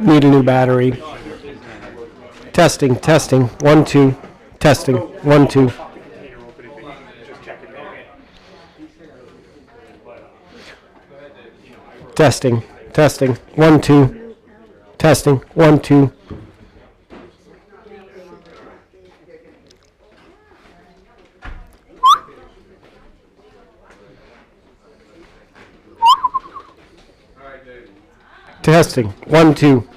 Need a new battery. Testing, testing. 1, 2. Testing. 1, 2. Testing, testing. 1, 2. Testing. 1, 2. Testing. 1, 2.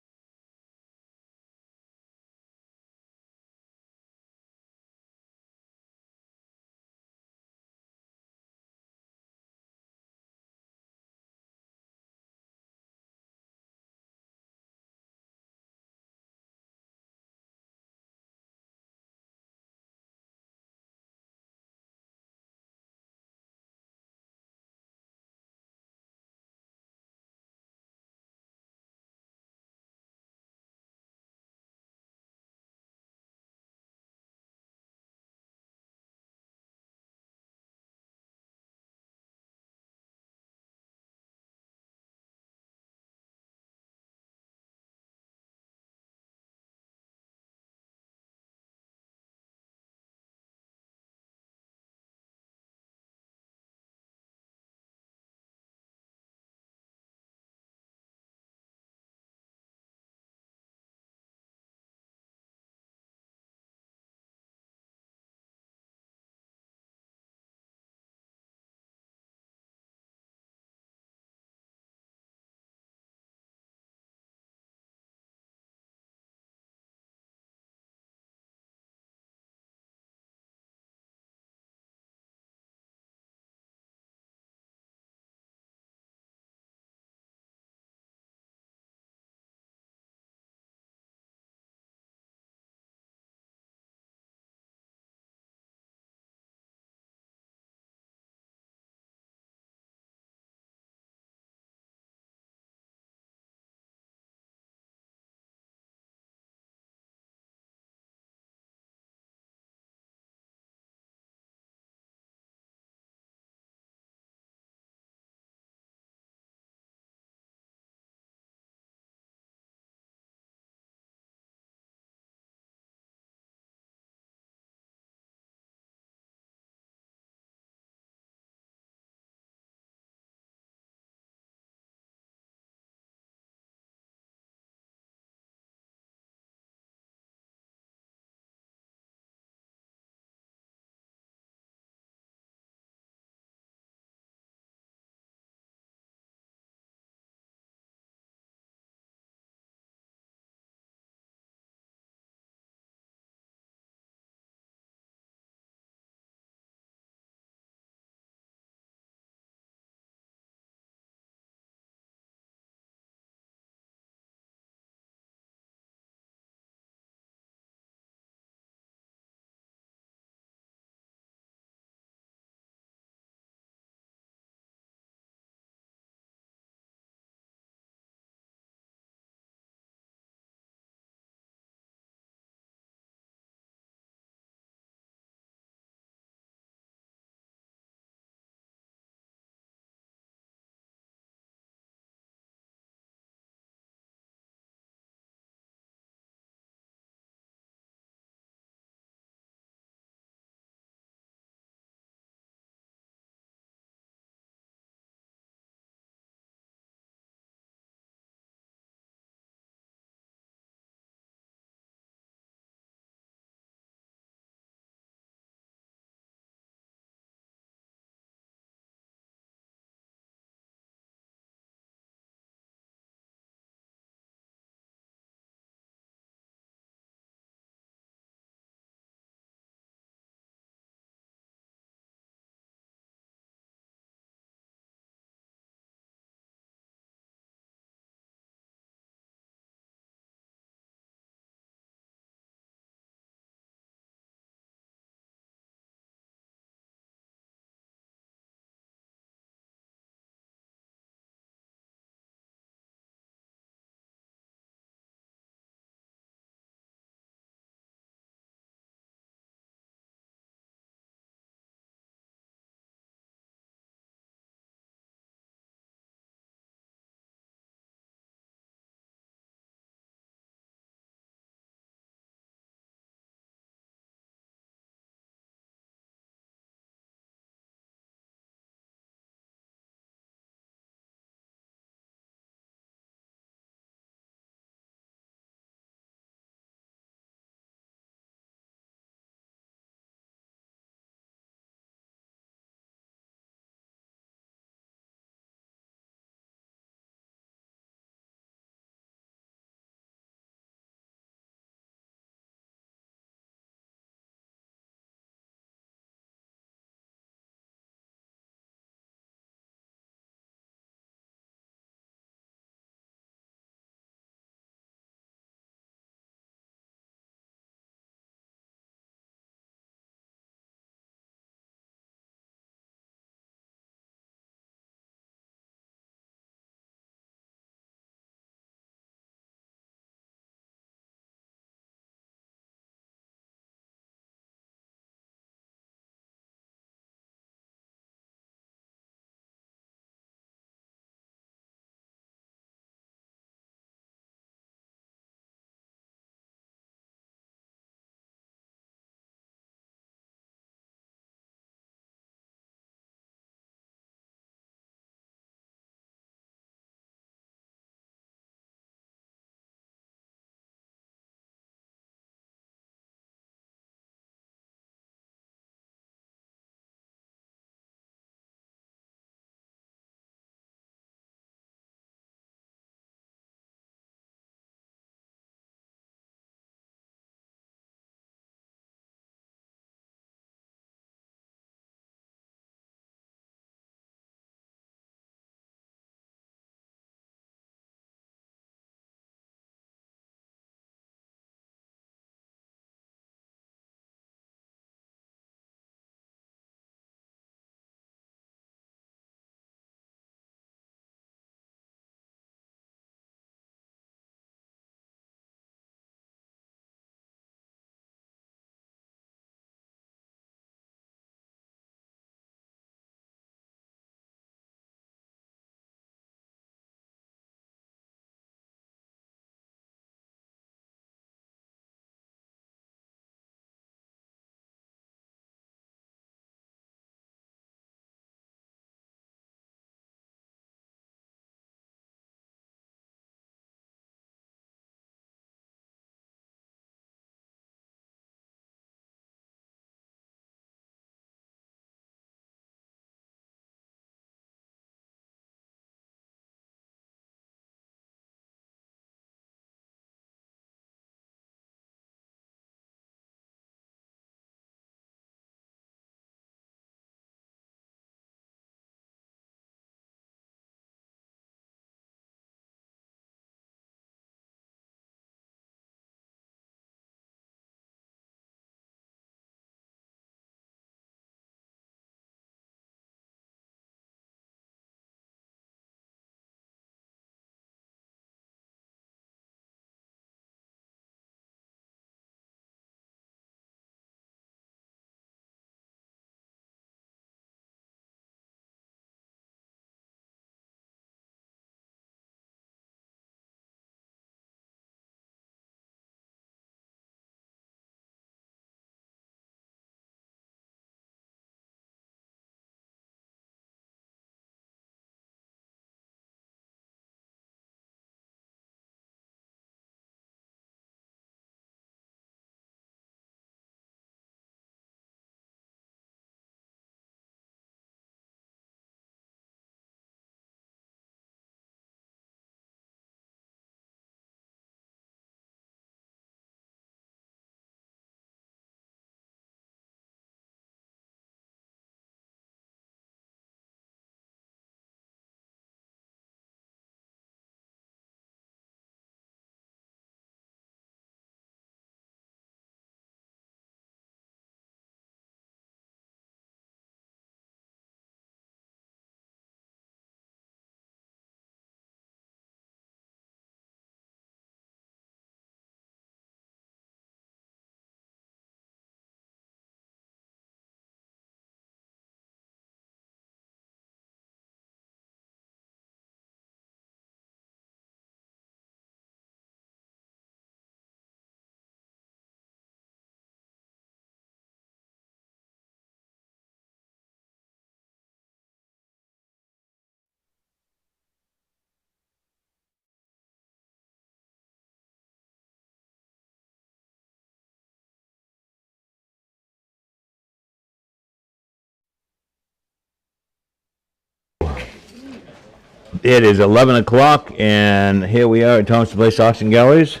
It is 11 o'clock, and here we are at Thomaston Place Auction Galleries.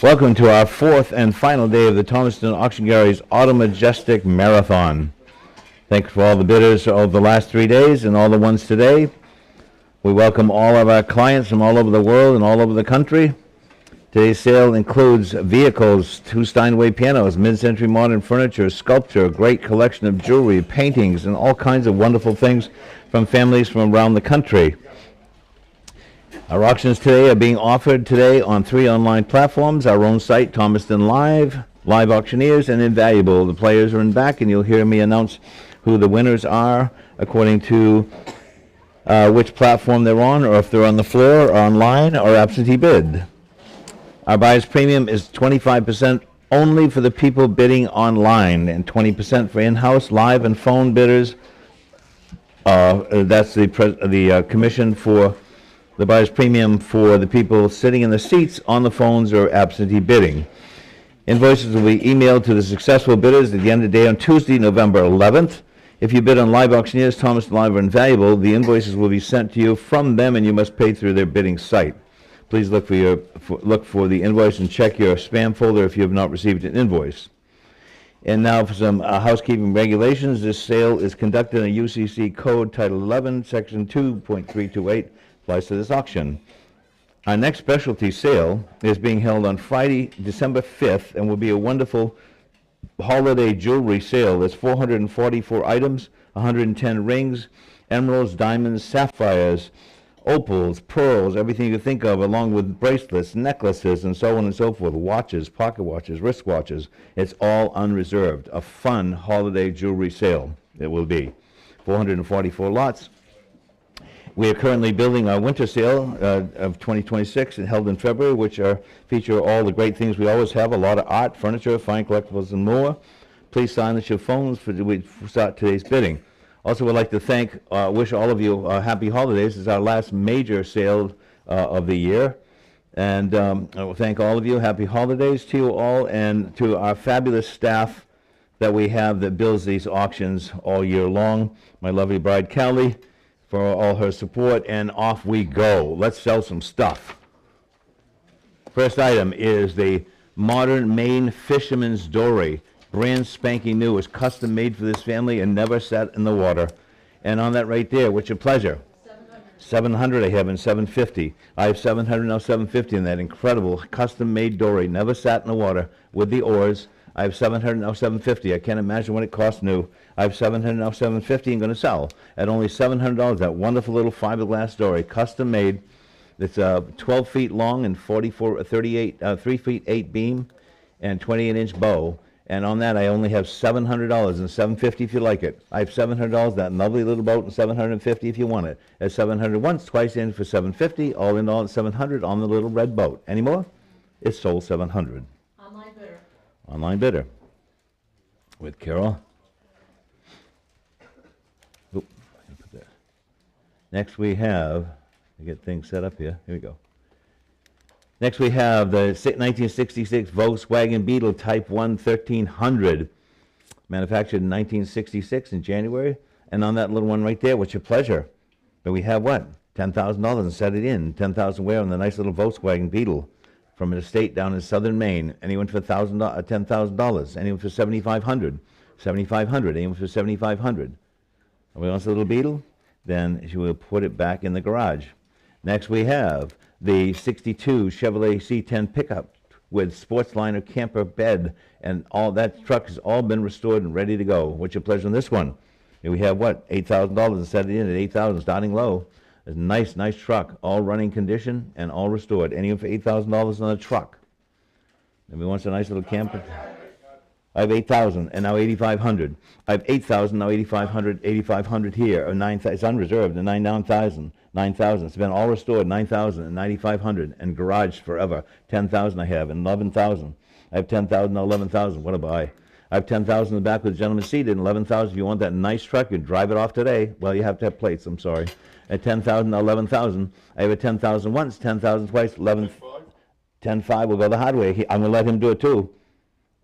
Welcome to our fourth and final day of the Thomaston Auction Galleries Auto Majestic Marathon. Thanks for all the bidders over the last 3 days and all the ones today. We welcome all of our clients from all over the world and all over the country. Today's sale includes vehicles, 2 Steinway pianos, mid-century modern furniture, sculpture, a great collection of jewelry, paintings, and all kinds of wonderful things from families from around the country. Our auctions today are being offered today on 3 online platforms, our own site, Thomaston Live, Live Auctioneers, and Invaluable. The players are in back, and you'll hear me announce who the winners are according to which platform they're on, or if they're on the floor, or online, or absentee bid. Our buyer's premium is 25% only for the people bidding online, and 20% for in-house, live, and phone bidders. That's the commission for the buyer's premium for the people sitting in the seats on the phones or absentee bidding. Invoices will be emailed to the successful bidders at the end of the day on Tuesday, November 11th. If you bid on Live Auctioneers, Thomaston Live, or Invaluable, the invoices will be sent to you from them, and you must pay through their bidding site. Please look for the invoice and check your spam folder if you have not received an invoice. And now for some housekeeping regulations. This sale is conducted in a UCC code Title 11, Section 2.328. Applies to this auction. Our next specialty sale is being held on Friday, December 5th, and will be a wonderful holiday jewelry sale. There's 444 items, 110 rings, emeralds, diamonds, sapphires, opals, pearls, everything you can think of, along with bracelets, necklaces, and so on and so forth, watches, pocket watches, wrist watches. It's all unreserved. A fun holiday jewelry sale it will be. 444 lots. We are currently building our winter sale of 2026 and held in February, which feature all the great things we always have, a lot of art, furniture, fine collectibles, and more. Please silence your phones for we start today's bidding. Also, would like to wish all of you happy holidays. It's our last major sale of the year. And I will thank all of you. Happy holidays to you all, and to our fabulous staff that we have that builds these auctions all year long. My lovely bride, Callie, for all her support, and off we go. Let's sell some stuff. First item is the modern Maine fisherman's dory. Brand spanking new. Is custom made for this family and never sat in the water. And on that right there, what's your pleasure? 700 I have, and 750. I have 700, now 750 in that incredible custom made dory. Never sat in the water with the oars. I have 700, now 750. I can't imagine what it costs new. I have 700, now 750, and going to sell at only $700. That wonderful little fiberglass dory, custom made. It's 12 feet long and 3 feet 8 beam and 28-inch bow. And on that, I only have $700 and $750 if you like it. I have $700, that lovely little boat, and $750 if you want it. At $700 once, twice in for $750, all in all at $700 on the little red boat. Any more? It's sold $700. Online bidder. Online bidder. With Carol. Oop, I put that. Next we have, to get things set up here. Here we go. Next we have the 1966 Volkswagen Beetle Type 1 1300, manufactured in 1966 in January. And on that little one right there, what's your pleasure? But we have what? $10,000 and set it in. $10,000 where on the nice little Volkswagen Beetle from an estate down in southern Maine. Anyone for $10,000? Anyone for $7,500? $7,500. Anyone for $7,500? We want a little Beetle? Then she will put it back in the garage. Next we have the 62 Chevrolet C10 pickup with Sportsliner camper bed, and all that truck has all been restored and ready to go. What's your pleasure on this one? Here we have what? $8,000 and set it in at $8,000, starting low. A nice truck, all running condition and all restored. Anyone for $8,000 on a truck? Maybe wants a nice little camper. I have 8,000 and now 8,500. I have 8,000 now 8,500. 8,500 here, or 9,000. It's unreserved. And 9,000. 9,000. It's been all restored. 9,000 and 9,500, and garage forever. 10,000 I have, and 11,000. I have 10,000 now 11,000. What a buy! I have 10,000 in the back with the gentleman seated, and 11,000. If you want that nice truck, you drive it off today. Well, you have to have plates. I'm sorry. At 10,000 now 11,000. I have a 10,000 once, 10,000 twice, 11. 10,500 will go the hard way. I'm going to let him do it too.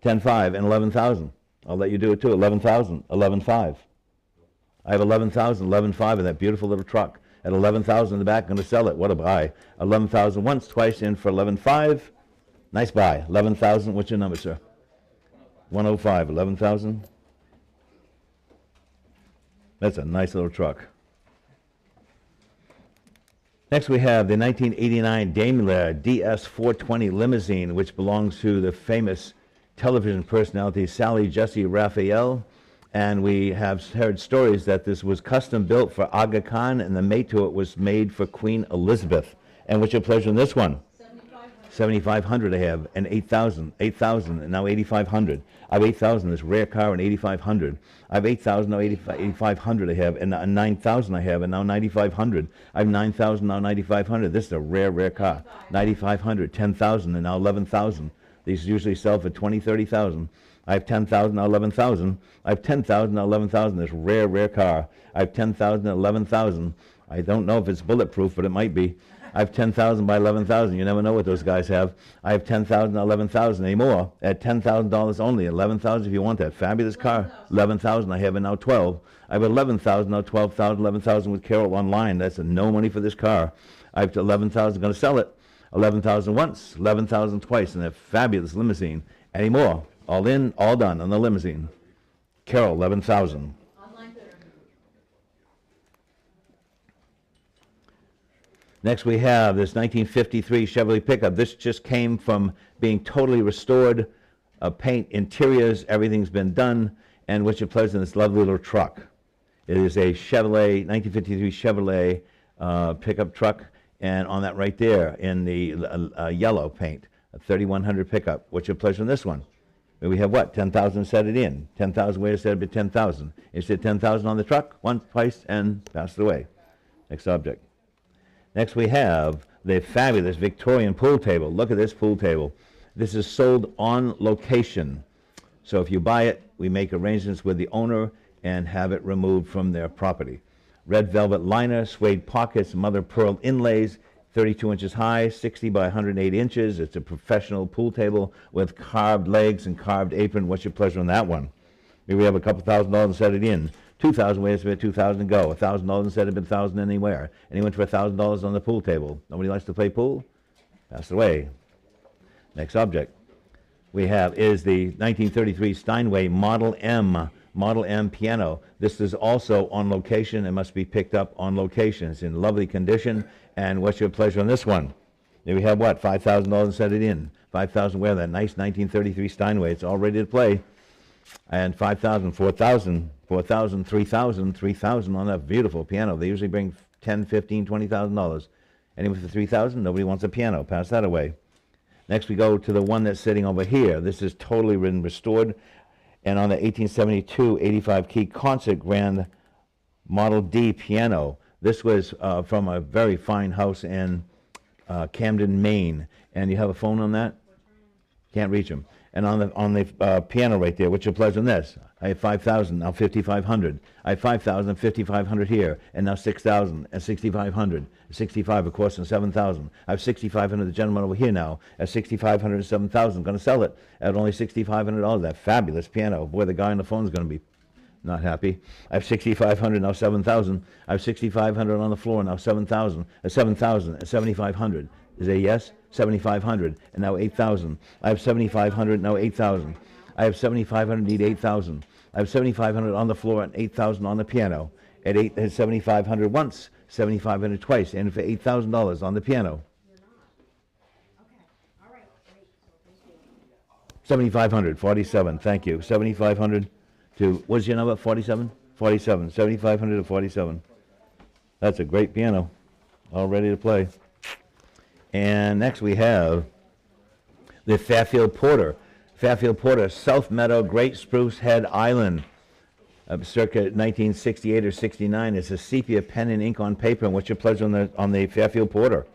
10,500 and 11,000. I'll let you do it too. 11,000, 11,500. I have 11,000, 11,500 in that beautiful little truck. at 11,000 in the back. Going to sell it. What a buy. 11,000 once, twice, in for 11,500. Nice buy. 11,000. What's your number, sir? 105. 11,000. That's a nice little truck. Next we have the 1989 Daimler DS420 limousine, which belongs to the famous television personality Sally Jesse Raphael. And we have heard stories that this was custom built for Aga Khan, and the mate to it was made for Queen Elizabeth. And what's your pleasure in this one? 7,500 I have, and 8,000, and now 8,500. I have 8,000, this rare car, and 8,500. I have 8,000, now 8,500 I have, and 9,000 I have, and now 9,500. I have 9,000, now 9,500. This is a rare car. 9,500, 10,000, and now 11,000. These usually sell for 20, 30,000. I have 10,000, now 11,000. I have 10,000, now 11,000. This rare car. I have 10,000, 11,000. I don't know if it's bulletproof, but it might be. I have 10,000 by 11,000. You never know what those guys have. I have 10,000, 11,000 anymore at $10,000 only. 11,000 if you want that fabulous car. 11,000. I have it now 12. I have 11,000 now 12,000. 11,000 with Carol online. That's no money for this car. I have 11,000. Going to sell it. 11,000 once. 11,000 twice in that fabulous limousine. Anymore. All in, all done on the limousine. Carol 11,000. Next we have this 1953 Chevrolet pickup. This just came from being totally restored, paint, interiors, everything's been done, and what's your pleasure in this lovely little truck. It is a Chevrolet, 1953 Chevrolet pickup truck, and on that right there in the yellow paint, a 3100 pickup. What's your pleasure in this one? We have what? 10,000 set it in. 10,000 way to set it at 10,000. It said 10,000 on the truck, once, twice, and passed away. Next object. Next we have the fabulous Victorian pool table. Look at this pool table. This is sold on location. So if you buy it, we make arrangements with the owner and have it removed from their property. Red velvet liner, suede pockets, mother pearl inlays, 32 inches high, 60 by 108 inches. It's a professional pool table with carved legs and carved apron. What's your pleasure on that one? Maybe we have a couple $1,000 and set it in. 2,000 ways to 2,000 go. $1,000 instead of 1,000 anywhere. And he went for $1,000 on the pool table. Nobody likes to play pool? Passed away. Next object we have is the 1933 Steinway Model M piano. This is also on location and must be picked up on location. It's in lovely condition. And what's your pleasure on this one? There we have what? $5,000 and set it in. 5,000 where that nice 1933 Steinway. It's all ready to play. And 5,000, 4,000, 4,000, 3,000, 3,000 on that beautiful piano. They usually bring $10,000, $15,000, $20,000. Anyway, for 3,000, nobody wants a piano. Pass that away. Next, we go to the one that's sitting over here. This is totally been restored. And on the 1872 85 key concert grand Model D piano. This was from a very fine house in Camden, Maine. And you have a phone on that? Can't reach them. And on the piano right there, what's your pleasure in this? I have 5,000, now 5,500. I have 5,000, 5,500 here, and now 6,000, and 6,500. 65, of course, and 7,000. I have 6,500, the gentleman over here now, at 6,500 and 7,000. Going to sell it at only $6,500. That fabulous piano. Boy, the guy on the phone is going to be not happy. I have 6,500, now 7,000. I have 6,500 on the floor, now 7,000. 7,000 and 7,500. Is a yes? 7,500 and now 8,000. I have 7,500, now 8,000. I have 7,500, need 8,000. I have 7,500 on the floor and 8,000 on the piano. At 7,500 once, 7,500 twice, and for $8,000 on the piano. Okay, all right, great, so thank you. 7,500, 47, thank you. 7,500 to, what's your number, 47? 47, 7,500 to 47. That's a great piano, all ready to play. And next we have the Fairfield Porter. Fairfield Porter, South Meadow, Great Spruce Head Island, circa 1968 or 69. It's a sepia pen and ink on paper. And what's your pleasure on the Fairfield Porter?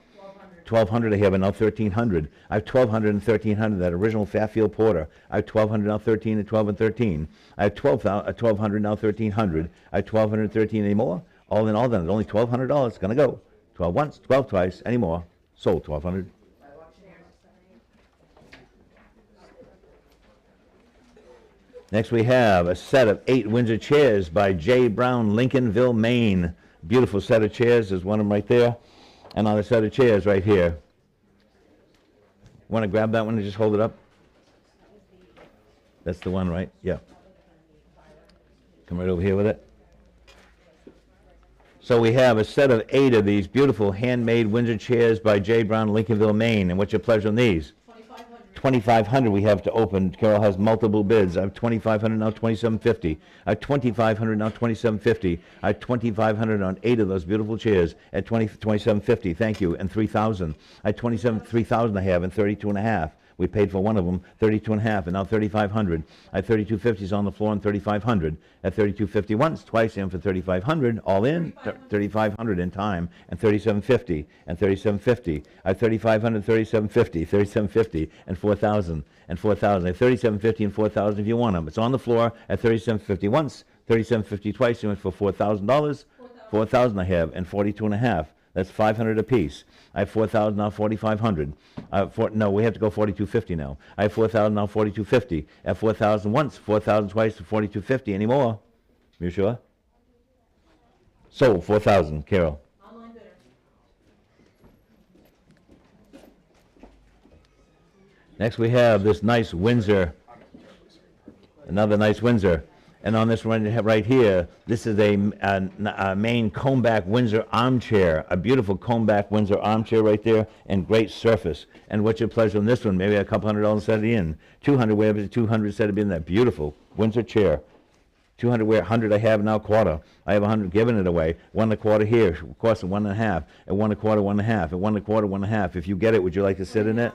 1,200 I have, and now 1,300. I have 1,200 and 1,300, that original Fairfield Porter. I have 1,200, now 13, and 12 and 13. I have 1,200, now 1,300. I have 1,200, 13 anymore. All in all, then, it's only $1,200. Gonna go. 12 once, 12 twice, anymore. Sold 1,200. Next we have a set of 8 Windsor chairs by J. Brown, Lincolnville, Maine. Beautiful set of chairs. There's one of them right there. And on the set of chairs right here. Want to grab that one and just hold it up? That's the one, right? Yeah. Come right over here with it. So we have a set of 8 of these beautiful handmade Windsor chairs by J. Brown, Lincolnville, Maine. And what's your pleasure on these? 2,500 we have to open. Carol has multiple bids. I have 2,500 now, 2,750. I have 2,500 now, 2,750. I have 2,500 on 8 of those beautiful chairs at 2,750. Thank you. And 3,000. I have 3,000 I have and 32 and a half. We paid for one of them, 32 and a half, and now 3,500. I have 3,250s on the floor and 3,500. At 3,250 once, twice, and for 3,500, all in, 3,500 in time, and 3,750, and 3,750. I have 3,500, 3,750, 3,750, and 4,000, and 4,000. I have 3,750 and 4,000 if you want them. It's on the floor at 3,750 once, 3,750 twice, you went for $4,000. 4,000 I have, and 42 and a half. That's 500 apiece. I have 4,000 now, 4,500. No, we have to go 4,250 now. I have 4,000 now, 4,250. At 4,000 once, 4,000 twice, 4,250. Any more? You sure? Sold, 4,000. Carol. Online bidder. Next we have this nice Windsor, another nice Windsor. And on this one right here, this is a Maine comb-back Windsor armchair, a beautiful comb-back Windsor armchair right there, and great surface. And what's your pleasure on this one? Maybe a couple $100 set it in. 200, we have 200 set it in that beautiful Windsor chair. 200 where 100 I have now, quarter. I have 100 giving it away. 1 1/4 here, costs 1 1/2. At 1 1/4, 1 1/2. At 1 1/4, 1 1/2. If you get it, would you like to sit in it?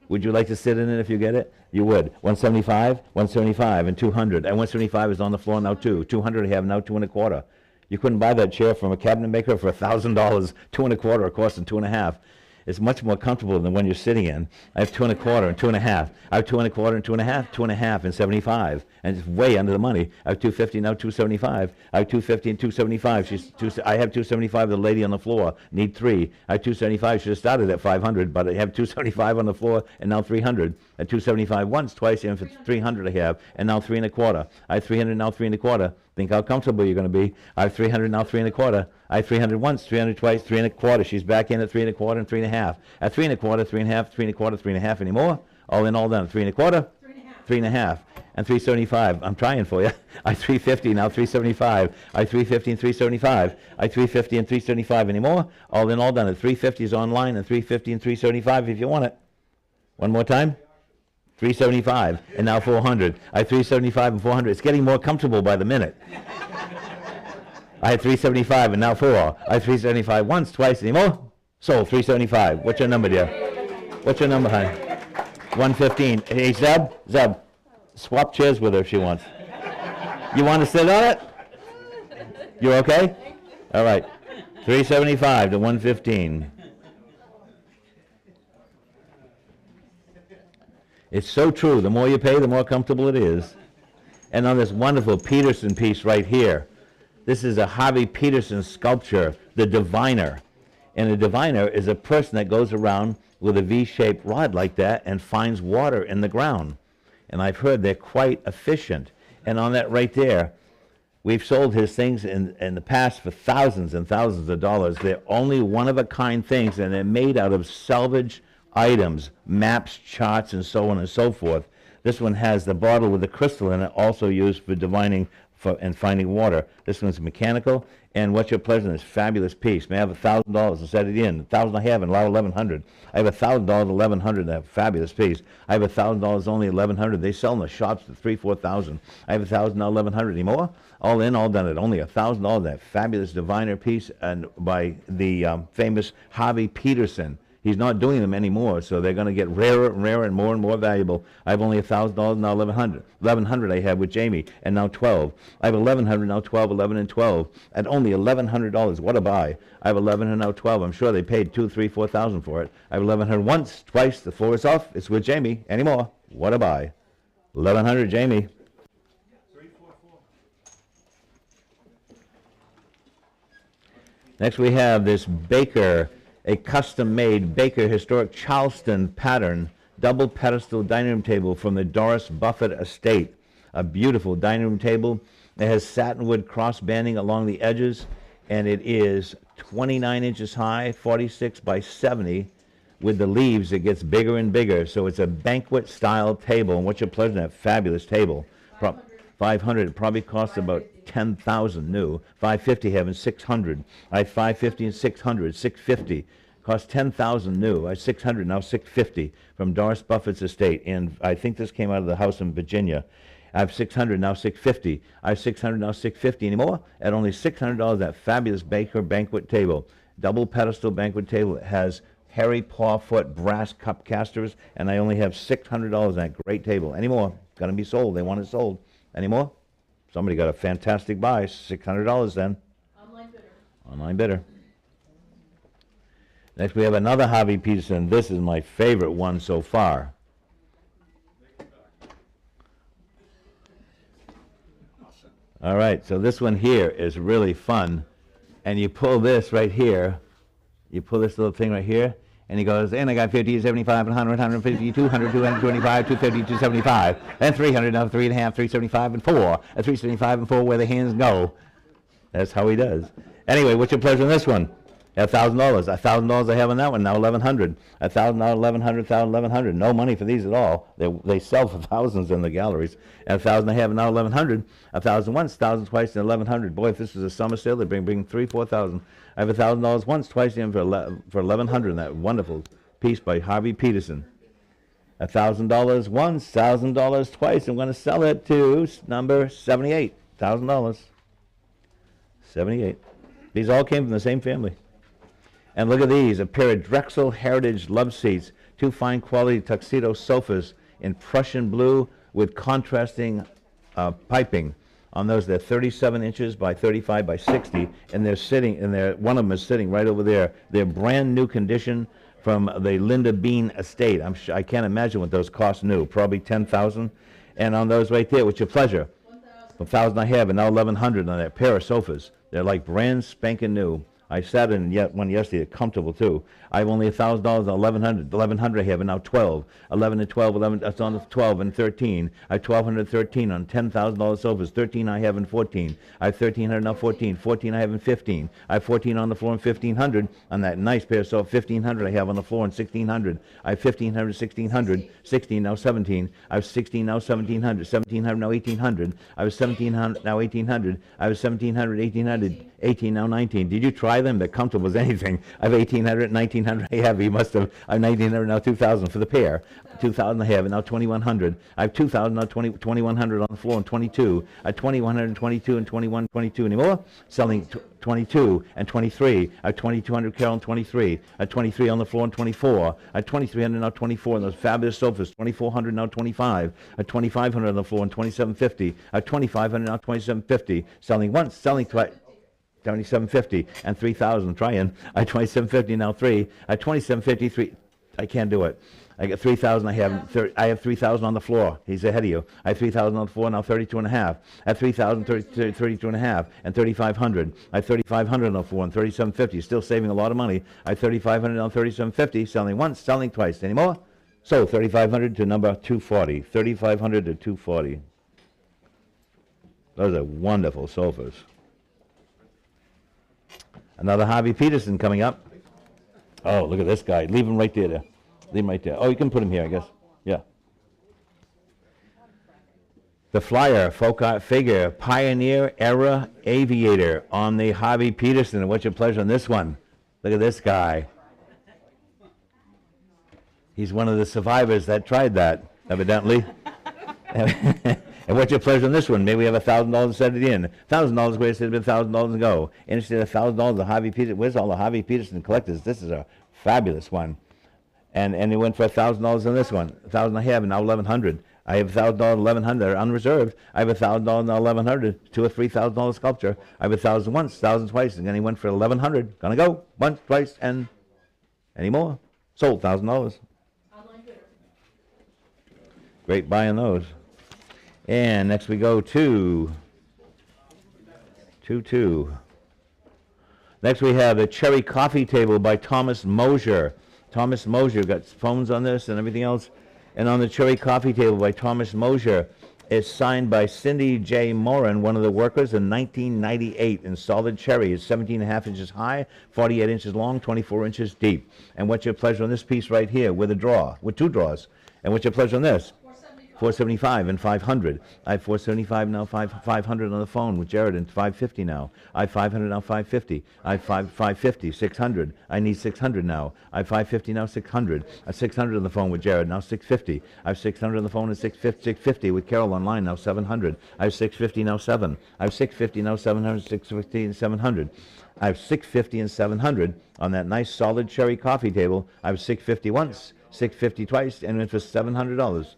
Would you like to sit in it if you get it? You would. 175, 175, and 200. And 175 is on the floor now too. 200 I have now, 2 1/4. You couldn't buy that chair from a cabinet maker for $1,000. 2 1/4 it costs 2 1/2. It's much more comfortable than when you're sitting in. I have 2 1/4 and 2 1/2. I have 2 1/4 and 2 1/2, 2 1/2 and 75, and it's way under the money. I have 250 now, 275. I have 250 and 275. I have 275. The lady on the floor need 3. I have 275. Should have started at 500, but I have 275 on the floor and now 300. At 275 once, twice, and for 300 I have, and now 3 1/4. I have 300 now, 3 1/4. Think how comfortable you're going to be. I have 300 now, 3 1/4. I have 300 once, 300 twice, 3 1/4. She's back in at 3 1/4 and 3 1/2. At 3 1/4, 3 1/2, 3 1/4, 3 1/2 anymore. All in, all done. 3 1/4, 3 1/2, and 375. I'm trying for you. I 350 now, 375. I 350 and 375. I 350 and 375 anymore. All in, all done. At 350 is online, and 350 and 375 if you want it. One more time. 375 and now 400. I 375 and 400. It's getting more comfortable by the minute. I had 375 and now 4. I 375 once, twice, anymore. Sold 375. What's your number, dear? What's your number, honey? 115. Hey, Zeb, swap chairs with her if she wants. You want to sit on it? You okay? All right. 375 to 115. It's so true. The more you pay, the more comfortable it is. And on this wonderful Peterson piece right here, this is a Harvey Peterson sculpture, the diviner. And a diviner is a person that goes around with a V-shaped rod like that and finds water in the ground. And I've heard they're quite efficient. And on that right there, we've sold his things in the past for thousands and thousands of dollars. They're only one-of-a-kind things, and they're made out of salvage items, maps, charts, and so on and so forth. This one has the bottle with the crystal in it, also used for divining and finding water. This one's mechanical, and what's your pleasure in this fabulous piece? May I have $1,000 and set it in? 1,000 I have, and allow 1,100. I have $1,000, 1,100, a fabulous piece. I have $1,000, only 1,100. They sell in the shops for 3,000, 4,000. I have 1,000 now, 1,100 anymore. All in, all done at only $1,000. That fabulous diviner piece, and by the famous Harvey Peterson. He's not doing them anymore, so they're going to get rarer and rarer and more valuable. I have only $1,000, now 1,100. 1,100 I have with Jamie, and now 12. I have 1,100, now 12, 11, and 12. At only $1,100, what a buy. I have 1,100, now 12. I'm sure they paid 2, 3, 4,000 for it. I have 1,100 once, twice, the floor is off. It's with Jamie, anymore. What a buy. 1,100, Jamie. Next we have this Baker, a custom-made Baker historic Charleston pattern double pedestal dining room table from the Doris Buffett estate. A beautiful dining room table. It has satinwood cross banding along the edges, and it is 29 inches high, 46 by 70. With the leaves, it gets bigger and bigger, so it's a banquet-style table. And what's your pleasure? That fabulous table. 500. It probably costs about 10,000 new. 550 having 600. I have 550 and 600. 650 cost 10,000 new. I have 600 now. 650 from Doris Buffett's estate, and I think this came out of the house in Virginia. I have 600 now. 650. I have 600 now. 650 anymore. At only $600, that fabulous Baker banquet table, double pedestal banquet table. It has Harry Pawfoot brass cup casters, and I only have $600 on that great table. Any more? Going to be sold. They want it sold. Any more? Somebody got a fantastic buy. $600 then. Online bidder. Online bidder. Next we have another Harvey Peterson. This is my favorite one so far. All right, so this one here is really fun. And you pull this right here. You pull this little thing right here. And he goes, and I got 50, 75, 100, 150, 200, 225, 250, 275, and 300, now 3.5, 375, and 4. At 375 and 4 where the hands go. That's how he does. Anyway, what's your pleasure on this one? $1,000. $1,000 I have on that one, now $1,100. $1,000, $1,100, $1,100. No money for these at all. They sell for thousands in the galleries. And $1,000 I have now $1,100. $1,000 once, $1,000 twice, and $1,100. Boy, if this is a summer sale, they bring $3,000, $4,000. I have $1,000 once, twice, and for $1,100. That wonderful piece by Harvey Peterson. $1,000 once, $1,000 twice. I'm going to sell it to number 78. $1,000. 78. These all came from the same family. And look at these, a pair of Drexel Heritage love seats, 2 fine quality tuxedo sofas in Prussian blue with contrasting piping. On those, they're 37 inches by 35 by 60, and they're sitting, and one of them is sitting right over there. They're brand new condition from the Linda Bean estate. I can't imagine what those cost new, probably 10,000. And on those right there, what's your pleasure? 1,000 I have, and now 1,100 on that pair of sofas. They're like brand spanking new. I sat in one yesterday, comfortable too. I have only $1,000 and 1,100. 1,100 I have, and now 12. 11 and 12, 11, that's on 12 and 13. I have 1,213 on $10,000 sofas. 13 I have and 14. I have 1,300 now 14. 14 I have and 15. I have 14 on the floor and 1,500 on that nice pair of sofas. 1,500 I have on the floor and 1,600. I have 1,500, 1,600. 16 now 17. I have 16 now 1,700. 1,700 now 1,800. I have 1,700 now 1,800. I have 1,700, 1,800. 18 now 19. Did you try them? They're comfortable as anything. I have 1,800, 1,900 I have. You must have. I have 1,900 now 2,000 for the pair. 2,000 I have, and now 2,100. I have 2,000 now 2,100 on the floor and 22. I have 2,122 and 21, 22 anymore. Selling 22 and 23. I have 2,200 Carol and 23. I have 23 on the floor and 24. I have 2,300 now 24 on those fabulous sofas. 2,400 now 25. I have 2,500 on the floor and 2,750. I have 2,500 now 2,750. Selling once, selling twice. 2,750 and 3,000 trying. I have 2,750 now 3. I have 2,750 3. I can't do it. I got 3,000. I have 3,000 on the floor. He's ahead of you. I have 3,000 on the floor now 32 and a half. I have 3,000 32 and a half and 3,500. I have 3,500 on the floor and 3,750. Still saving a lot of money. I have 3,500 on 3,750. Selling once, selling twice. Any more? So 3,500 to number 240. 3,500 to 240. Those are wonderful sofas. Another Harvey Peterson coming up. Oh, look at this guy. Leave him right there. Leave him right there. Oh, you can put him here, I guess. Yeah. The Flyer, folk art figure, Pioneer Era Aviator on the Harvey Peterson. And what's your pleasure on this one? Look at this guy. He's one of the survivors that tried that, evidently. And what's your pleasure on this one? Maybe we have $1,000 to set it in. $1,000 where it should have been $1,000 to go. Instead of $1,000, the Harvey Peterson. Where's all the Harvey Peterson collectors? This is a fabulous one. And it went for $1,000 on this one. 1,000 I have, and now 1,100. I have $1,000, 1,100 unreserved. I have $1,000 now 1,100. $2,000 or $3,000 sculpture. I have 1,000 once, 1,000 twice, and then he went for 1,100. Gonna go once, twice, and any more? Sold $1,000. Online bidder. Great buying those. And next we go to 2. Next we have the Cherry Coffee Table by Thomas Mosier. Thomas Mosier got phones on this and everything else. And on the Cherry Coffee Table by Thomas Mosier, It's signed by Cindy J. Moran, one of the workers, in 1998, in solid cherry. It's 17.5 inches high, 48 inches long, 24 inches deep. And what's your pleasure on this piece right here with a draw, with two draws? And what's your pleasure on this? 475 and 500. I have 475 now, 500 on the phone with Jared, and 550 now. I have 500 now, 550. I have 550, 600. I need 600 now. I have 550 now, 600. I have 600 on the phone with Jared, now 650. I have 600 on the phone and 650 with Carol online, now 700. I have 650 now, 7. I have 650 now, 700, 650 and 700. I have 650 and 700 on that nice solid cherry coffee table. I have 650 once, 650 twice, and went for $700.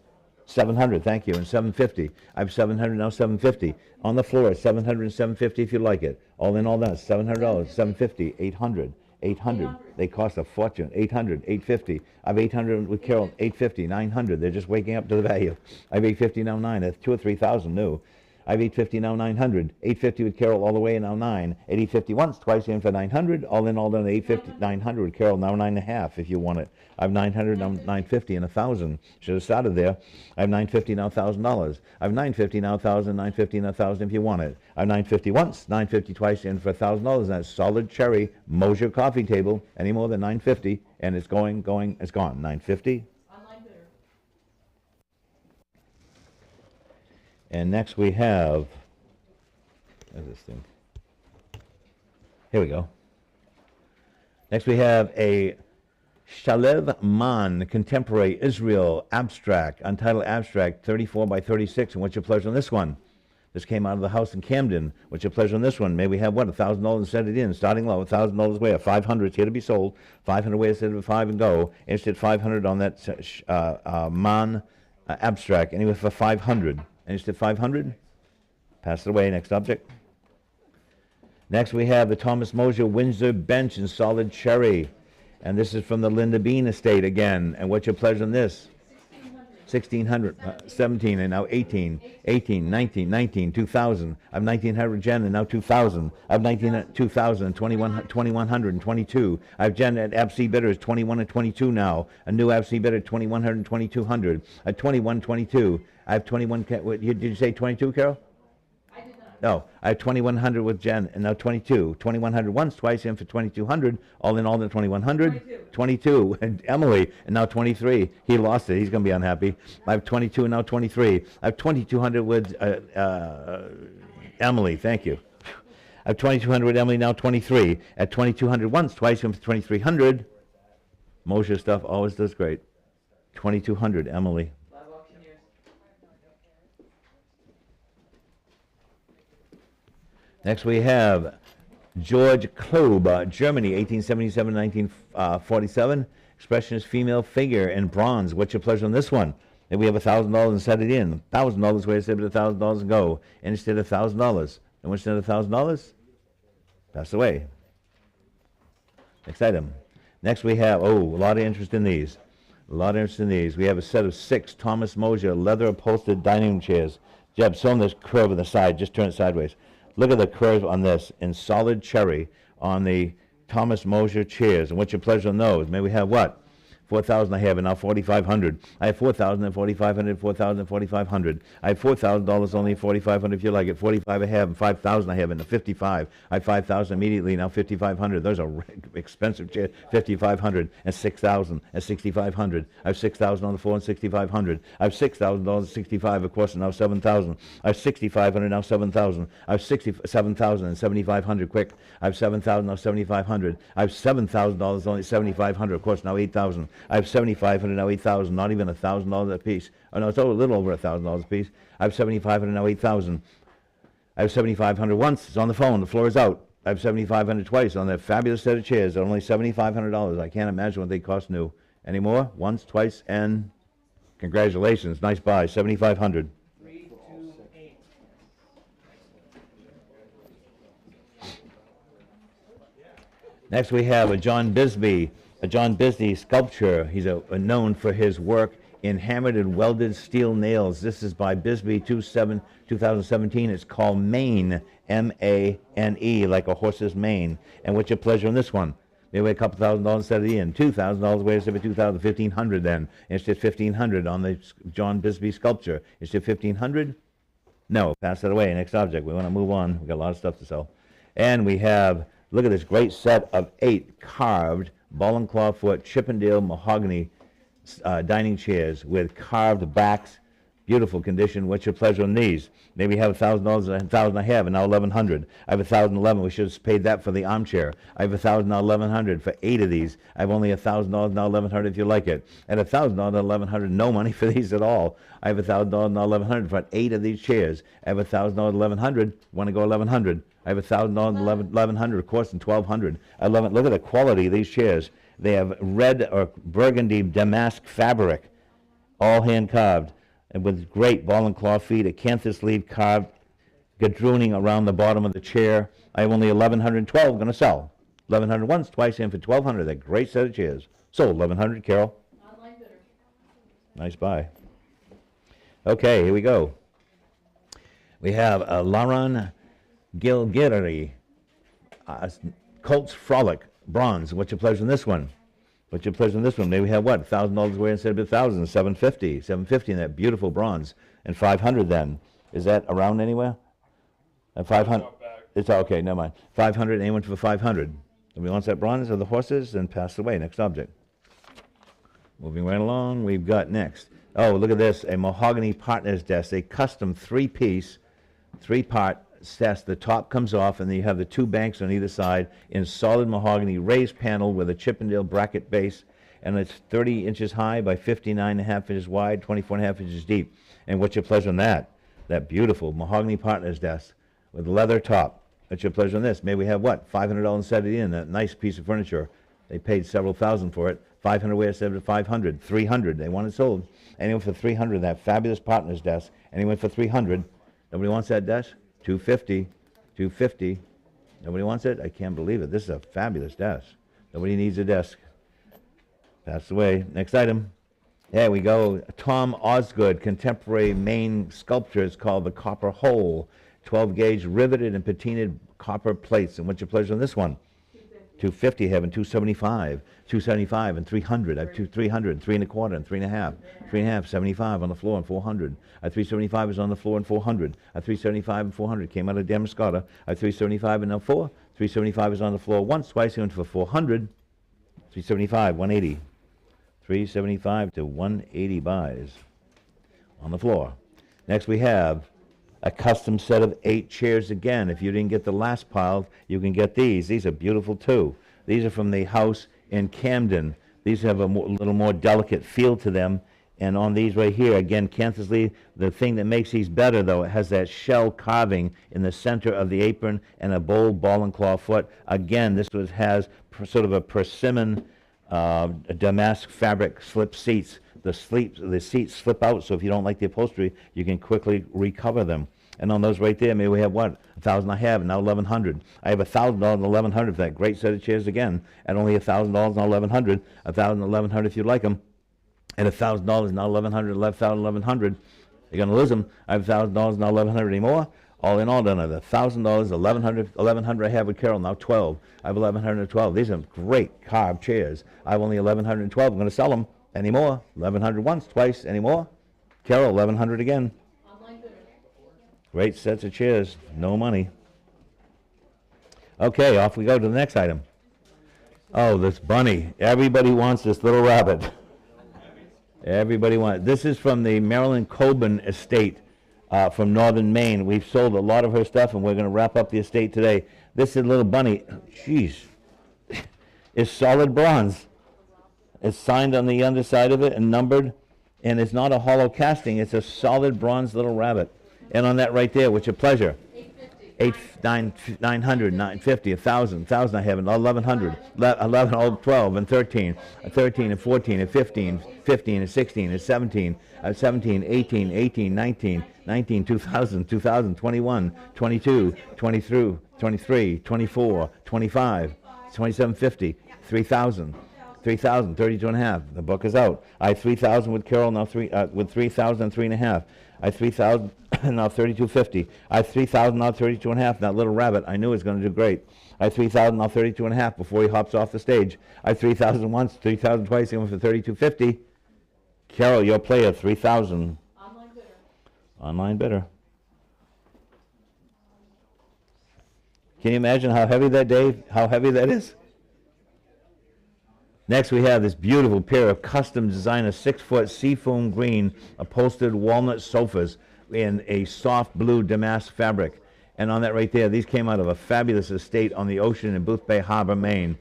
700, thank you, and 750. I have 700 now, 750. On the floor, 700 and 750 if you like it. All in all that, $700, 750, 800, 800. They cost a fortune. 800, 850. I have 800 with Carol, 850, 900. They're just waking up to the value. I have 850 now, 9. That's 2 or 3,000 new. I have 850 now, 900. 850 with Carol all the way, now 9. 850 once, twice in for 900. All in all done, 850, 900 with Carol, now 9.5 if you want it. I have 900 now, 950 and 1,000. Should have started there. I have 950 now, $1,000. I have 950 now, 1,000, 950 and 1,000 if you want it. I have 950 once, 950 twice in for $1,000. That's solid cherry Mosier coffee table. Any more than 950, and it's going, it's gone. 950. And next we have, where's this thing? Here we go. Next we have a Shalev Man Contemporary Israel Abstract, Untitled Abstract, 34 by 36. And what's your pleasure on this one? This came out of the house in Camden. What's your pleasure on this one? May we have what? $1,000 set it in, starting low, $1,000 way. 500 is here to be sold. 500 way instead of 5 and go. Instead 500 on that Man Abstract. Anyway, for 500. And instead 500. Pass it away. Next object. Next we have the Thomas Mosier Windsor Bench in solid cherry. And this is from the Linda Bean estate again. And what's your pleasure on this? 1,600, 17, and now 18, 18, 19, 19, 2,000. I have 1,900 Jen, and now 2,000. I have 2,000, 2,100, and 22. I have Jen at ABC bidder is 21 and 22 now. A new ABC bidder 2,100 and 2,200. At 21, 22. I have 21. Did you say 22, Carol? No, I have 2,100 with Jen, and now 22. 2,100 once, twice in for 2,200. All in all, the 2,100. 22. And Emily, and now 23. He lost it. He's going to be unhappy. I have 22 and now 23. I have 2,200 with Emily. Thank you. I have 2,200 with Emily, now 23. At 2,200 once, twice in for 2,300. Moshe stuff always does great. 2,200, Emily. Next we have George Klob, Germany, 1877-1947. Expressionist female figure in bronze. What's your pleasure on this one? Then we have $1,000 and set it in. $1,000 where instead of $1,000 and go. And instead of $1,000. And what's instead of $1,000? Pass away. Next item. Next we have, a lot of interest in these. A lot of interest in these. We have a set of 6 Thomas Mosier leather upholstered dining room chairs. Jeb, show them this curve on the side. Just turn it sideways. Look at the curve on this in solid cherry on the Thomas Mosier chairs. And what's your pleasure on those? May we have what? 4,000 I have, and now 4,500. I have 4,000 and 4,500, 4,000 and 4,500. I have $4,000 only, 4,500 if you like it. 45 I have, and 5,000 I have, and 55. I have 5,000 immediately, now 5,500. Those are expensive chairs. 5,500 and 6,000 and 6,500. I have 6,000 on the floor and 6,500. I have $6,000, 65 of course, and now 7,000. I have 6,500 now 7,000. I have 67,000 and 7,500 quick. I have 7,000 now 7,500. I have $7,000 only 7,500 of course, now 8,000. I have 7,500 now 8,000, not even $1,000 a piece. Oh no, it's a little over $1,000 a piece. I have 7,500 now 8,000. I have 7,500 once. It's on the phone. The floor is out. I have 7,500 twice on that fabulous set of chairs. They're only $7,500. I can't imagine what they cost new. Any more? Once, twice, and congratulations. Nice buy. 7,500. 328. Next we have a John Bisbee sculpture. He's known for his work in hammered and welded steel nails. This is by Bisbee 2017. It's called Mane, M-A-N-E, like a horse's mane. And what's your pleasure on this one? Maybe a couple $1,000 instead of the inn. $2,000, wait a second, 2,000, 1,500 then. Instead of 1,500 on the John Bisbee sculpture. Instead of 1,500? No, pass that away. Next object. We want to move on. We've got a lot of stuff to sell. And we have, look at this great set of 8 carved ball and claw foot Chippendale mahogany dining chairs with carved backs. Beautiful condition. What's your pleasure on these? Maybe you have $1,000, $1,000 I have, and now 1,100. I have 1,011. We should have paid that for the armchair. I have 1,000, now 1,100 for 8 of these. I have only $1,000, now 1,100 if you like it. And $1,000, now 1,100. No money for these at all. I have $1,000, now 1,100 for 8 of these chairs. I have $1,000, 1,100. Want to go 1,100? I have $1,000, 1,100, of course, and 1,200. Look at the quality of these chairs. They have red or burgundy damask fabric, all hand carved, and with great ball and claw feet, a canthus leaf carved gadrooning around the bottom of the chair. I have only 1,112 going to sell. 1,100 once, twice, and for 1,200. That great set of chairs. Sold 1,100. Carol. Online bidder. Nice buy. Okay, here we go. We have a Laron Gilgiri Colts Frolic bronze. What's your pleasure in this one? What's your pleasure in this one? Maybe we have what? $1,000 away instead of 1,000. $750. $750 in that beautiful bronze. And 500 then. Is that around anywhere? 500. It's okay, never mind. 500. Anyone for 500? Nobody wants that bronze or the horses? Then pass away. Next object. Moving right along, we've got next. Oh, look at this. A mahogany partner's desk. A custom 3-piece, 3-part desk. The top comes off, and then you have the 2 banks on either side in solid mahogany, raised panel with a Chippendale bracket base, and it's 30 inches high by 59.5 inches wide, 24.5 inches deep. And what's your pleasure on that? That beautiful mahogany partner's desk with leather top. What's your pleasure on this? Maybe we have what? $500 set it in, that nice piece of furniture. They paid several thousand for it. 500 away instead of 500. 300. They want it sold. Anyone for 300? That fabulous partner's desk. Anyone for 300? Nobody wants that desk? 250. 250. Nobody wants it? I can't believe it. This is a fabulous desk. Nobody needs a desk. Pass away. Next item. There we go. Tom Osgood contemporary Maine sculptures called the Copper Hole. 12 gauge riveted and patinaed copper plates. And what's your pleasure on this one? 250, having 275, 275 and 300. I have 300, 3 1/4 and 3 1/2, 3 1/2, 75 on the floor and 400. 375 is on the floor and 400. 375 and 400 came out of Damascotta. 375 and now 4. 375 is on the floor once, twice, and for 400. 375, 180. 375 to 180 buys on the floor. Next we have a custom set of 8 chairs again. If you didn't get the last pile, you can get these. These are beautiful too. These are from the house in Camden. These have a little more delicate feel to them. And on these right here, again, canthus leaf. The thing that makes these better, though, it has that shell carving in the center of the apron and a bold ball and claw foot. Again, this has sort of a persimmon damask fabric slip seats. The seats slip out, so if you don't like the upholstery, you can quickly recover them. And on those right there, maybe we have what? 1,000 I have, and now 1,100. I have $1,000 and 1,100 for that great set of chairs again, at only $1,000 and 1,100. 1,000 and 1,100 if you like them. And $1,000 now 1,100, 11,000, 1,100. You're going to lose them. I have $1,000 now 1,100 anymore. All in all, done at $1,000, 1,100 I have with Carol, now 12. I have 1,112. These are great carved chairs. I have only 1,112. I'm going to sell them. Any more? 1,100 once, twice. Any more? Carol, 1,100 again. Online bidder. Great sets of chairs. No money. Okay, off we go to the next item. Oh, this bunny. Everybody wants this little rabbit. Everybody wants. This is from the Marilyn Coben estate from northern Maine. We've sold a lot of her stuff, and we're going to wrap up the estate today. This is a little bunny. Jeez. It's solid bronze. It's signed on the underside of it and numbered, and it's not a hollow casting. It's a solid bronze little rabbit. And on that right there, what's your pleasure? 850. 900, 950, 1,000. 1,000 I have, and 1,100. 11, all 12, and 13. 13 and 14 and 15. 15 and 16 and 17. 17, 18, 18, 19. 19, 2,000, 2,000, 21, 22, 23, 23, 24, 25, 2750, 3,000. 3,000, 32 and a half. The book is out. I have 3,000 with Carol, now with 3,000, 3 and a half. I have 3,000, now 32.50. I have 3,000, now 32 and a half. That little rabbit, I knew it was going to do great. I have 3,000, now 32 and a half before he hops off the stage. I have 3,000 once, 3,000 twice, he went for 32.50. Carol, your player, 3,000. Online bidder. Online bidder. Can you imagine how heavy that, Dave? How heavy that is? Next, we have this beautiful pair of custom designer 6-foot seafoam green upholstered walnut sofas in a soft blue damask fabric. And on that right there, these came out of a fabulous estate on the ocean in Boothbay Harbor, Maine.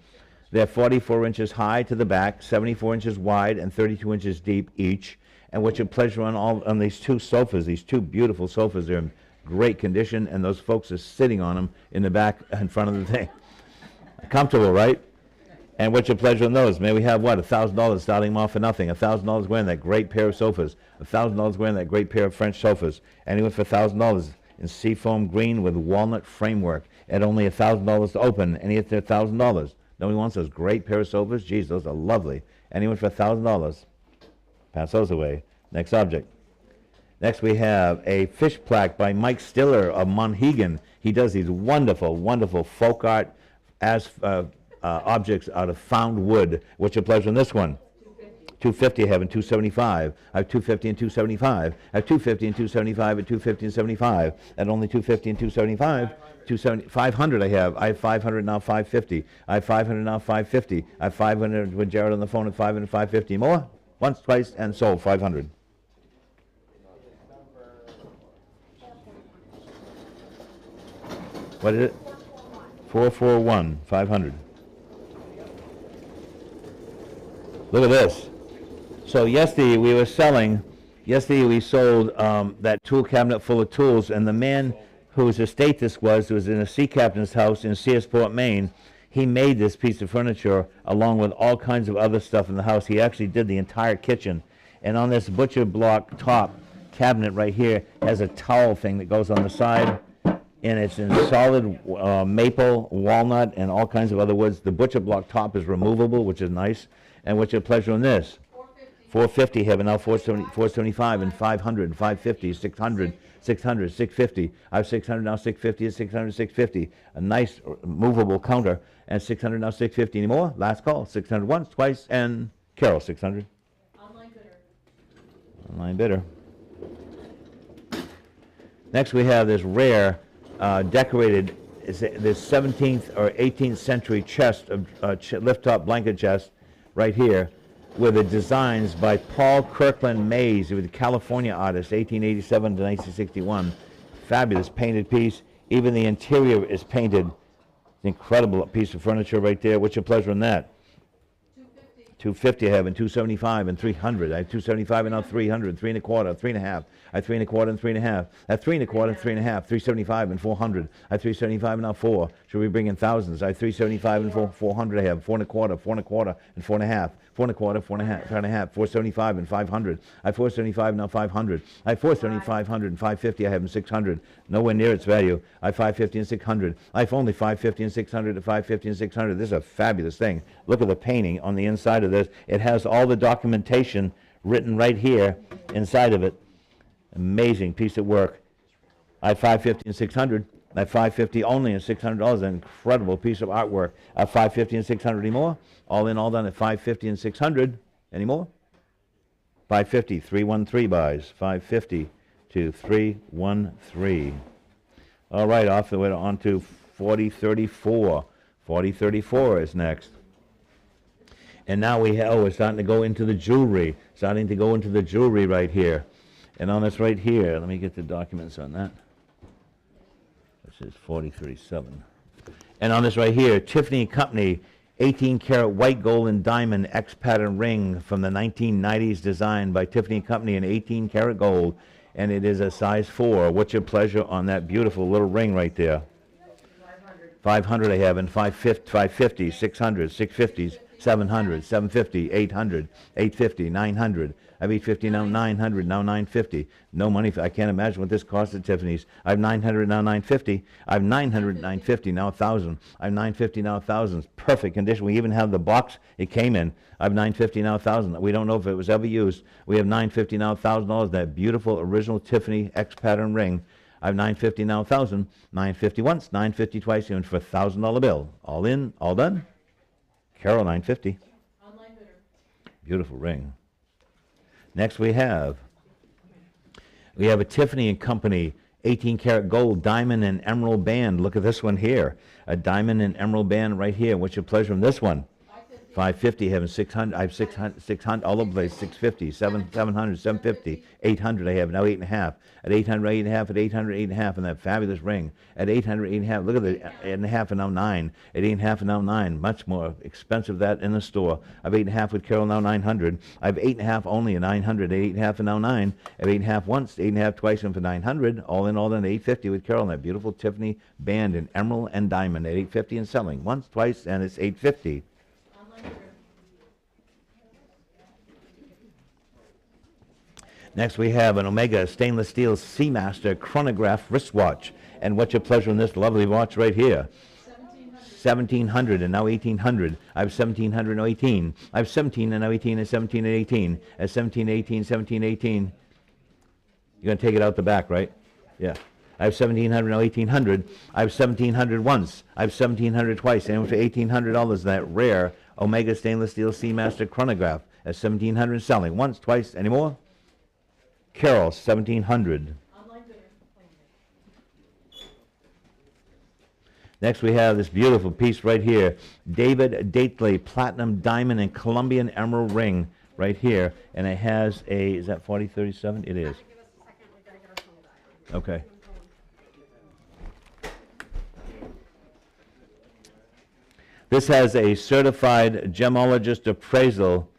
They're 44 inches high to the back, 74 inches wide, and 32 inches deep each. And what's your pleasure on these two sofas, these two beautiful sofas? They're in great condition, and those folks are sitting on them in the back in front of the thing. Comfortable, right? And what's your pleasure on those? May we have what? $1,000 starting them off for nothing. $1,000 wearing that great pair of sofas. $1,000 wearing that great pair of French sofas. Anyone for $1,000 in seafoam green with walnut framework at only $1,000 to open. Any at $1,000. Nobody wants those great pair of sofas? Geez, those are lovely. Anyone for $1,000? Pass those away. Next object. Next we have a fish plaque by Mike Stiller of Monhegan. He does these wonderful, wonderful folk art as objects out of found wood. What's your pleasure on this one? 250 I have and 275. I have 250 and 275. I have 250 and 275 at 250 and 75. At only 250 and 275. 500 I have. I have 500 now, 550. I have 500 now, 550. I have 500 with Jared on the phone at 500, 550. More? Once, twice, and sold. 500. What is it? 441. 500. Look at this. So yesterday we sold that tool cabinet full of tools, and the man whose estate this was in a sea captain's house in Searsport, Maine. He made this piece of furniture along with all kinds of other stuff in the house. He actually did the entire kitchen. And on this butcher block top cabinet right here has a towel thing that goes on the side, and it's in solid maple, walnut, and all kinds of other woods. The butcher block top is removable, which is nice. And what's your pleasure on this? 450 have now 475 and 500, 550, 600, 600, 650. I have 600 now, 650, 600, 650. A nice movable counter. And 600 now, 650. Any more? Last call. 600 once, twice, and Carol, 600. Online bidder. Online bidder. Next we have this rare decorated, this 17th or 18th century chest of lift-top blanket chest right here, with the designs by Paul Kirkland Mays, who was a California artist, 1887 to 1961. Fabulous painted piece. Even the interior is painted. Incredible piece of furniture right there. What's your pleasure on that? 250 I have, and 275 and 300. I have 275 and now 300, 3 1/4, 3 1/2. I have 3 1/4 and 3 1/2. I have 3 1/4, 3 1/2, 375 and 400. I have 375 and now 4. Should we bring in thousands? I have 375 and 400. I have 4 1/4, 4 1/4 and 4 1/2. 4 1/4, 4 1/2, 4 1/2, 475 and 500. I have 475 now 500. I have 475 and 550. I have 600. Nowhere near its value. I have 550 and 600. I have only 550 and 600 to 550 and 600. This is a fabulous thing. Look at the painting on the inside of this. It has all the documentation written right here inside of it. Amazing piece of work. I have 550 and 600. I have 550 only and $600. An incredible piece of artwork. I have 550 and 600 anymore. All in, all done at 550 and 600. Any more? 550, 313 buys. 550 to 313. All right, off the way on to 4034. 4034 is next. And now we're starting to go into the jewelry. Starting to go into the jewelry right here. And on this right here, let me get the documents on that. This is 4037. And on this right here, Tiffany Company, 18 karat white gold and diamond X pattern ring from the 1990s, designed by Tiffany Company in 18 karat gold. And it is a size 4. What's your pleasure on that beautiful little ring right there? 500 I have, and 550, 600, 650s, 700, 750, 800, 850, 900. I have 850 now, 900, now 950. No money, I can't imagine what this cost at Tiffany's. I have 900 now, 950. I have 900, 950, now 1,000. I have 950 now, 1,000. Perfect condition. We even have the box it came in. I have 950 now, 1,000. We don't know if it was ever used. We have 950 now, $1,000. That beautiful original Tiffany X pattern ring. I have 950 now, 1,000. 950 once, 950 twice, and for $1,000 bill. All in, all done? Carol, 950. Online bidder. Beautiful ring. Next we have a Tiffany and Company 18 karat gold diamond and emerald band. Look at this one here. A diamond and emerald band right here. What's your pleasure on this one? 550, having 600, I have 600, all over the place, 650, 700, 750, 800 I have, now 8.5. At 800, 8.5, at 800, 8.5, and that fabulous ring. At 800, 8.5, look at the 8.5 and now 9. At 8.5 and now 9, much more expensive that in the store. I have 8.5 with Carol, now 900. I have 8.5 only, at 900, at 8.5 and now 9. At 8.5 once, 8.5 twice, and for 900, all in all done, 850 with Carol, and that beautiful Tiffany band in emerald and diamond at 850 and selling. Once, twice, and it's 850. Next we have an Omega stainless steel Seamaster chronograph wristwatch. And what's your pleasure in this lovely watch right here? 1,700 and now 1,800. I have 1,700 and 18. I have 17 and now 18 and 17 and 18. At 17, 18, 17, 18. You're going to take it out the back, right? Yeah. I have 1,700 now 1,800. I have 1,700 once. I have 1,700 twice. And for $1,800, that rare Omega stainless steel Seamaster chronograph at 1,700 selling. Once, twice, any more? Carol, 1,700. Next we have this beautiful piece right here. David Dately Platinum Diamond and Colombian Emerald Ring right here. And it has a, is that 4037? It is. Give us a second, we gotta get our phone dial. Okay. This has a certified gemologist appraisal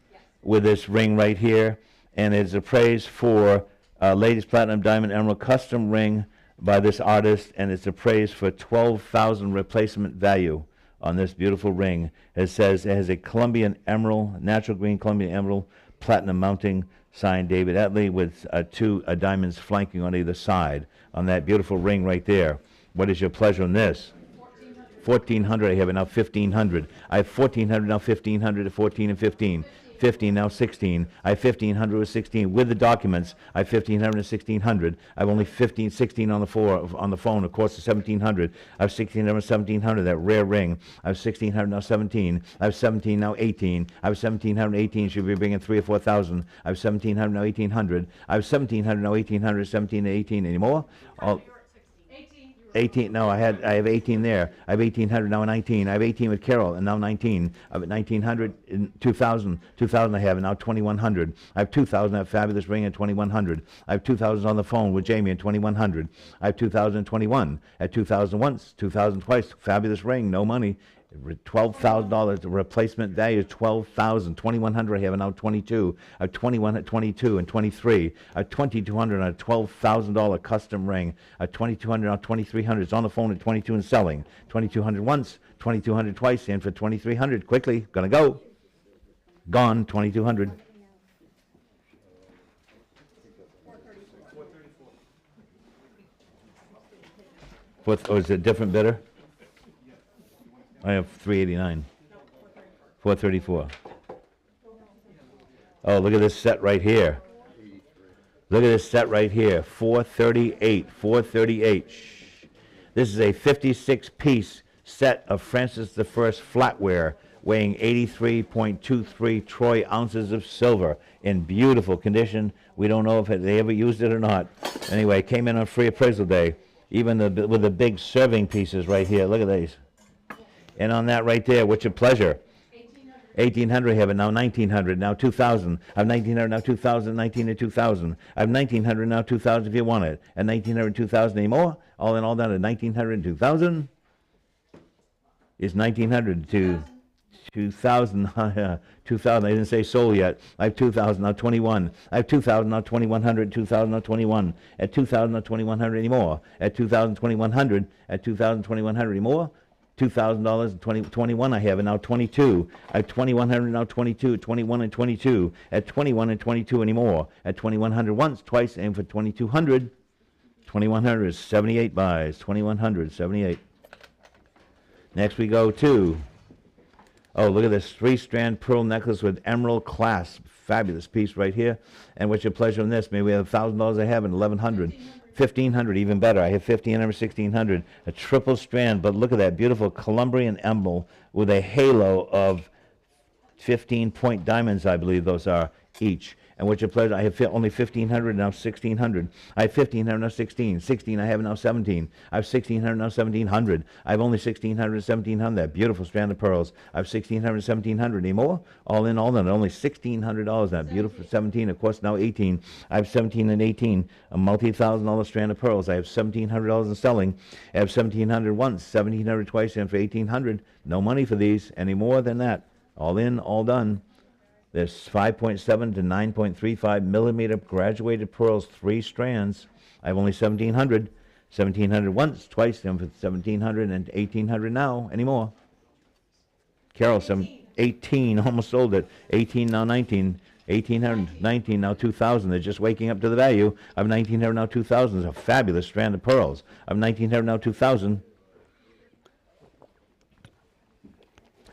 with this ring right here. And it's appraised for Ladies Platinum Diamond Emerald custom ring by this artist, and it's appraised for $12,000 replacement value on this beautiful ring. It says it has a Colombian emerald, natural green Colombian emerald, platinum mounting, signed David Etley, with two diamonds flanking on either side on that beautiful ring right there. What is your pleasure on this? 1,400. I have it now 1,500. I have 1,400 now 1,500 to 14 and 15. 15 now 16. I have 1,500 with 16 with the documents. I have 1,500 and 1,600. I have only 16 on the floor on the phone. Of course, the 1,700. I have 1,600 and 1,700. That rare ring. I have 1,600 now 17. I have 17 now 18. I have 1,700 and 18. Should be bringing 3,000 or 4,000. I have 1,700 now 1,800. I have 1,700 now 1,800. 17 and 18 anymore. All, 18, no, I have 18 there. I have 1,800, now 19. I have 18 with Carol, and now 19. I have 1,900, and 2,000. 2,000 I have, and now 2,100. I have 2,000, that fabulous ring at 2,100. I have 2,000 on the phone with Jamie at 2,100. I have 2,021 at 2,000 once, 2,000 twice. Fabulous ring, no money. $12,000. The replacement value is $12,000. 2,100 I have, and now 22. I have 21 at 22 and 23. I have 2,200 on a $12,000 custom ring. I have 2,200 on 2,300. It's on the phone at 22 and selling. 2,200 once, 2,200 twice, and for 2,300. Quickly, gonna go. Gone. 2,200. Oh, is it a different bidder? I have 389. 434. Oh, look at this set right here. Look at this set right here. 438. 438. Shh. This is a 56-piece set of Francis I flatware weighing 83.23 troy ounces of silver in beautiful condition. We don't know if they ever used it or not. Anyway, it came in on free appraisal day. Even with the big serving pieces right here. Look at these. And on that right there, what's your pleasure? 1,800 I have it, now 1,900, now 2,000. I have 1,900, now 2,000, 19 and 2,000. I have 1,900, now 2,000 if you want it. And 1,900, 2,000 anymore? All in all down to 1,900 and 2,000? It's 1,900 to 2,000. 2,000, I didn't say sold yet. I have 2,000, now 21. I have 2,000, now 2,100, 2,000, now 21. At 2,000, now 2,100 anymore. At 2,000, 2,100. At 2,000, 2,100 anymore. $2,000 and 21 I have, and now 22. At 2,100, now 22. 21 and 22. At 21 and 22 anymore. At 2,100 once, twice, and for 2,200. 2,100 is 78 buys. 2,100, 78. Next we go to, oh, look at this 3-strand pearl necklace with emerald clasp. Fabulous piece right here. And what's your pleasure on this? Maybe we have $1,000 I have, and 1,100. 1,500, even better. I have 1,500, 1,600, a triple strand, but look at that beautiful Columbrian emerald with a halo of 15-point diamonds, I believe those are, each. And what's your pleasure? I have only 1,500, now 1,600. I have 1,500, now 16. 16, I have now 17. I have 1,600, now 1,700. I have only 1,600, 1,700. That beautiful strand of pearls. I have 1,600, 1,700. Any more? All in, only $1,600. That beautiful 17, of course, now 18. I have 17 and 18. A multi-$1,000 strand of pearls. I have $1,700 in selling. I have 1,700 once, 1,700 twice, and for 1,800. No money for these. Any more than that? All in, all done. There's 5.7 to 9.35 millimeter graduated pearls, 3 strands. I have only 1,700. 1,700 once, twice, and for 1,700 and 1,800 now. Any more? Carol, 18, almost sold it. 18, now 19. 1,800, 19, now 2,000. They're just waking up to the value. I have 1,900, now 2,000. It's a fabulous strand of pearls. I have 1,900, now 2,000.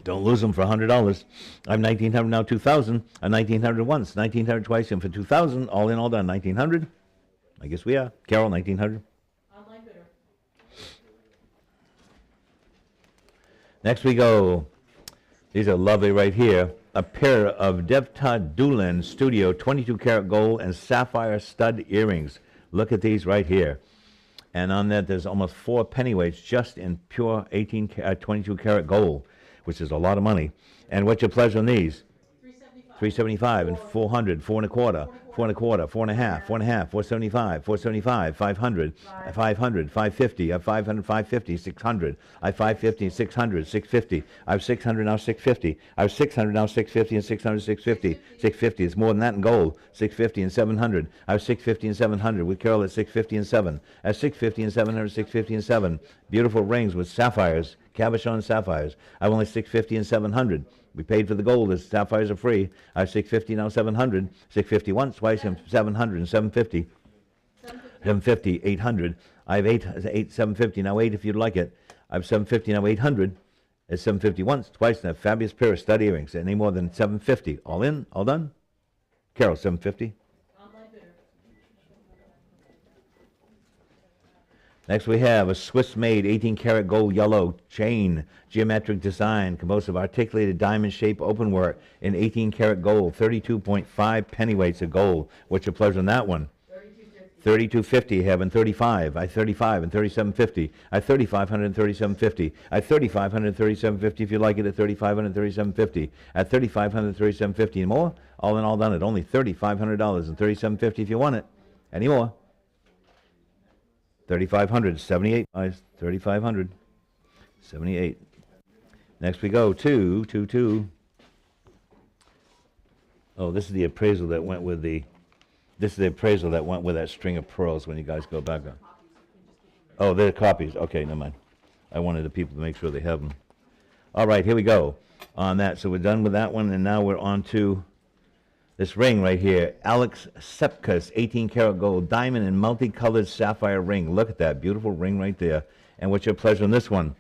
Don't lose them for $100. I'm 1,900, now 2,000. I'm 1,900 once, 1,900 twice, and for 2,000, all in, all done. 1,900. I guess we are. Carol, 1,900. Online bidder. Next we go. These are lovely right here. A pair of Devta Doolan Studio 22 karat gold and sapphire stud earrings. Look at these right here. And on that, there's almost 4 pennyweights just in pure 22 karat gold, which is a lot of money. And what's your pleasure on these? 375 and 400, 4 and a quarter, 4 and a quarter, 4 and a half, 4 and a half, 475, 475, 500, 500, 550, I have 500, 550, 600, I have 550, 600, 650, I have 600, now 650, I have 600, now 650, and 600, 650, 650, it's more than that in gold, 650 and 700, I have 650 and 700, with Carol at 650 and 7, at 650 and 700, 650 and 7, beautiful rings with sapphires, cabochon sapphires, I have only 650 and 700. We paid for the gold. The sapphires are free. I have 650, now 700. 650 once, twice, and 700 and 750. 750, 800. I have 750, now 8 if you'd like it. I have 750, now 800. It's 750 once, twice, and a fabulous pair of stud earrings. Any more than 750. All in, all done? Carol, 750. Online bidder. Next we have a Swiss-made 18-karat gold yellow chain, geometric design, composed of articulated diamond-shaped openwork in 18-karat gold, 32.5 pennyweights of gold. What's your pleasure on that one? 3250, having 35. I 35 and 3750. I 3500 and 3750. I 3500 and 3750 if you like it at 3500 and 3750. At 3500 and 3750 and more. All in all done at only $3,500 and 3750 if you want it. Any more? 3,500, 78, 3,500, 78. Next we go to. Oh, this is the appraisal that went with that string of pearls when you guys go back on. Oh, they're copies. Okay, never mind. I wanted the people to make sure they have them. All right, here we go on that. So we're done with that one, and now we're on to this ring right here, Alex Sepkus, 18-karat gold, diamond and multicolored sapphire ring. Look at that beautiful ring right there. And what's your pleasure on this one?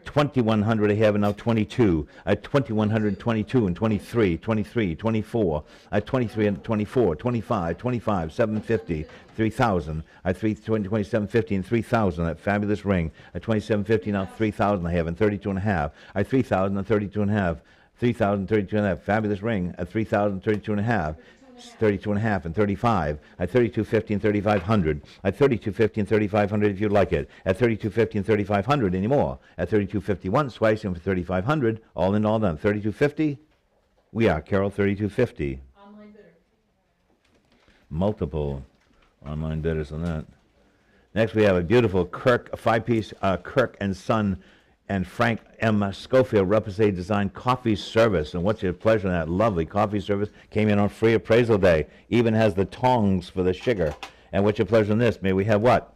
2,100. I have now 22. I have 2,100, 22, and 23, 23, 24. I have 23 and 24, 25, 25, 750, 3,000. I have 2750 and 3,000. That fabulous ring. I have 2750 now 3,000. I have and 32 and a half. I have 3,000 and 32 and a half. 3,000, 32 and a half, fabulous ring at 3,000, 32 and a half, 32 and a half, and 35, at 32.50 and 3,500, at 32.50 and 3,500 if you'd like it, at 32.50 and 3,500 anymore, at 32.50 once, twice, and for 3,500, all in all done, 32.50, we are, Carol, 32.50. Online bidder. Multiple online bidders on that. Next we have a beautiful Kirk, a 5-piece Kirk and Son and Frank M. Schofield Representative Design coffee service. And what's your pleasure in that lovely coffee service? Came in on free appraisal day. Even has the tongs for the sugar. And what's your pleasure in this? May we have what?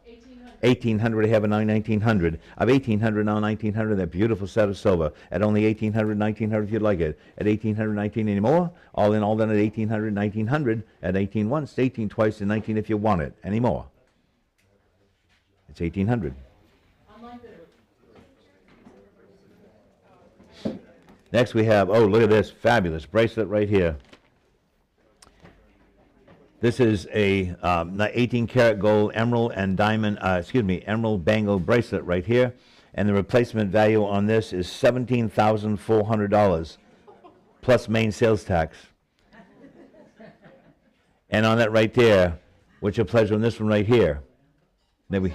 1,800. I have a 1,900. I have 1,800 now, 1,900. That beautiful set of silver. At only 1,800, 1,900 if you'd like it. At 1,800, 19 anymore. All in all done at 1,800, 1,900. At 18 once, 18 twice, and 19 if you want it. Any more? It's 1,800. Online bidder. Next we have, oh, look at this fabulous bracelet right here. This is a 18 karat gold emerald and diamond, emerald bangle bracelet right here. And the replacement value on this is $17,400 plus main sales tax. And on that right there, what's your pleasure on this one right here? Maybe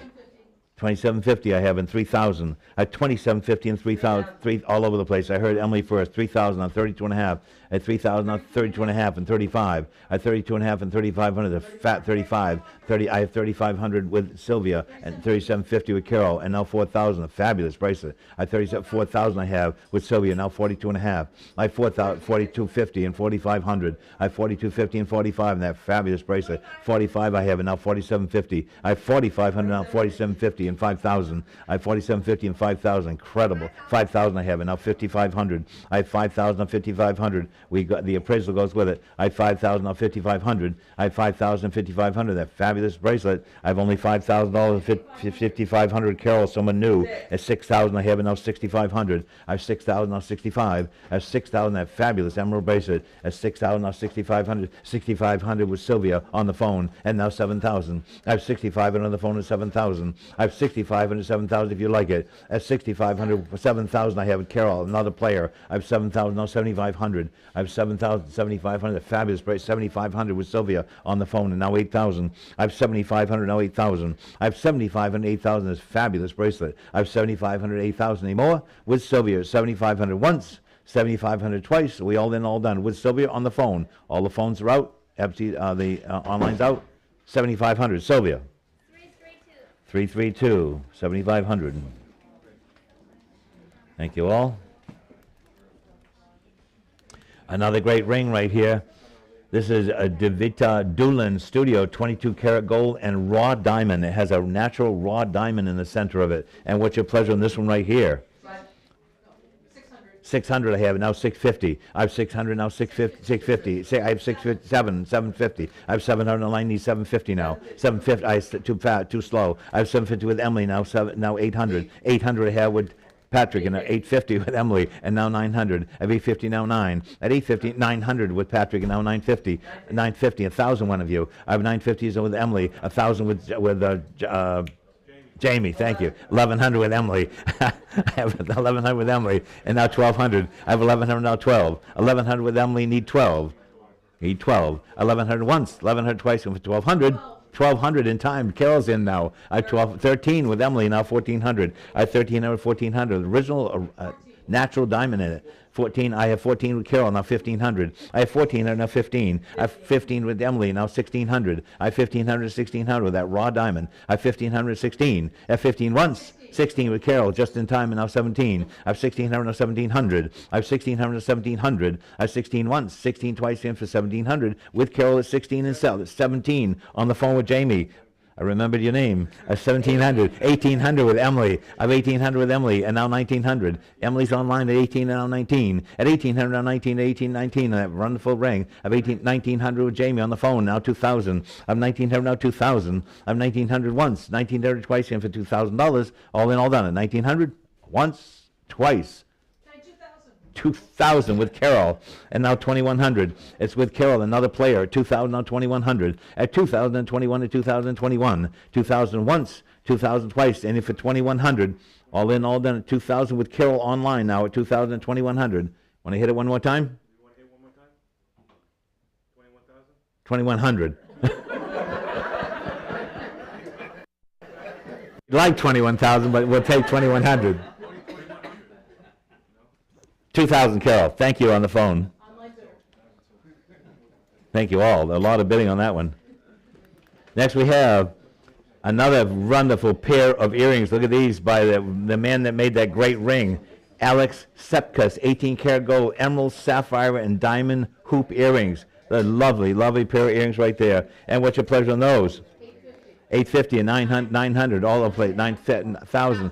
2750 I have in 3000. I have 2750 and 3000, all over the place. I heard Emily first, 3000 on 32 and a half. At 3000 on 32 and a half and 35. At 32 and a half and 3500, the fat 35. 30, I have 3500 with Sylvia and 3750 with Carol, and now 4000, a fabulous bracelet. I have 4000 I have with Sylvia, now 42 and a half. I have 4250 and 4500. I have 4250 and 45 and that fabulous bracelet. 45 I have and now 4750. I have 4500 now 4750 and 5000. I have 4750 and 5000, incredible. 5000 I have and now 5500. I have 5000 and 5500. We got the appraisal goes with it. I have 5,000 on 5,500. I have 5,000, 5,500. That fabulous bracelet. I have only $5,000, 5,500. Carol, someone new. At 6,000, I have it now 6,500. I have 6,000 now 65. I have 6,000. That fabulous emerald bracelet. At 6,000 now 6,500. 6,500 with Sylvia on the phone, and now 7,000. I have 6,500 on the phone at 7,000. I have 6,500, 7,000 if you like it. At 6,500, 7,000 I have with Carol, another player. I have 7,000 now 7,500. I have 7,000, 7,500, a fabulous price, 7,500 with Sylvia on the phone, and now 8,000. I have 7,500, now 8,000. I have 7,500, 8,000, this fabulous bracelet. I have 7,500, 8,000 anymore with Sylvia, 7,500 once, 7,500 twice. We all in, all done with Sylvia on the phone. All the phones are out, the online's out, 7,500. Sylvia. 332, 7,500. Thank you all. Another great ring right here. This is a Devita Doolin Studio 22 karat gold and raw diamond. It has a natural raw diamond in the center of it. And what's your pleasure on this one right here? 600 I have it now 650. I have 600 now 650. I have 657, 750. I have 700 and I need 750 now. 750. I have too fat, too slow. I have 750 with Emily now. Now 800. 800 I have with Patrick, and 850 with Emily, and now 900. At 850 now 9. At 850, 900 with Patrick, and now 950. 950, 1,000 one of you. I have 950s with Emily, 1,000 with Jamie, thank you. 1,100 with Emily. I have 1,100 with Emily, and now 1,200. I have 1,100 now 12. 1,100 with Emily, need 12. Need 12. 1,100 once, 1,100 twice, and for 1,200. 1,200 in time. Carol's in now. I have 13 with Emily, now 1,400. I have 1,300, 1,400. Original natural diamond in it. 14. I have 14 with Carol, now 1,500. I have 1,400, now 15. I have 15 with Emily, now 1,600. I have 1,500, 1,600 with that raw diamond. I have 1,500, 16. I have 15 once. 16 with Carol, just in time, and now 17. I have 1,600, now 1,700. I have 1,600, now 1,700. I have 16 once, 16 twice in for 1,700. With Carol at 16 and sell. It's 17 on the phone with Jamie. I remembered your name. I have 1,700. 1,800 with Emily. I have 1,800 with Emily, and now 1,900. Emily's online at 18 and now 19. At 1,800, now 19, 18, 19. That wonderful ring. I have 1,900 with Jamie on the phone, now 2,000. I have 1,900, now 2,000. I have 1,900 once, 1,900 twice in for $2,000. All in, all done. At 1,900, once, twice. 2,000 with Carol, and now 2,100. It's with Carol, another player. 2,000, now 2,100. At 2,021 to 2021. 2,000 once, 2,000 twice, and for 2,100. All in, all done. At 2,000 with Carol online now at 2,000 and 2,100. Want to hit it one more time? You want to hit one more time? 21,000. 2,100. Like 21,000, but we'll take 2,100. 2,000, Carol. Thank you on the phone. Thank you all. A lot of bidding on that one. Next we have another wonderful pair of earrings. Look at these by the man that made that great ring. Alex Sepkus, 18 karat gold, emerald, sapphire, and diamond hoop earrings. They're lovely, lovely pair of earrings right there. And what's your pleasure on those? 850 and 900, all over the place. 9,000, 1,000,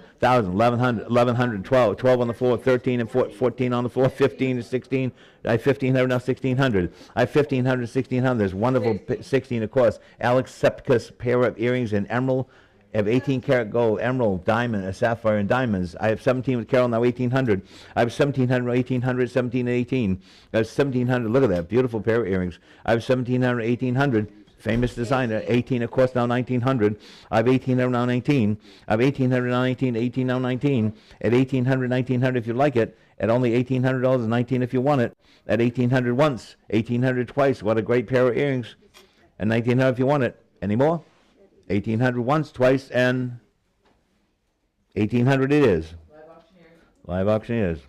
1,100, 12 on the floor, 13 and 14 on the floor, 15 and 16. I have 1,500, now 1,600. I have 1,500, 1,600. There's wonderful 16, of course. Alex Sepkus pair of earrings in emerald. I have 18 karat gold, emerald, diamond, a sapphire, and diamonds. I have 17 with Carol, now 1,800. I have 1,700, 1,800, 17 and 18. I have 1,700. Look at that beautiful pair of earrings. I have 1,700, 1,800. Famous designer, 18, of course, now 1900. I have 1800, now 19. I have 1800, now 19, 18, now 19. At 1800, 1900 if you like it. At only $1,800, 19 if you want it. At 1800 once, 1800 twice. What a great pair of earrings. And 1900 if you want it. Any more? 1800 once, twice, and 1800 it is. Live auctioneers. Live auctioneers.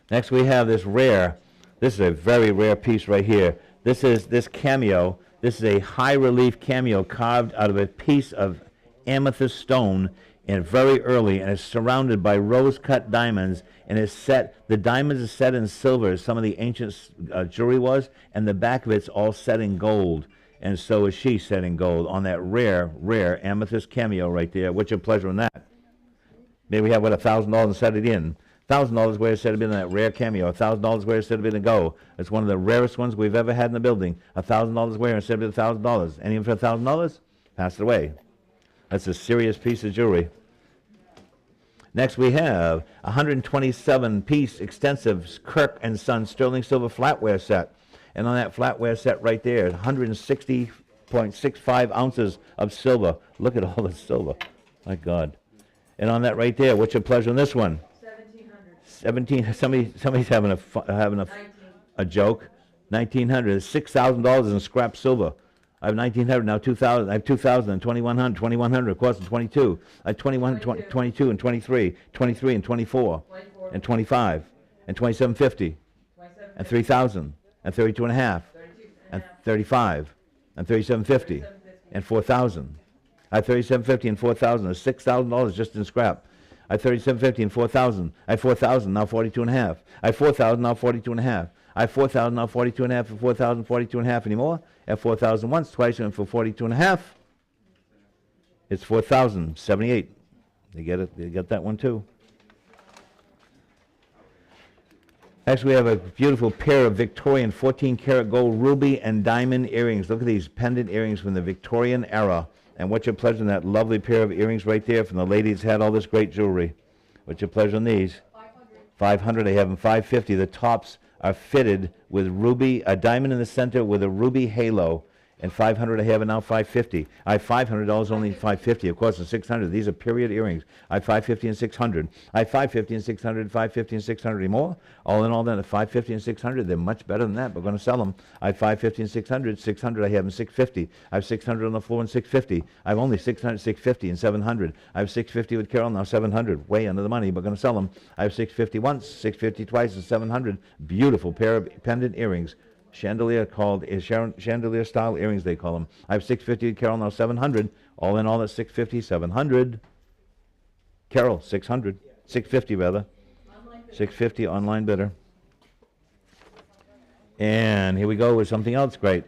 Next we have this rare, this is a very rare piece right here. This is this cameo. This is a high relief cameo carved out of a piece of amethyst stone and very early, and it's surrounded by rose cut diamonds, and it's set, the diamonds are set in silver as some of the ancient jewelry was, and the back of it's all set in gold, and so is she set in gold on that rare amethyst cameo right there. What's your pleasure in that? Maybe we have, what, $1,000 and set it in. $1,000 where it said to be in that rare cameo. $1,000 where it said to be in the go. It's one of the rarest ones we've ever had in the building. $1,000 where instead of $1,000. Anyone for $1,000? Pass it away. That's a serious piece of jewelry. Next we have a 127-piece extensive Kirk and Son sterling silver flatware set. And on that flatware set right there, 160.65 ounces of silver. Look at all the silver. My God. And on that right there, what's your pleasure on this one? 1700. 17. Somebody's having a 19. a joke. 1900. $6,000 in scrap silver. I have 1900 now. 2000. I have 2000 and 2100. 2100 of course and 22. I have 21, 22 and 23. 23 and 24 24. and 25 and 2750 27. and 3000 and 32 and a half 32 and 35 and 3750 and 4000. I have 3750 and 4000. That's $6,000 just in scrap. I have 3750 and 4000. I have 4000 now 42 and a half. I have 4000 now 42 and a half. I have 4,000 now 42 and a half, and 4,000 42 and a half anymore. At 4,000 once, twice, and for 42 and a half, it's 4,078. They get it. They get that one too. Next, we have a beautiful pair of Victorian 14-karat gold ruby and diamond earrings. Look at these pendant earrings from the Victorian era. And what's your pleasure in that lovely pair of earrings right there from the lady that's had all this great jewelry? What's your pleasure on these? 500. 500. I have them 550. The tops are fitted with ruby, a diamond in the center with a ruby halo. And 500, I have it now 550. I have $500, only 550. Of course, it's 600. These are period earrings. I have 550 and 600. I have 550 and 600, 550 and 600 anymore. All in all, then, at 550 and 600, they're much better than that. We're going to sell them. I have 550 and 600. 600, I have them 650. I have 600 on the floor and 650. I have only 600, 650 and 700. I have 650 with Carol, now 700. Way under the money, but going to sell them. I have 650 once, 650 twice, and 700. Beautiful pair of pendant earrings. Chandelier chandelier style earrings, they call them. I have 650 Carol, now 700. All in all, that's 650, 700. Carol, 600. 650 rather. 650 online bidder. And here we go with something else great.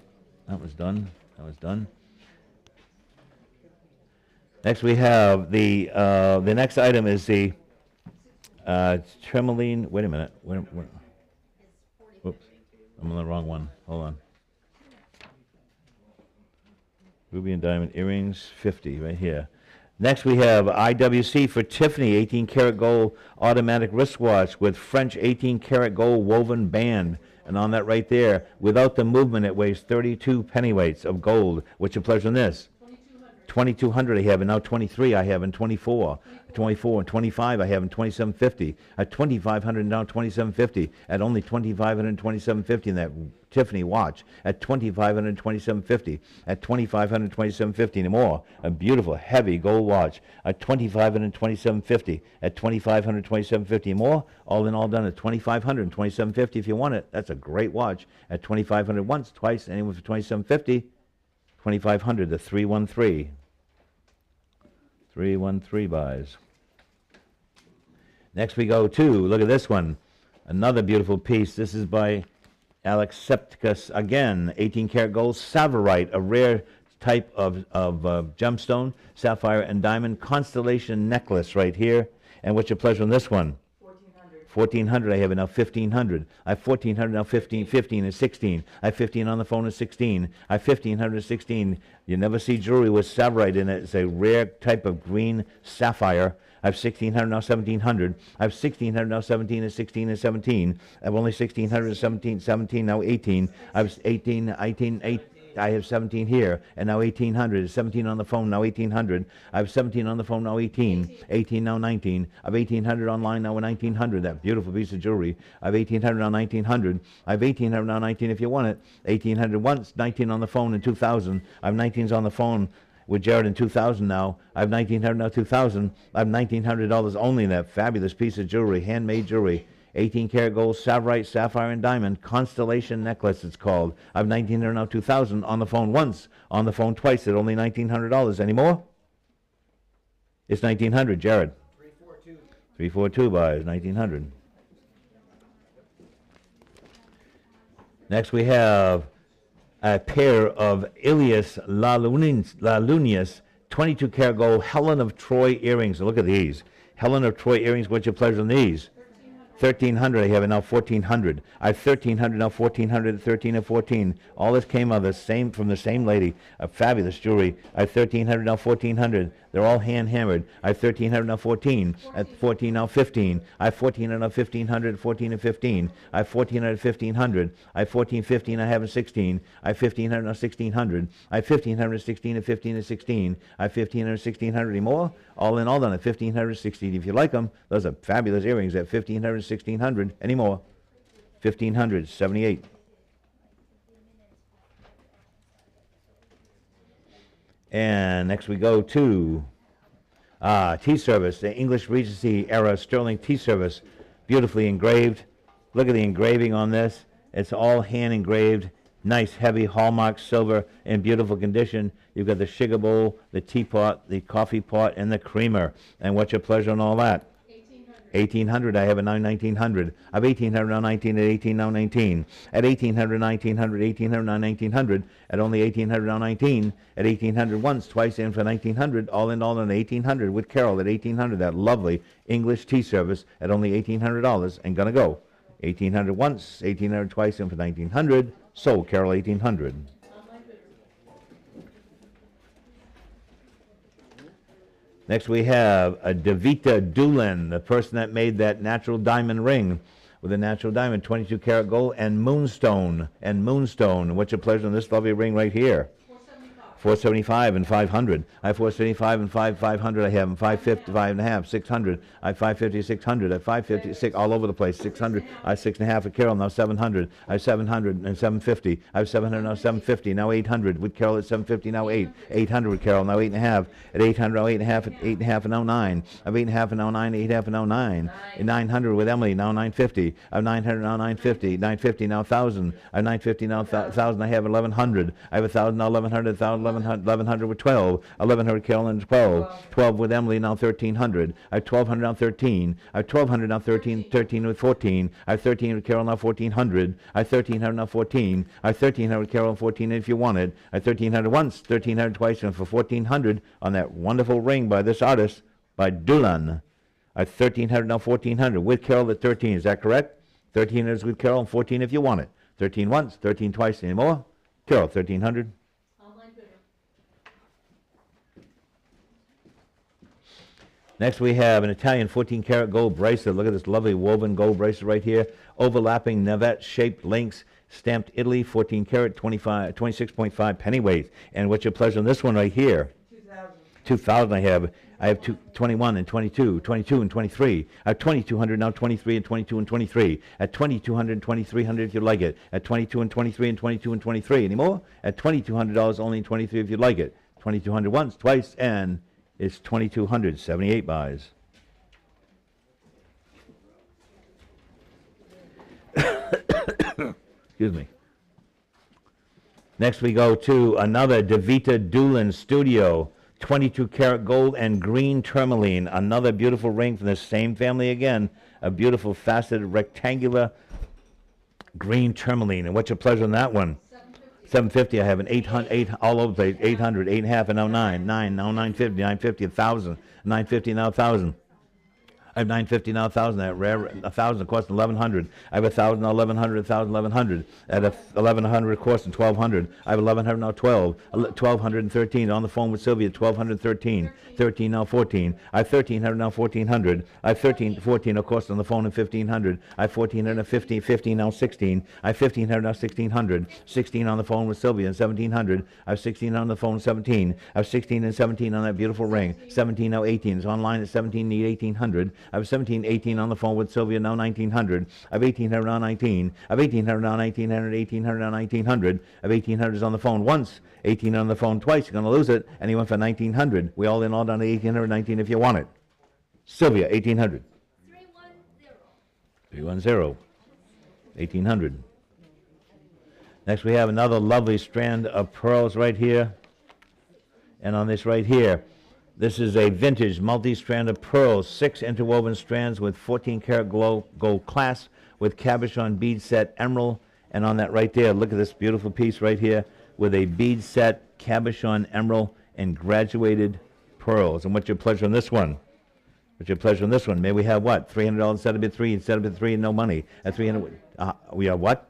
That was done. That was done. Next we have the next item is the Tremoline. Wait a minute. Whoops. I'm on the wrong one. Hold on. Ruby and diamond earrings, 50 right here. Next we have IWC for Tiffany 18 karat gold automatic wristwatch with French 18 karat gold woven band. And on that right there, without the movement, it weighs 32 pennyweights of gold. What's your pleasure in this? 2200 I have, and now 23 I have, and 24 and 25 I have, and 2750 at 2500 now 2750 at only 2500 and 2750 in that Tiffany watch at 2500 and 2750 at 2500 and 2750 anymore. A beautiful heavy gold watch at 2500 and 2750 at 2500 and 2750 more. All in all done at 2500 and 2750 if you want it. That's a great watch at 2500 once, twice, anyone for 2750. 2500 to 313. 313 buys. Next we go to, look at this one. Another beautiful piece. This is by Alex Septicus. Again, 18 karat gold Savarite, a rare type of gemstone, sapphire and diamond constellation necklace right here. And what's your pleasure on this one? 1400 I have it now 1500. I have 1400 now 15 and 16. I have 15 on the phone and 16. I have 1500 and 16. You never see jewelry with Savarite in it. It's a rare type of green sapphire. I have 1,600, now 1,700. I have 1,600, now 17 and 16 and 17. I have only 1,600 and 17, 17, now 18. I have 18, 18, 8. I have 17 here, and now 1,800. 17 on the phone, now 1,800. I have 17 on the phone, now 18. 18, now 19. I have 1,800 online, now 1,900. That beautiful piece of jewelry. I have 1,800, now 1,900. I have 1,800, now 19 if you want it. 1,800 once, 19 on the phone, and 2,000. I have 19s on the phone with Jared in 2,000 now. I have 1,900, now 2,000. I have $1,900 only in that fabulous piece of jewelry, handmade jewelry. 18 karat gold, savarite, sapphire, and diamond, constellation necklace it's called. I have 1,900, now 2,000, on the phone once, on the phone twice, at only $1,900. Any more? It's 1,900, Jared. 342. 342 buys, 1,900. Next we have a pair of Ilias Lalunius 22 karat gold Helen of Troy earrings. Look at these. Helen of Troy earrings, what's your pleasure on these? 1,300, I have it now 1,400. I have 1,300, now 1,400, 13 and 14. All this came out from the same lady. A fabulous jewelry. I have 1,300, now 1,400. They're all hand hammered. I have 1,300, now 14. At 14, now 15. I have 1,400, now 1,500, 14 and 15. I have 1,400, 1,500. I have 14, 15, I have a 16. I have 1,500, now 1,600. I have 1,500, 16 and 15 and 16. I have 1,500, 1,600 anymore. All in all done at 1,500, 16. If you like them, those are fabulous earrings at 1,500, 1,600 anymore. 1,500, 78. And next we go to tea service, the English Regency era sterling tea service, beautifully engraved. Look at the engraving on this. It's all hand engraved, nice heavy hallmark silver in beautiful condition. You've got the sugar bowl, the teapot, the coffee pot, and the creamer. And what's your pleasure on all that? 1,800, I have it now 1,900. I have 1,800, now 19, at 18, now 19. At 1,800, 1,900, 1,800, now 1,900. At only 1,800, now 19. At 1,800 once, twice in for 1,900. All in all on 1,800 with Carol at 1,800. That lovely English tea service at only $1,800 and gonna go. 1,800 once, 1,800 twice in for 1,900. So Carol 1,800. Next we have a Devita Doolin, the person that made that natural diamond ring with a natural diamond, 22 karat gold, and moonstone. And moonstone. What's your pleasure on this lovely ring right here? 475 and 500. I have 475 and 500. I have 550, 5.5, 600. I have 550, 600. I have 550, 6, all over the place. 600. I have 6.5 at Carol, now 700. I have 700 and 750. I have 700, now 750. Now 800 with Carol at 750. Now 8. 800 with Carol, now 8.5. At 800, now 8.5. At 8.5 and now 9. I have 8.5 and now 9. 8.5 and now 9. At 900 with Emily, now 950. I have 900, now 950. 950, now 1,000. I have 950, now 1,000. I have 1,100. I have 1,000, now 1,100. 1,100 with 12, 1,100 Carolyn 12, 12 with Emily, now 1,300. I have 1,200 now 13. I have 1,200 now 13, 13 with 14. I have 13 with Carol, now 1,400. I have 1,300 now 14. I have 1,300 with Carol, 14 if you want it. I have 1,300 once, 1,300 twice, and for 1,400 on that wonderful ring by this artist, by Dulan. I have 1,300 now 1,400 with Carol at 13. Is that correct? 1,300 is with Carol and 14 if you want it. 13 once, 13 twice, any more? Carol, 1,300. Next we have an Italian 14 karat gold bracelet. Look at this lovely woven gold bracelet right here. Overlapping navette shaped links, stamped Italy, 14 karat, 26.5 pennyweight. And what's your pleasure on this one right here? 2,000. 2,000 I have. I have 21 and 22, 22 and 23. I have 2,200 now, 23 and 22 and 23. At 2,200 and 2,300 if you like it. At 22 and 23 and 22 and 23. Any more? At $2,200 only and 23 if you like it. 2,200 once, twice, and it's 2,200, 78 buys. Excuse me. Next we go to another Devita Doolin Studio, 22 karat gold and green tourmaline. Another beautiful ring from the same family again. A beautiful faceted rectangular green tourmaline. And what's your pleasure on that one? 750, I have an 800, all over the place, 800, 8.5, and now 9, 9, now 950, 950, 1,000, 950, now 1,000. I have 950 now, 1,000. At rare, 1,000 cost 1,100. I have 1,000 now, 1,100, 1,000, 1,100. At 1,100 cost 1,200. I have 1,100 now, 12. 1,213 on the phone with Sylvia. 1,213. 13 now, 14. I have 1,300 now, 1,400. I have 14 of course on the phone and 1,500. I have 1,400 now, 15 now, 16. I have 1,500 now, 1,600. 16 on the phone with Sylvia and 1,700. I have 16 on the phone, 17. I have 16 and 17 on that beautiful ring. 17 now, 18. It's online at 17, need 1,800. I have 17, 18 on the phone with Sylvia, now 1,900. I have 1,800 now, 19. I have 1,800 now, 1,900, 1,800 now, 1,900. I have 1,800 is on the phone once, 18 on the phone twice. You're going to lose it, and he went for 1,900. We all in all down to 1,800, 19 if you want it. Sylvia, 1,800. 310. 310. 1,800. Next we have another lovely strand of pearls right here. And on this right here, this is a vintage multi-strand of pearls, 6 interwoven strands with 14-karat gold clasp with cabochon bead set emerald. And on that right there, look at this beautiful piece right here with a bead set cabochon emerald and graduated pearls. And what's your pleasure on this one? What's your pleasure on this one? May we have what? $300 instead of three, and no money. At 300, we have what?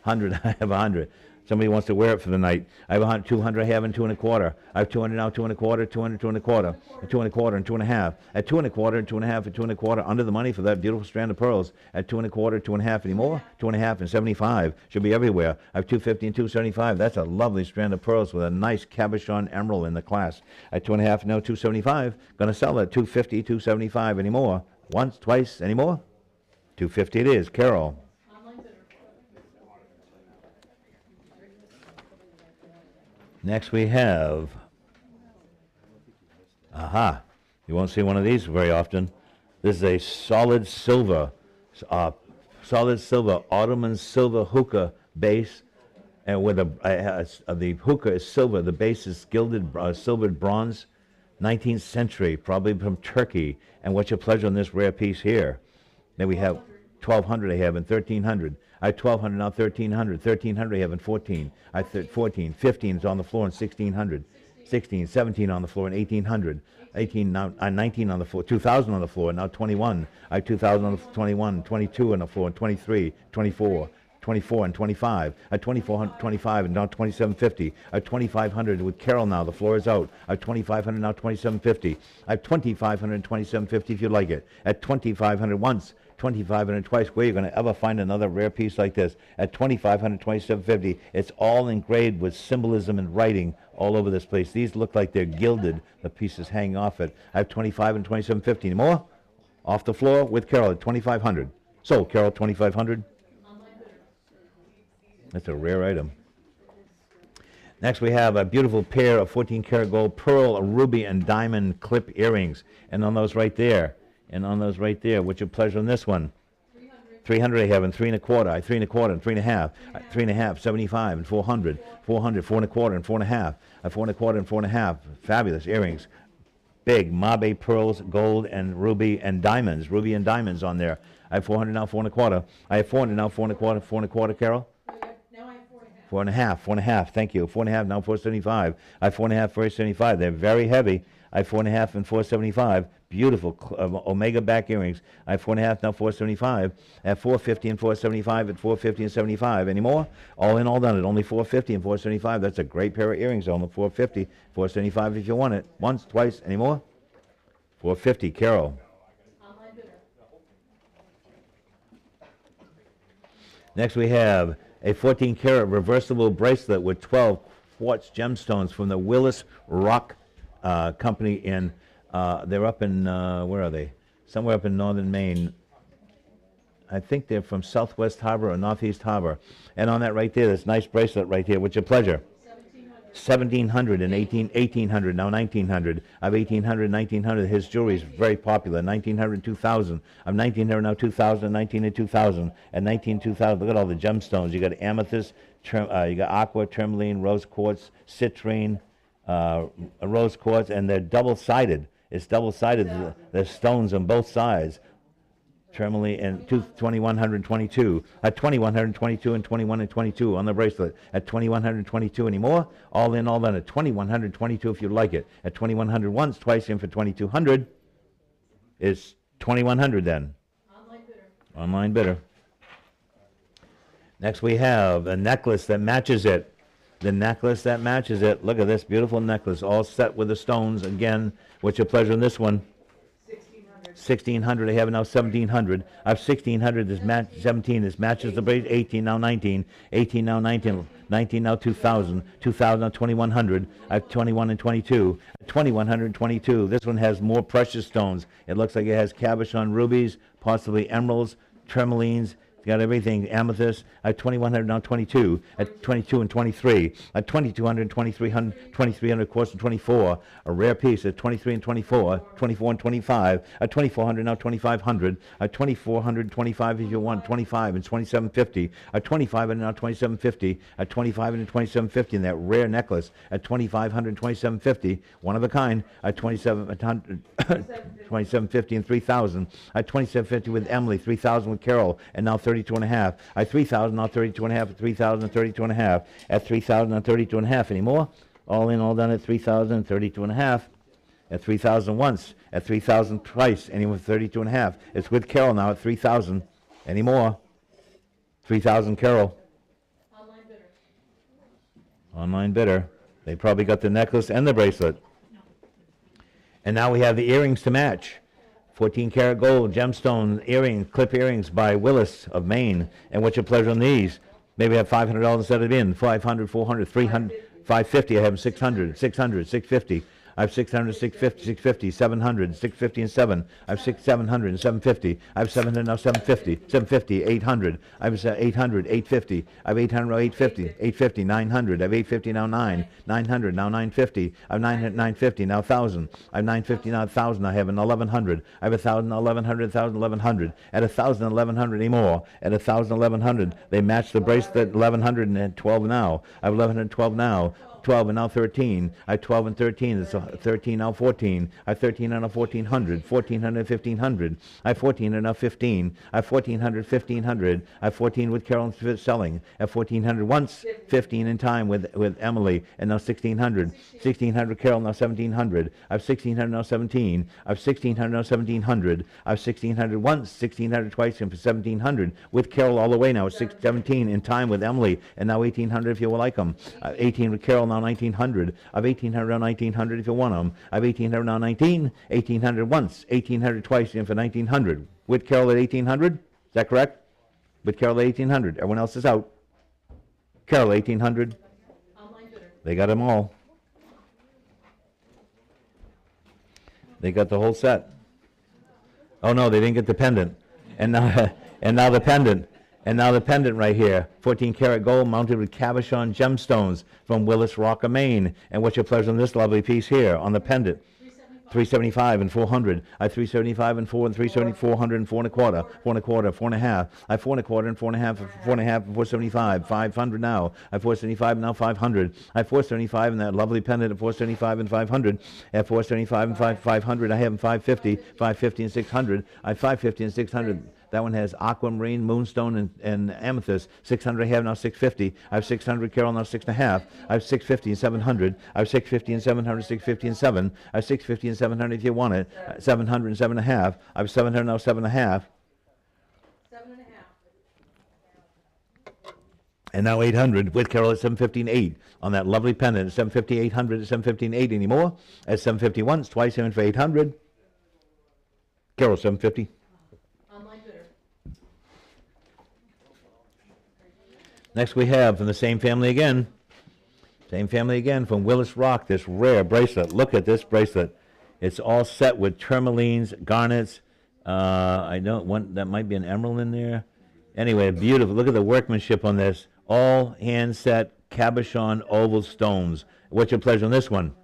100. I have 100. Somebody wants to wear it for the night. I have 100, 200, I have, and 2 1/4. I have 200 now, 2 1/4, 200, 2 1/4, 2 1/4, and 2 1/2. At 2 1/4, and 2 1/2, and 2 1/4, under the money for that beautiful strand of pearls. At 2 1/4, 2 1/2, any more? 2 1/2 and 75. Should be everywhere. I have 250 and 275. That's a lovely strand of pearls with a nice cabochon emerald in the clasp. At 2 1/2, no, 275. Gonna sell it. 250, 275. Any more? Once, twice, any more? 250 it is. Carol. Next we have, you won't see one of these very often. This is a solid silver Ottoman silver hookah base, and with the hookah is silver. The base is gilded, silvered bronze, 19th century, probably from Turkey. And what's your pleasure on this rare piece here? Then we have 1,200 I have and 1,300. I have 1,200 now, 1,300. 1,300 I have and 14. I have 14. 15 is on the floor and 1,600. 16, 17 on the floor and 1,800. 18 now, 19 on the floor, 2,000 on the floor, now 21. I have 2,000 on the 21, 22 on the floor and 23, 24. 24 and 25. At 2,425 and now 2,750. At 2,500 with Carol now. The floor is out. At 2,500 now 2,750. At 2,500 and 2,750 if you like it. At 2,500 once. 2,500 twice. Where you're going to ever find another rare piece like this? At 2,500, 2,750. It's all engraved with symbolism and writing all over this place. These look like they're gilded. The pieces hang off it. I have 25 and 2,750. Any more? Off the floor with Carol at 2,500. So Carol, 2,500. That's a rare item. Next we have a beautiful pair of 14-karat gold pearl, a ruby, and diamond clip earrings. And on those right there, what's your pleasure on this one? 300 I have and 3 1/4. I have 3 1/4 and 3 1/2. 3 1/2, 75 and 400. 400, 4 1/4 and 4 1/2. I have 4 1/4 and 4 1/2. Fabulous earrings. Big Mabe pearls, gold and ruby and diamonds. Ruby and diamonds on there. I have 400 now, 4 1/4. I have 400 now, 4 1/4, 4 1/4, Carol? Now I have 4.5. 4 1/2, 4 1/2, thank you. 4 1/2, now 475. I have 4 1/2, 475. They're very heavy. I have 4 1/2 and 475. Beautiful Omega back earrings. I have 4 1/2, now 475. I have 450 and 475 at 450 and 75. Any more? All in, all done at only 450 and 475. That's a great pair of earrings on the 450, 475 if you want it. Once, twice, any more? 450, Carol. Online bidder. Next we have a 14-karat reversible bracelet with 12 quartz gemstones from the Willis Rock company in, they're up in, where are they? Somewhere up in northern Maine. I think they're from Southwest Harbor or Northeast Harbor. And on that right there, this nice bracelet right here, what's your pleasure? 1,700 and 1,800, now 1,900. I have 1,800, 1,900. His jewelry is very popular. 1,900, 2,000. I'm 1,900 now, 2,000, 19 and 2,000. At 19, 2,000. Look at all the gemstones. You got amethyst, you got aqua, tourmaline, rose quartz, citrine, rose quartz, and they're double-sided. It's double-sided. There's stones on both sides. Tourmaline and 2,122. At 2,122 and 21 and 22 on the bracelet. At 2,122 anymore. All in, all done. At 2,122 if you like it. At 2,100 once, twice in for 2,200 is 2100 then. Online bidder. Online bidder. Next we have a necklace that matches it. The necklace that matches it. Look at this beautiful necklace, all set with the stones. Again, what's your pleasure on this one? 1,600. 1,600. I have it now 1,700. I have 1,600. This match 17. This matches the braid. 18 now 19. 18 now 19. 19 now 2,000. 2,000 now 2,100. I have 21 and 22. 2,122. This one has more precious stones. It looks like it has cabochon rubies, possibly emeralds, tourmalines. It's got everything, amethyst. At 2,100, now 22. At 22 and 23. At 2,200, 2,300, 2,300, of course, and 24. A rare piece at 23 and 24. 24 and 25. At 2,400, now 2,500. At 2,425, if you want, 25 and 2,750. At 25 and now 2,750. At 25 and 2,750 in that rare necklace. At 2,500, 2,750. One of a kind. At 2,700, 2,750 and 3,000. At 2,750 with Emily. 3,000 with Carol. And now 32 and a half. At 3,000, now 32 and a half. At 3,000, 32 and a half. At 3,000, and 32 and a half. Any more? All in, all done at 3,000 and 32 and a half. At 3,000 once. At 3,000 twice. Anyone with 32 and a half. It's with Carol now at 3,000. Any more? 3,000 Carol. Online bidder. Online bidder. They probably got the necklace and the bracelet. And now we have the earrings to match. 14 karat gold gemstone earrings, clip earrings by Willis of Maine. And what's your pleasure on these? Maybe have $500 instead of in. 500, 400, 300, 550. I have 600, 600, 650. I have 600, 650, 650, 700, 650 and 7. I have 700 and 750. I have 700 now 750, 750, 800. I have 800, 850. I have 800 now 850, 850, 900. I have 850 now 9, 900 now 950. I have 900, 950 now 1,000. I have 950 now 1,000. I have an 1,100. I have 1,000, 1,100, 1,000, 1,100. At 1,000, 1,100 anymore. At 1,000, 1,100. They match the bracelet 1,100 and 12 now. I have 1,112 now. 12 and now 13. I have 12 and 13. It's 13 now 14. I have 13 and now 1,400. 1,400, 1,500. I have 14 and now 15. I have 1,400, 1,500. I have 14 with Carol selling. I have 1,400 once. 15 in time with Emily. And now 1,600. 1,600 Carol, now 1,700. I have 1,600 now 17. I have 1,600 now 1,700. I have 1,600 once. 1,600 twice and for 1,700 with Carol all the way now. 17 in time with Emily. And now 1,800 if you will like them. 18 with Carol, now 1,900. I have 1,800 now 1,900 if you want them. I have 1,800 now 19. 1,800 once. 1,800 twice and for 1,900. With Carol at 1,800. Is that correct? With Carol at 1,800. Everyone else is out. Carol, 1,800. Online bidder. They got them all. They got the whole set. Oh no, they didn't get the pendant. And now, and now the pendant. And now the pendant right here. 14 karat gold mounted with cabochon gemstones from Willis Rock of Maine. And what's your pleasure on this lovely piece here on the pendant? 375 and 400. I have 375 and 4 and 370, 400 and 4 and a quarter, 4 and a quarter, 4 and a half. I have 4 and a quarter and 4 and a half, 4 and a half, and 475, 500 now. I have 475 and now 500. I have 475 and that lovely pendant at 475 and 500. At 475 and 500, I have 550, 550 and 600. I have 550 and 600. That one has aquamarine, moonstone, and amethyst. 600 I have now 650. I have 600 Carol now 6.5. I have 650 and 700. I have 650 and 700, 650 and 7. I have 650 and 700 if you want it. 700 and 7.5. I have 700 now 7.5. 7.5. And now 800 with Carol at 750 and 8 on that lovely pendant at 750, 800 at 750 and 8 anymore. At 750 once, twice, and for 800. Carol 750. Online bidder. Next we have from the same family again from Willis Rock, this rare bracelet. Look at this bracelet. It's all set with tourmalines, garnets. I don't want, that might be an emerald in there. Anyway, beautiful. Look at the workmanship on this. All hand set cabochon oval stones. What's your pleasure on this one?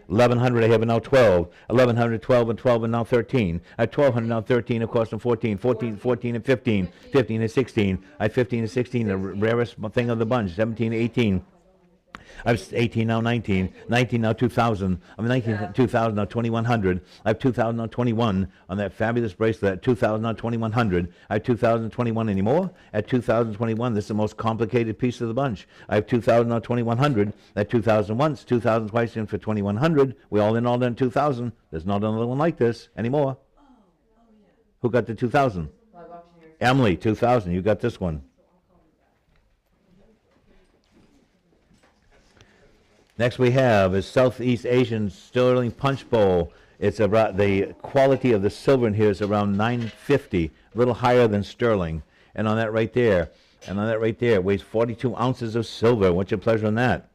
1,100, I have it now 12. 1,100, 12 and 12 and now 13. At 1,200 now 13, of course, and 14. 14, 14 and 15. 15 and 16. I have 15 and 16, the rarest thing of the bunch. 17, 18. I have 18 now 19. 19 now 2,000. I'm 19, 2,000 now 2,100. I have 2,000 now 21 on that fabulous bracelet. At 2,000 now 2,100. I have 2,021 anymore. At 2,021, this is the most complicated piece of the bunch. I have 2,000 now 2,100. At 2,000 once, 2,000 twice, and for 2,100. We all in all done 2,000. There's not another one like this anymore. Who got the 2,000? Emily, 2,000. You got this one. Next we have is Southeast Asian Sterling Punch Bowl. It's about the quality of the silver in here is around 950, a little higher than sterling. And on that right there, it weighs 42 ounces of silver. What's your pleasure on that?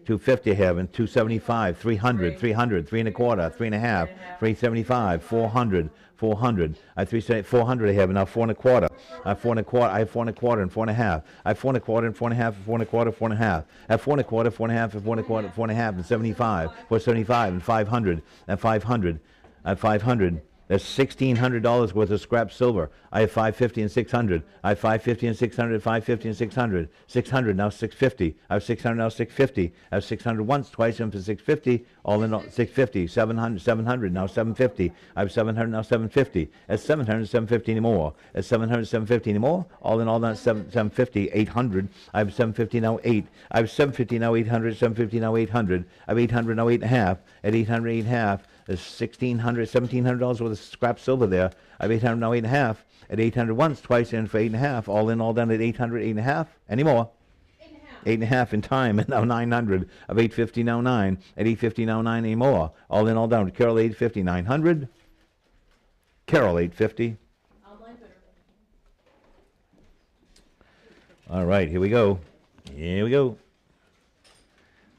250 I have, and 275, 300, 300, 3 and a quarter, 3 and a half, 375, 400, 400. I have 400 I have, and now 4 and a quarter. I have 4 and a quarter, I have 4 and a quarter and 4 and a half. I have 4 and a quarter and 4 and a half, 4 and a quarter, 4 and a half. I have 4 and a quarter, 4 and a half, and 4 and a quarter, 4 and a half, and 75, 475, and 500, and 500, and 500. That's $1,600 worth of scrap silver. I have 550 and 600. I have 550 and 600, 550 and 600. 600, now 650. I have 600, now 650. I have 600 once, twice, and for 650. All in all, 650. 700, 700, now 750. I have 700, now 750. At 700, 750 anymore. At 700, 750 anymore. All in all, that's 750, 800. I have 750, now 8. I have 750, now 800. 750, now 800. I have 800, now 8 and a half. At 800, 8 and a half. There's $1,600, $1,700 worth of scrap silver there. I have 800, now 8 and a half. At 800 once, twice, and for 8 and a half. All in, all done at 800, 8 and a half. Any more? 8 and a half. 8 and a half in time, and now 900. Of 850, now 9. At 850, now 9 anymore. All in, all down. Carol, 850, 900. Carol, 850. Online bidder. All right, here we go. Here we go.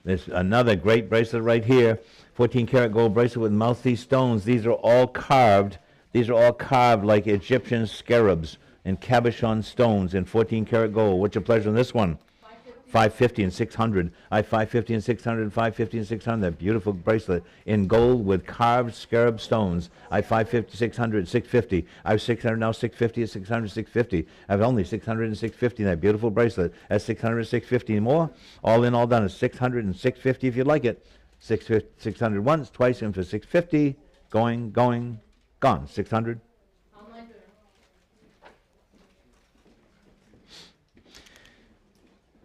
There's another great bracelet right here. 14 karat gold bracelet with mouthpiece stones. These are all carved. These are all carved like Egyptian scarabs and cabochon stones in 14 karat gold. What's your pleasure on this one? 550 and 600. I have 550 and 600 and 550 and 600. That beautiful bracelet in gold with carved scarab stones. I have 550, 600, 650. I have 600 now, 650, 600, 650. I have only 600 and 650. That beautiful bracelet at 600 and 650 and more. All in, all done is 600 and 650 if you like it. 600 once, twice, and for 650. Going, gone. 600. Online bidder.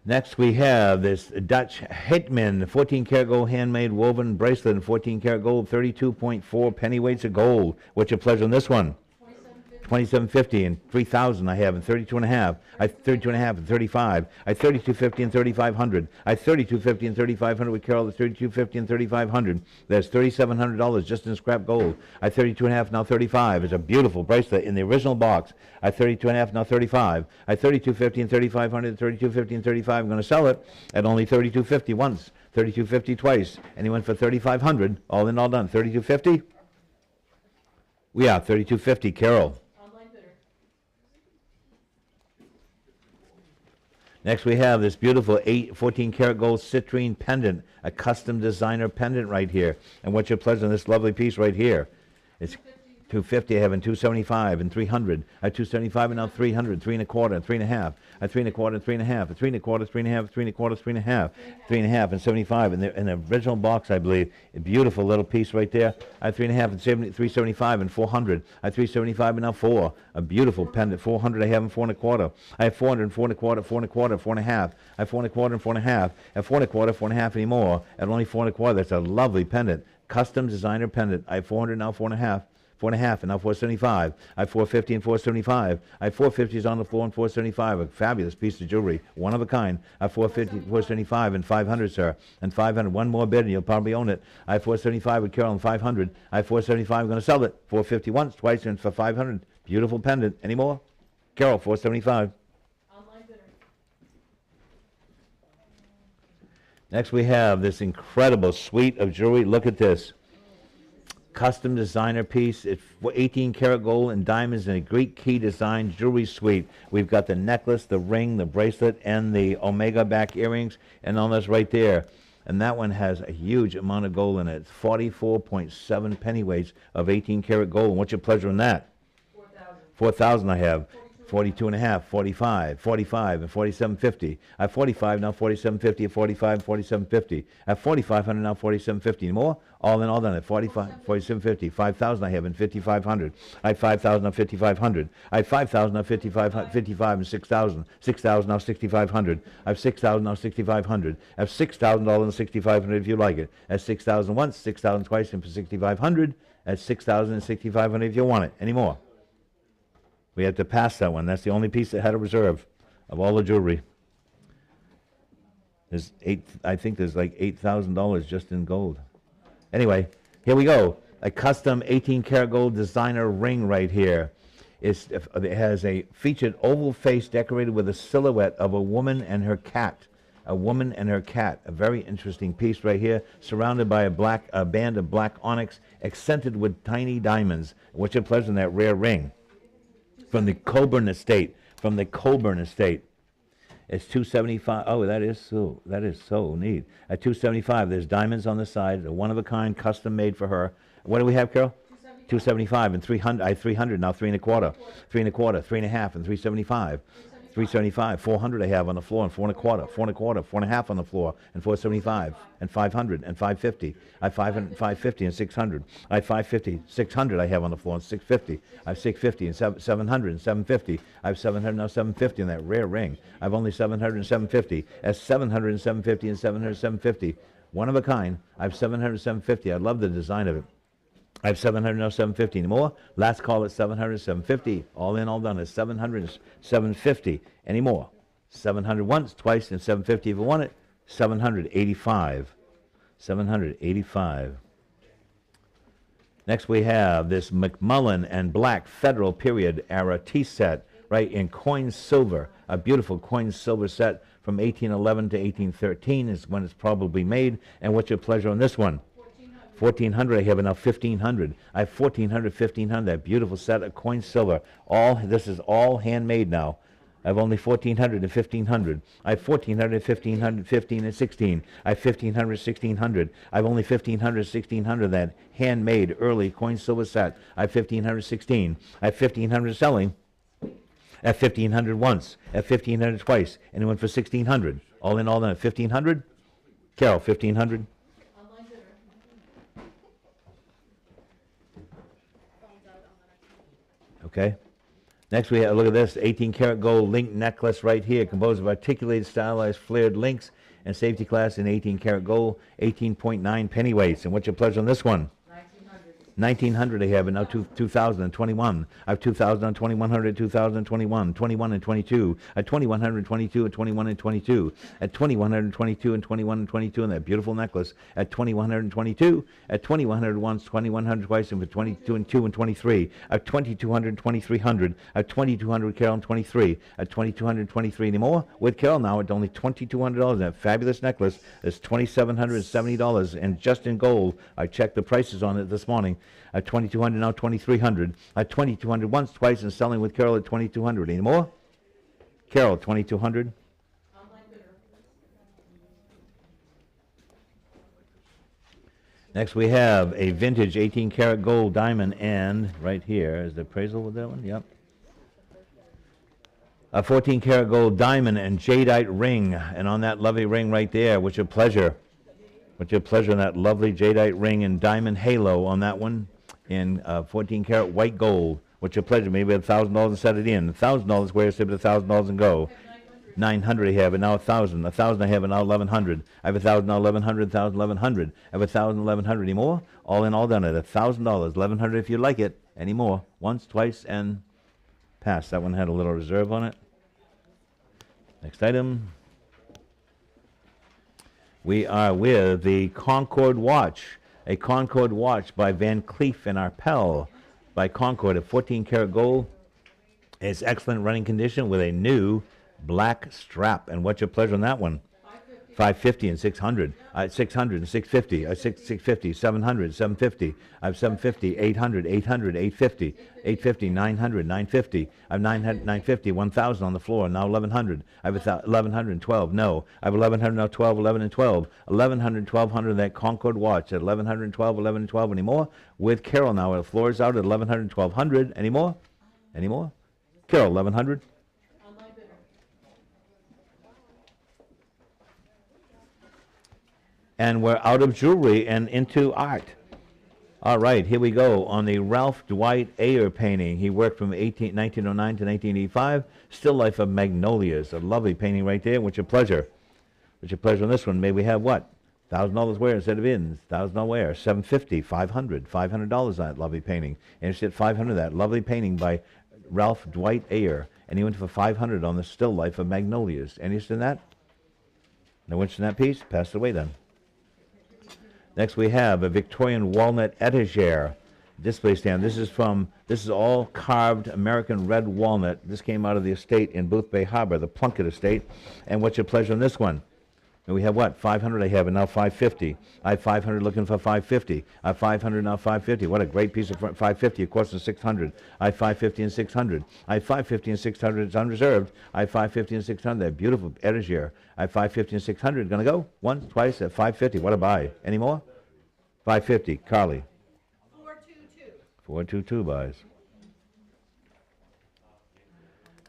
Next we have this Dutch Hitman 14 karat gold handmade woven bracelet in 14 karat gold, 32.4 pennyweights of gold. What's your pleasure on this one? 2750 and 3,000 I have, and 32 and a half. I have 32 and a half and 35. I have 3250 and 3,500. I have 3250 and 3,500 with Carol. That's 3250 and 3,500. That's $3,700 just in scrap gold. I have 32 and a half, now 35. It's a beautiful bracelet in the original box. I have 32 and a half, now 35. I have 3250 and 3,500, 3250 and 35. I'm going to sell it at only 3250 once, 3250 twice. Anyone for 3,500? All in, all done. 3250? We are 3250. Carol. Online bidder. Next we have this beautiful 14 karat gold citrine pendant, a custom designer pendant right here. And what's your pleasure on this lovely piece right here? It's 250 I have, and 275 and 300. I have 275 and now 300, 3 and a quarter, 3 and a half. I have 3 and a quarter, 3 and a half, 3 and a quarter, 3 and a half, 3 and a quarter, 3 and a half, 3 and a half, and 75. In the original box, I believe, a beautiful little piece right there. I have 3 and a half and 375 and 400. I have 375 and now 4. A beautiful pendant, 400 I have, and 4 and a quarter. I have 400 and 4 and a quarter, 4 and a quarter, 4 and a half. I have 4 and a quarter and 4 and a half. I have 4 and a quarter, 4 and a half anymore. At only 4 and a quarter. That's a lovely pendant, custom designer pendant. I have 400 now, 4 and a half. 4 and a half, and now 475. I have 450 and 475. I have 450s on the floor and 475. A fabulous piece of jewelry, one of a kind. I have 450, 475, and 500, sir. And 500. One more bid, and you'll probably own it. I have 475 with Carol and 500. I have 475. I'm going to sell it. 450 once, twice, and for 500. Beautiful pendant. Any more? Carol, 475. Online bidder. Next, we have this incredible suite of jewelry. Look at this. Custom designer piece. It's 18 karat gold and diamonds in a Greek key design jewelry suite. We've got the necklace, the ring, the bracelet, and the omega back earrings, and all that's right there. And that one has a huge amount of gold in it. It's 44.7 pennyweights of 18 karat gold. And what's your pleasure in that? 4,000. 4,000 I have. 42 and a half, 45, 45, and 4750. I have 45 now, 4750, 45, 4750. I have 4,500 now, 4750. Any more? All in, all done at 45, 4750. 5,000 I have, and 5,500. I have 5,000 now, 5,500. I have 5,000 now, 55, and 6,000. 6,000 now, 6,500. I have 6,000 now, 6,500. I have $6,000 and 6,500 if you like it. That's 6,000 once, 6,000 twice, and for 6,500. That's 6,000 and 6,500 if you want it. Any more? We had to pass that one. That's the only piece that had a reserve of all the jewelry. I think there's like $8,000 just in gold. Anyway, here we go. A custom 18 karat gold designer ring right here. It has a featured oval face decorated with a silhouette of a woman and her cat. A woman and her cat. A very interesting piece right here, surrounded by a band of black onyx, accented with tiny diamonds. What's your pleasure in that rare ring? From the Coburn estate. From the Coburn estate. It's $275. Oh, that is so neat. At $275, there's diamonds on the side, a one-of-a-kind, custom-made for her. What do we have, Carol? $275 and $300. I have $300 now. $3 1/4, $3 1/4, $3 1/2, and $375. $375. $400 I have on the floor, and $4 1/4, $4 1/4, $4 1/2 on the floor, and $475, and $500, and $550. I have $500, $550, and $600. I have $550, $600 I have on the floor, and $650. I have $650 and $700 and $750. I have $700 now, $750 in that rare ring. I have only $700 and $750. That's $700 and $750 and $700 and $750. One of a kind. I have $700 and $750. I love the design of it. I have $700 now, $750 anymore. Last call at $700, $750. All in, all done is $700, $750 anymore. $700 once, twice, and $750 if you want it. $785. $785. Next we have this McMullen and Black Federal Period Era tea set, right, in coin silver. A beautiful coin silver set from 1811 to 1813 is when it's probably made. And what's your pleasure on this one? $1,400. I have it now. $1,500. I have $1,400, $1,500. That beautiful set of coin silver. This is all handmade now. I have only $1,400 and $1,500. I have $1,400, $1,500, $15 and $16. I have $1,500, $1,600. I have only $1,500, $1,600. That handmade early coin silver set. I have $1,500, $16. I have $1,500 selling. At $1,500 once. At $1,500 twice. Anyone for $1,600? All in, all done at $1,500. Carol, $1,500. Okay. Next we have, look at this, 18 karat gold link necklace right here, composed of articulated, stylized, flared links and safety class in 18 karat gold, 18.9 pennyweights. And what's your pleasure on this one? 1900 I have, and now 2021. I have 2000 and 2100, 2021, 21 and 22, at 2122 and 21 and 22, at 2122 and 21 and 22, and that beautiful necklace at 2122, at 2100 once, 2100 twice, and for 22 and 2 and 23, at 2200, 2300, at 2200 Carol and 23, at 2200, 23 anymore. With Carol now at only $2,200. That fabulous necklace is $2,770, and just in gold. I checked the prices on it this morning. At $2,200 now, $2,300. At $2,200 once, twice, and selling with Carol at $2,200. Any more? Carol, $2,200. Next we have a vintage 18 karat gold diamond, and right here is the appraisal with that one. Yep. A 14 karat gold diamond and jadeite ring, and on that lovely ring right there, what's your pleasure? What's your pleasure on that lovely jadeite ring and diamond halo on that one in 14 karat white gold? What's your pleasure? Maybe $1,000 and set it in. $1,000 where it's $1,000 and go. 900 I have it now. 1,000. 1,000 I have it now. 1,100. I have 1,000 now. 1,100. 1,000. 1,100. I have 1,000. 1,100 anymore. All in, all done at $1,000. 1,100 if you like it. Any more? Once, twice, and pass. That one had a little reserve on it. Next item. We are with the Concord watch, a Concord watch by Van Cleef and Arpels by Concord, a 14 karat gold. It's excellent running condition with a new black strap. And what's your pleasure on that one? $550 and $600. I have $600 and $650. I have $650, $700, $750. I have $750, $800, $800, $850, $850, $900, $950. I have $900, $950, $1,000 on the floor. Now $1,100. I have $1,112. No, I have $1,100 now. 12, 11, and 12. $1,100, $1,200. That Concord watch at $1,112, $11, and 12 anymore. With Carol now, the floor is out at $1,100, $1,200. Any more? Any more? Carol, $1,100. And we're out of jewelry and into art. All right, here we go on the Ralph Dwight Ayer painting. He worked from 1909 to 1985. Still Life of Magnolias. A lovely painting right there. What's your pleasure? What's your pleasure on this one? May we have what? $1,000 where instead of in? $1,000 where? $750, $500, $500 on that lovely painting. And it's at $500. That lovely painting by Ralph Dwight Ayer, and he went for 500 on the still life of magnolias. Any interest in that? No interest in that piece? Pass it away then. Next we have a Victorian walnut etagere display stand. This is all carved American red walnut. This came out of the estate in Boothbay Harbor, the Plunkett estate. And what's your pleasure on this one? And we have what? 500 I have, and now 550. I have 500 looking for 550. I have 500 now 550. What a great piece of 550. Of course, it's 600. I have 550 and 600. I have 550 and 600. It's unreserved. I have 550 and 600. That beautiful etagere. I have 550 and 600. Gonna go once, twice at 550. What a buy. Any more? 550. Carly. 422. 422 buys.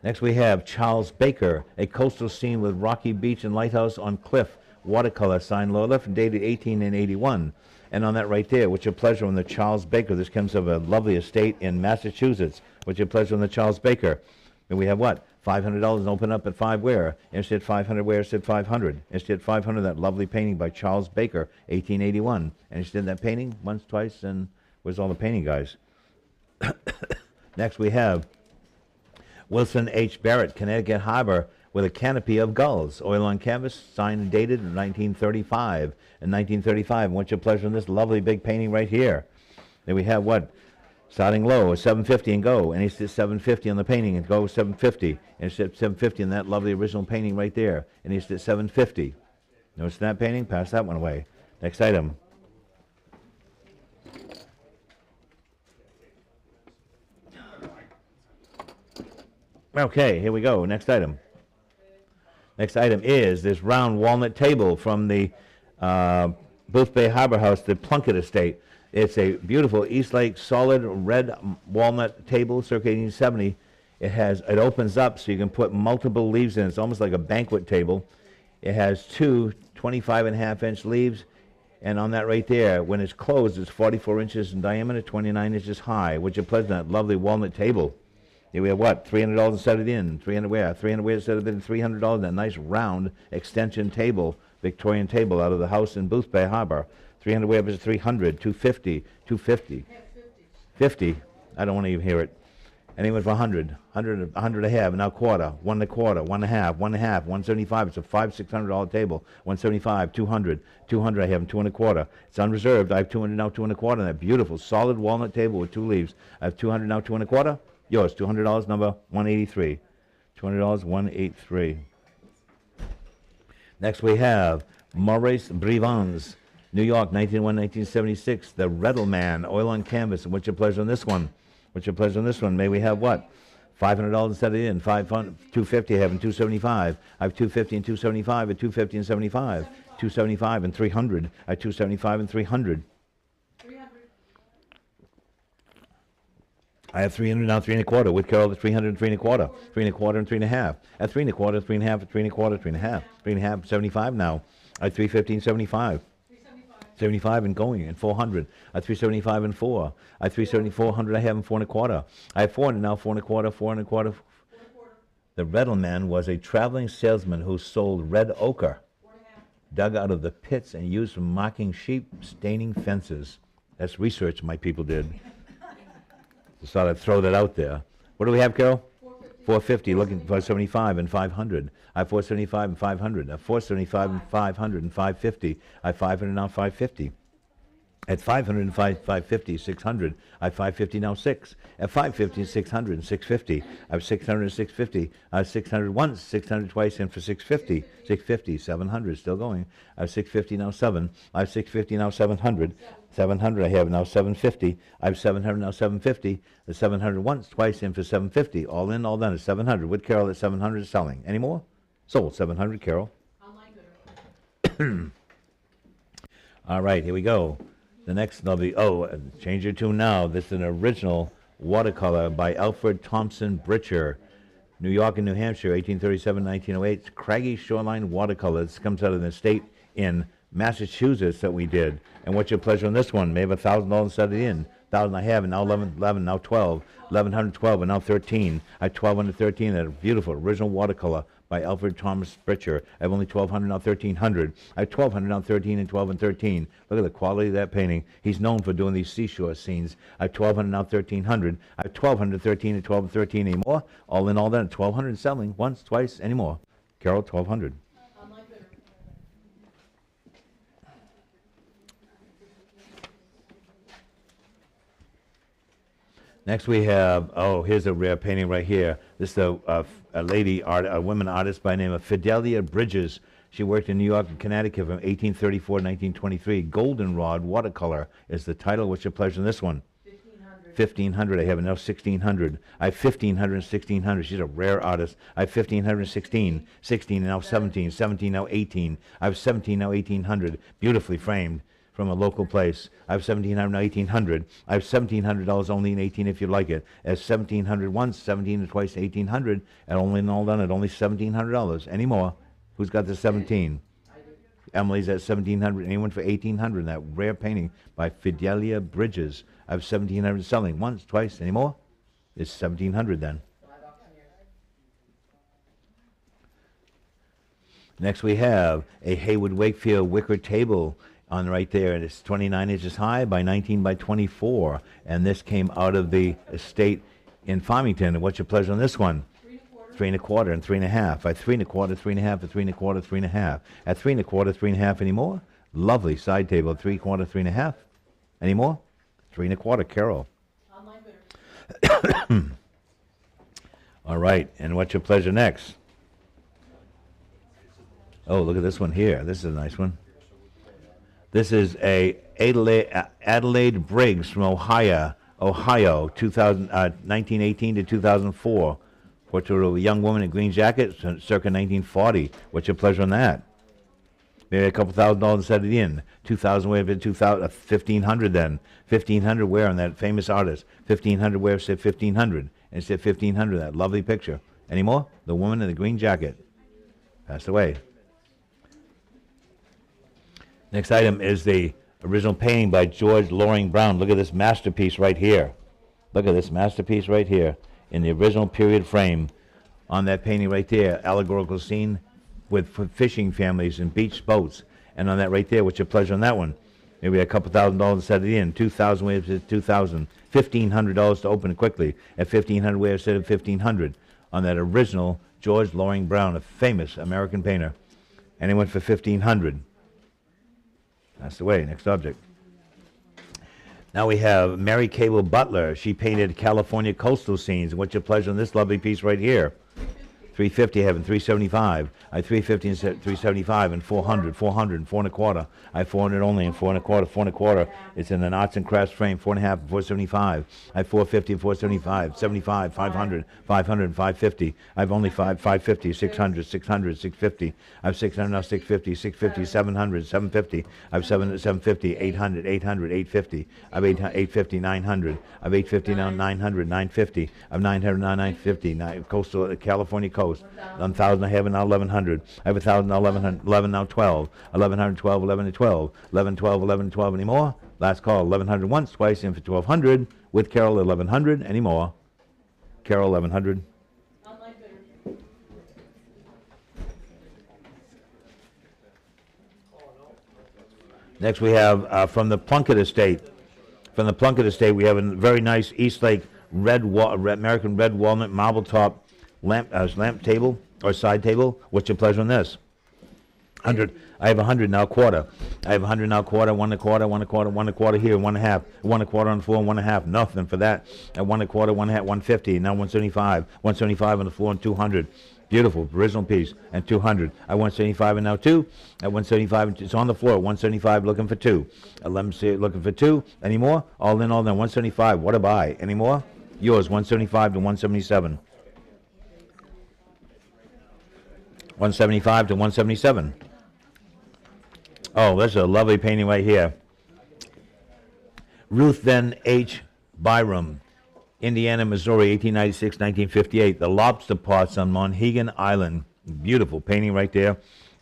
Next we have Charles Baker, a coastal scene with rocky beach and lighthouse on cliff, watercolor, signed lower left, and dated 1881. And on that right there, what's your pleasure on the Charles Baker? This comes of a lovely estate in Massachusetts. What's your pleasure on the Charles Baker? And we have what? $500 and open up at 5 where? Instead 500 where? Instead 500. Instead 500, that lovely painting by Charles Baker, 1881. And instead that painting once, twice, and where's all the painting guys? Next we have Wilson H. Barrett, Connecticut Harbor, with a canopy of gulls. Oil on canvas, signed and dated in 1935. In 1935, and what's your pleasure on this lovely big painting right here? Then we have what? Starting low, 750 and go. And he's at 750 on the painting and go 750. And it's at 750 in that lovely original painting right there. And he's at 750. Notice that painting? Pass that one away. Next item. Okay, here we go. Next item. Next item is this round walnut table from the Boothbay Harbor House, the Plunkett estate. It's a beautiful East Lake solid red walnut table, circa 1870. It opens up so you can put multiple leaves in. It's almost like a banquet table. It has two 25.5-inch leaves, and on that right there, when it's closed, it's 44 inches in diameter, 29 inches high. Would you pleasure that lovely walnut table? Here we have what? $300 set it in. 300 where? 300 where set it in. $300. That nice round extension table, Victorian table out of the house in Boothbay Harbor. 300 where was 300. 250. 250. 50. I don't want to even hear it. Anyone for 100. 100 I have. Now quarter. 1 and a quarter. 1 and a half. 1 and a half. 175. It's a $600 table. 175. 200. 200 I have. 2 and a quarter. It's unreserved. I have 200 now. 2 and a quarter. And that beautiful solid walnut table with 2 leaves. I have 200 now. 2 and a quarter. Yours, $200, number 183. $200, 183. Next we have Maurice Brivans, New York, 1901-1976. The Riddle Man, oil on canvas. And what's your pleasure on this one? What's your pleasure on this one? May we have what? $500 set it in. 250 I have and 275. I have 250 and 275 at 250 and 75. 275 and 300. I have 275 and 300. I have 300 now, 3 and a quarter. With Carol, the 300 and 3 and a quarter. 3 and a quarter and 3 and a half. At 3 and a quarter, 3 and a half, 3 and a quarter, 3 and a half. 3 and a half, 75 now. I have 350 and 75. 75 and going, and 400. I have 375 and 4. I have 370, 400 I have and 4 and a quarter. I have 400 now, 4 and a quarter, 4 and a quarter. The Riddle Man was a traveling salesman who sold red ochre, dug out of the pits and used for marking sheep, staining fences. That's research my people did. Just thought I'd throw that out there. What do we have, Carol? 450, looking for 75 and 500. I have 475 and 500. I have 475 and 500 and 550. I have 500 now, 550. At 500 and 550, 600. I have 550 now, 6. At 550, 600 and 650. I have 600 and 650. I have 600 once, 600 twice, and for 650. 650, 700, still going. I have 650 now, 7. I have 650 now, 700. 700 I have now, 750. I have 700 now, 750. The 700 once, twice, and for 750. All in, all done is 700. With Carol at 700 is selling. Any more? Sold. 700, Carol. Online bidder. All right, here we go. The next, change your tune now. This is an original watercolor by Alfred Thompson Britcher, New York and New Hampshire, 1837-1908. It's craggy shoreline watercolor. This comes out of the state in Massachusetts that we did. And what's your pleasure on this one? May have $1,000 set it in. 1,000 I have, and now 11, now 12. 1,112, and now 13. I have 1,213, and a beautiful original watercolor by Alfred Thomas Pritchard. I have only 1,200 now, 1,300. I have 1,200 now, 13 and 12 and 13. Look at the quality of that painting. He's known for doing these seashore scenes. I have 1,200 now, 1,300. I have 1,200, 13 and 12 and 13 anymore. All in all then, 1,200 selling once, twice, anymore. Carol, 1,200. Next we have, oh, here's a rare painting right here. This is a lady, a woman artist by the name of Fidelia Bridges. She worked in New York and Connecticut from 1834 to 1923. Goldenrod watercolor is the title. What's your pleasure in this one? 1,500. 1,500. I have now 1,600. I have 1,500 and 1,600. She's a rare artist. I have 1,516. 16 and now 17. 17 now 18. I have 17 now 1,800. Beautifully framed from a local place. I have 1,700 now 1,800. I have $1,700 only in 18 if you like it. As 1,700 once, 17 and twice, 1,800, and only and all done at only $1,700. Any more? Who's got the 17? Emily's at 1,700. Anyone for 1,800? That rare painting by Fidelia Bridges. I have 1,700 selling once, twice. Any more? It's 1,700 then. Next we have a Haywood Wakefield wicker table on right there, and it's 29 inches high by 19 by 24, and this came out of the estate in Farmington. And what's your pleasure on this one? 3 1/4 and 3 1/2. At 3 1/4, 3 1/2, at 3 1/4, 3 1/2. At 3 1/4, 3 1/2 anymore? Lovely side table. 3 1/4, 3 1/2. Any more? 3 1/4, Carol. All right, and what's your pleasure next? Oh, look at this one here. This is a nice one. This is a Adelaide Briggs from Ohio, 1918 to 2004. Portrait of a young woman in a green jacket, circa 1940. What's your pleasure on that? Maybe a couple $1,000 and set it in. 2,000 where, 1,500 then. 1,500 where on that famous artist. 1,500 where said 1,500. And it said 1,500, that lovely picture. Any more? The woman in the green jacket. Passed away. Next item is the original painting by George Loring Brown. Look at this masterpiece right here. Look at this masterpiece right here in the original period frame on that painting right there. Allegorical scene with fishing families and beach boats. And on that right there, what's your pleasure on that one? Maybe a couple $1,000 to set it in. 2,000 waves is 2,000. $1,500 to open it quickly. At 1,500 waves instead of 1,500 on that original George Loring Brown, a famous American painter. And it went for 1,500. That's the way. Next object. Now we have Mary Cable Butler. She painted California coastal scenes. What's your pleasure on this lovely piece right here? 350, I have in 375. I have 350 and 375 and 400, 400 and 4 1/4. I have 400 only and 4 1/4, 4 1/4. It's in an arts and crafts frame, 4 1/2 and 475. I have 450 and 475, 75, 500, 500 and 550. I have only 550, 600, 600, 650. I have 600 now, 650, 650, 700, 750. I have 750, 800, 800, 850. I have 850, 900. I have 850 now, 900, 950. I have 900 now, 950. Coastal California coast. 1,000 I have now 1,100. I have 1,000 now 1,100. 11 now 12. 1,100, 12, 11 and 12. 11, 12, 11, 12 anymore. Last call. 1,100 once, twice, in for 1,200. With Carol 1,100 anymore. Carol 1,100. Next we have from the Plunkett Estate. From the Plunkett Estate we have a very nice Eastlake American red walnut marble top lamp table or side table. What's your pleasure on this? 100. I have 100 now, quarter. I have 100 now, quarter, 1 1/4, 1 1/4, 1 1/4 here, 1 1/2, 1 1/4 on the floor, 1 1/2. Nothing for that. At 1 1/4, 1 1/2, 150. Now 175. 175 on the floor and 200. Beautiful original piece and 200. I 175 and now 2. At 175, it's on the floor. 175 looking for 2. 11 looking for 2. Any more? All in all, then 175. What a buy. Any more? Yours 175 to 177. 175 to 177. Oh, that's a lovely painting right here. Ruth Then H. Byram, Indiana, Missouri, 1896, 1958. The Lobster Pots on Monhegan Island. Beautiful painting right there.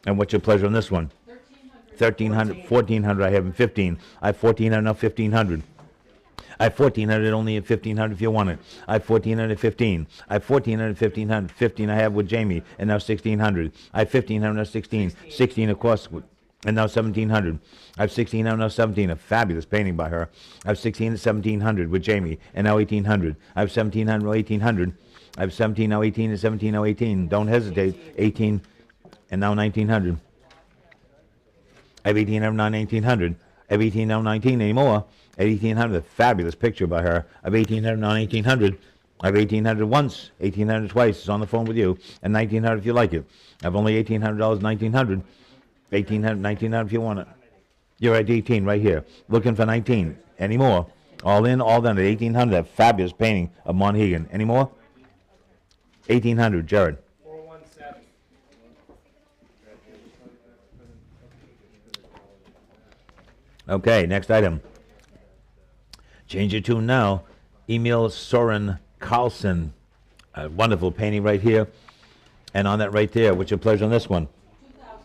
And what's your pleasure on this one? 1,300, 1,400 I have in 15. I have 1,400 now, 1,500. I have 1,400 only at 1,500 if you want it. I have 1,400 at 15. I have 1,400 at 1,500. 15 I have with Jamie, and now 1,600. I have 1,500 now 16. 16 of course, and now 1,700. I have 16 now 17. A fabulous painting by her. I have 16 at 1,700 with Jamie, and now 1,800. I have 1,700 or 1,800. I have 17 now 18 and 17 now 18. Don't hesitate. 18 and now 1,900. I have 1,800 now 1,900. I have 18 now 19 anymore. At 1,800, a fabulous picture by her. I have 1,800 now 1,800. I have 1,800 once, 1,800 twice. It's on the phone with you. And 1,900 if you like it. I have only $1,800, 1,900. 1,800, 1,900 if you want it. You're at 18 right here. Looking for 19. Any more? All in, all done at 1,800. That fabulous painting of Monhegan. Any more? 1,800, Jared. 417. Okay, next item. Change your tune now. Emil Soren Carlson. A wonderful painting right here. And on that right there, what's your pleasure on this one? 2,000.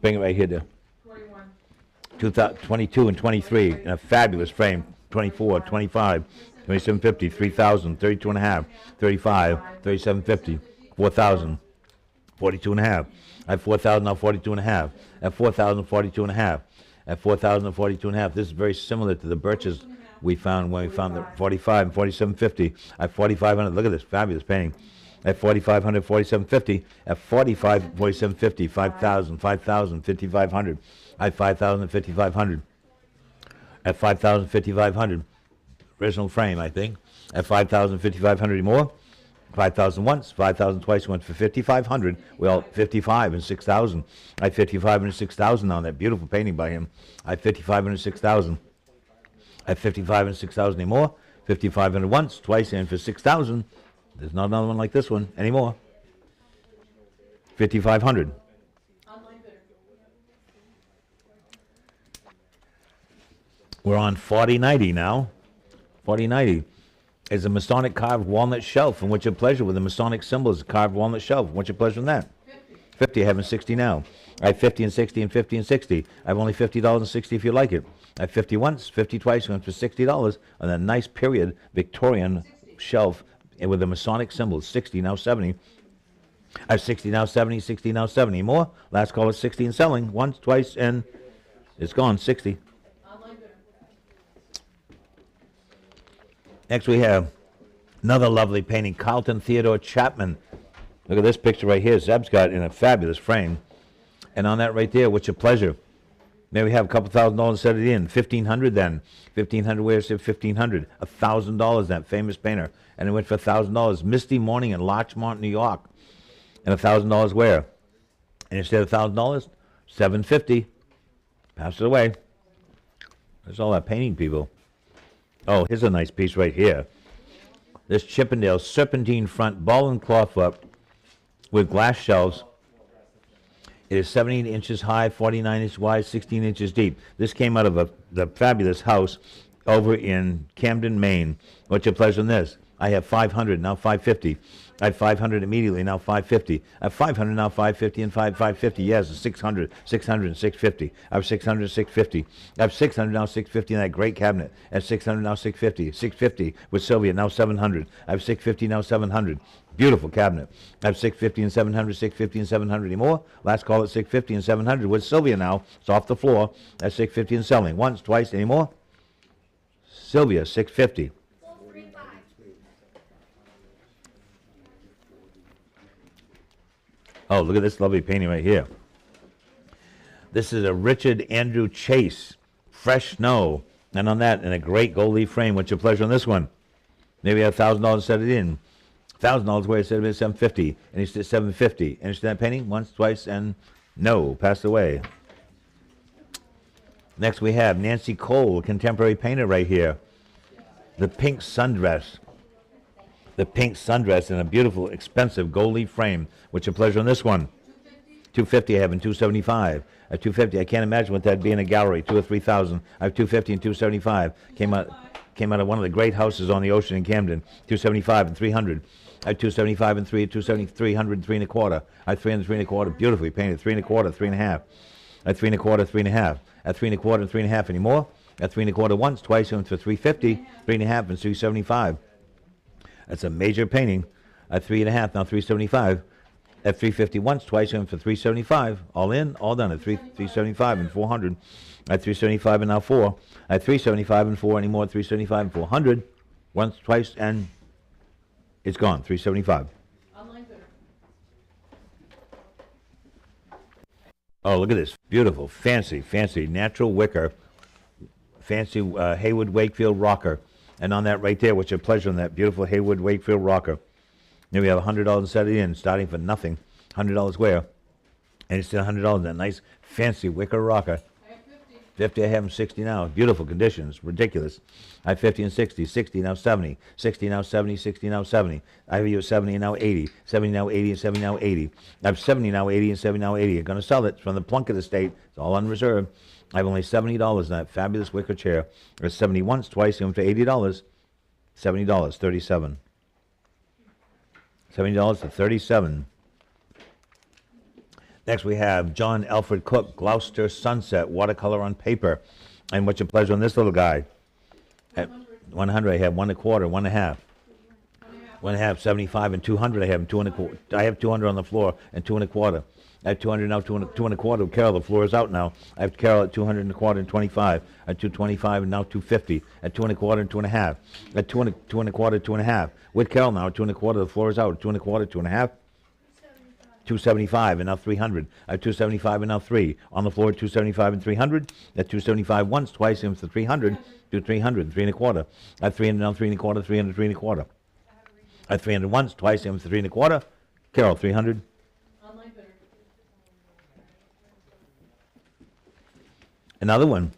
Bring it right here. 21. 22 and 23 in a fabulous frame. 24, 25, 2750, 3,000, 32 and a half, 35, 3750, 4,000, 42 and a half. At 4,000 now 42 and a half. At 4,000, 42 and a half. At 4,000 and 42 and a half. This is very similar to the birches we found when we found the 45 and 4750. At 4,500, look at this fabulous painting. At 4,500, 4750. At 45, 4750, 5,000, 5,000, 5,500. At 5,000, 5,500. At 5,000, 5,500. Original frame, I think. At 5,000, 5,500 more. 5,000 once, 5,000 twice. Went for 5,500. Well, 55 and 6,000. I had 55 and 6,000 on that beautiful painting by him. I had 55 and 6,000. I had 55 and 6,000 anymore. 5,500 once, twice, and for 6,000. There's not another one like this one anymore. 5,500. Online bidder. We're on 4090 now. 4090 is a Masonic carved walnut shelf. And what's your pleasure with the Masonic symbols, carved walnut shelf? What's your pleasure in that? 50. 50, I have 60 now. I have 50 and 60 and 50 and 60. I have only $50 and 60 if you like it. I have 50 once, 50 twice, went for $60 on that nice period Victorian shelf with the Masonic symbols. 60, now 70. I have 60 now 70, 60 now 70. More? Last call is 60 and selling. Once, twice, and it's gone. 60. Online bidder. Next we have another lovely painting, Carlton Theodore Chapman. Look at this picture right here. Zeb's got in a fabulous frame. And on that right there, what's your pleasure? Maybe we have a couple $1,000 set it in. 1,500 then. 1,500 where it said 1,500. $1,000, that famous painter. And it went for $1,000. Misty Morning in Larchmont, New York. And $1,000 where? And instead of $1,000, $750. Pass it away. There's all that painting, people. Oh, here's a nice piece right here. This Chippendale serpentine front ball and cloth up with glass shelves. It is 17 inches high, 49 inches wide, 16 inches deep. This came out of the fabulous house over in Camden, Maine. What's your pleasure in this? I have 500, now 550. I have 500 immediately, now 550. I have 500, now 550, and 550. Yes, 600, 600, and 650. I have 600, 650. I have 600, now 650 in that great cabinet. At 600, now 650. 650 with Sylvia, now 700. I have 650, now 700. Beautiful cabinet. I have 650 and 700, 650 and 700 anymore. Last call at 650 and 700 with Sylvia now. It's off the floor at 650 and selling. Once, twice, anymore. Sylvia, 650. Oh, look at this lovely painting right here. This is a Richard Andrew Chase, Fresh Snow. And on that, in a great gold leaf frame. What's your pleasure on this one? Maybe a $1,000 set it in. $1,000 where it said it was $750. And he said $750. And it's that painting once, twice, and no, passed away. Next we have Nancy Cole, a contemporary painter right here. The pink sundress. The pink sundress in a beautiful, expensive gold leaf frame. What's your pleasure on this one? 250 I have and 275. At 250, I can't imagine what that'd be in a gallery. 2 or 3,000. I have 250 and 275. Came out of one of the great houses on the ocean in Camden. 275 and 300. I have 275 and 3, 270, 300 and 3 and a quarter. I have 300 and 3 and a quarter. Beautifully painted. 3 and a quarter, 3 and a half. At 3 and a quarter, 3 and a half. At 3 and a quarter and 3 and a half. Any more? at 3 1/4 once, twice, and for 350, 3 1/2, and 375. That's a major painting. At 3 1/2, now 375. At 350 once, twice, and for 375. All in, all done at 375 and 400. At 375 and now 4. At 375 and 4 anymore. At 375 and 400. Once, twice, and it's gone. 375. Online bidder. Oh, look at this. Beautiful, fancy, fancy natural wicker. Fancy Haywood Wakefield rocker. And on that right there, what's your pleasure on that beautiful Haywood Wakefield rocker? Then we have $100 set it in, starting for nothing. $100 where? And it's still $100. That nice, fancy wicker rocker. I have 50. 50, I have them 60 now. Beautiful conditions, ridiculous. I have 50 and 60, 60 now 70, 60 now 70, 60 now 70. I have you at 70 and now 80, 70 now 80 and 70 now 80. I have 70 now 80 and 70 now 80. I'm going to sell it from the Plunkett estate. It's all on reserve. I have only $70 in that fabulous wicker chair. It's 70 once, twice, and for $80. $70, 37. $70 to 37. Next we have John Alfred Cook, Gloucester Sunset, watercolor on paper. And what's your pleasure on this little guy? At 100, I have 1 1/4, 1 1/2. 1 1/2, 75 and 200, I have 2 1/4. I have 200 on the floor and 2 1/4. I have 200 now, 2 1/4. Carol, the floor is out now. I have Carol at 200 1/4 and 25. At 225 and now 250. At 2 1/4 and 2 1/2. At 2 1/4, 2 1/2. With Carol now, 2 1/4, the floor is out. 2 1/4, 2 1/2. 275 and now 300. I have 275 and now 3. On the floor, 275 and 300. At 275 once, twice, and for 300. Do 300, 3 1/4. I have 300 now, 3 1/4, 300, 3 1/4. I have 300 once, twice, and for 3 1/4. Carol, 300. Online bidder. Another one.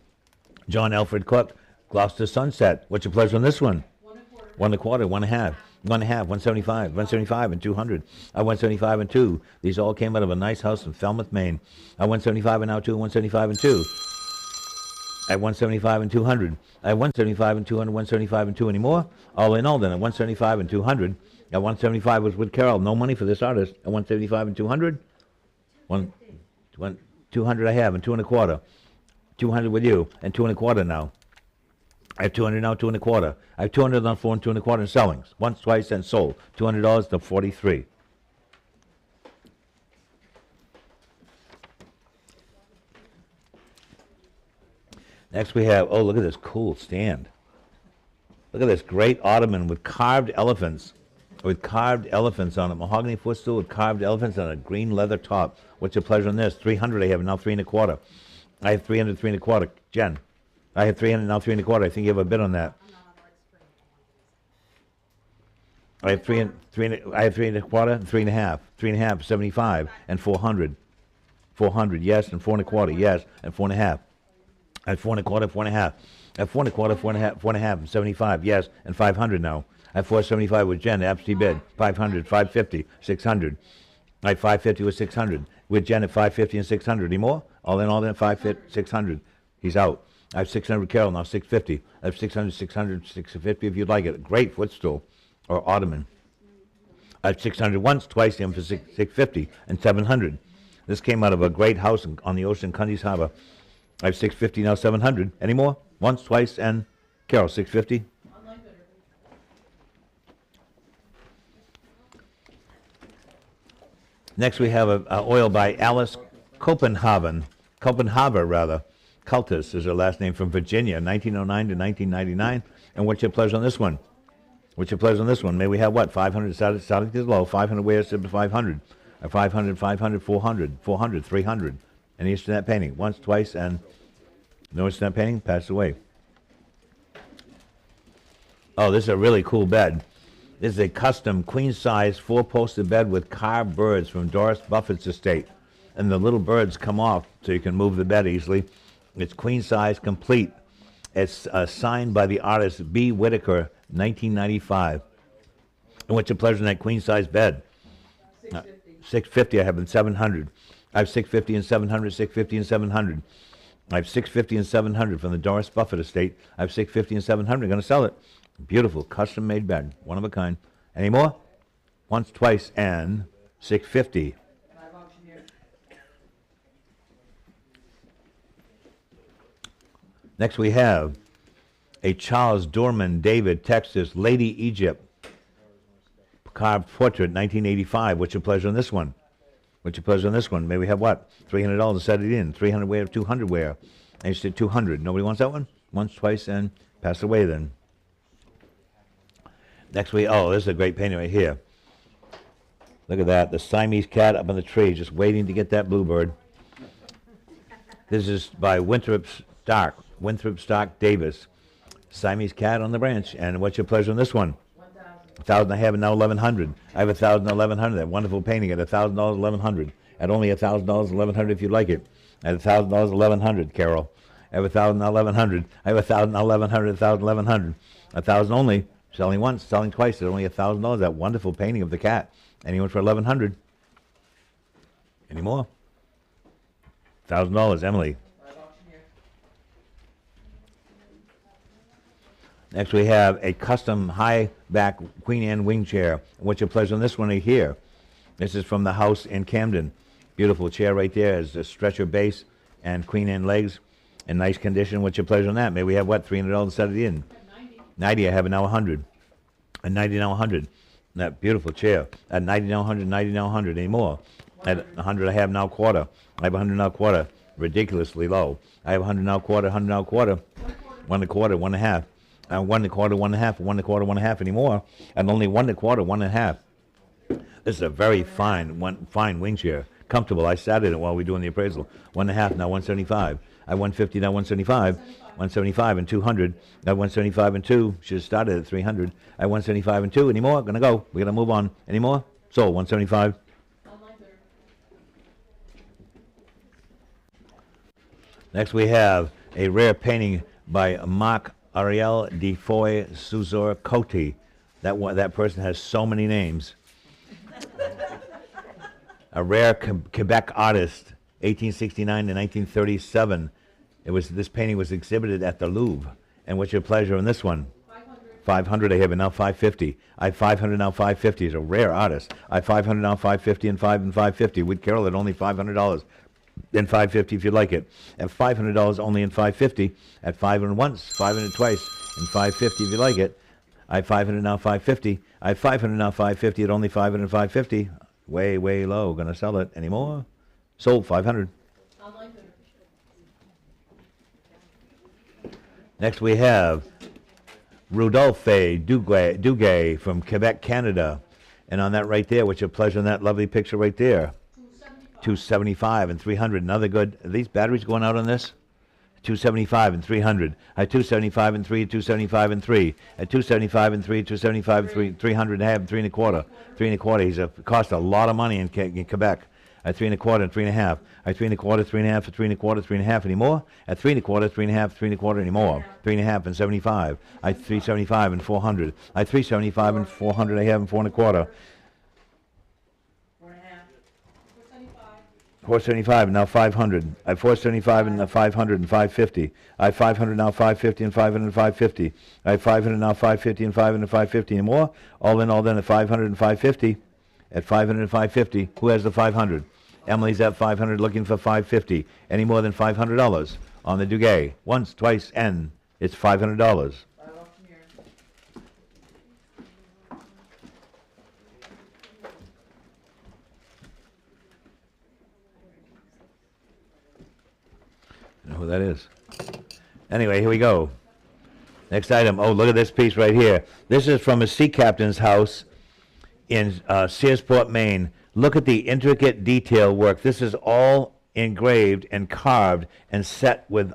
John Alfred Cook, Gloucester Sunset. What's your pleasure on this one? 1 1/4. 1 1/4, 1 1/2. 1 1/2, 175, 175 and 200. I 175 and 2. These all came out of a nice house in Falmouth, Maine. I 175 and now 2, 175 and 2. At 175 and 200. I 175 and 200, 175 and 2 anymore. All in all then at 175 and 200. At 175 was with Carol. No money for this artist. At 175 and 200. 200 I have and 2 1/4. 200 with you and 2 1/4 now. I have 200 now, 2 1/4. I have 200 on 4 and 2 1/4 in sellings. Once, twice, and sold. $200 to 43. Next we have, oh, look at this cool stand. Look at this great ottoman with carved elephants. With carved elephants on it. Mahogany footstool with carved elephants on a green leather top. What's your pleasure on this? 300 I have now 3 1/4. I have 300, 3 1/4. Jen. I have 300 now 3 1/4. I think you have a bid on that. I have 3 1/4, 3 1/2, 3 1/2, 75, and 400. 400, yes, and 4 1/4, yes, and 4 1/2. I have 4 1/4, 4 1/2. I have 4 1/4, 4 1/2, 4 1/2, and 75, yes, and 500 now. I have 475 with Jen, absentee bid, 500, 550, 600. I have 550 with 600. With Jen at 550 and 600. Any more? All in, 550, 600. He's out. I have 600 with Carol now, 650. I have 600, 600, 650 if you'd like it. Great footstool or ottoman. I have 600 once, twice, and for 650 and 700. This came out of a great house on the ocean, Cundy's Harbor. I have 650 now, 700. Any more? Once, twice, and Carol, 650. Online bidder. Next we have a oil by Alice Copenhagen. Cultus is her last name, from Virginia, 1909 to 1999. And what's your pleasure on this one? What's your pleasure on this one? May we have what? 500 starting to low, 500 way up to 500. 500, 500, 400, 400, 300. Any interest in that painting? Once, twice, and no interest in that painting? Passed away. Oh, this is a really cool bed. This is a custom queen-size 4-poster bed with carved birds from Doris Buffett's estate. And the little birds come off so you can move the bed easily. It's queen-size, complete. It's signed by the artist B. Whitaker, 1995. And what's your pleasure in that queen-size bed? 650. 650 I have in 700. I have 650 and 700, 650 and 700. I have 650 and 700 from the Doris Buffett estate. I have 650 and 700. I'm going to sell it. Beautiful, custom-made bed, one of a kind. Any more? Once, twice, and 650. Live auctioneer. Next we have a Charles Dorman David, Texas, Lady Egypt, carved portrait, 1985. What's your pleasure on this one? What's your pleasure on this one? May we have what? $300 and set it in. 300 wear, 200 wear. I said 200. Nobody wants that one? Once, twice, and pass away then. Next we, oh, this is a great painting right here. Look at that, the Siamese cat up on the tree, just waiting to get that bluebird. This is by Winthrop Stark Davis. Siamese cat on the branch. And what's your pleasure on this one? 1,000 I have, and now 1,100. I have 1,000, 1,100. That wonderful painting at $1,000, 1,100. At only $1,000, 1,100 if you'd like it. At $1,000, 1,100, Carol. I have 1,000, now 1,100. I have 1,000, now 1,100. 1,000, 1,100. 1,000 only. Selling once, selling twice. At only $1,000. That wonderful painting of the cat. Anyone for 1,100? Any more? $1,000, Emily. Next we have a custom high back Queen Anne wing chair. What's your pleasure on this one right here? This is from the house in Camden. Beautiful chair right there. It's a stretcher base and Queen Anne legs in nice condition. What's your pleasure on that? May we have what? $300 set it in. 90. I have it now 100. At 90 now 100. That beautiful chair. At 90 now 100. 90 now 100. Any more? At 100 I have now quarter. I have 100 now quarter. Ridiculously low. I have 100 now quarter. 100 now quarter. 1 1/4. 1 1/2. 1 1/4. 1 1/2. 1 1/4. 1 1/2 anymore. And only 1 1/4. 1 1/2. This is a very fine wing chair. Comfortable. I sat in it while we were doing the appraisal. 1 1/2 now 175. I 150 now 175. 175 and 200. Now 175 and 2. Should have started at 300. I 175 and 2. Any more? Gonna go. We're gonna move on. Any more? Sold. 175. Online bidder. Next we have a rare painting by Marc Ariel de Foy Suzor Coty. That person has so many names. A rare Quebec artist, 1869 to 1937. This painting was exhibited at the Louvre. And what's your pleasure on this one? 500. 500 I have it now 550. I have 500 now 550. He's a rare artist. I have 500 now 550 and 550. With Carol at only $500. Then 550 if you'd like it. At $500 only in 550. At 500 once, 500 twice, and 550 if you like it. I have 500 now 550. I have 500 now 550 at only 500 550. Way, way low. Gonna sell it. Any more? Sold 500. Online bidder. Next we have Rudolphe Duguay from Quebec, Canada. And on that right there, what's your pleasure on that lovely picture right there? 275. 275 and 300. Another good. Are these batteries going out on this? 275 and 300. At 275 and 3, 275 and 3. At 275 and 3, 275 and 3, 300 and a half, 3 1/4. 3 1/4. He's cost a lot of money in Quebec. At 3 1/4 and 3 1/2. At 3 1/4, 3 1/2, 3 1/4, 3 1/2 anymore. At 3 1/4, 3 1/2, 3 1/4 anymore. 3 1/2 and 75. At 375 and 400. At 375 and 400. I have and 4 1/4. 475. 475 now 500. I have 475 and 500 and 550. I have 500 now 550 and 500 and 550. I have 500 now 550 and 500 and 550 and more. All in all then at 500 and 550. At 500 and 550. Who has the 500? Emily's at 500 looking for 550. Any more than $500 on the Duguay. Once, twice, and it's $500. I know who that is. Anyway, here we go. Next item. Oh, look at this piece right here. This is from a sea captain's house in Searsport, Maine. Look at the intricate detail work. This is all engraved and carved and set with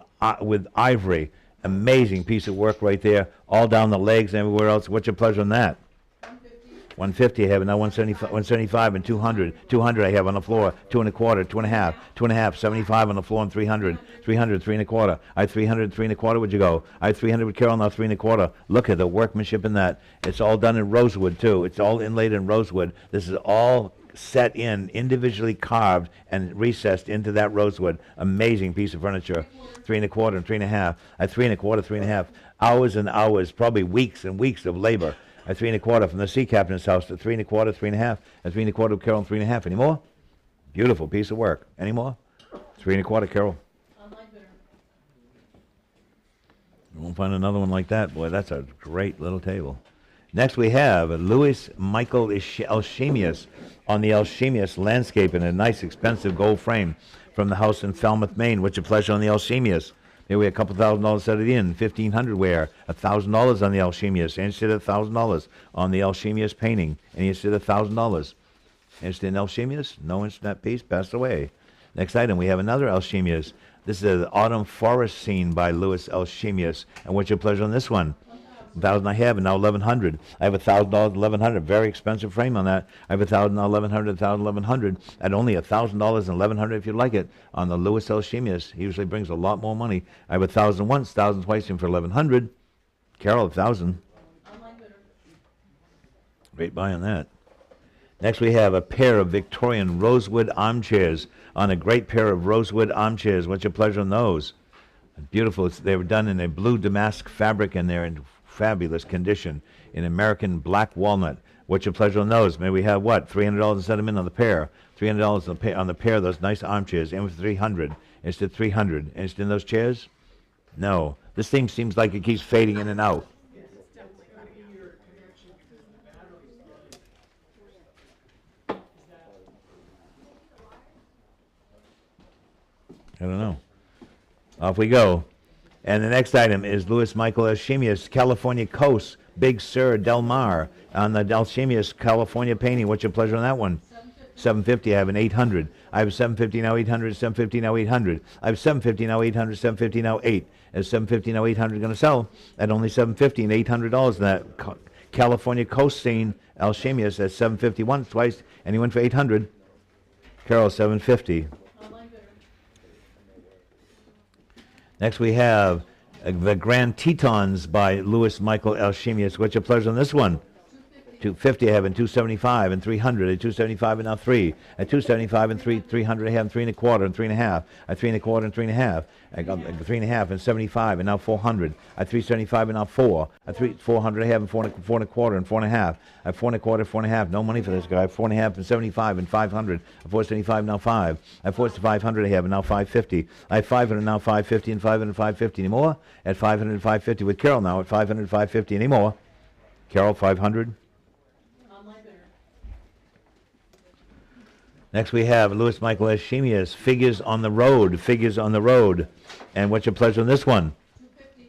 ivory. Amazing piece of work right there. All down the legs and everywhere else. What's your pleasure on that? 150. 150 I have it now 175 and 200. 200 I have on the floor. 2 1/4, 2 1/2, 2 1/2, 75 on the floor and 300. 300, 3 1/4. I had 300, 3 1/4 would you go? I had 300 with Carol, now 3 1/4. Look at the workmanship in that. It's all done in rosewood too. It's all inlaid in rosewood. This is all set in, individually carved and recessed into that rosewood. Amazing piece of furniture. 3 1/4 and 3 1/2. I had 3 1/4, 3 1/2. Hours and hours, probably weeks and weeks of labor. At 3 1/4 from the sea captain's house to 3 1/4, 3 1/2. At 3 1/4 Carol and 3 1/2. Any more? Beautiful piece of work. Any more? 3 1/4 Carol. Online bidder. Won't find another one like that. Boy, that's a great little table. Next we have Louis Michael Alchemius on the Alchemius landscape in a nice expensive gold frame from the house in Falmouth, Maine. What's your pleasure on the Alchemius? Here we have a couple $1,000 set it in, $1,500 where, $1,000 on the Alchemius, interested $1,000 on the Alchemius painting, and interested $1,000. Interested in Alchemius? No internet piece, passed away. Next item, we have another Alchemius. This is an autumn forest scene by Louis Alchemius. And what's your pleasure on this one? 1,000 I have, and now 1,100. I have $1,000, 1,100. Very expensive frame on that. I have 1,000, 1,100, 1,000, 1,100, at only $1,000 and 1,100 if you like it on the Louis Alchemius. He usually brings a lot more money. I have 1,000 once, 1,000 twice, and for 1,100. Carol, 1,000. Online bidder. Great buy on that. Next we have a pair of Victorian rosewood armchairs on a great pair of rosewood armchairs. What's your pleasure on those? Beautiful. They were done in a blue damask fabric and they're in fabulous condition in American black walnut. What's your pleasure on those? May we have what? $300 and set them in on the pair. $300 on the pair of those nice armchairs. And with $300. Instead of $300. Interested in those chairs? No. This thing seems like it keeps fading in and out. I don't know. Off we go. And the next item is Louis Michael Alchemius, California Coast, Big Sur Del Mar, on the Alchemius California painting. What's your pleasure on that one? 750. I have an 800. I have 750 now 800, 750 now 800. I have 750 now 800, 750 now 8. Is 750 now 800 going to sell at only 750 and $800 in that California Coast scene? Alchemius at 750 once, twice, and he went for 800. Carol, 750. Online bidder. Next we have the Grand Tetons by Louis Michael Alchemius. What's your pleasure on this one? 250 I have, and 275 and 300 at 275 and now 3 at 275 and 300 I have, 3 1/4 and 3 1/2 at 3 1/4 and 3 1/2. I got 3 1/2 and 75 and now 400 at 375 and now 4 at 400 I have, and 4 1/4 and 4 1/2 at 4 1/4 4 1/2. No money for this guy. 4 1/2 and 75 and 500 at 475 now 5 at 500 I have, and now 550. I have 500 now 550 and 500 550 anymore at 500 and 550 with Carol now at 500 550 anymore. Carol, 500. Online bidder. Next we have Louis Michael Alchemius, Figures on the Road, Figures on the Road. And what's your pleasure on this one?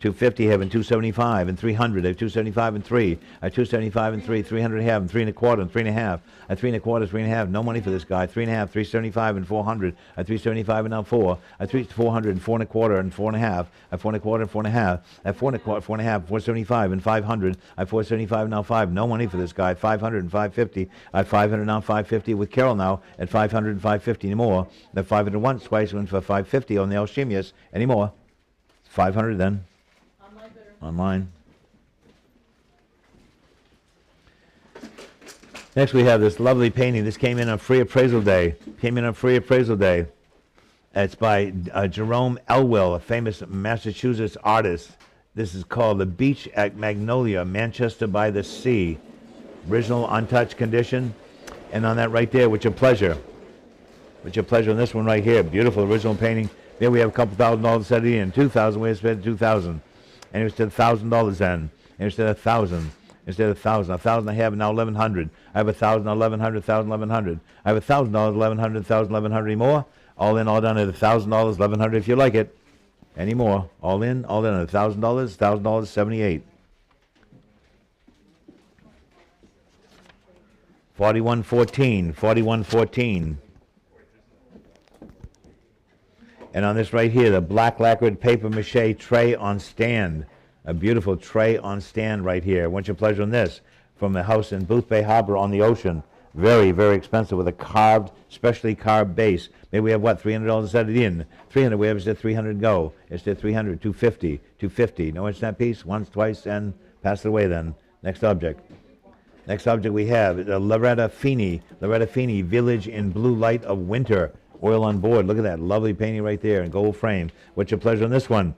250 have, and 275 and 300 at 275 and 3 at 275 and 3, 300 have, and 3 1/4 and 3 1/2 at 3 1/4 3 1/2. No money for this guy. 3 1/2, 375 and 400 at 375 and now 4 at 400 and 4 1/4 and 4 1/2 at 4 1/4 and 4 1/2 at 4 1/4 4 1/2 475 and 500 at 475 and now 5. No money for this guy. 500 and 550 at 500 now 550 with Carol now at 500 and 550 anymore. At 500 once, twice, went for 550 on the Alchemius anymore. 500 then. Online bidder. Online. Next we have this lovely painting. This came in on free appraisal day. It's by Jerome Elwell, a famous Massachusetts artist. This is called The Beach at Magnolia, Manchester by the Sea. Original untouched condition. And on that right there, with your pleasure. With your pleasure on this one right here. Beautiful original painting. There we have a couple $1,000 set in. 2,000, we have spent 2,000. And it was to $1,000 then. And instead of 1,000. Instead of 1,000. 1,000 I have, and now 1,100. I have 1,000, 1,100, 1,000, 1,100. I have $1,000, 1,100, 1,000, 1,100 more. All in, all done at $1,000, 1,100 if you like it. Any more? All in at $1,000, $1,000, 78. 4114, 4114. And on this right here, the black lacquered paper mache tray on stand. A beautiful tray on stand right here. What's your pleasure on this? From the house in Booth Bay Harbor on the ocean. Very, very expensive with a carved, specially carved base. Maybe we have what, $300 set it in. 300, we have instead 300 go. Instead 300, 250, 250. No instant piece, once, twice, and pass it away then. Next object. Next object we have Loretta Feeney, Village in Blue Light of Winter. Oil on board. Look at that lovely painting right there in gold frame. What's your pleasure on this one?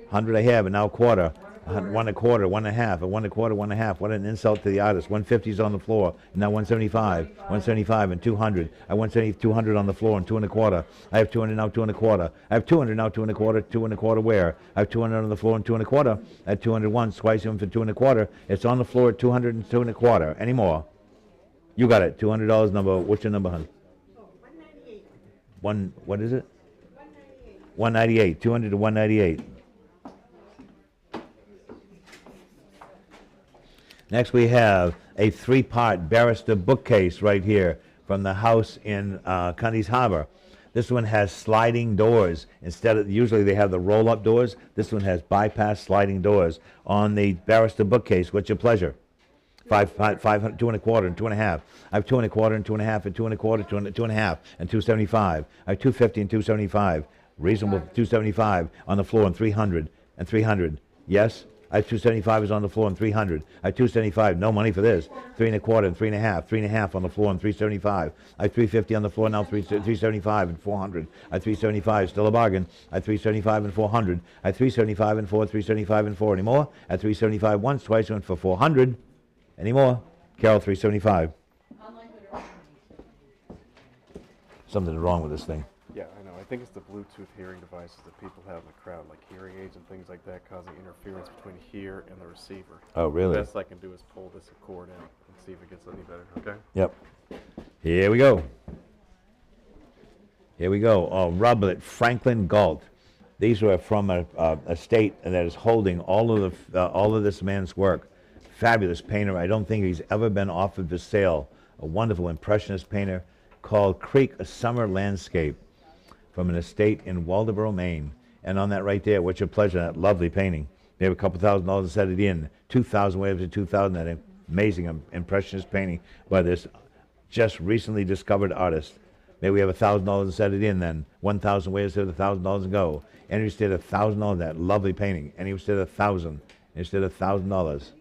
100 I have, and now 1/4. 1 1/4, 1 1/2, a 1 1/4, 1 1/2. What an insult to the artist. 150's on the floor. Now 175, 175 and 200. I 170, 200 on the floor and 2 1/4. I have 200 now, 2 1/4. I have 200 now, 2 1/4, 2 1/4 where? I have 200 on the floor and 2 1/4. I have 200 once, twice, even for 2 1/4. It's on the floor at 200 and 2 1/4. Any more? You got it. $200 number. What's your number, hon? Oh, 198. What is it? 198. 198. 200 to 198. Next we have a 3-part barrister bookcase right here from the house in Cundy's Harbor. This one has sliding doors. Instead of, usually they have the roll-up doors. This one has bypass sliding doors on the barrister bookcase. What's your pleasure? 500, 2 1/4 and 2 1/2. I have 2 1/4 and 2 1/2 and 2 1/4, 2 1/2 and 275. I have 250 and 275. Reasonable 275 on the floor and 300 and 300. Yes? I have 275 is on the floor and 300. I have 275, no money for this. 3 1/4 and 3 1/2. 3 1/2 on the floor and 375. I have 350 on the floor now, 375 and 400. I have 375, still a bargain. I have 375 and 400. I have 375 and 4, 375 and 4. Any more? I have 375 once, twice, went for 400. Any more? Carol, 375. Online bidder. Something's wrong with this thing. Yeah, I know. I think it's the Bluetooth hearing devices that people have in the crowd, like hearing aids and things like that, causing interference between here and the receiver. Oh, really? The best I can do is pull this cord in and see if it gets any better, okay? Yep. Here we go. Here we go. Oh, Robert Franklin Galt. These are from a state that is holding all of this man's work. Fabulous painter. I don't think he's ever been offered for sale. A wonderful impressionist painter called Creek, a Summer Landscape, from an estate in Waldoboro, Maine. And on that right there, what's your pleasure? That lovely painting. They have a couple $1,000 to set it in. 2,000 waves to 2,000. That amazing impressionist painting by this just recently discovered artist. Maybe we have $1,000 to set it in then. 1,000 waves to $1,000 and go. And he did $1,000. That lovely painting. And he did 1,000. Instead of $1,000.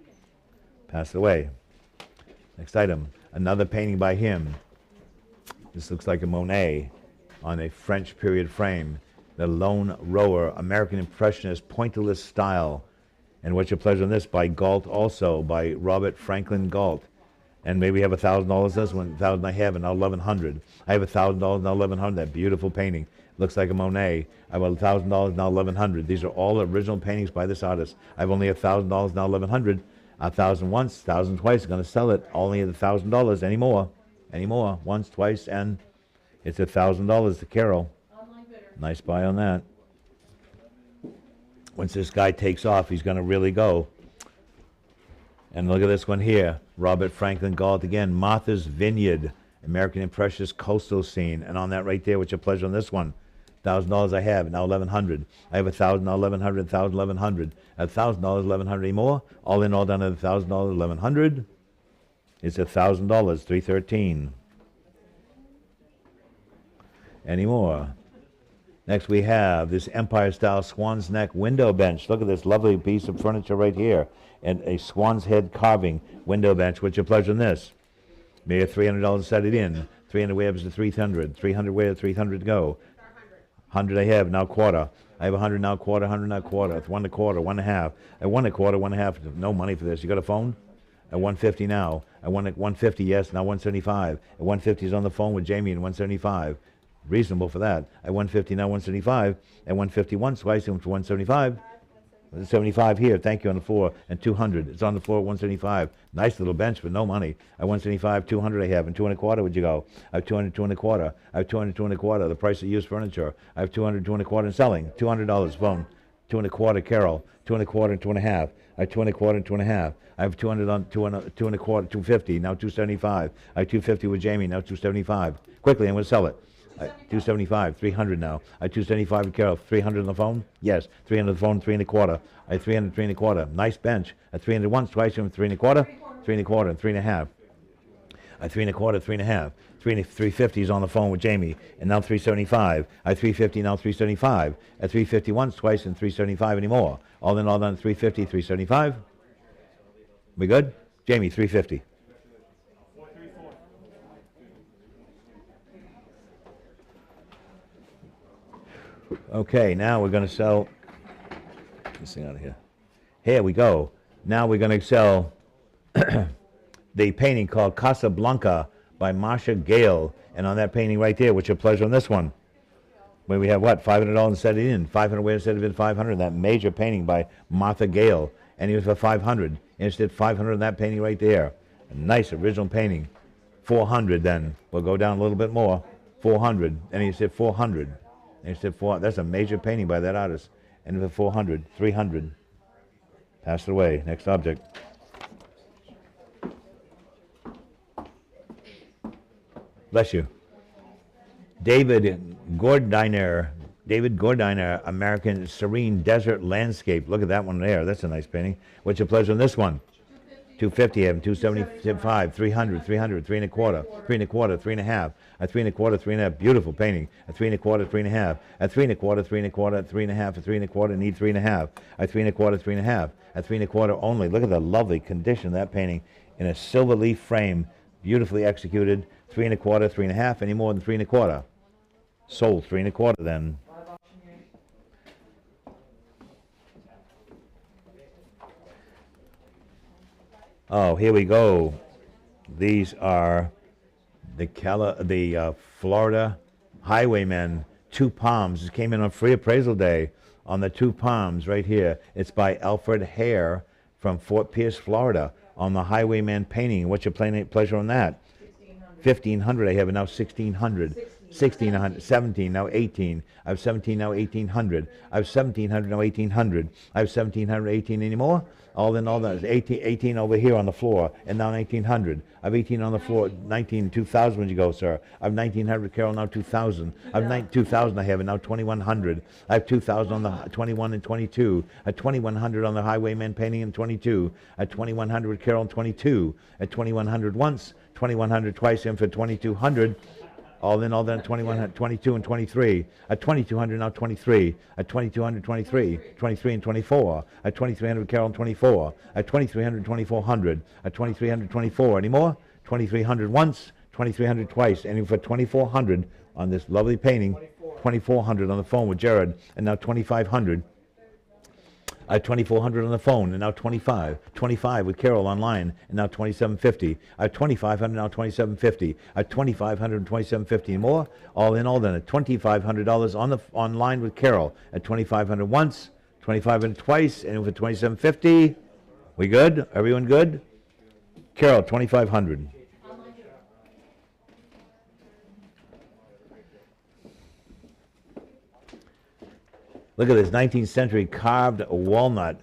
Passed away. Next item, another painting by him. This looks like a Monet on a French period frame. The Lone Rower, American Impressionist, pointillist style. And what's your pleasure on this? By Galt also, by Robert Franklin Galt. And maybe we have $1,000 this one, 1,000 I have, and now 1,100. I have $1,000, now 1,100, that beautiful painting. Looks like a Monet. I have $1,000, now 1,100. These are all original paintings by this artist. I have only $1,000, now 1,100. 1,000 once, 1,000 twice, going to sell it, only at $1,000, any more, once, twice, and it's $1,000 to Carol. Online bidder. Nice buy on that. Once this guy takes off, he's going to really go. And look at this one here, Robert Franklin Galt again, Martha's Vineyard, American Impressionist coastal scene, and on that right there, what's your pleasure on this one? $1,000 I have, now 1,100. I have 1,000, now 1,100, 1,000, 1,100. At $1,000, 1,100 anymore. All in all done at $1,000, 1,100. It's $1,000, 313. Any more? Next we have this Empire-style swan's neck window bench. Look at this lovely piece of furniture right here. And a swan's head carving window bench. What's your pleasure in this? Maybe $300 to set it in. 300 waves to 300. 300 waves, 300 to go. 100 I have, now quarter. I have 100 now quarter, 100 now quarter. It's 1 1/4, 1 1/2. At 1 1/4, 1 1/2. No money for this. You got a phone? At 150 now. At 150, yes, now 175. At 150 is on the phone with Jamie at 175. Reasonable for that. At 150 now 175. At 150 once, twice, and 175. 75 here, thank you, on the floor, and 200. It's on the floor at 175. Nice little bench, but no money. At 175, 200 I have, and 2 1/4 would you go? I have 200, 2 1/4. I have 200, 2 1/4, the price of used furniture. I have 200, 2 1/4 and selling. $200 phone. 2 1/4 Carol. 2 1/4 and 2 1/2. I have 2 1/4 and 2 1/2. I have 200 on 2 1/4, 250, now 275. I have 250 with Jamie, now 275. Quickly, I'm going to sell it. 275, 300 now. I 275 with Carol. 300 on the phone? Yes. 300 on the phone, 3 1/4. I 300, 3 1/4. Nice bench. At 300 once, twice, and 3 1/4. 3 1/4 and 3 1/2. I 3 1/4, 3 1/2. 350 is on the phone with Jamie, and now 375. I 350, now 375. At 350 once, twice, and 375 anymore. All in all done, 350, 375. We good? Jamie, 350. Okay, now we're going to sell this thing out of here. Here we go. Now we're going to sell the painting called Casablanca by Marcia Gale. And on that painting right there, what's your pleasure on this one? Where we have what? $500 instead of in. 500 where instead of in 500. That major painting by Martha Gale. And it was for 500. Instead 500 on that painting right there. A nice original painting. 400 then. We'll go down a little bit more. 400. And he said 400. And he said 400. That's a major painting by that artist. And for 400. 300. Pass it away. Next object. Bless you. David Gordiner, American Serene Desert Landscape. Look at that one there. That's a nice painting. What's your pleasure on this one? 250, have 275, 300, 300, 3 and a quarter, 3 and a quarter, 3 and a half, a 3 and a quarter, 3 and a half. Beautiful painting. A 3 and a quarter, 3 and a half, a 3 and a quarter, 3 and a quarter, 3 and a half, a 3 and a quarter. Need 3 and a half, a 3 and a quarter, 3 and a half, a 3 and a quarter only. Look at the lovely condition of that painting in a silver leaf frame, beautifully executed. 3 and a quarter, 3 and a half. Any more than 3 and a quarter? Sold 3 and a quarter then. Oh, here we go. These are the Florida Highwaymen, 2 Palms. This came in on free appraisal day on the 2 Palms right here. It's by Alfred Hare from Fort Pierce, Florida, on the Highwayman painting. What's your pleasure on that? 1,500. I have it now 1,600. 1,600, 17, now 18. I have 17, now 1,800. I have 1,700, now 1,800. I have 1,700, 18 anymore? All that is 18 over here on the floor, and now 1,800. I have 18 on the floor, 19, 2,000 when you go, sir. I have 1,900, Carol, now 2,000. I have 2,000, I have it now 2,100. I have 2,000 on the 21 and 22. At 2,100 on the Highwayman painting in 22. At 2,100 with Carol in 22. At 2,100 once, 2,100 twice, in for 2,200. All in, 21, 22 and 23. At 2,200 now 23. At 2,200, 23. 23 and 24. At 2,300 Carol 24. At 2,300, 2,400. At 2,300, 24. Any more? 2,300 once. 2,300 twice. And for 2,400 on this lovely painting. 2,400 on the phone with Jared. And now 2,500. At 2,400 on the phone, and now 25. 25 with Carol online, and now 2,750. At 2,500, now 2,750. At 2,500 and 2,750 and more. All in all, then at $2,500 on the online with Carol. At 2,500 once, 2,500 twice, and for 2,750. We good? Everyone good? Carol, 2,500. Look at this 19th century carved walnut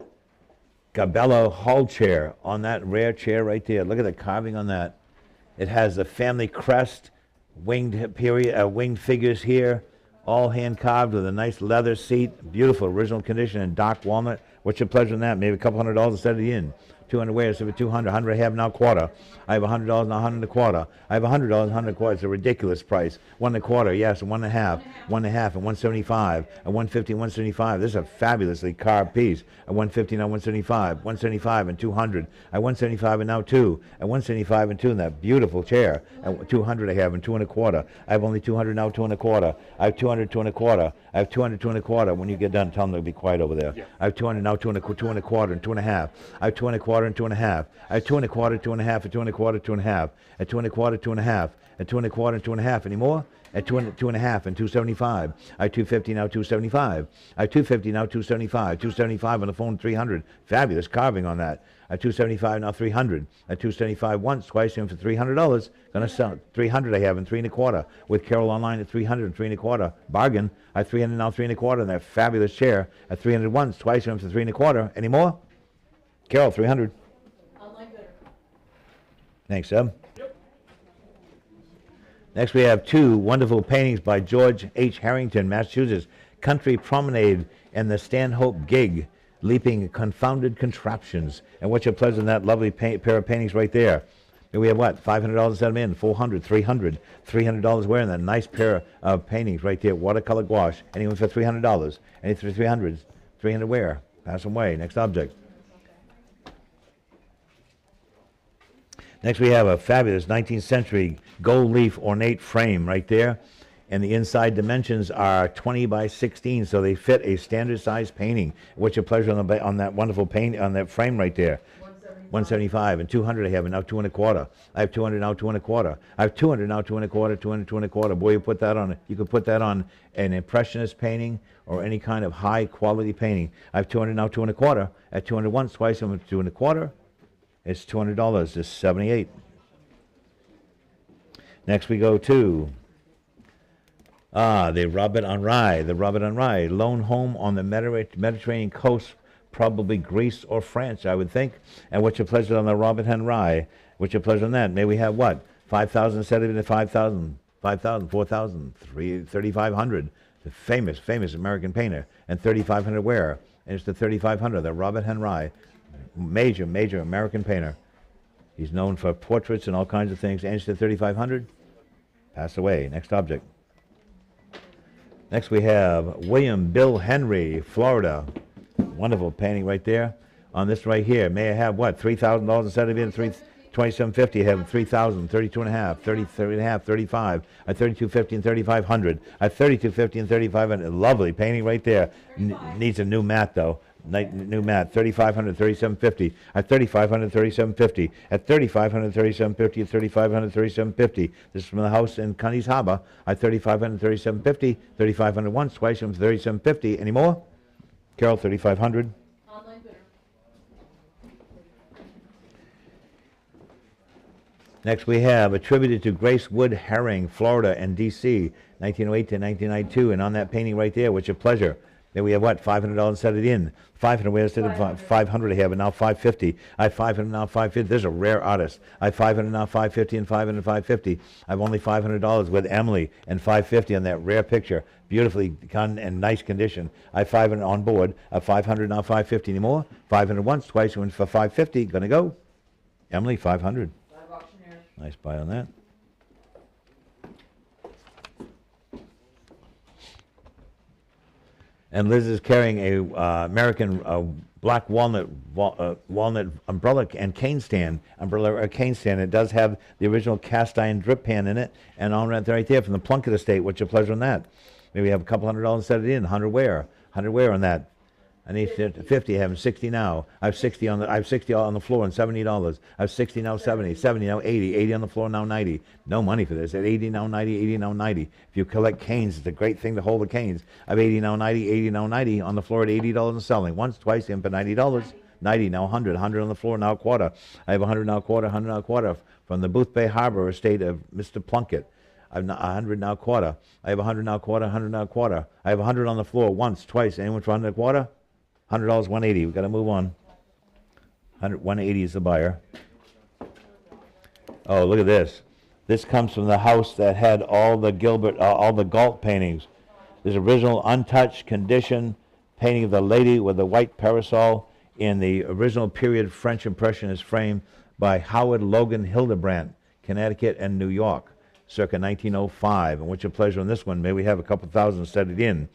Gabello hall chair on that rare chair right there. Look at the carving on that. It has the family crest, winged figures here, all hand carved with a nice leather seat, beautiful original condition in dark walnut. What's your pleasure on that? Maybe a couple $100 instead of the inn. 200 where? So for 200, 100 I have now quarter. I have $100 now 100 and a quarter. I have $100, 100 and a quarter. It's a ridiculous price. 1 and a quarter, yes, and 1 and a half, 1 and a half, and 175, and 150, 175. This is a fabulously carved piece. At 150 now 175, 175 and 200. At 175 and now 2, at 175 and 2 in that beautiful chair. At 200 I have and 2 and a quarter. I have only 200 now 2 and a quarter. I have 200, 2 and a quarter. I have 200, 2 and a quarter. When you get done, tell them to be quiet over there. Yeah. I have 200 now 2 and a quarter and 2 and a half. I have 2 and a quarter and 2 and a half. I have 2 and a quarter, 2 and a half, and 2 and a quarter, 2 and a half. At 2 and a quarter, 2 and a half. At 2 and a quarter, 2 and a half. Any more? At 2 and a half and 275. I have 250 now 275. I have 250 now 275. 275 on the phone 300. Fabulous carving on that. At 275 now 300. At 275 once, twice, in for $300. Gonna sell 300 I have and 3 and a quarter. With Carol online at 300 and 3 and a quarter. Bargain. At 300 now 3 and a quarter in that fabulous chair. At 300 once, twice, in for 3 and a quarter. Any more? Carol, 300. Online bidder. Thanks, Seb. Next, we have 2 wonderful paintings by George H. Harrington, Massachusetts. Country Promenade and the Stanhope Gig, Leaping Confounded Contraptions. And what's your pleasure in that lovely pair of paintings right there? And we have what? $500 instead of in, 400, 300, $300 wearing that nice pair of paintings right there, watercolor gouache. Anyone for $300? Any for 300s? 300 where? Pass them away. Next object. Next we have a fabulous 19th century gold leaf ornate frame right there. and the inside dimensions are 20 by 16, so they fit a standard size painting. What's your pleasure on that wonderful paint, on that frame right there? 175 and 200 I have, and now 2 1/4. I have 200 now, 2 1/4. I have 200 now, 2 1/4, 200, 2 1/4. Boy, you could put that on an impressionist painting or any kind of high quality painting. I have 200 now, 2 1/4. At 200 once, twice, I'm at 2 1/4. It's $200. It's 78. Next we go to the Robert on Rye. The Robert on Rye, lone home on the Mediterranean coast, probably Greece or France, I would think. And what's your pleasure on the Robert on Rye? What's your pleasure on that? May we have what? 5,000 instead of 5,000, 5,000, 4,000, 3,500. The famous American painter. And 3,500 where? And it's the 3,500, the Robert Henry, major American painter. He's known for portraits and all kinds of things. And it's the 3,500. Passed away. Next object. Next we have William Bill Henry, Florida. Wonderful painting right there. On this right here, may I have what? $3,000 instead of being $2,750. I have 3,000, 32 and a half, 33 and a half, 35. I have 3,250 and 3,500. I have 3,250 and 3,500. Lovely painting right there. Needs a new mat though. New mat. 3,500, 3,750. At 3,500, 3,750. At 3,500, 3,750. At 3,500, 3,750. This is from the house in Cunny's Harbor. At 3,500, 3,750. 3,500 once, twice, from 3,750. Any more? Carol, 3,500. Online bidder. Next we have attributed to Grace Wood Herring, Florida and D.C., 1908 to 1992. And on that painting right there, what's your pleasure? Then we have what? $500 set it in. 500, where instead of 500 I have it now 550. I have 500 now 550. There's a rare artist. I have 500 now 550 and 500 550. I have only $500 with Emily and 550 on that rare picture. Beautifully done and nice condition. I have 500 on board. I have 500 now 550 anymore. 500 once, twice, went for 550. Gonna go. Emily, 500. Nice buy on that. And Liz is carrying a American black walnut umbrella and cane stand. It does have the original cast iron drip pan in it, and on right there from the Plunkett estate. What's your pleasure on that? Maybe have a couple $100 set it in. 100 where? 100 where on that? I need 50. I have 60 now. I have 60 on the floor and $70. I have 60 now, 70 now, 80 on the floor now, 90. No money for this. At 80 now, 90, 80 now, 90. If you collect canes, it's a great thing to hold the canes. I have 80 now, 90, 80 now, 90 on the floor at $80 and selling. Once, twice, in for $90. 90 now, 100 on the floor now, a quarter. I have 100 now, quarter, 100 now, quarter from the Boothbay Harbor estate of Mr. Plunkett. I have 100 now, quarter. I have 100 now, quarter, 100 now, quarter. I have 100 on the floor once, twice. Anyone for 100 quarter? $100, 180. We've got to move on. 180 is the buyer. Oh, look at this. This comes from the house that had all the Galt paintings. This original untouched condition painting of the lady with the white parasol in the original period French Impressionist frame by Howard Logan Hildebrandt, Connecticut and New York, circa 1905. And what's your pleasure on this one? May we have a couple thousand set it in.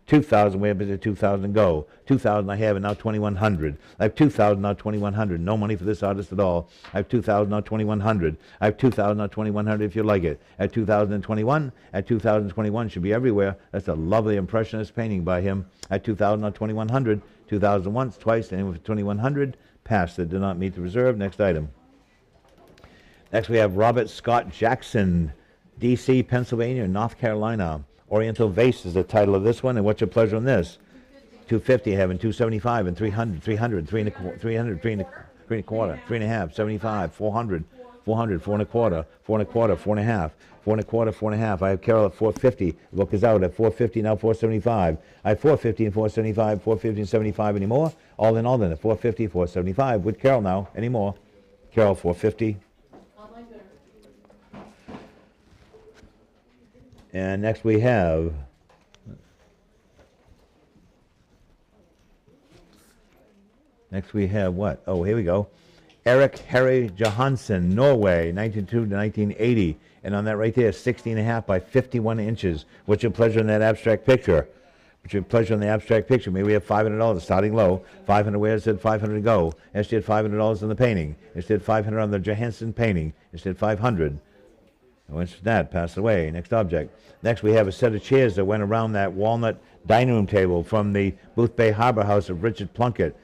2,000, we have 2,000 go. 2,000 I have, and now 2,100. I have 2,000, now 2,100. No money for this artist at all. I have 2,000, now 2,100. I have 2,000, now 2,100 if you like it. At 2021, at 2021 should be everywhere. That's a lovely Impressionist painting by him. At 2,000, now 2,100. 2,000 once, twice, and with 2,100. Passed that did not meet the reserve. Next item. Next we have Robert Scott Jackson, D.C., Pennsylvania, North Carolina. Oriental Vase is the title of this one, and what's your pleasure on this? 250 having 275 and 300, 300, 3 and a quarter, 300, 3 and a quarter, 3 and a half, 75, 400, 400, 4 and a quarter, 4 and a quarter, 4 and a half, 4 and a quarter, 4 and a half. I have Carol at 450. The book is out at 450, now 475. I have 450 and 475, 450 and 75 anymore. All in all then at 450, 475 with Carol now. Any more? Carol 450. Online bidder. And next we have what? Oh, here we go. Eric Harry Johansson, Norway, 1902 to 1980. And on that right there, 60 and a half by 51 inches. What's your pleasure in that abstract picture? What's your pleasure in the abstract picture? Maybe we have $500 starting low. 500 where it said 500 to go. Instead $500 on the painting. Instead $500 on the Johansson painting. Instead 500. No interest in that. Passed away. Next object. Next, we have a set of chairs that went around that walnut dining room table from the Booth Bay Harbor House of Richard Plunkett.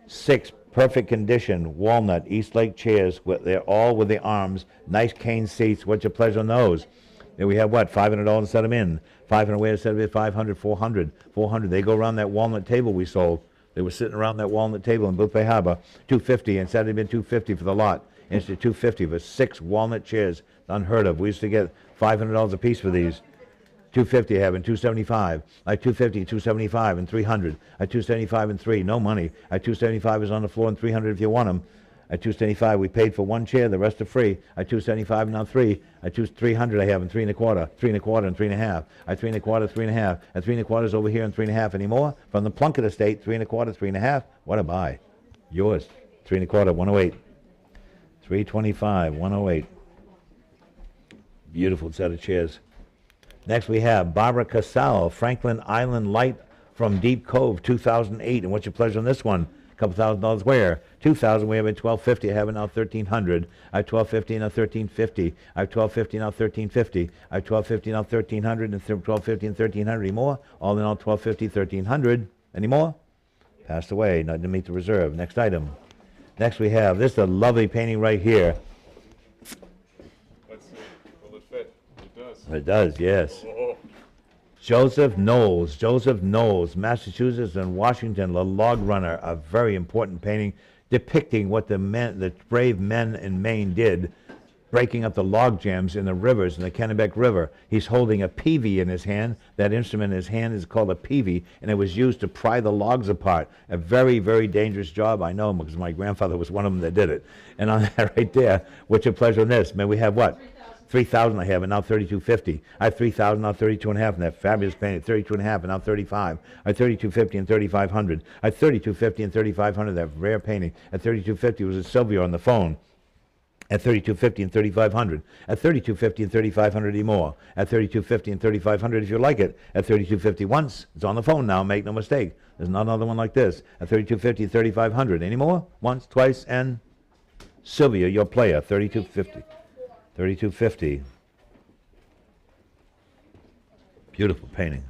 6 perfect condition walnut East Lake chairs. They're all with the arms. Nice cane seats. What's your pleasure on those? Then we have what? $500 to set them in. 500 where to set them in. 500, 400, 400. They go around that walnut table we sold. They were sitting around that walnut table in Booth Bay Harbor. 250 and said it'd been 250 for the lot. Instead 250 for 6 walnut chairs. Unheard of. We used to get $500 a piece for these. 250 having 275. At 250, 275 and 300. At 275 and 3, no money. At 275 is on the floor and 300 if you want them. At 275 we paid for 1 chair, the rest are free. At 275 now 3. At 300 I have and 3 1/4, 3 1/4 and 3 1/2. At 3 1/4, 3 1/2. At 3 1/4 is over here and 3 1/2 anymore. From the Plunkett estate, 3 1/4, 3 1/2. What a buy. Yours. 3 1/4, 108. 325, 108. Beautiful set of chairs. Next we have Barbara Casal, Franklin Island Light from Deep Cove, 2008. And what's your pleasure on this one? A couple $1,000 where? 2,000. We have at 1,250. I have it now 1,300. I have 1,250 now 1,350. I have 1,250 now 1,350. I have 1,250 now 1,300 and 1,250 and 1,300 anymore. All in all 1,250, 1,300. Any more? Passed away. Not to meet the reserve. Next item. Next we have, this is a lovely painting right here. Let's see. Will it fit? It does. It does, yes. Oh. Joseph Knowles, Massachusetts and Washington, the log runner, a very important painting depicting what the brave men in Maine did, breaking up the log jams in the rivers, in the Kennebec River. He's holding a peavey in his hand. That instrument in his hand is called a peavey, and it was used to pry the logs apart. A very, very dangerous job. I know because my grandfather was one of them that did it. And on that right there, what's your pleasure on this? May we have what? 3,000 I have, and now 3,250. I have 3,000, now 32 and a half, and that fabulous painting, 32 and a half, and now 35. I have 3,250 and 3,500. I have 3,250 and 3,500, that rare painting. At 3,250 was a Sylvia on the phone. At 3,250 and 3,500. At 3,250 and 3,500 anymore. At 3,250 and 3,500 if you like it. At 3,250 once. It's on the phone now, make no mistake. There's not another one like this. At 3,250 and 3,500. Any more? Once, twice, and Sylvia, your player, 3,250. 3,250. Beautiful painting.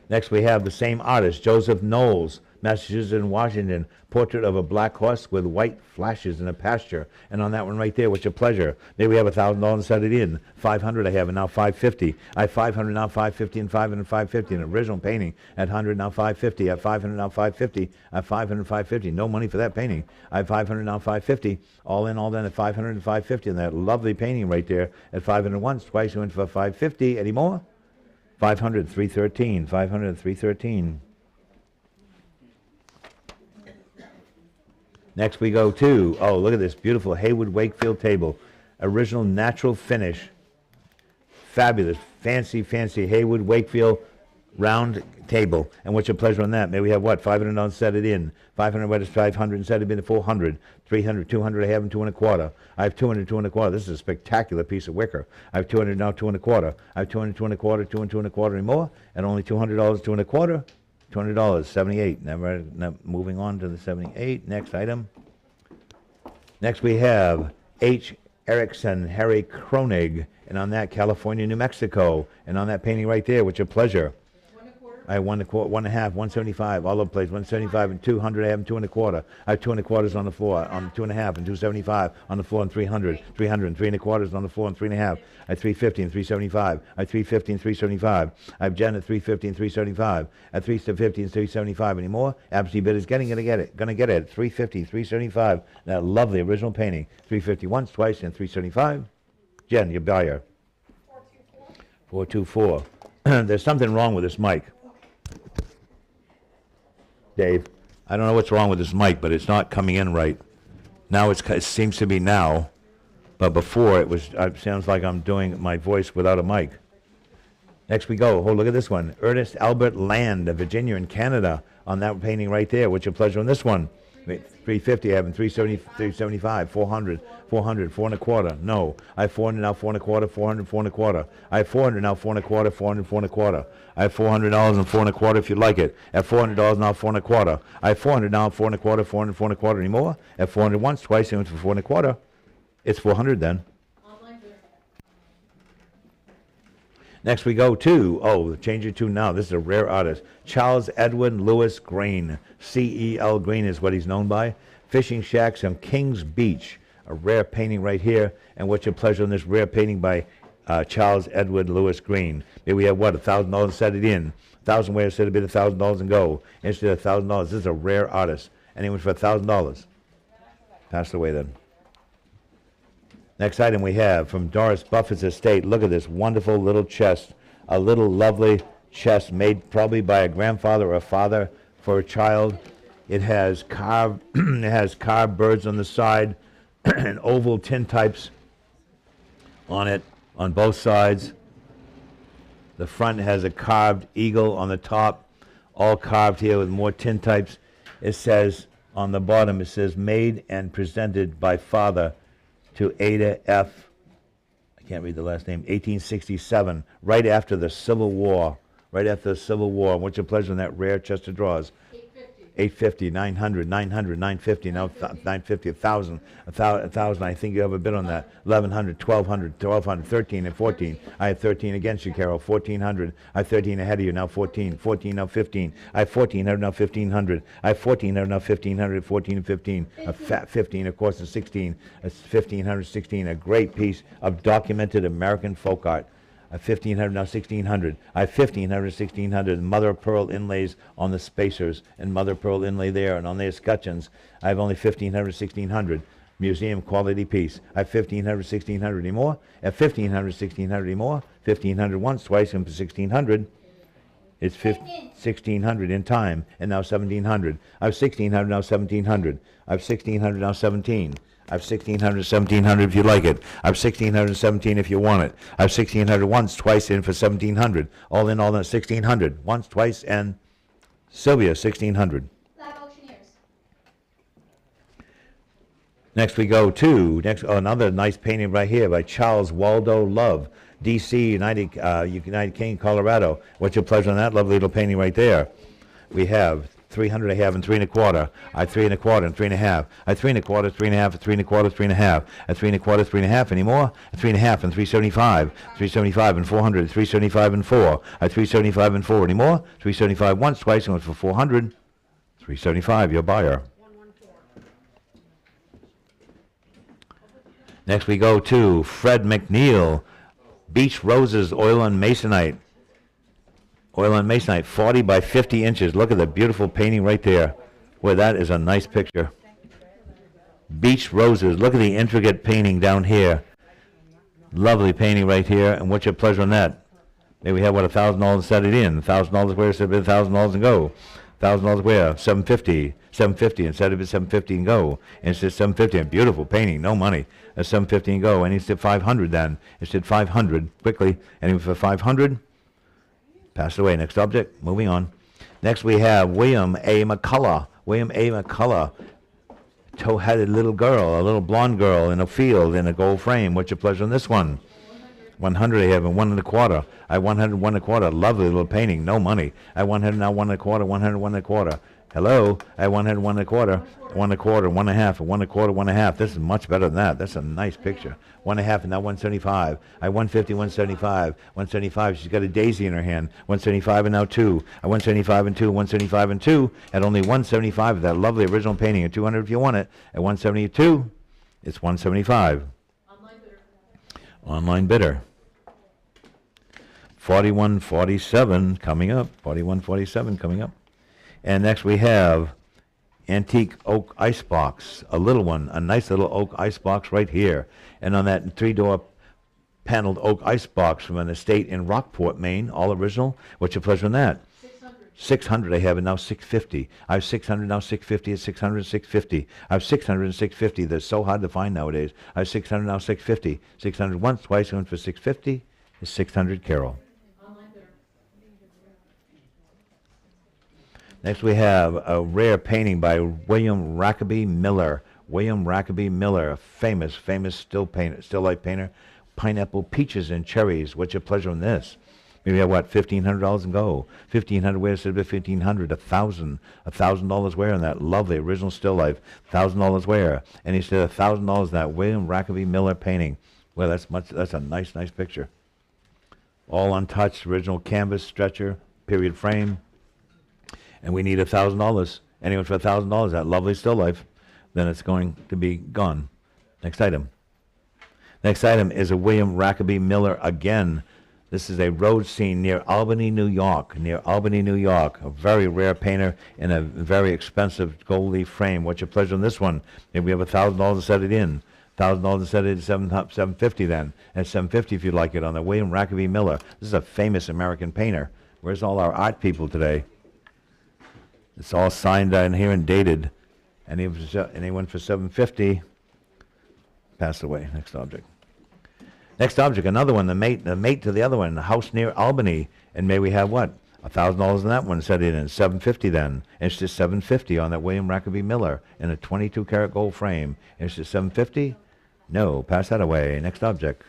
Next we have the same artist, Joseph Knowles, Massachusetts and Washington, portrait of a black horse with white flashes in a pasture. And on that one right there, what's your pleasure? Maybe we have $1,000 set it in. 500 I have, and now 550. I have 500 now 550 and 500 550. An original painting at 100 now 550. I have 500 now 550. I have 500 550. No money for that painting. I have 500 now 550. All in, all done at 500 and 550. And that lovely painting right there at 500 once, twice. You went for 550. Any more? 500, 313. 500, 313. Next we go to, oh, look at this beautiful Haywood Wakefield table. Original natural finish. Fabulous, fancy Haywood Wakefield round table. And what's your pleasure on that? May we have what? 500 on set it in. 500 what is 500 and set it in to 400. 300, 200 I have and 2 1/4. I have 200, 2 1/4. This is a spectacular piece of wicker. I have 200 now 2 1/4. I have 200, 2 1/4, 2 and 2 1/4 and more. And only $200, 2 1/4. $200, 78. Never, moving on to the 78. Next item. Next we have H. Erickson, Harry Kronig, and on that California, New Mexico, and on that painting right there, with your pleasure. 1 1/4. I have 1 1/4, 1 1/2, 175, all over the place, 175 and 200. I have 2 1/4. I have 2 1/4 on the floor, on 2 1/2 and 275 on the floor, and 300, 300 and 3 1/4 on the floor, and 3 1/2. I have 350 and 375. I have 350 and 375. I have Jen at 350 and 375. At 350 and 375. Any more? Absentee bidders gonna get it. 350, 375. That lovely original painting. 350 once, twice, and 375. Jen, your buyer. 424. There's something wrong with this mic. Dave, I don't know what's wrong with this mic, but it's not coming in right. Now it seems to be now, but before it sounds like I'm doing my voice without a mic. Next we go. Oh, look at this one. Ernest Albert Land of Virginia in Canada on that painting right there. What's your pleasure on this one? 350, I have 370, 375, 400, 400, 4 1/4. No. I have 400 now, 4 1/4, 400, 4 1/4. I have 400 now, 4 1/4, 400, 4 1/4. I have $400 and 4 1/4 if you like it. At $400 now, 4 1/4. I have 400 now, 4 1/4, 400, 4 1/4 anymore. At 400 once, twice, and for 4 1/4. It's 400 then. Online bidder. Next we go to, change it to now. This is a rare artist. Charles Edwin Lewis Green. C.E.L. Green is what he's known by. Fishing Shacks on Kings Beach. A rare painting right here. And what's your pleasure on this rare painting by Charles Edward Lewis Green? Here we have what? $1,000, set it in. 1,000 ways, set a bid $1,000 and go. Instead of $1,000. This is a rare artist. Anyone for $1,000? Pass away then. Next item we have from Doris Buffett's estate. Look at this wonderful little chest. A little lovely chest made probably by a grandfather or a father for a child. It has carved, birds on the side and oval tintypes on it on both sides. The front has a carved eagle on the top, all carved here with more tintypes. It says on the bottom, it says made and presented by father to Ada F. I can't read the last name. 1867, right after the Civil War. Right after the Civil War. What's your pleasure on that rare chest of drawers? 850, 900, 950, now 950, 1,000, 1,000. I think you have a bid on that. 1,100, 1,200, 1,200, 13 and 14. I have 13 against you, Carol. 1,400. I have 13 ahead of you, now 14. 14, now 15. I have 1,400, now 1,500. I have 1,400, now 1,500, 14 and 15. A fat 15, of course, is 16. It's 1,500, 16. A great piece of documented American folk art. I have 1,500, now 1,600. I have 1,500, 1,600. Mother of pearl inlays on the spacers, and mother of pearl inlay there, and on the escutcheons. I have only 1,500, 1,600. Museum quality piece. I have 1,500, 1,600 anymore. At 1,500, 1,600 anymore. 1,500 once, twice, and for 1,600. It's 1,600 in time, and now 1,700. I have 1,600, now 1,700. I have 1,600, now 17. I have 1,600, 1,700 if you like it. I have 1,600, 17 if you want it. I have 1,600 once, twice, and for 1,700. All in all, 1,600. Once, twice, and Sylvia, 1,600. Lab auctioneers. Next we go to, another nice painting right here by Charles Waldo Love, D.C., United Kingdom, Colorado. What's your pleasure on that lovely little painting right there? We have 300 I have and 3 1/4. I 3 1/4 and 3 1/2. I 3 1/4, 3 1/2, 3 1/4, 3 1/2. I 3 1/4, 3 1/2 anymore. I 3 1/2 and 375. 375 and 400. 375 and 4. I 375 and 4 anymore. 375 once, twice, and for 400. 375, your buyer. Next we go to Fred McNeil, Beach Roses, oil and masonite. Oil and masonite, 40 by 50 inches. Look at the beautiful painting right there. Boy, that is a nice picture. Beach Roses. Look at the intricate painting down here. Lovely painting right here. And what's your pleasure on that? Maybe we have, what, $1,000 set it in. $1,000 where? Set it at $1,000 and go. $1,000 where? 750. 750 and set it at 750 and go. And it says 750. A beautiful painting. No money. At 750 and go. And he said 500 then. It said 500. Quickly. And for 500. Passed away. Next object. Moving on. Next we have William A. McCullough. William A. McCullough. Tow-headed little girl, a little blonde girl in a field in a gold frame. What's your pleasure on this one? 100 I have and 1 1/4. I 100, 1 1/4. Lovely little painting. No money. I 100 now 1 1/4. 100, 1 1/4. Hello. I 100, 1 1/4. 1 1/4. 1 1/2. 1 1/4. 1 1/2. This is much better than that. That's a nice picture. 1 1/2 and now 175. I 150, 175. 175. She's got a daisy in her hand. 175 and now 2. I 175 and 2. 175 and 2. At only 175 of that lovely original painting. At 200 if you want it. At 172, it's 175. Online bidder. Online bidder. 4147 coming up. 4147 coming up. And next we have antique oak icebox, a little one, a nice little oak icebox right here. And on that 3-door paneled oak icebox from an estate in Rockport, Maine, all original. What's your pleasure on that? 600. 600 I have and now 650. I have 600 now 650 at 600 650. I have 600 and 650. They're so hard to find nowadays. I have 600 now 650. 600 once, twice, and for 650 is 600 Carol. Online bidder. Next we have a rare painting by William Rackaby Miller. William Rackaby Miller, a famous still life painter. Pineapple, peaches, and cherries. What's your pleasure on this? Maybe have what, $1,500 and go. 1,500 where instead of 1,500, $1,000 where on that lovely original still life. $1,000 where, and he said $1,000 that William Rackaby Miller painting. Well, that's a nice picture. all untouched, original canvas, stretcher, period frame. And we need $1,000. Anyone for $1,000, that lovely still life, then it's going to be gone. Next item. Next item is a William Rackaby Miller again. This is a road scene near Albany, New York. Near Albany, New York. A very rare painter in a very expensive gold leaf frame. What's your pleasure on this one? Maybe we have $1,000 to set it in. $1,000 to set it at $750 then. And $750 if you'd like it on the William Rackaby Miller. This is a famous American painter. Where's all our art people today? It's all signed in here and dated. Anyone for $750? Passed away. Next object. Next object, another one, the mate to the other one, the house near Albany. And may we have what? $1,000 on that one, set it in. $750 then. And it's just $750 on that William Rackaby Miller in a 22 karat gold frame. And it's just $750? No, pass that away. Next object.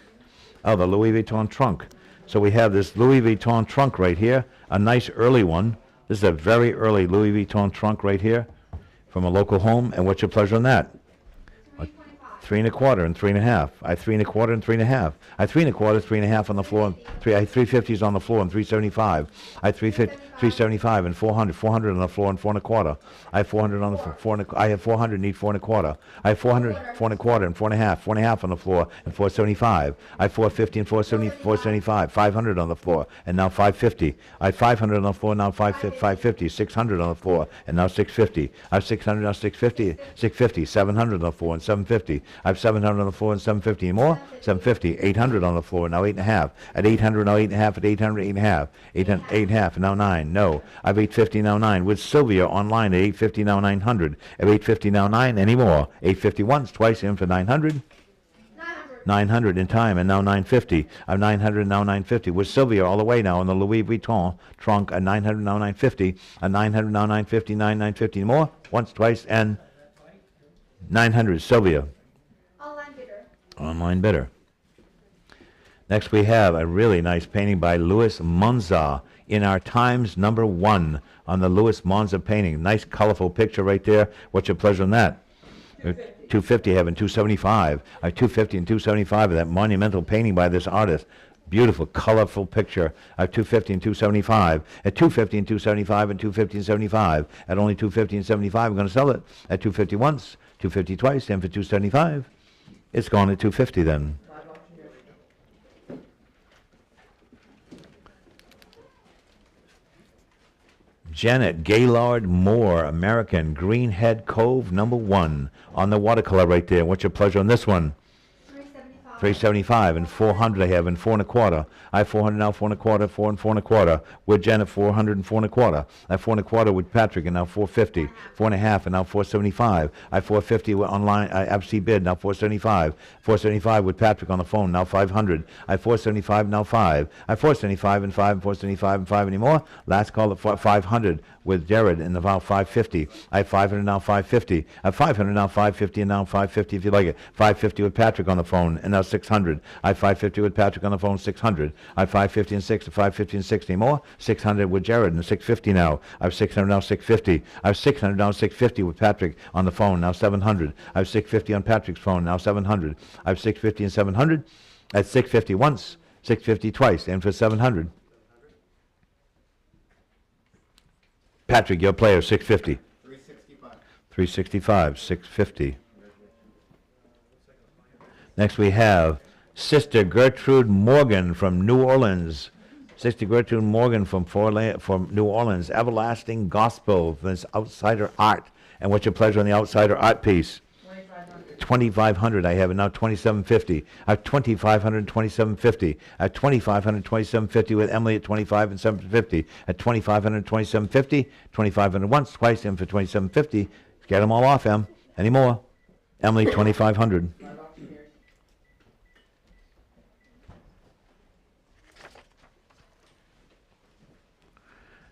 Oh, the Louis Vuitton trunk. So we have this Louis Vuitton trunk right here, a nice early one. This is a very early Louis Vuitton trunk right here from a local home. And what's your pleasure on that? 3 1/4 and 3 1/2. I 3 1/4 and 3 1/2. I 3 1/4, 3 1/2 on the floor. And I 350s on the floor and 375. I 375 and 400. 400 on the floor and 4 1/4. I have 400 on the floor. I have 400. Need 4 1/4. I have 400, 4 1/4 and 4 1/2. 4 1/2 on the floor and 475. I have 450 and 475. 500 on the floor and now 550. I have 500 on the floor now 550. 600 on the floor and now 650. I have 600 now 650. 650. 700 on the floor and 750. I have 700 on the floor and 750 and more. 750. 800 on the floor now 8 1/2. At 800 now 8 1/2. At 800 8 1/2. 8 1/2 and now 9. No. I have 850 now 9. With Sylvia online at 850 now 900. At 850 now 9 anymore. 850 once, twice in for 900. 900 in time and now 950. I'm 900 now 950. With Sylvia all the way now on the Louis Vuitton trunk at 900 now 950. At 900 now 950. 950 more. Once, twice, and 900. Sylvia. Online bidder. Online bidder. Next we have a really nice painting by Louis Monza in our Times #1 on the Louis Monza painting. Nice colorful picture right there. What's your pleasure on that? 250 having 275. I have 250 and 275 of that monumental painting by this artist. Beautiful, colorful picture. I have 250 and 275. At 250 and 275 and 250 and 75. At only 250 and 75, we're going to sell it. At 250 once, 250 twice, and for 275. It's gone at 250 then. Janet Gaylord Moore, American, Greenhead Cove #1 on the watercolor right there. What's your pleasure on this one? 375. 375 and 400 I have and 4 1/4. I have 400 now, 4 1/4, 4 and 4 1/4. With Janet, 400 and 4 1/4. I have 4 1/4 with Patrick and now 450. 4 1/2 and now 475. I have 450 with online, absentee bid, now 475. 475 with Patrick on the phone, now 500. I have 475, now 5. I have 475 and 5 and 475 and 5 anymore. Last call at 500 with Jared and about 550. I have 500 now, 550. I have 500 now, 550 and now 550 if you like it. 550 with Patrick on the phone and now 600. I have 550 with Patrick on the phone, 600. I have 550 and 6, 550 and 60 more. 600 with Jared and 650 now. I have 600 now, 650. I have 600 now, 650 with Patrick on the phone, now 700. I have 650 on Patrick's phone, now 700. I have 650 and 700. At 650 once, 650 twice, and for 700. Patrick, your player, 650. 365. 365, 650. Next we have Sister Gertrude Morgan from New Orleans. Sister Gertrude Morgan from New Orleans. Everlasting Gospel. This outsider art. And what's your pleasure on the outsider art piece? 2,500 I have, and now 2,750. I have 2,500, 2,750. I have 2,500, 2,750 with Emily at 25 and 750. At 2,500, 2,750. 2,500 once, twice, and for 2,750. Get them all off, Em. Any more? Emily, 2,500.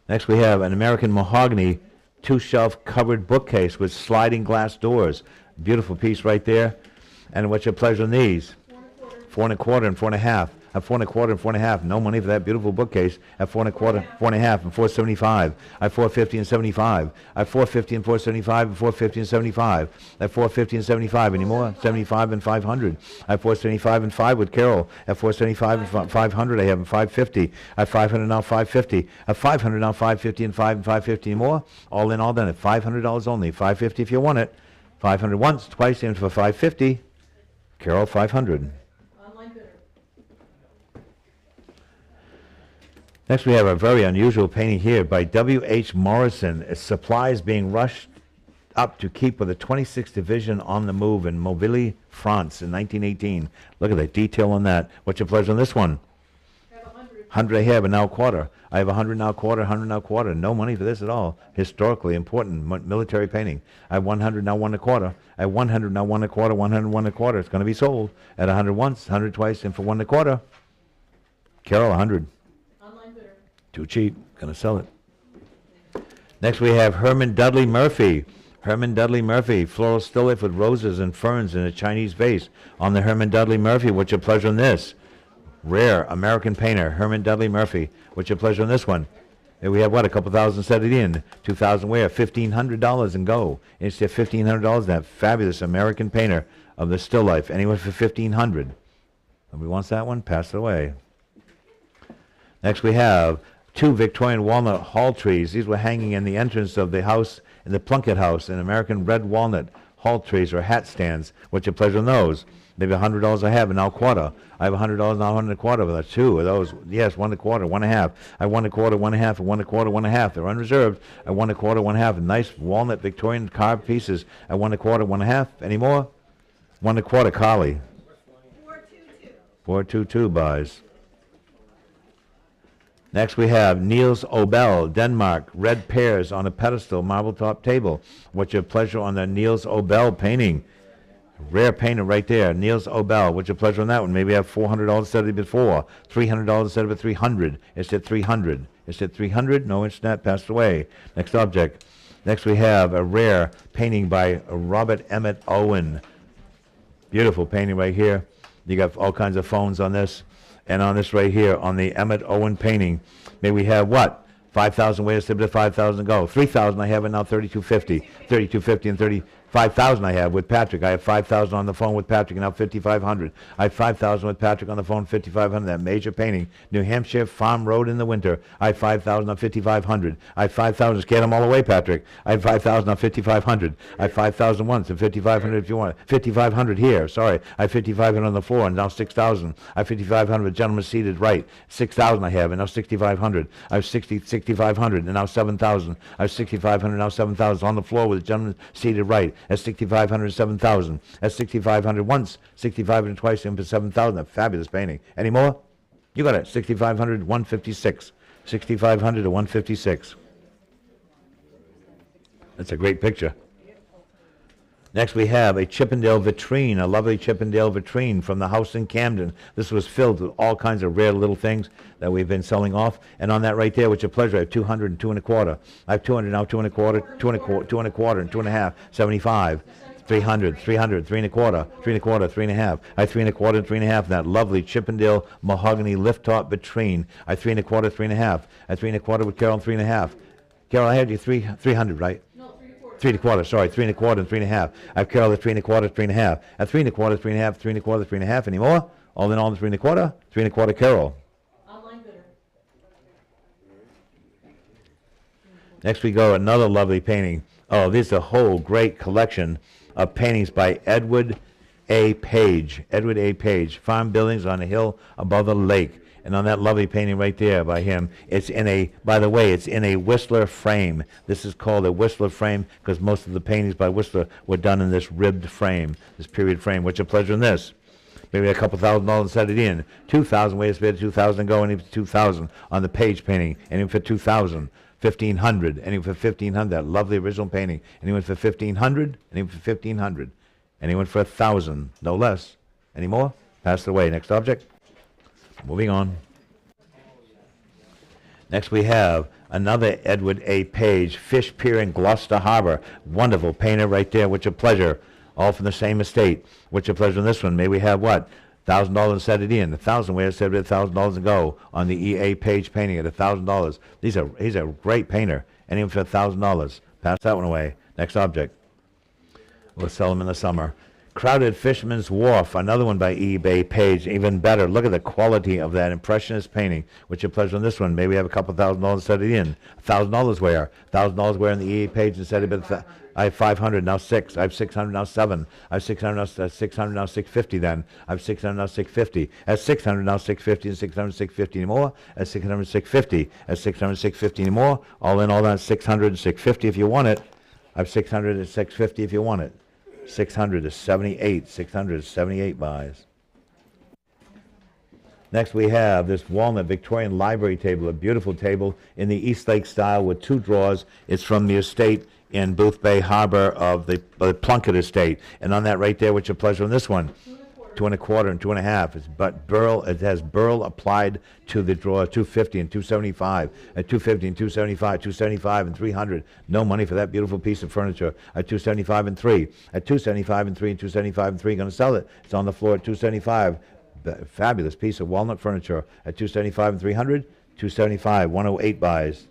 Next we have an American mahogany 2-shelf covered bookcase with sliding glass doors. Beautiful piece right there. And what's your pleasure on these? 4 1/4 and 4 1/2. at 4 1/4 and 4 1/2. No money for that beautiful bookcase at 4 1/4, 4 1/2, and 475. At 450 and 75. At 450 and 475 and 450 and 75. At 450 and 75. Any more? 75 and 500. At 475 and 5 with Carol. At 475 and 500 I have, and 550. At 500 now 550. At 500 now 550 and 5 and 550. Any more? All in, all done at $500 only. 550 if you want it. 500 once, twice, and for 550. Carol, 500. Online bidder. Next, we have a very unusual painting here by W.H. Morrison. Supplies being rushed up to keep with the 26th Division on the move in Mobile, France in 1918. Look at the detail on that. What's your pleasure on this one? I have 100. 100 I have, and now a quarter. I have 100 now quarter, 100 now quarter. No money for this at all. Historically important military painting. I have 100 now 1 1/4. I have 100 now 1 1/4, 100 1 1/4. It's going to be sold at 100 once, 100 twice, and for 1 1/4. Carol, 100. Online bidder. Too cheap. Going to sell it. Next we have Herman Dudley Murphy. Herman Dudley Murphy, floral still life with roses and ferns in a Chinese vase. On the Herman Dudley Murphy, what's your pleasure on this? Rare American painter, Herman Dudley Murphy. What's your pleasure on this one? And we have what, a couple thousand set it in. 2,000 where? $1,500 and go. It's there $1,500. That fabulous American painter of the still life. Anyone for $1,500? Nobody wants that one? Pass it away. Next we have 2 Victorian walnut hall trees. These were hanging in the entrance of the house, in the Plunkett House, in American red walnut hall trees or hat stands. What's your pleasure on those? Maybe $100 I have, and now quarter. I have $100 now, 1 1/4. But that's 2 of those. Yes, 1 1/4, 1 1/2. I have 1 1/4, 1 1/2, and 1 1/4, 1 1/2. They're unreserved. I 1 1/4, 1 1/2. Nice walnut Victorian carved pieces. I 1 1/4, 1 1/2. Any more? 1 1/4, Carly. 422. 422 buys. Next we have Niels Obel, Denmark, red pears on a pedestal, marble top table. What's your pleasure on the Niels Obel painting? Rare painter right there, Niels Obel. What's your pleasure on that one? Maybe I have $400 instead of before, $300 instead of $300. It's at 300. It's at 300. No internet, passed away. Next object. Next we have a rare painting by Robert Emmett Owen. Beautiful painting right here. You got all kinds of phones on this. And on this right here, on the Emmett Owen painting, may we have what? 5,000 ways to 5,000 go. 3,000 I have, and now 3,250. 3,250 and 35,000 I have with Patrick. I have 5,000 on the phone with Patrick, and now 5,500. I have 5,000 with Patrick on the phone, 5,500. That major painting, New Hampshire Farm Road in the winter. I have 5,000 on 5,500. I have 5,000. Scan them all away, Patrick. I have 5,000 on 5,500. I have 5,000 once and 5,500 if you want. 5,500 here. Sorry, I have 5,500 on the floor, and now 6,000. I have 5,500. Gentleman seated right. 6,000 I have, and now 6,500. I have 6,500, and now 7,000. I have 6,500, now 7,000 on the floor with a gentleman seated right. At 6,500, 7,000. At 6,500 once, 6,500 twice, and for 7,000. A fabulous painting. Any more? You got it. 6,500, 156. 6,500 to 156. That's a great picture. Next we have a Chippendale vitrine, a lovely Chippendale vitrine from the house in Camden. This was filled with all kinds of rare little things that we've been selling off. And on that right there, which is a pleasure, I have 200 and 2 1/4. I have 200 now, 2 1/4, 2 1/4, 2 1/4, and 2 1/2, 75. 300, 300, 3 1/4, 3 1/4, 3 1/2. I have 3 1/4 and 3 1/2. That lovely Chippendale mahogany lift top vitrine. I have 3 1/4, 3 1/2. I have 3 1/4 with Carol and 3 1/2. Carol, I had you 300, right? No, 3 1/4. 3 1/4, sorry, 3 1/4 and 3 1/2. I have Carol at 3 1/4, 3 1/2. At 3 1/4, 3 1/2, 3 1/4, 3 1/2. Any more? All in all, 3 1/4, 3 1/4 Carol. Online bidder. Next we go another lovely painting. Oh, this is a whole great collection of paintings by Edward A. Page. Edward A. Page. Farm buildings on a hill above the lake. And on that lovely painting right there by him, it's in a, by the way, it's in a Whistler frame. This is called a Whistler frame because most of the paintings by Whistler were done in this ribbed frame, this period frame. What's your pleasure in this? Maybe a couple $1,000 set it in. 2,000, wait a minute, 2,000 go, and even 2,000 on the Page painting, and even for 2,000. 1,500, anyone for 1,500, that lovely original painting. Anyone for 1,500, anyone for 1,500. Anyone for 1,000, no less. Any more? Pass it away. Next object. Moving on. Next we have another Edward A. Page, Fish Pier in Gloucester Harbor. Wonderful painter right there. What's your pleasure? All from the same estate. What's your pleasure on this one? May we have what? $1,000 set it in. 1,000 where set it $1,000 and go on the EA Page painting at $1,000. He's a great painter. Anyone for $1,000. Pass that one away. Next object. We'll sell them in the summer. Crowded Fisherman's Wharf, another one by eBay Page, even better. Look at the quality of that impressionist painting. What's your pleasure on this one? Maybe have a couple $1,000 set it in. $1,000 where? $1,000 where in the EA Page and set it in. I have 500 now 6. I have 600 now 7. I have 600 now 600 now 650 then. I have 600 now 650. At 600 now 650 and 600 650 anymore. At 600 650. At 600 650 anymore. All in all that 600 650 if you want it. I have 600 at 650 if you want it. 600 is 78. 600 is 78 buys. Next we have this walnut Victorian library table, a beautiful table in the Eastlake style with 2 drawers. It's from the estate in Booth Bay Harbor of the Plunkett estate. And on that right there, what's your pleasure on this one? 2 1/4 and 2 1/2. It has burl applied to the drawer, 250 and 275. At 250 and 275, 275 and 300. No money for that beautiful piece of furniture. At 275 and 3. At 275 and 3 and 275 and 3, going to sell it. It's on the floor at 275. Fabulous piece of walnut furniture at 275 and 300. 275, 108 buys.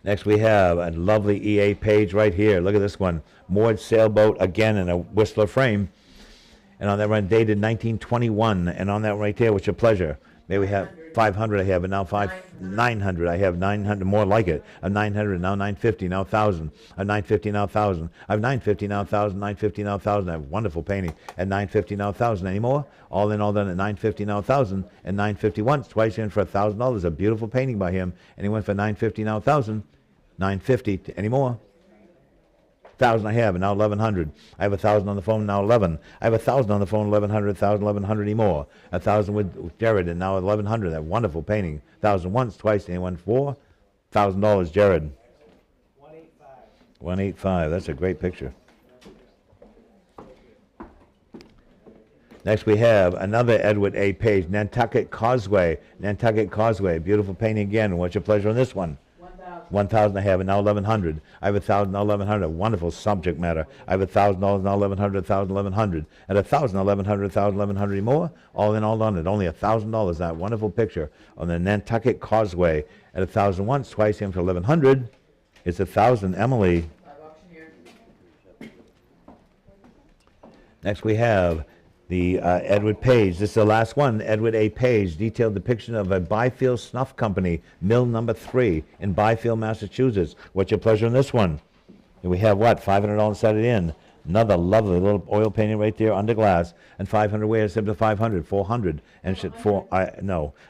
Next we have a lovely EA Page right here. Look at this one. Moored sailboat, again in a Whistler frame. And on that one, dated 1921. And on that right there, what's your pleasure? May we have 500 I have, and now 900 I have, 900, more like it. A 900, now 950, now 1,000. A 950, now 1,000. I have 950, now 1,000, 950, now 1,000. I have a wonderful painting. At 950, now 1,000. Any more? All in, all done at 950, now 1,000. And 950 once, twice in for $1,000. A beautiful painting by him. And he went for 950, now 1,000. 950, any more? 1,000 I have, and now 1,100. I have 1,000 on the phone, now 11. I have 1,000 on the phone, 1,100, 1,000, 1,100 any more. 1,000 with Jared, and now 1,100. That wonderful painting. 1,000 once, twice, anyone for? $1,000, Jared. 185. 185, that's a great picture. Next we have another Edward A. Page, Nantucket Causeway. Nantucket Causeway, beautiful painting again. What's your pleasure on this one? 1,000 I have, and now 1,100. I have 1,000, now 1,100. Wonderful subject matter. I have $1,000, now 1,100, 1,000, 1,100. At 1,000, 1,100, 1,000, 1,100 more. All in, all done at only $1,000. That wonderful picture on the Nantucket Causeway. At 1,000 once, twice in for 1,100. It's 1,000, Emily. Next we have the Edward Page. This is the last one. Edward A. Page, detailed depiction of a Byfield Snuff Company, mill number 3 in Byfield, Massachusetts. What's your pleasure on this one? And we have what? $500 set it in. Another lovely little oil painting right there under glass. And 500 where it's up to 500, 400. And shit, I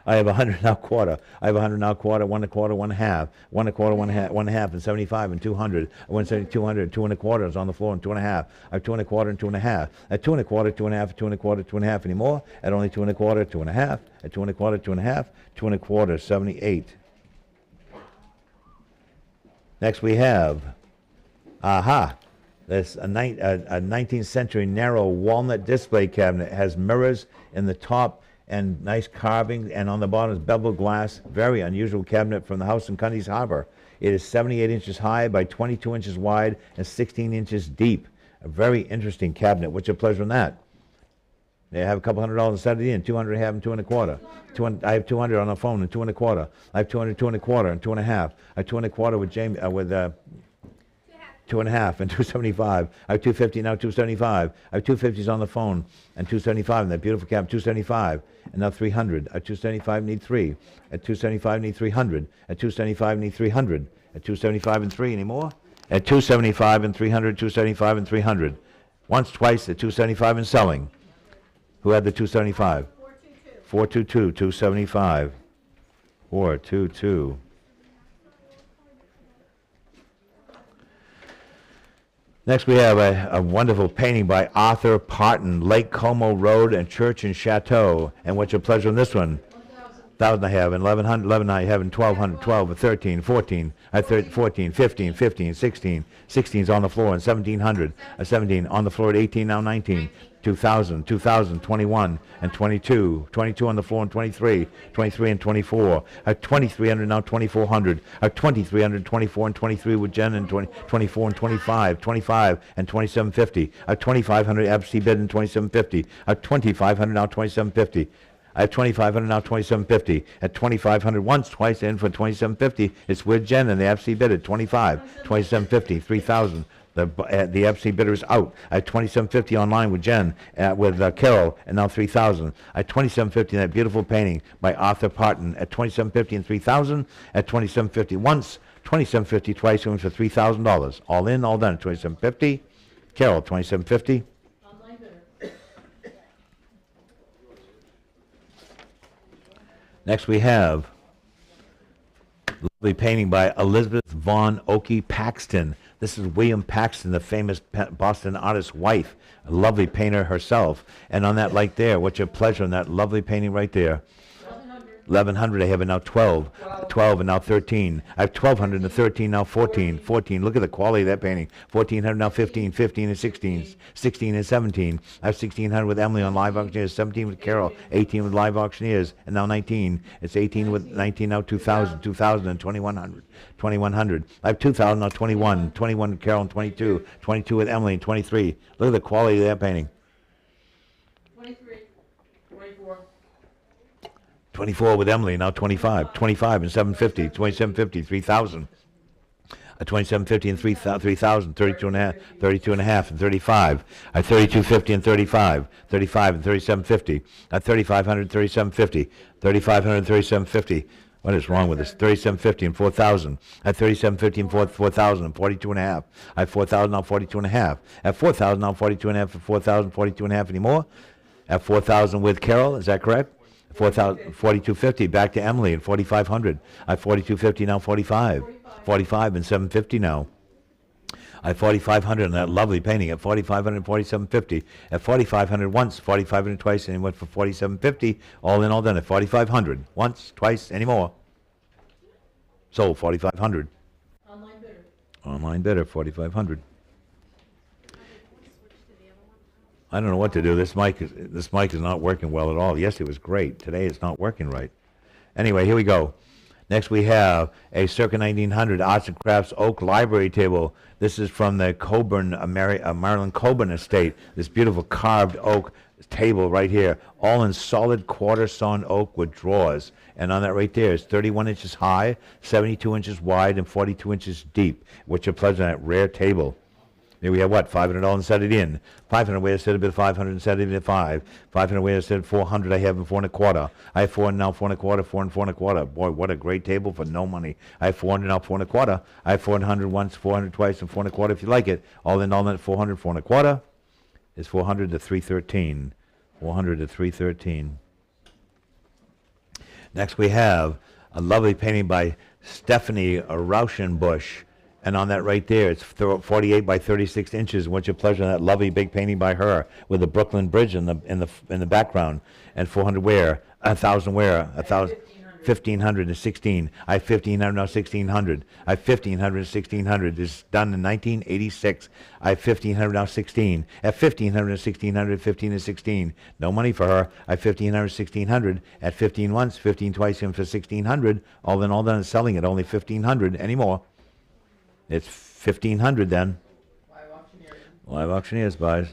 have 100 now quarter. I have 100 now quarter, 1 1/4, 1 1/2, 1 1/4, 1 1/2, and 75 and 200. I went 200, 2 1/4 is on the floor and 2 1/2. I have 2 1/4 and 2 1/2. At 2 1/4, 2 1/2, 2 1/4, 2 1/2 anymore. At only 2 1/4, 2 1/2. At 2 1/4, 2 1/2, 2 1/4, 78. Next we have, This a 19th century narrow walnut display cabinet. It has mirrors in the top and nice carving, and on the bottom is beveled glass. Very unusual cabinet from the house in Cundy's Harbor. It is 78 inches high by 22 inches wide and 16 inches deep. A very interesting cabinet. What's your pleasure on that? They have a couple $100 set it in. 200 I have and 2 1/4. I have 200 on the phone and 2 1/4. I have 200, 2 1/4 and 2 1/2. I have 2 1/4 with Jamie 2 1/2 and 275. I have 250 now 275. I have 250s on the phone and 275 in that beautiful cab. 275 and now 300. At 275 need 3. At 275 need 300. At 275 need 300. At 275 and 3 anymore. At 275 and 300. 275 and 300. Once, twice at 275 and selling. Who had the 275? 422. 275. 422. Next we have a wonderful painting by Arthur Parton, Lake Como Road and Church and Chateau. And what's your pleasure on this one? 1,000 I have, and 1,100, 11 I have, and 1,200, 12, 13, 14, 14, 15, 15, 16. 16's on the floor, and 1,700, 17 on the floor at 18, now 19. 2,000, 2,000, 21 and 22, 22 on the floor and 23, 23 and 24. 2,300 now, 2,400. 2,300, 24 and 23 with Jen and 20, 24 and 25, 25 and 2750. 2,500 absentee bid and 2750. 2,500 now, 2750. I have 2,500 now, 2750. At 2,500 once, twice in for 2750. It's with Jen and the absentee bid at 25, 2750, 3,000. The absentee bidder is out. I have 2750 online with Jen, with Carol, and now 3,000. I have 2750 that beautiful painting by Arthur Parton at 2750 and 3,000. At 2750 once, 2750 twice, going for $3,000. All in, all done. 2750. Carol, 2750. Online bidder. Next we have lovely painting by Elizabeth Vaughn Oakey Paxton. This is William Paxton, the famous Boston artist's wife, a lovely painter herself. And on that light there, what's your pleasure on that lovely painting right there? 1,100, I have it now 12, 12 and now 13. I have 1,200 and 13, now 14, 14. Look at the quality of that painting. 1,400, now 15, 15 and 16, 16 and 17. I have 1,600 with Emily on Live Auctioneers, 17 with Carol, 18 with Live Auctioneers, and now 19. It's 18 with 19, now 2,000, 2,000 and 2,100, 2,100. I have 2,000, now 21, 21 with Carol and 22, 22 with Emily and 23. Look at the quality of that painting. 23, 24. 24 with Emily, now 25, 25 and 750, 2750, 3,000. 2750 and 3,000, 32 and a half, 32 and a half and 35. 3250 and 35, 35 and 3750. 3,500, 3750, 3,500, 3750. What is wrong with this? 3750 and 4,000. At 3750 and 4,000 and 42 and a half. I have 4,000 now 42 and a half. At 4,000 now 42 and a half. At 4,000 42 and a half anymore. At 4,000 with Carol, is that correct? 4,000, 4250 back to Emily and 4,500. I have 4250 now 45, 45 and 750 now. I have 4,500 on that lovely painting at 4,500 and 4,750. At 4,500 once, 4,500 twice, and went for 4,750. All in, all done at 4,500 once, twice, anymore. Sold 4,500. Online bidder. Online bidder 4,500. I don't know what to do. This mic is not working well at all. Yes, it was great. Today it's not working right. Anyway, here we go. Next we have a circa 1900 Arts and Crafts oak library table. This is from the Coburn, Maryland Coburn estate. This beautiful carved oak table right here, all in solid quarter sawn oak with drawers. And on that right there is 31 inches high, 72 inches wide, and 42 inches deep, which are pleasant on that rare table. Here we have what? $500 and set it in. 500 way to set it at 500 and set it at 5. 500 way to set it 400. I have in 4 and a quarter. I have 4 and now 4 and a quarter. 4 and 4 and a quarter. Boy, what a great table for no money. I have 400 now 4 and a quarter. I have 400 once, 400 twice, and 4 and a quarter if you like it. All in all, 400, 4 and a quarter is 400 to 313. 400 to 313. Next we have a lovely painting by Stephanie Rauschenbusch. And on that right there, it's 48 by 36 inches. What's your pleasure on that lovely big painting by her with the Brooklyn Bridge in the background? And 400 where? 1,000 where? 1,000. 1,500 and 16. I have 1,500 now 1,600. I have 1,500 and 1,600. This is done in 1986. I have 1,500 now 16. At 1,500 and 1,600, 15 and 16. No money for her. I have 1,500 and 1,600. At 15 once, 15 twice, and for 1,600. All in all done, selling it only 1,500 anymore. It's 1,500 then. Live Auctioneers buys.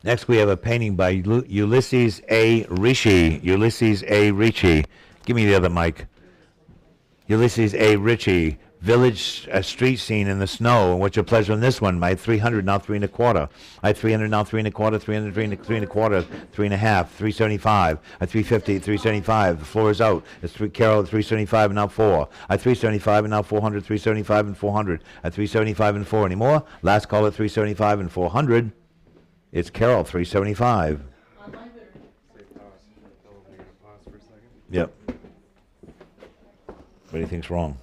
Next we have a painting by Ulysses A. Ricci. Ulysses A. Ricci. Give me the other mic. Ulysses A. Ricci. Village street scene in the snow. And what's your pleasure on this one? My 300 now 3 and a quarter. I have 300 now 3 and a quarter. 300 3 and a quarter. 3 and a half. 375. I 350 375. The floor is out. It's Carol 375 and now 4. I 375 and now 400. 375 and 400. I 375 and 4 anymore. Last call at 375 and 400. It's Carol 375. Online bidder. Say pause. Tell them you're gonna pause for a second. Yep. What do you think's wrong?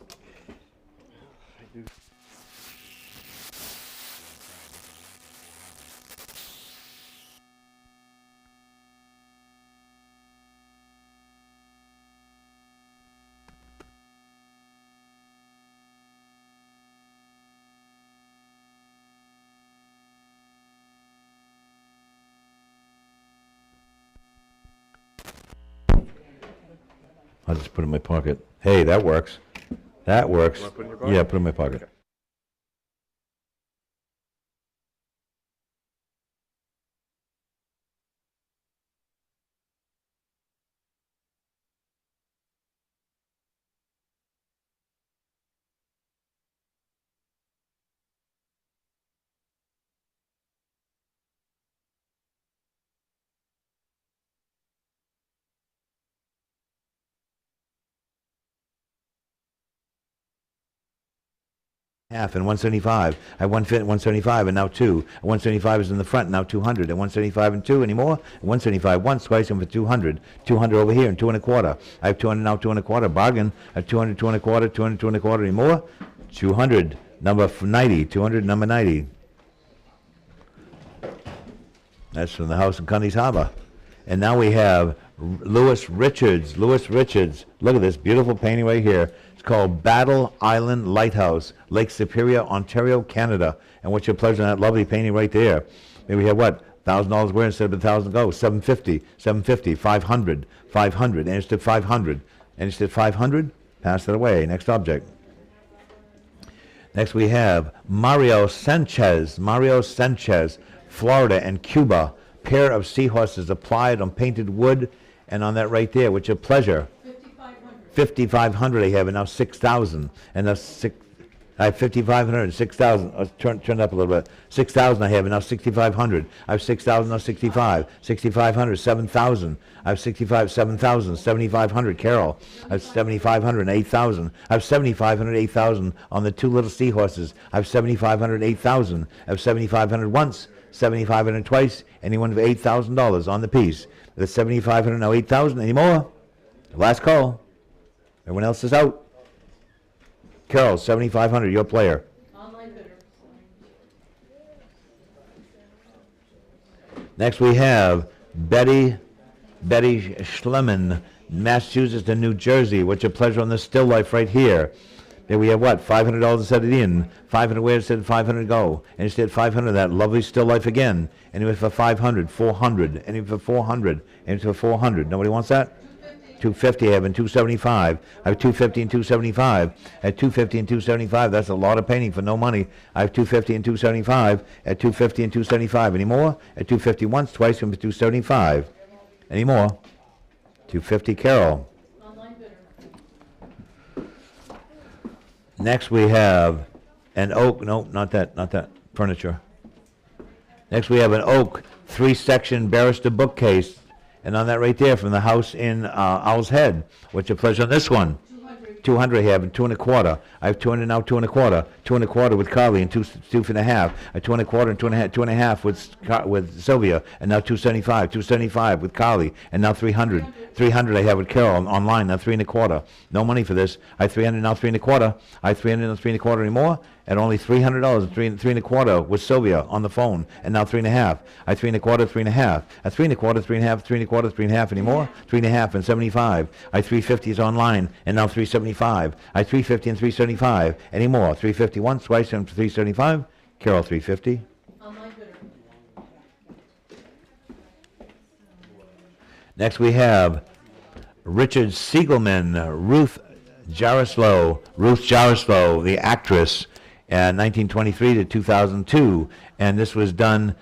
I'll just put it in my pocket. Hey, that works. That works. Wanna put it in your pocket? Yeah, put it in my pocket. Okay. Half and 175. I have 175 and now 2. 175 is in the front, now 200. And 175 and 2 anymore. 175 once, twice, and for 200. 200 over here and 2 and a quarter. I have 200 now, 2 and a quarter. Bargain at 200, 2 and a quarter, 200, 2 and a quarter anymore. 200, number 90. 200, number 90. That's from the house in Cundy's Harbor. And now we have Lewis Richards. Lewis Richards. Look at this beautiful painting right here. It's called Battle Island Lighthouse, Lake Superior, Ontario, Canada. And what's your pleasure on that lovely painting right there? Maybe we have what? $1,000 where instead of $1,000 go? 750, 750, 500, 500, and instead 500. And instead 500, pass it away. Next object. Next we have Mario Sanchez, Florida and Cuba. Pair of seahorses applied on painted wood, and on that right there, what's your pleasure? 5,500 I have, and now 6,000. And now I have 5,500 and 6,000. Turn it up a little bit. 6,000 I have, and now 6,500. I have 6,000, now 65. 6,500, 7,000. I have 65, 7,000. 7,500, Carol. I have 7,500 and 8,000. I have 7,500, 8,000 on the two little seahorses. I have 7,500, 8,000. I have 7,500 once, 7,500 twice. Anyone for $8,000 on the piece. That's 7,500, now 8,000. Any more? Last call. Everyone else is out. Carol, 7,500, your player. Online bidder. Next we have Betty Schlemmen, Massachusetts to New Jersey. What's your pleasure on this still life right here? There we have what? $500 to set it in. 500 where it said 500 go. And instead 500, that lovely still life again. Anyway for 500, 400. Anyway for 400. Anyway for 400. Nobody wants that? 250 I have and 275. I have 250 and 275. At 250 and 275, that's a lot of painting for no money. I have 250 and 275. At 250 and 275. Any more? At 250 once, twice, and 275. Any more? 250, Carol. Online bidder. Next we have an oak. No, not that. Furniture. Next we have an oak 3-section barrister bookcase. And on that right there, from the house in Owl's Head. What's your pleasure on this one? 200 I have, and 2 and a quarter. I have 200 now, 2 and a quarter. 2 and a quarter with Carly, and 2 and a half. 2 and a quarter and 2 and a half with Sylvia, and now 275. 275 with Carly, and now 300. 300 I have with Carol online, now 3 and a quarter. No money for this. I have 300 now, 3 and a quarter. I have 300 now, 3 and a quarter anymore. At only $300, 3 and a quarter with Sylvia on the phone, and now 3 and a half. I 3 and a quarter, 3 and a half. At 3 and a quarter, 3 and a half, 3 and a quarter, 3 and a half anymore. 3 and a half and 75. I 350 is online, and now 375. I 350 and 375 anymore. 350 once, twice, and 375. Carol, 350. Online bidder. Next we have Richard Siegelman, Ruth Jaroslaw, the actress. 1923 to 2002, and this was done,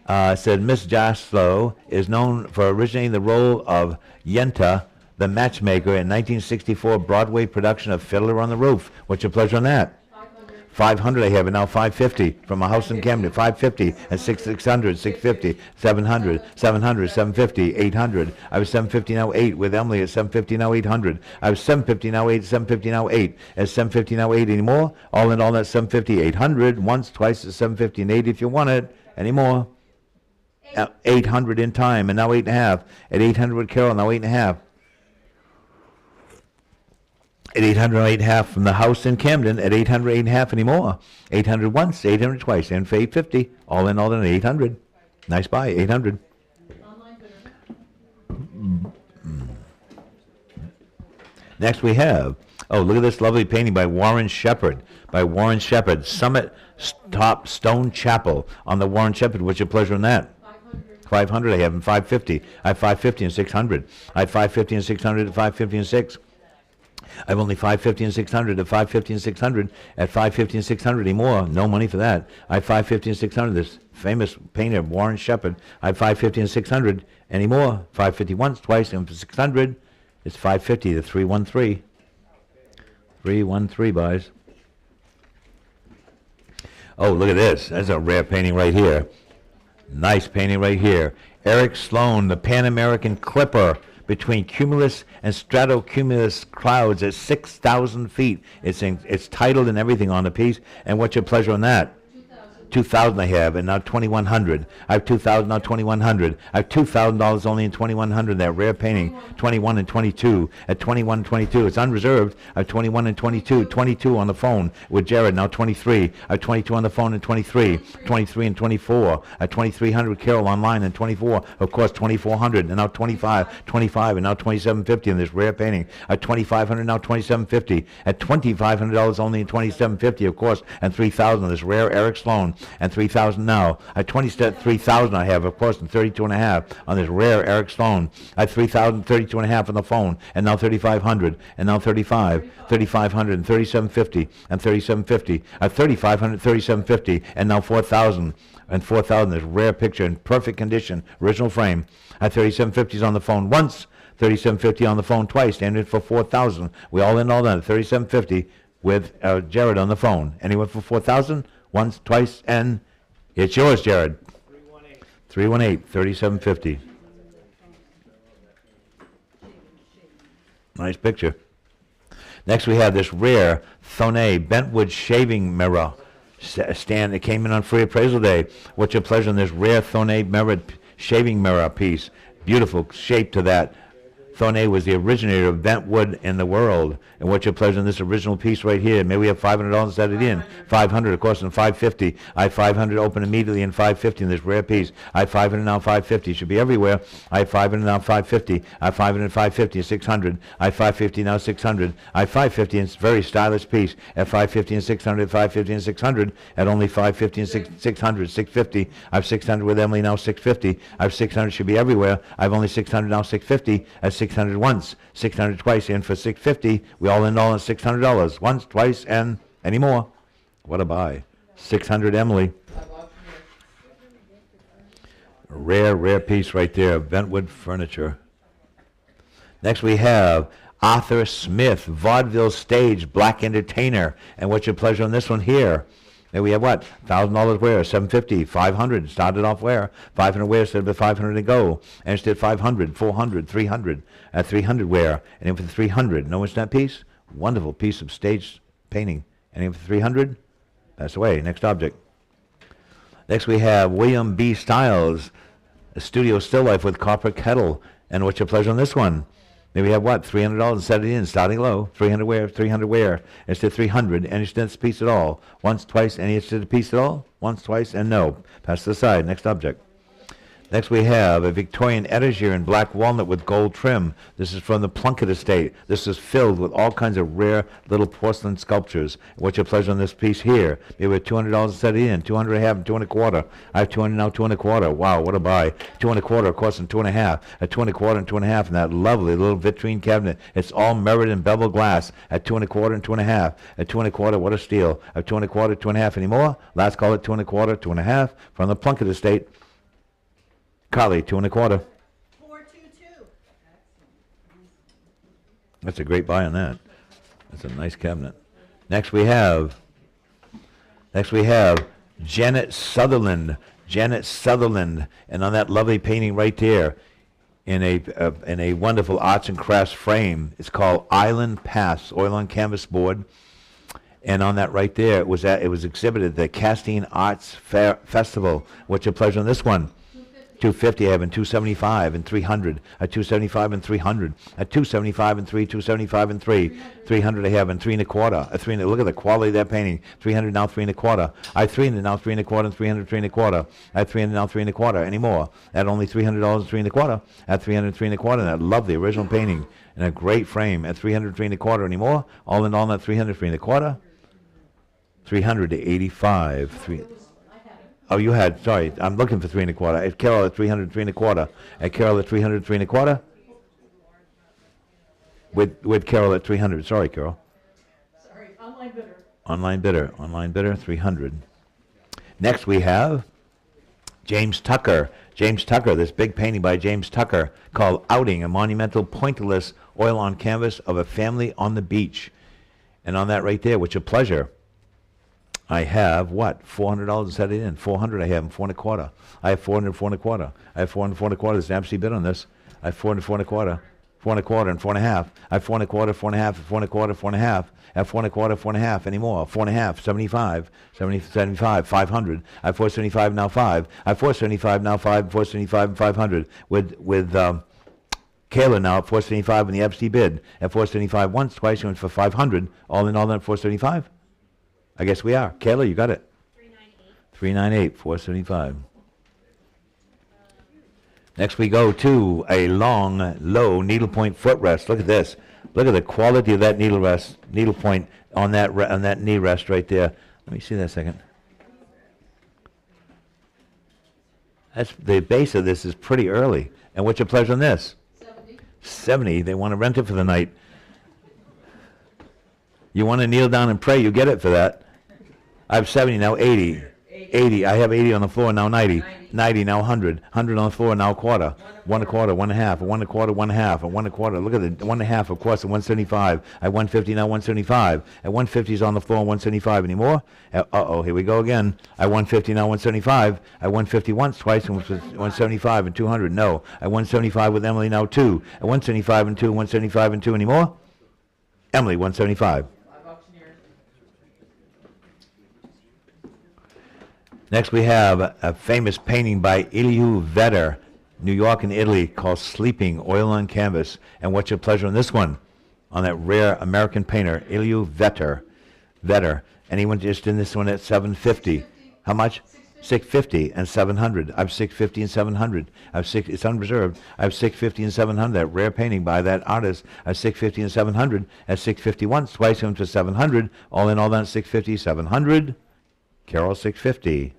said Miss Jaslow is known for originating the role of Yenta, the matchmaker, in 1964 Broadway production of Fiddler on the Roof. What's your pleasure on that? 500 I have, and now 550 from a house in Camden. 550 and 600, 650, 700, 700, 750, 800. I was 750 now 8 with Emily at 750 now 800. I was 750 now 8, 750 now 8. At 750 now 8 anymore. All in all, that's 750, 800. Once, twice, at 750 and 8 if you want it. Any more? 800 in time, and now 8.5. At 800 with Carol, now 8.5. At 800, 8.5 from the house in Camden. At 800, 8.5 anymore. 800 once, 800 twice, and for 850. All in 800. Nice buy, 800. Online bidder. Next we have, oh, look at this lovely painting by Warren Shepherd. Summit Top Stone Chapel on the Warren Shepherd. What's your pleasure on that? 500 I have, and 550. I have 550 and 600. I have 550 and 600, 550 and 6. I've only 550 and 600 at 550 and 600 at 550 and 600 anymore. No money for that. I have 550 and 600. This famous painter Warren Shepherd. I have 550 and 600 anymore. 550 once, twice, and for 600, it's 550 to 313. 313 buys. Oh, look at this. That's a rare painting right here. Nice painting right here. Eric Sloan, the Pan American Clipper between cumulus and stratocumulus clouds at 6,000 feet. It's titled and everything on the piece. And what's your pleasure on that? 2,000 I have, and now 2,100. I have 2,000, now 2,100. I have $2,000 only in 2,100. That rare painting, 21 and 22. At 21 and 22, it's unreserved. I have 21 and 22. 22 on the phone with Jared, now 23. I have 22 on the phone and 23. 23 and 24. At 2,300, Carol online and 24. Of course, 2,400, and now 25. 25, and now 2,750 in this rare painting. At 2,500, now 2,750. At $2,500 only in 2,750, of course, and 3,000 this rare Eric Sloan. And 3,000 now. At 3,000 I have, of course, and 32 and a half on this rare Eric Sloan. I have 3,000, 32 and a half on the phone, and now 3,500, and now 35, 3,500, and 3,750, and 3,750. I have 3,500, 3,750, and now 4,000, and 4,000. This rare picture in perfect condition, original frame. I have 3,750s on the phone once, 3,750 on the phone twice, and in for 4,000. We all in all done, 3,750 with Jared on the phone. Anyone for 4,000? Once, twice, and it's yours, Jared. 318. 318, 3750. Nice picture. Next, we have this rare Thonet Bentwood shaving mirror stand that came in on free appraisal day. What's your pleasure on this rare Thonet shaving mirror piece? Beautiful shape to that. Thonet was the originator of bentwood in the world. And what's your pleasure in this original piece right here? Maybe we have $500 set it in. 500, of course, and 550. I have 500 open immediately and 550 in this rare piece. I have 500 now, 550. Should be everywhere. I have 500 now, 550. I have 500, 550, 600. I have 550 now, 600. I have 550 and it's a very stylish piece. At 550 and 600, 550 and 600. At only 550 and 600, 650. I have 600 with Emily now, 650. I have 600 should be everywhere. I have only 600 now, 650. At 600 once, 600 twice, in for 650. We all in all at $600. Once, twice, and any more. What a buy. 600 Emily. Rare, rare piece right there. Bentwood furniture. Next we have Arthur Smith, vaudeville stage, black entertainer. And what's your pleasure on this one here? And we have what? $1,000 where? $750, $500. Started off where? $500 where instead of $500 to go. And instead $500, $400, $300. At $300 where? And then for the $300. No instant piece? Wonderful piece of stage painting. And then for $300? Pass away. Next object. Next we have William B. Stiles, a studio still life with copper kettle. And what's your pleasure on this one? Maybe we have what? $300 and set it in, starting low. 300 where? 300 where? Instead 300, any stents piece at all. Once, twice, any instead piece at all? Once, twice, and no. Pass to the side. Next object. Next we have a Victorian etagere in black walnut with gold trim. This is from the Plunkett estate. This is filled with all kinds of rare little porcelain sculptures. What's your pleasure on this piece here? Maybe we have $200 set it in. 200 I have and 2 1/4. I have 200 now, 2 1/4. Wow, what a buy. 2 1/4, of course, and 2 1/2. At 2 1/4 and 2 1/2 in that lovely little vitrine cabinet. It's all mirrored and beveled glass. At 2 1/4 and 2 1/2. At 2 1/4, what a steal. At 2 1/4, 2 1/2 anymore. Last call at 2 1/4, 2 1/2 from the Plunkett estate. Carly, 2 1/4. 422. That's a great buy on that. That's a nice cabinet. Next we have Janet Sutherland. Janet Sutherland, and on that lovely painting right there, in a wonderful arts and crafts frame, it's called Island Paths, oil on canvas board. And on that right there, it was exhibited at the Castine Arts Festival. What's your pleasure on this one? 250 I have, and 275 and 300. At 275 and 300. At 275 and 3, 275 and 3. 300 I have, and 3 1/4. At 3, look at the quality of that painting. 300 now, 3 1/4. I have 300 now, 3 1/4, and 300, 3 1/4. I have 300 now, 3 1/4. Any more? At only $300, 3 1/4. At 300, 3 1/4. And that lovely original painting in a great frame. At 300, 3 1/4. Any more? All in all, at 300, 3 1/4. 300 to 85. Oh, you had, sorry, I'm looking for 3 1/4. At Carol at 300, 3 1/4. At Carol at 300, 3 1/4. With Carol at 300. Sorry, Carol. Sorry, online bidder. Online bidder, 300. Next we have James Tucker. James Tucker, this big painting by James Tucker called Outing, a monumental pointillist oil on canvas of a family on the beach. And on that right there, which a pleasure, I have what? $400 to set it in. 400 I have, and 4 and a quarter. I have 400, 4 and a quarter. I have 4 and 4 and a quarter. There's an absolute bid on this. I have 400, 4 and a quarter. 4 and a quarter and 4 and a half. I have 4 and a quarter, 4 and a half, 4 and a quarter, 4 and a half. I have 4 and a quarter, 4 and a half anymore. 4 and a half, 75, 75, 500. I have 475 now 5. I have 475 now 5, 475 and 500 with Kayla now at 475 in the FT bid. At 475 once, twice, went for 500. All in all, at 475. I guess we are. Kayla, you got it. 398, 475. Next we go to a long, low needlepoint footrest. Look at this. Look at the quality of that needlepoint on that knee rest right there. Let me see that a second. That's the base of this is pretty early. And what's your pleasure on this? 70. They want to rent it for the night. You want to kneel down and pray, you get it for that. I have 70, now 80. 80. I have 80 on the floor, now 90. 90, now 100. 100 on the floor, now a quarter. 1 a quarter, 1 and a half. 1 a quarter, 1 and a half. 1 a quarter. Look at the 1 and a half, of course, at 175. At 150, now 175. At 150 is on the floor, 175 anymore. Uh-oh, here we go again. At 150, now 175. At 150 once, twice, and 175 and 200. No. At 175 with Emily, now 2. At 175 and 2, 175 and 2 anymore. Emily, 175. Next we have a famous painting by Elihu Vedder, New York and Italy, called Sleeping, oil on canvas. And what's your pleasure on this one? On that rare American painter, Elihu Vedder. And he went just in this one at 750. How much? 650 and 700. I have 650 and 700. It's unreserved. I have 650 and 700. That rare painting by that artist. I have 650 and 700. At 650 once, twice, went to 700. All in all, then 650, 700. Carol, 650.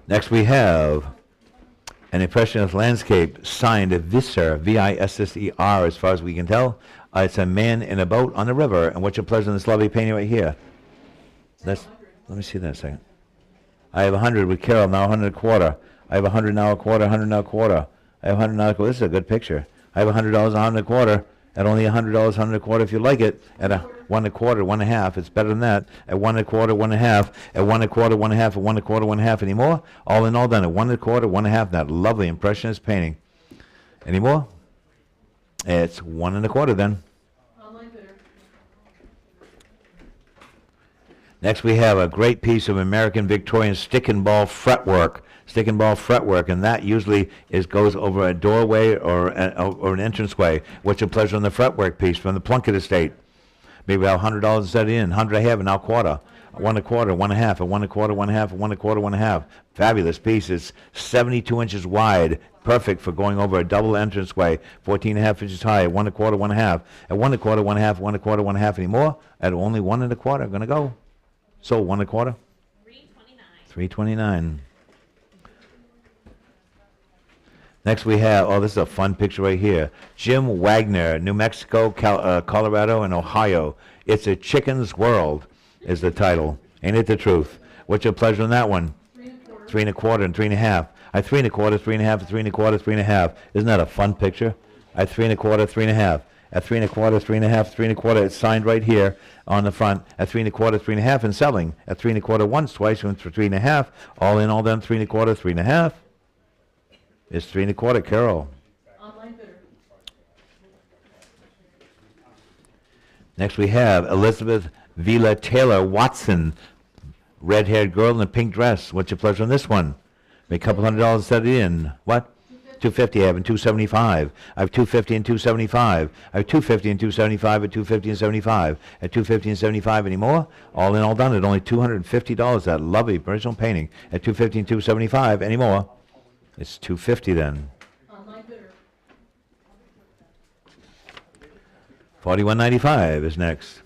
Next we have an impressionist landscape signed Visser, V-I-S-S-E-R, as far as we can tell. It's a man in a boat on the river. And what's your pleasure in this lovely painting right here? Let me see that a second. I have 100 with Carol, now 100 a quarter. I have 100 now a quarter, 100 now a quarter. I have 100 now a quarter. This is a good picture. I have $100, 100 a quarter. At only $100, 100 a quarter if you like it. At a 1 a quarter, 1 and a half. It's better than that. At 1 a quarter, 1 and a half. At 1 a quarter, 1 and a half. At 1 a quarter, 1 and a half. Any more? All in all done. At 1 a quarter, 1 and a half. That lovely impressionist painting. Any more? It's 1 and a quarter then. Next we have a great piece of American Victorian stick and ball fretwork. Stick and ball fretwork, and that usually goes over a doorway or an entranceway. What's your pleasure on the fretwork piece from the Plunkett estate? Maybe I'll $100 to set it in. 100 I have, and now quarter. 1 a quarter, 1 and a half. At 1 a quarter, 1 and a half. At 1 a quarter, 1 and a half. Fabulous piece. It's 72 inches wide. Perfect for going over a double entranceway. 14 and a half inches high. At 1 a quarter, 1 and a half. At 1 a quarter, 1 and a half. 1 a quarter, 1 and a half. Any more? At only 1 and a quarter. I'm going to go. So 1 a quarter. 329. Next we have, oh, this is a fun picture right here. Jim Wagner, New Mexico, Colorado, and Ohio. It's a Chicken's World is the title. Ain't it the truth? What's your pleasure on that one? 3 and a quarter and 3 and a half. I 3 and a quarter, 3 and a half, 3 and a quarter, 3 and a half. Isn't that a fun picture? I 3 and a quarter, 3 and a half. At 3 and a quarter, 3 and a half, 3 and a quarter. It's signed right here on the front. At 3 and a quarter, 3 and a half, and selling. At 3 and a quarter once, twice, went for 3 and a half. All in, all done, 3 and a quarter, 3 and a half. It's 3 and a quarter, Carol. Next we have Elizabeth Vila Taylor Watson, red-haired girl in a pink dress. What's your pleasure on this one? Make a couple $100 to set it in. What? 250 I have and 275. I have 250 and 275. I have 250 and 275 at 250 and 75. At 250 and 75 anymore? All in, all done at only $250. That lovely original painting. At 250 and 275 anymore? It's 250 then. 41.95 is next.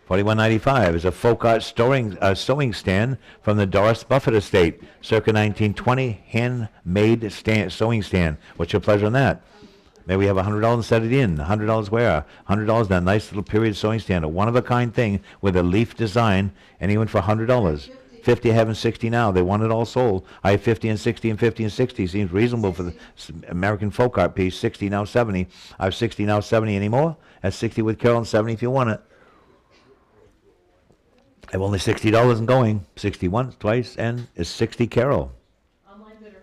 $41.95 is a folk art sewing stand from the Doris Buffett estate, circa 1920, handmade sewing stand. What's your pleasure on that? Maybe we have $100 and set it in. $100 where? $100 that nice little period sewing stand, a one-of-a-kind thing with a leaf design, and he went for $100. 50, I have 60 now. They want it all sold. I have 50 and 60 and 50 and 60. Seems reasonable for the American folk art piece. 60 now 70. I have 60 now 70 anymore. That's 60 with Carol and 70 if you want it. I have only $60 and going. 60 once, twice, and is 60 Carol. Online bidder.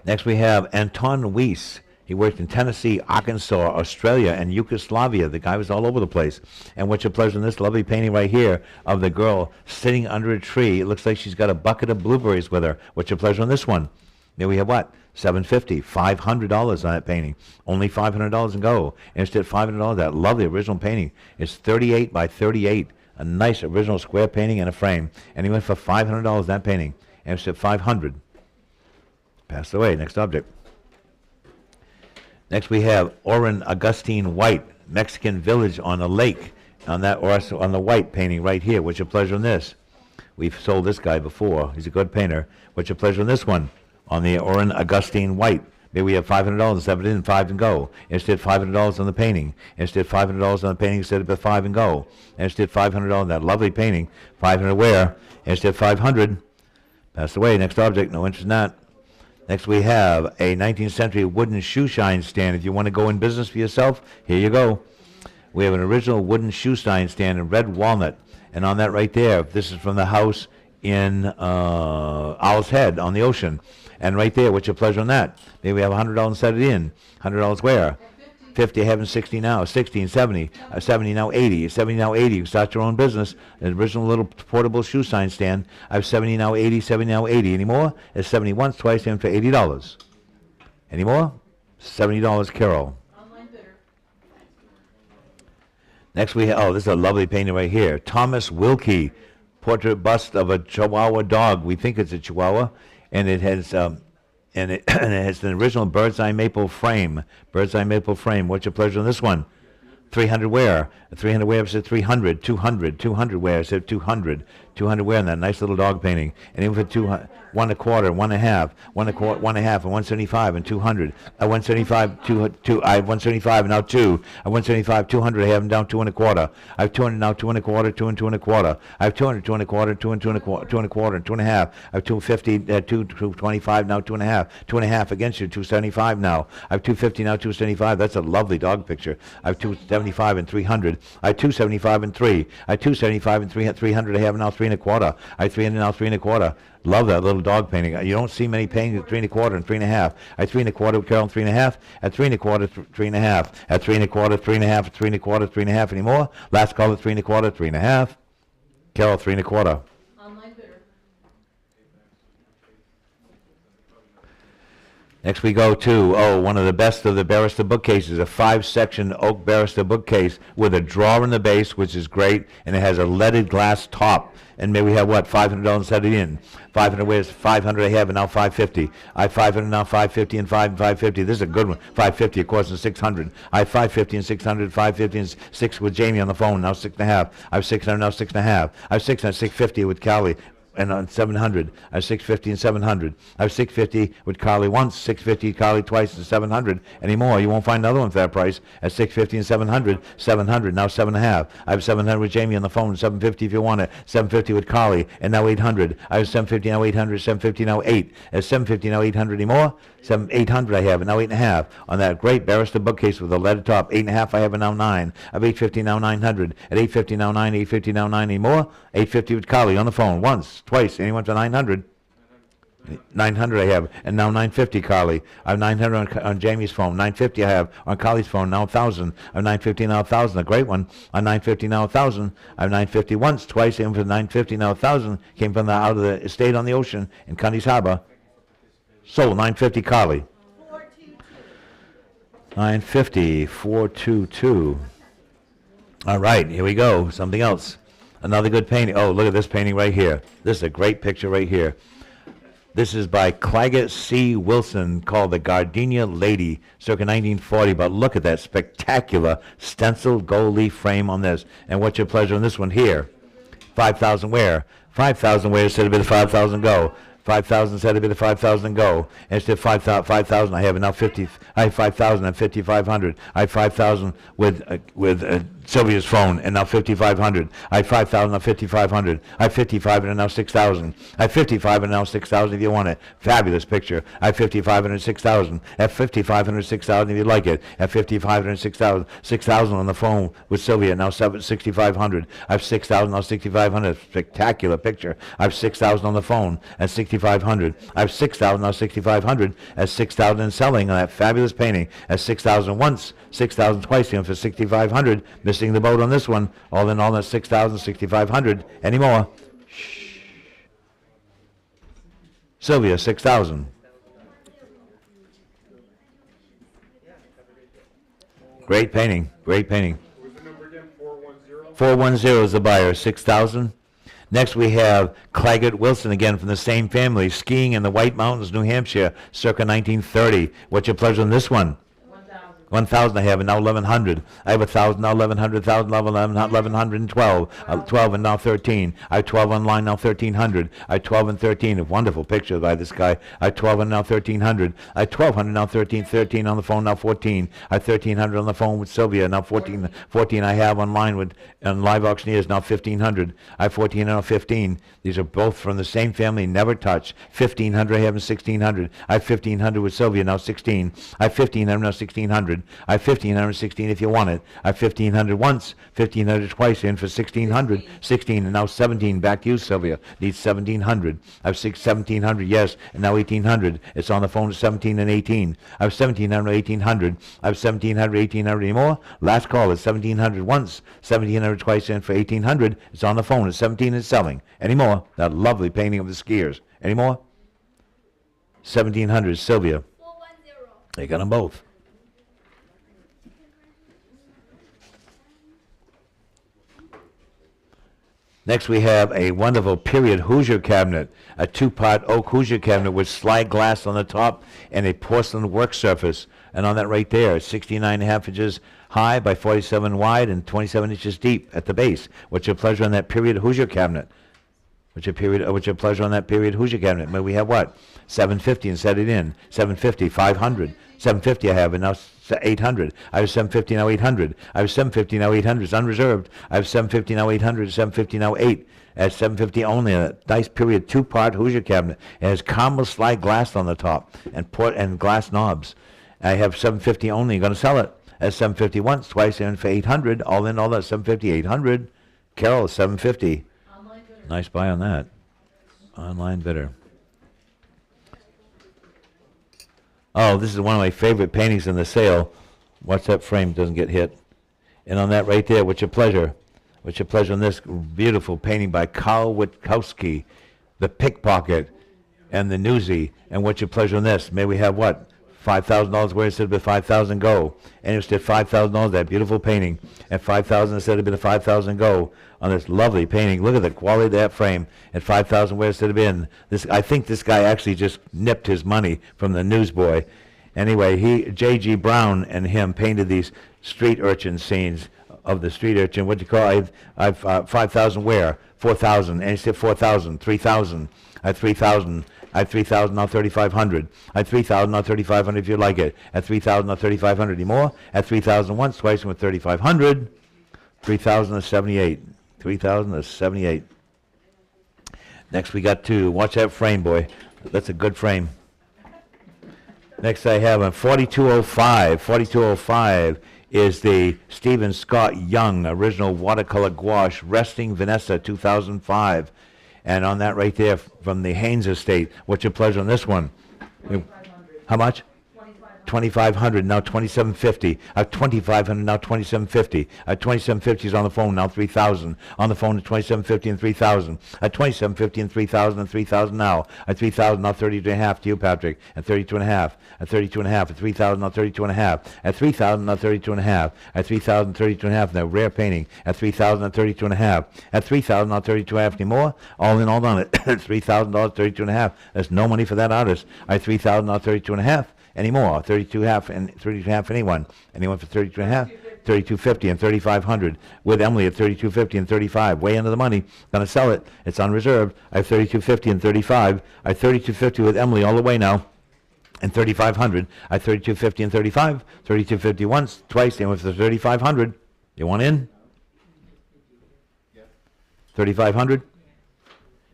Next we have Anton Weiss. He worked in Tennessee, Arkansas, Australia, and Yugoslavia. The guy was all over the place. And what's your pleasure in this lovely painting right here of the girl sitting under a tree? It looks like she's got a bucket of blueberries with her. What's your pleasure on this one? There we have what? $750, $500 on that painting. Only $500 and go. Instead of $500, that lovely original painting is 38 by 38. A nice original square painting and a frame. And he went for $500 that painting. And instead $500. Passed away. Next object. Next we have Orrin Augustine White, Mexican Village on a Lake. On that, or on the white painting right here. What's your pleasure on this? We've sold this guy before. He's a good painter. What's your pleasure on this one? On the Orrin Augustine White. Maybe we have $500, 7 in, 5 and go. Instead $500 on the painting. Instead $500 on the painting instead of 5 and go. Instead $500 on that lovely painting. 500 where? Instead 500. Passed away. Next object. No interest in that. Next we have a 19th century wooden shoe shine stand. If you want to go in business for yourself, here you go. We have an original wooden shoe shine stand in red walnut. And on that right there, this is from the house in Owl's Head on the ocean. And right there, what's your pleasure on that? Maybe we have $100 and set it in. $100 where? 50, having 60 now, 60 and 70, 70 now 80, 70 now 80. You start your own business. An original little portable shoe sign stand. I have 70 now 80, 70 now 80. Any more? It's 70 once, twice, and for $80. Any more? $70 Carol. Online bidder. Next we have, this is a lovely painting right here. Thomas Wilkie, portrait bust of a Chihuahua dog. We think it's a Chihuahua, and it has and it has an original bird's eye maple frame. Bird's eye maple frame. What's your pleasure on this one? 300 where? 300 where? I said 300. 200. 200 where? I said 200. 200 where? And that nice little dog painting. And even for 200, 1 1/4, 1 1/2, 1 1/4, 1 1/2, and 175 and 200. 175, 2. I have 175 and now 2. I have 175, 200. I have them down 2 1/4. I have 200 now 2 1/4, 2 and 2 1/4. I have 200, 2 1/4, 2 and 2 1/4, 2 1/4, and 2 1/2. I have 250, 225 now 2 1/2. 2 1/2 against you, 275 now. I have 250 now 275. That's a lovely dog picture. I have 275 and 300. I have 275 and 3. I have 275 and 300. I have now 3 1/4. I have 300 now 3 1/4. Love that little dog painting. You don't see many paintings at 3 1/4 and 3 1/2. At 3 1/4 with Carol and 3 1/2. At 3 1/4, 3 1/2. At 3 1/4, 3 1/2. At 3 1/4, 3 1/2. Any more? Last call at 3 1/4, 3 1/2. Carol, 3 1/4. Online bidder. Next we go to, one of the best of the barrister bookcases, a 5-section oak barrister bookcase with a drawer in the base, which is great, and it has a leaded glass top. And maybe we have what? $500 set it in. 500 where's 500 I have, and now 550. I have 500 now 550 and 550. This is a good one. 550 of course and 600. I have 550 and 600, 550 and 6 with Jamie on the phone. Now 6 1/2. I have 600 now 6 1/2. I have 600, 650 with Callie. And on 700, I have 650 and 700. I have 650 with Carly once, 650 Carly twice, and 700 anymore. You won't find another one for that price at 650 and 700. 700 now 7 1/2. I have 700 with Jamie on the phone, 750 if you want it. 750 with Carly, and now 800. I have 750 now 800, 750 now 8. At 750 now 800 anymore. 800 I have, and now 8 1/2 on that great barrister bookcase with a leaded top. 8 1/2 I have, and now 9. I have 850 now 900. At 850 now 9, 850 now 9 anymore. 850 with Carly on the phone once, twice. Anyone for 900? 900 I have, and now 950 Carly. I have 900 on Jamie's phone. 950 I have on Carly's phone. Now 1,000. I have 950 now 1,000. A great one. On 950 now 1,000. I have 950 once, twice. Even for 950 now 1,000. Came from out of the estate on the ocean in Cundy's Harbor. Sold 950 Carly. 950 422. All right, here we go. Something else. Another good painting. Oh, look at this painting right here. This is a great picture right here. This is by Claggett C. Wilson, called The Gardenia Lady, circa 1940. But look at that spectacular stenciled gold leaf frame on this. And what's your pleasure on this one here? 5,000 where? 5,000 where instead of a bit of 5,000 go. 5,000 instead of a bit of 5,000 go. Instead of 5,000, I have now 50. I have 5,000 and 5,500. I have 5,000 with Sylvia's phone, and now 5,500. I have 5,000 and 5,500. I have 55 and now 6,000. I have 55 and now 6,000 if you want it. Fabulous picture. I have 5,500, 6,000. At 5,500, 6,000 if you like it. At 5,500, 6,000. 6,000 on the phone with Sylvia, now 6,500. I have 6,000, now 6,500. Spectacular picture. I have 6,000 on the phone at 6,500. I have 6,000, now 6,500 at 6,000 and selling on that fabulous painting at 6,000 once, 6,000 twice, and for 6,500. Missing the boat on this one. All in all, that's 6,000, 6,500. Any more? Shh. Sylvia, 6,000. Great painting. Great painting. 410 is the buyer. 6,000. Next we have Claggett Wilson, again from the same family, skiing in the White Mountains, New Hampshire, circa 1930. What's your pleasure on this one? 1,000 I have, and now 1,100. I have 1,000, now 1,100, 1,000, now 1,112. 12 and now 13. I have 12 online, now 1,300. I have 12 and 13. A wonderful picture by this guy. I have 12 and now 1,300. I have 1,200, now 13. 13 on the phone, now 14. I have 1,300 on the phone with Sylvia, now 14. 14 I have online with live auctioneers, now 1,500. I have 14 and now 15. These are both from the same family, never touched. 1,500 I have and 1,600. I have 1,500 with Sylvia, now 16. I have 1,500, now 1,600. I have 1,516 if you want it. I have 1,500 once, 1,500 twice, in for 1,600. 16, and now 17. Back to you, Sylvia. Needs 1,700. I have 1,700, yes, and now 1,800. It's on the phone at 17 and 18. I have 1,700, 1,800. I have 1,700, 1,800 anymore. Last call is 1,700 once, 1,700 twice, in for 1,800. It's on the phone at 17 and selling. Any more? That lovely painting of the skiers. Any more? 1,700, Sylvia. 410. They got them both. Next we have a wonderful period Hoosier cabinet, a two-part oak Hoosier cabinet with slide glass on the top and a porcelain work surface. And on that right there, 69.5 inches high by 47 wide and 27 inches deep at the base. What's your pleasure on that period Hoosier cabinet? What's your pleasure on that period Hoosier cabinet? May we have what? 750 and set it in. 750, 500. 750 I have, and now 800. I have 750, now 800. I have 750, now 800. It's unreserved. I have 750, now 800. 750, now 8. At 750 only. A nice period two-part Hoosier cabinet. It has caramel slide glass on the top and glass knobs. I have 750 only. I'm going to sell it at 750 once, twice, and for 800. All in all, that's 750, 800. Carol, 750. Online bidder. Nice buy on that. Online bidder. Oh, this is one of my favorite paintings in the sale. Watch that frame doesn't get hit. And on that right there, what's your pleasure? What's your pleasure on this beautiful painting by Karl Witkowski, The Pickpocket and the Newsie. And what's your pleasure on this? May we have what? $5,000 where instead of a 5,000 go. And instead $5,000, that beautiful painting. At 5,000 instead of a 5,000 go on this lovely painting. Look at the quality of that frame. At 5,000 where instead of been. This, I think this guy actually just nipped his money from the newsboy. Anyway, J.G. Brown and him painted these street urchin scenes of the street urchin. What do you call it? I've 5,000 where? 4,000. And he said 4,000, 3,000. I have 3,000. I have 3,000, now 3,500. I have 3,000, now 3,500 if you like it. At 3,000, now 3,500 anymore. At 3,000 once, twice, and with 3,500. 3,000 is 78. 3,000 is 78. Next we got two. Watch that frame, boy. That's a good frame. Next I have a 4205. 4205 is the Stephen Scott Young original watercolor gouache Resting Vanessa 2005. And on that right there from the Haynes estate, what's your pleasure on this one? 2,500. How much? 2,500. 2,500, now 2,750. At 2,500, now 2,750. At 2,750 is on the phone, now 3,000. On the phone at 2,750 and 3,000. At 2,750 and 3,000 and 3,000 now. At 3,000, now 32 and a half to you, Patrick. At 32 and a half. At 32 and a half. At 3,000, now 32 and a half. At 3,000, now 32 and a half. At 3,000, 32 and a half. Now rare painting. At 3,000, now 32 and a half. At 3,000, now 32 and a half. Any more? All in, all done. At $3,000, 32 and a half. There's no money for that artist. At 3,000, now 32 and a half. Any more? 32 half and 32 half. Anyone? Anyone for 32 and a half? 32.50 and 3,500 with Emily at 32.50 and 35. Way under the money. Gonna sell it. It's unreserved. I have 32.50 and 35. I have 32.50 with Emily all the way now. And 3,500. I have 32.50 and 35. 32.50 once, twice, and with the 3,500. You want in? 3,500?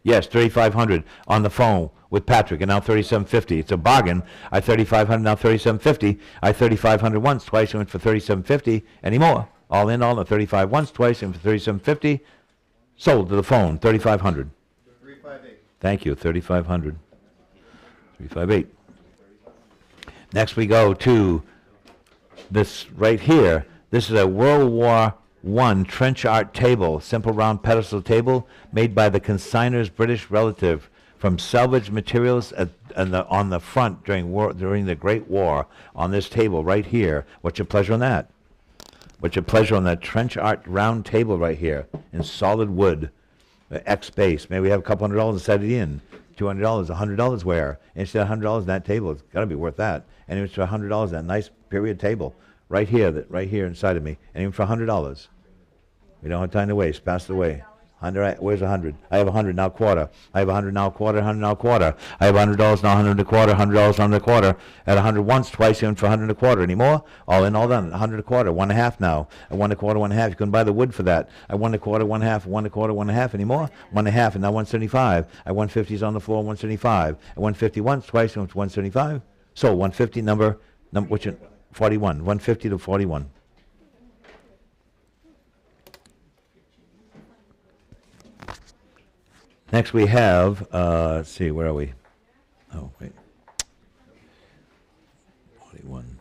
Yes, 3,500 on the phone with Patrick, and now 3,750. It's a bargain. I 3,500, now 3,750. I 3,500 once, twice, and went for 3,750. Any more? All in, all, 35 once, twice, and for 3,750. Sold to the phone, 3,500. 358. Thank you, 3,500. 358. Next we go to this right here. This is a World War I trench art table, simple round pedestal table made by the consignor's British relative from salvaged materials on the front during the Great War. On this table right here. What's your pleasure on that? What's your pleasure on that trench art round table right here in solid wood, X base? Maybe we have a couple $100 to set it in. $200, $100 where? Instead of $100 that table, it's got to be worth that. And it's for $100, that nice period table right here, right here inside of me, and even for $100. We don't have time to waste. Pass it away. 100. Where's 100? I have 100 now quarter. I have 100 now quarter. 100 now quarter. I have $100 now 100 and a quarter. $100 100 and a quarter. At 100 once, twice, even for 100 and a quarter. Any more? All in, all done. 100 and a quarter. 1 and a half now. At 1 and a quarter, 1 and a half. You can buy the wood for that. At 1 and a quarter, 1 and a half. 1 and a quarter, 1 and a half. Any more? 1 and a half. And now 175. At 150 is on the floor. 175. At 150 once, twice, and 175. So 150 number what's your 41? 150 to 41. Next we have, let's see, where are we? Oh, wait. 41.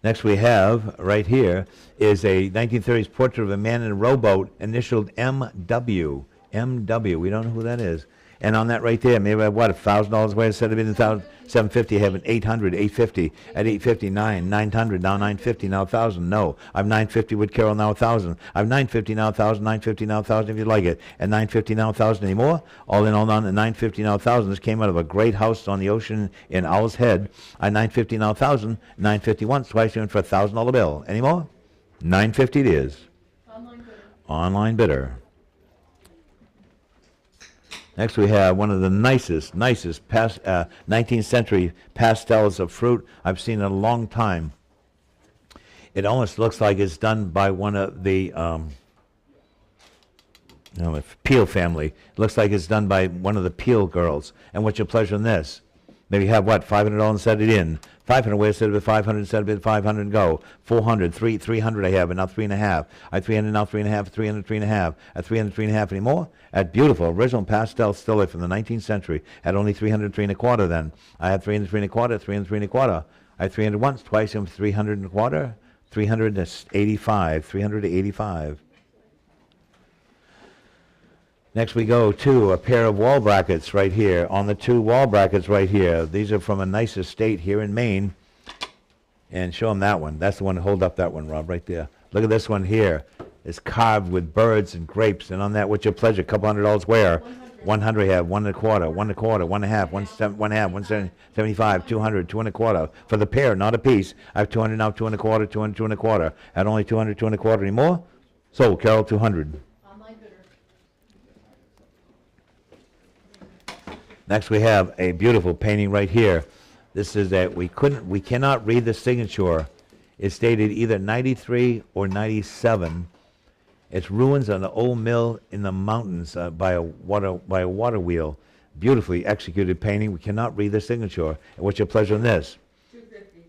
Next we have, right here, is a 1930s portrait of a man in a rowboat initialed M.W. M.W. We don't know who that is. And on that right there, maybe I have what, $1,000 where instead of being $750, I have an 800, 850. At 850, 900, now 950, now 1,000. No, I'm 950 with Carol, now 1,000. I'm 950 now 1,000, 950 now 1,000 if you like it. And 950 now 1,000 anymore. All in all down, and 950 now 1,000. This came out of a great house on the ocean in Owl's Head. I 950 now 1,000, 950 once, twice, even for a $1,000 bill. Any more? 950 it is. Online bidder. Online bidder. Next we have one of the nicest 19th century pastels of fruit I've seen in a long time. It almost looks like it's done by one of the Peel family. It looks like it's done by one of the Peel girls. And what's your pleasure in this? Maybe have what, $500 and set it in. 500 where instead of 500, instead of 500 and go. 400, 300 I have, and now 3.5. I 300 now 3.5, 300, 3.5. At 300, 3.5 anymore? At beautiful original pastel still from the 19th century. At only 300, 3.25 then. I have 300, 3.25, 300, 3.25. I have 300 once, twice, and 300 and a quarter. 385, 385. Next we go to a pair of wall brackets right here, on the two wall brackets right here. These are from a nice estate here in Maine. And show them that one. That's the one, hold up that one, Rob, right there. Look at this one here. It's carved with birds and grapes. And on that, what's your pleasure? Couple $100 where? 100 I have, 1 and a quarter, 1 and a quarter, 1 and a half, 1 half, 175, 200, 2 and a quarter. For the pair, not a piece. I have 200 now, 2 and a quarter, 200, 2 and a quarter. At only 200, 2 and a quarter anymore? Sold, Carol, 200. Online bidder. Next we have a beautiful painting right here. This is that we cannot read the signature. It's dated either 93 or 97. It's ruins on an old mill in the mountains by a water wheel. Beautifully executed painting. We cannot read the signature. And what's your pleasure in this?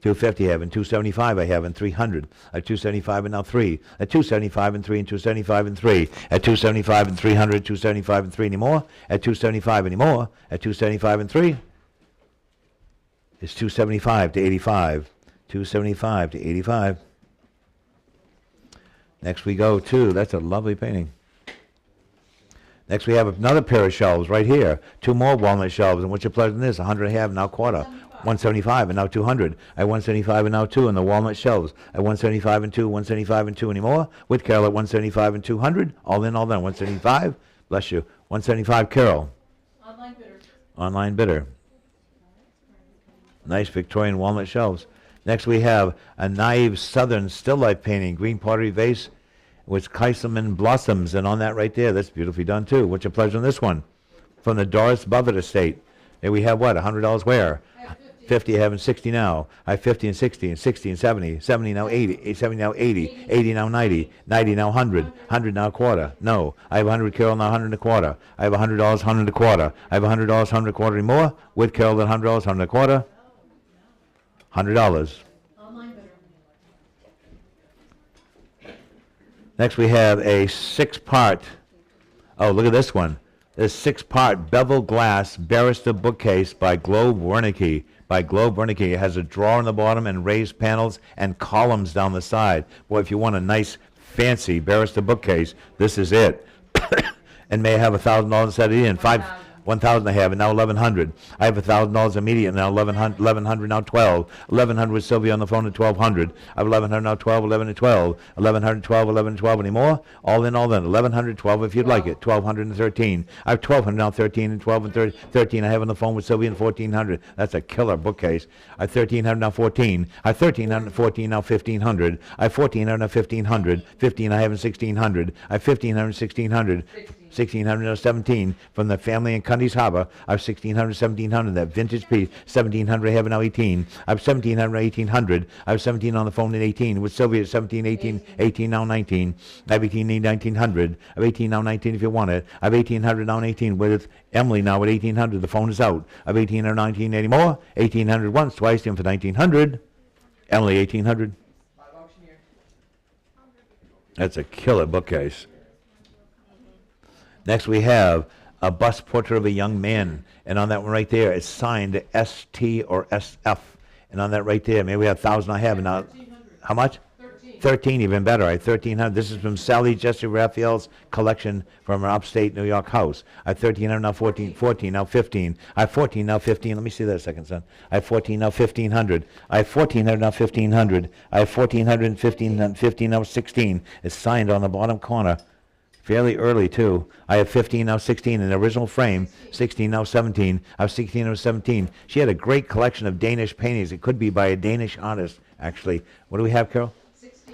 250 I have, and 275 I have, and 300. At 275 and now 3. At 275 and 3, and 275 and 3. At 275 and 300, 275 and 3 anymore. At 275 anymore. At 275 and 3. is 275 to 85. 275 to 85. Next we go to, that's a lovely painting. Next we have another pair of shelves right here. Two more walnut shelves, and what's your pleasure in this? 100 and a half, now quarter. 175 and now 200. I have 175 and now 2 in the walnut shelves. I have 175 and 2, 175 and 2 anymore. With Carol at 175 and 200. All in, all done. 175. Bless you. 175, Carol. Online bidder. Online bidder. Nice Victorian walnut shelves. Next we have a naive southern still life painting, green pottery vase with Kaiserman blossoms, and on that right there, that's beautifully done too. What's your pleasure on this one? From the Doris Bovett estate. There we have what, $100 where? I have 50. 50, I have 60 now. I have 50 and 60 and 60 and 70, 70 now 80, 70 now 80, 80 now 90, 90 now 100, 100 now a quarter. No, I have 100 Carol now 100 and a quarter. I have $100, 100 and a quarter. I have $100, 100 and a quarter anymore. With Carol at $100, 100 and a quarter. $100. Online bidder. Next we have a 6-part, oh look at this one. This 6-part bevel glass barrister bookcase by Globe Wernicke. By Globe Wernicke. It has a drawer on the bottom and raised panels and columns down the side. Boy, if you want a nice fancy barrister bookcase, this is it. And may have $1,000 set it in. 1,000 I have, and now 1,100. I have $1,000 immediate, now 1,100 now 12. 1,100 with Sylvia on the phone at 1,200. I have 1,100 now 12, 11 and 12. 1,100, 12, 11, 12 anymore. All in, all in. 1,100, 12 if you'd like it. 1,213. I have 1,200 now 13 and 12 and 13. I have on the phone with Sylvia and 1,400. That's a killer bookcase. I have 1,300 now 14. I have 1,300 14 now 1,500. I have 1,400 now 1,500. 15 I have in 1,600. I have 1,500 1,600. 1,600 or 17 from the family in Cundy's Harbor. I have 1,600, 1,700, that vintage piece. 1,700, I have now 18. I have 1,700, 1,800. I have 17 on the phone at 18. With Sylvia at 17, 18, 18 now 19. I have 18, 1900. I have 18 now 19 if you want it. I have 1,800 now 18 with Emily now at 1,800. The phone is out. I have 1,800, 19 anymore. 1,800 once, twice, in for 1,900. Emily, 1,800. That's a killer bookcase. Next we have a bust portrait of a young man, and on that one right there it's signed ST or SF, and on that right there, maybe we have 1,000 I have, and now, how much? 13, even better. I have 1,300. This is from Sally Jesse Raphael's collection from her upstate New York house. I have 1,300 now 14 now 15. I have 14 now 15. Let me see that a second, son. I have 14 now 1,500. I have 1,400 now 1,500. I have 1,400 and 15 now 16. It's signed on the bottom corner. Fairly early, too. I have 15, now 16 in the original frame, 16, now 17. I have 16, now 17. She had a great collection of Danish paintings. It could be by a Danish artist, actually. What do we have, Carol?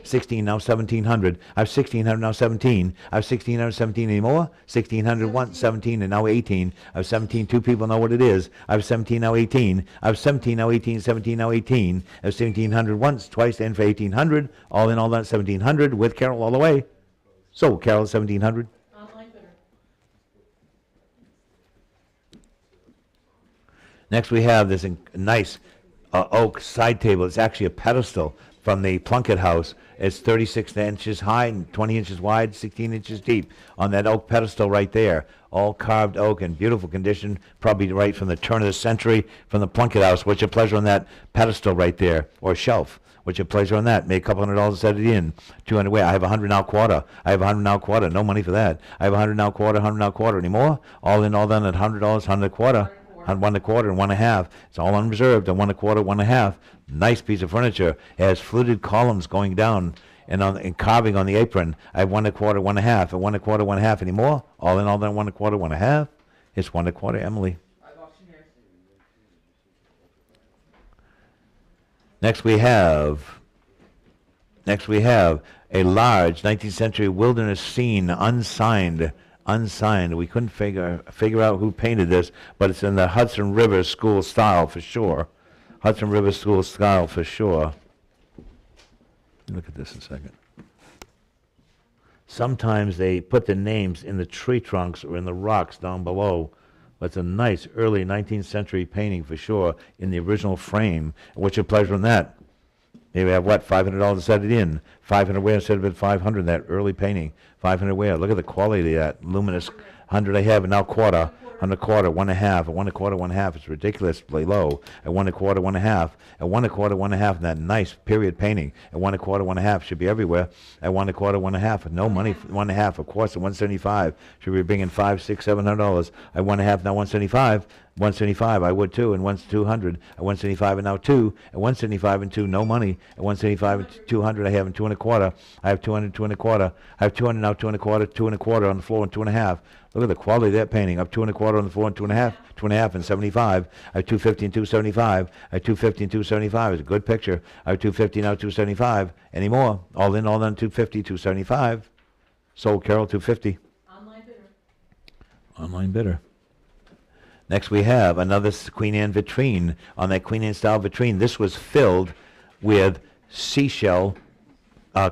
16, now 1,700. I have 1,600, now 17. I have 1,600, 17 anymore. 1,600, 17, and now 18. I have 17, two people know what it is. I have 17, now 18. I have 17, now 18, 17, now 18. I have 1,700 once, twice, and for 1,800. All in all that, 1,700 with Carol all the way. So, Carol, 1,700. Online bidder. Next, we have this nice oak side table. It's actually a pedestal from the Plunkett House. It's 36 inches high and 20 inches wide, 16 inches deep on that oak pedestal right there. All carved oak in beautiful condition, probably right from the turn of the century from the Plunkett House. What's your pleasure on that pedestal right there, or shelf? What's your pleasure on that? Make a couple $100 set it in. 200 where? I have 100 now quarter. I have 100 now quarter. No money for that. I have 100 now quarter, 100 now quarter. Anymore? All in, all done at $100, 100 a quarter. 1 a quarter and 1 a half. It's all unreserved. And 1 a quarter, 1 a half. Nice piece of furniture. It has fluted columns going down and carving on the apron. I have 1 a quarter, 1 a half. And 1 a quarter, 1 a half. Anymore? All in, all done 1 a quarter, 1 a half. It's 1 a quarter, Emily. Next we have a large 19th century wilderness scene, unsigned. We couldn't figure out who painted this, but it's in the Hudson River School style for sure. Hudson River School style for sure. Look at this a second. Sometimes they put the names in the tree trunks or in the rocks down below. But it's a nice early 19th century painting for sure in the original frame. What's your pleasure on that? Maybe have what, $500 to set it in. 500 where instead of 500, that early painting. 500 where. Look at the quality of that luminous 100 I have, and now quarter. 1 1/4, 1 1/2, 1 1/4, 1 1/2. It's ridiculously low. At 1 1/4, 1 1/2. At 1 1/4, 1 1/2. And that nice period painting. At 1 1/4, 1 1/2 should be everywhere. At 1 1/4, 1 1/2. No money. 1 1/2. Of course, at 175 should be bringing $500, $600, $700. At 1 1/2 now 175. 175 I would too, and 200. At 175 and now 2. At 175 and 2, no money. At 175 and 200 I have, and 2 1/4. I have 200, 2 1/4. I have 200 now, 2 1/4, 2 1/4 on the floor, and 2 1/2. Look at the quality of that painting. Up 2 1/4 on the floor, and 2 1/2, 2 1/2 and 75. I have 250 and 275. I have 250 and 275. It's a good picture. I have 250 now, 275. Any more? All in, all done, 250, 275. Sold, Carol, 250. Online bidder. Online bidder. Next we have another Queen Anne vitrine. On that Queen Anne style vitrine, this was filled with seashell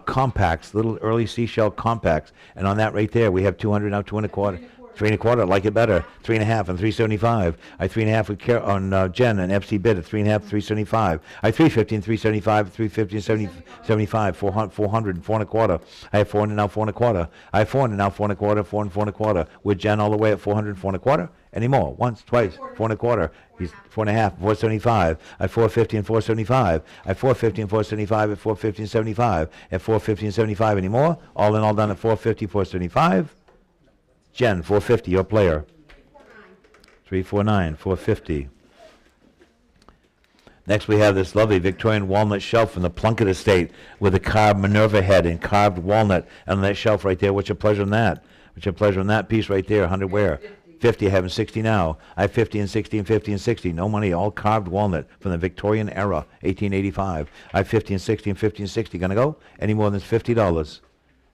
compacts, little early seashell compacts. And on that right there, we have 200 now, 2 1/4. 3 1/4, I like it better. 3 1/2 and 375. I 3 1/2 with on Jen and FC bid at 3 1/2, 375. I 350 and 375, 350 and 75, 400 and 4 1/4. I have 400 now, 4 1/4. I have 400 now, 4 1/4, 4 and 4 1/4. With Jen all the way at 400 and 4 1/4. Any more? Once, twice, 4 1/4. He's 4 1/2, 475. I 450 and 475. I 450 and 475 at 450 and 75. At 450 and 75. Any more? All in, all done at 450, 475. Jen, 450, your player. 349, 450. Next we have this lovely Victorian walnut shelf from the Plunkett estate with a carved Minerva head and carved walnut. And on that shelf right there, what's your pleasure in that? What's your pleasure in that piece right there? 100 where? 50, I have 60 now. I have 50 and 60 and 50 and 60. No money, all carved walnut from the Victorian era, 1885. I have 50 and 60 and 50 and 60. Gonna go? Any more than $50?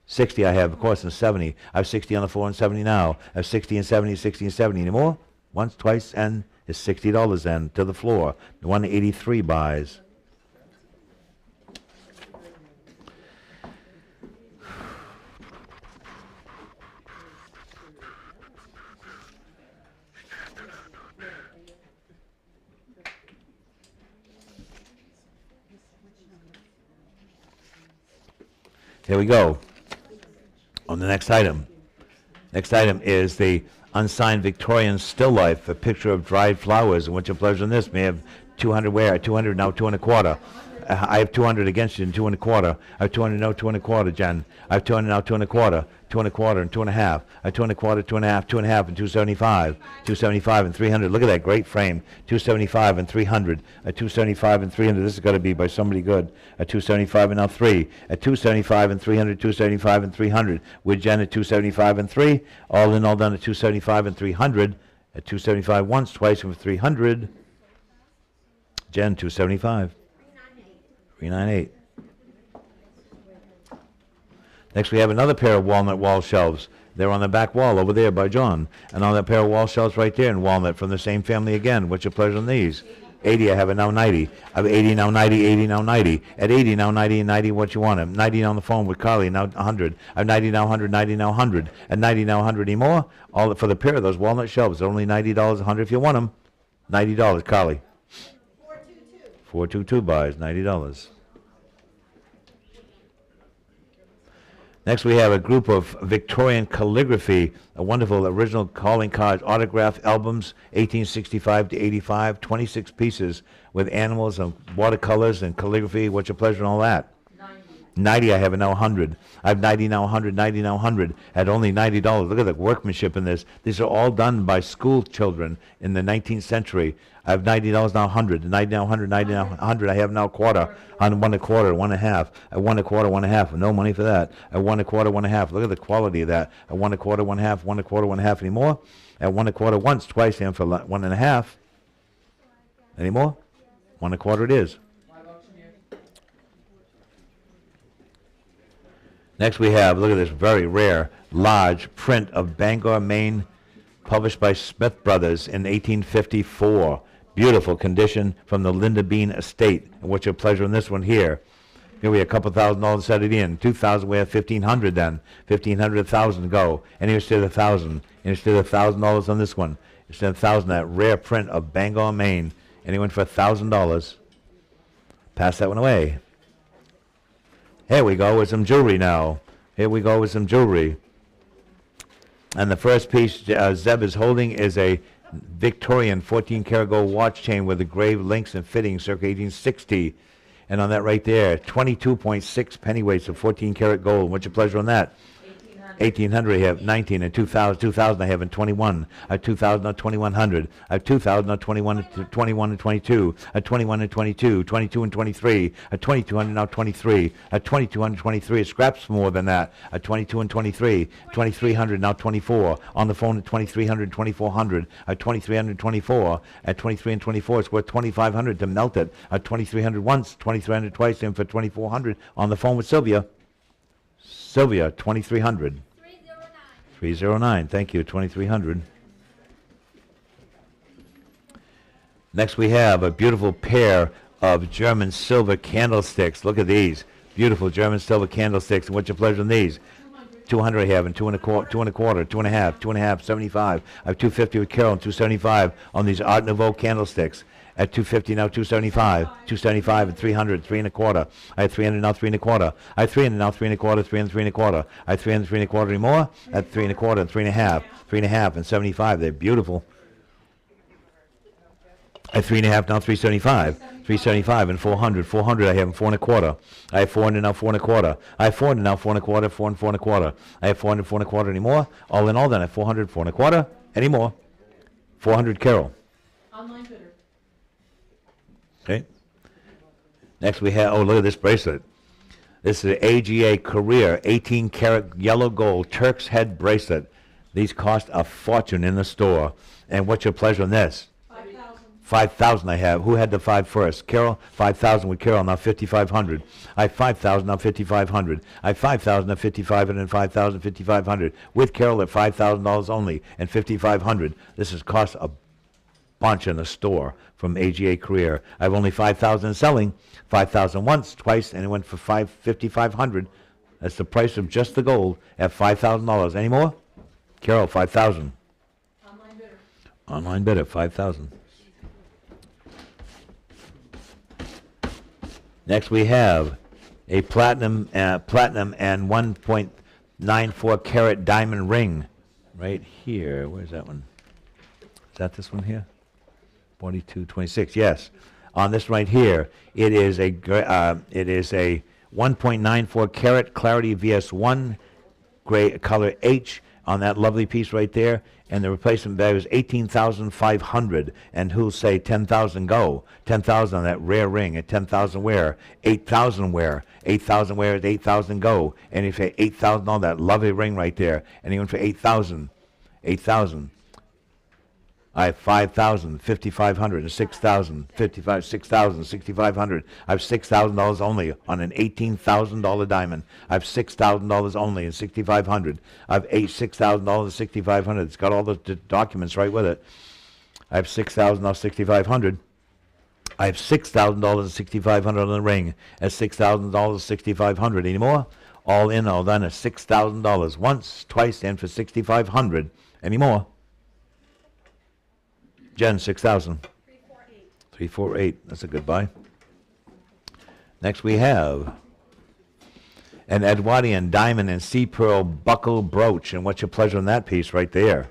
60 I have, of course, and 70. I have 60 on the floor and 70 now. I have 60 and 70, 60 and 70. Any more? Once, twice, and it's $60 then to the floor. 183 buys. Here we go. On the next item. Next item is the unsigned Victorian still life, a picture of dried flowers. And what's your pleasure in this? May have 200 where? 200 now, 2 1/4. I have 200 against you and 2 1/4. I have 200 now, 2 1/4, Jen. I have 200 now, 2 1/4. 2 1/4 and 2 1/2. I have 2 1/4, 2 1/2, 2 1/2 and 275. 275 and 300. Look at that great frame. 275 and 300. At 275 and 300. This has got to be by somebody good. At 275 and now 3. At 275 and 300. 275 and 300. With Jen at 275 and 3. All in, all done at 275 and 300. At 275 once, twice, and 300. Jen 275. 398. Next we have another pair of walnut wall shelves. They're on the back wall over there by John. And on that pair of wall shelves right there in walnut from the same family again. What's your pleasure on these? 80, I have it now 90. I have 80 now 90, 80 now 90. At 80 now 90 and 90, what you want? I'm 90 on the phone with Carly, now 100. I'm 90 now 100, 90 now 100. At 90 now 100 anymore? All for the pair of those walnut shelves. They're only $90, 100 if you want them. $90, Carly. 422 buys, $90. Next, we have a group of Victorian calligraphy, a wonderful original calling cards, autograph albums, 1865 to 85, 26 pieces with animals and watercolors and calligraphy. What's your pleasure in all that? 90, I have it now 100. I have 90 now 100, 90 now 100 at only $90. Look at the workmanship in this. These are all done by school children in the 19th century. I have $90 now 100, 90 now 100, 90 now 100. I have now quarter on 1 1/4, 1 1/2. At 1 1/4, 1 1/2. No money for that. At 1 1/4, 1 1/2. Look at the quality of that. At 1 1/4, 1 1/2, 1 1/4, 1 1/2. Any more? At 1 1/4 once, twice, and for 1 1/2. Any more? 1 1/4 it is. Next we have, look at this very rare, large print of Bangor, Maine, published by Smith Brothers in 1854. Beautiful condition from the Linda Bean estate. And what's your pleasure in this one here? Here we have a couple $1,000 set it in. 2,000, we have 1,500 then. 1,500, 1,000 go. And here's still 1,000. And here's still $1,000 on this one. Instead of 1,000, that rare print of Bangor, Maine. Anyone for $1,000? Pass that one away. Here we go with some jewelry now. Here we go with some jewelry. And the first piece Zeb is holding is a Victorian 14 karat gold watch chain with engraved links and fittings circa 1860. And on that right there, 22.6 pennyweights of 14 karat gold. What's your pleasure on that? 1800 I have 19, and 2000 I have in 21, 2000 on 2100, 2000 on 21, 21 and 22, 21 and 22, 22 and 23, 2200 now 23, 2223, it scraps more than that, 22 and 23, 2300 now 24, on the phone at 2300, 2400, 2324, at 23 and 24 it's worth 2500 to melt it, 2300 once, 2300 twice, and for 2400 on the phone with Sylvia. Sylvia, 2300. 309, thank you, 2300. Next we have a beautiful pair of German silver candlesticks. Look at these. Beautiful German silver candlesticks. And what's your pleasure on these? 200 I have, and 2 and a quarter, 2 and a quarter, 2 and a half, 2 and a half, 75. I have 250 with Carol and 275 on these Art Nouveau candlesticks. At 250 now 275, 275 and 300, 3 and a quarter. I have 300 now 3 and a quarter. I have 300 now 3 and a quarter, 3 and 3 and a quarter. I have 300, 3 and a quarter anymore. At 3 and a quarter and 3 and a half, 3 and a half and 75. They're beautiful. I have 3 and a half now 375, 375 and 400, 400 I have in 4 and a quarter. I have 400 now 4 and a quarter. I have 400 now 4 and a quarter, 4 and 4 and a quarter. I have 400, 4 and a quarter anymore. All in all then I have 400, 4 and a quarter anymore. 400 Carol. Online bidder. Okay. Next we have, oh, look at this bracelet. This is an AGA Career 18 karat yellow gold Turk's head bracelet. These cost a fortune in the store. And what's your pleasure on this? 5,000. 5,000 I have. Who had the 5 first? Carol? 5,000 with Carol, now 5,500. I have 5,000, now 5,500. I have 5,000 at 5,500 and 5,000, 5,500. With Carol at $5,000 only and 5,500. This has cost a bunch in the store from AGA Career. I have only 5,000 selling, 5,000 once, twice, and it went for 5,500. That's the price of just the gold at $5,000. Any more? Carol, 5,000. Online bidder. Online bid at 5,000. Next we have a platinum and 1.94 carat diamond ring right here. Where's that one? Is that this one here? 4226, yes. On this right here, it is a 1.94 carat clarity VS1 gray color H on that lovely piece right there, and the replacement value is 18,500. And who'll say 10,000 go? 10,000 on that rare ring at 10,000 wear, 8,000 wear, 8,000 wear is 8,000 go. And if you say 8,000 on that lovely ring right there, and even for 8,000, 8,000. I have 5,000, 5,500, and 6,000, 55, 6,000, 6,500. I have $6,000 only on an $18,000 diamond. I have $6,000 only and 6,500. I have $6,000 and 6,500. It's got all the documents right with it. I have 6,000 now 6,500. I have $6,000 and 6,500 on the ring. At $6,000, 6,500. Any more? All in, all done at $6,000 once, twice, and for 6,500. Any more? Jen, 6,000. 348. 348. That's a good buy. Next we have an Edwardian diamond and sea pearl buckle brooch. And what's your pleasure on that piece right there?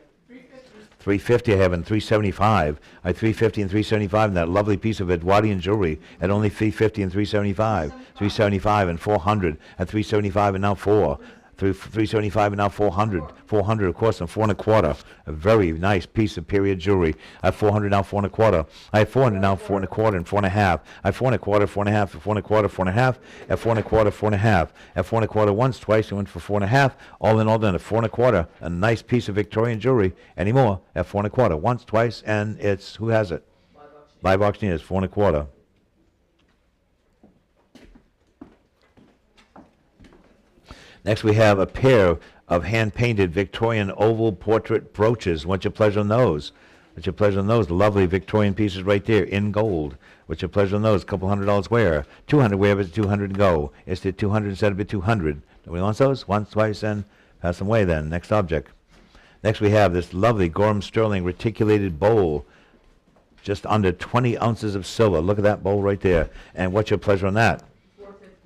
350 I have in 375. I have 350 and 375 and that lovely piece of Edwardian jewelry at only 350 and 375. 375 and 400 at 375 and now 4. 375 and now 400. 400 of course and 4 and a quarter. A very nice piece of period jewelry. I have 400 now 4 and a quarter. I have 400 now 4 and a quarter and 4 and a half. I have 4 and a quarter, 4 and a half, 4 and a quarter, 4 and a half. At 4 and a quarter, 4 and a half. At 4 and a quarter once, twice, and went for 4 and a half. All in all done at 4 and a quarter. A nice piece of Victorian jewelry. Any more? At 4 and a quarter. Once, twice, and it's, who has it? Live auction is 4 and a quarter. Next we have a pair of hand-painted Victorian oval portrait brooches. What's your pleasure on those? What's your pleasure on those? Lovely Victorian pieces right there in gold. What's your pleasure on those? A couple $100 wear. 200 wear, but it's 200 go. It's the 200 instead of the 200. Nobody wants those? Once, twice, and pass them away then. Next object. Next we have this lovely Gorham Sterling reticulated bowl. Just under 20 ounces of silver. Look at that bowl right there. And what's your pleasure on that?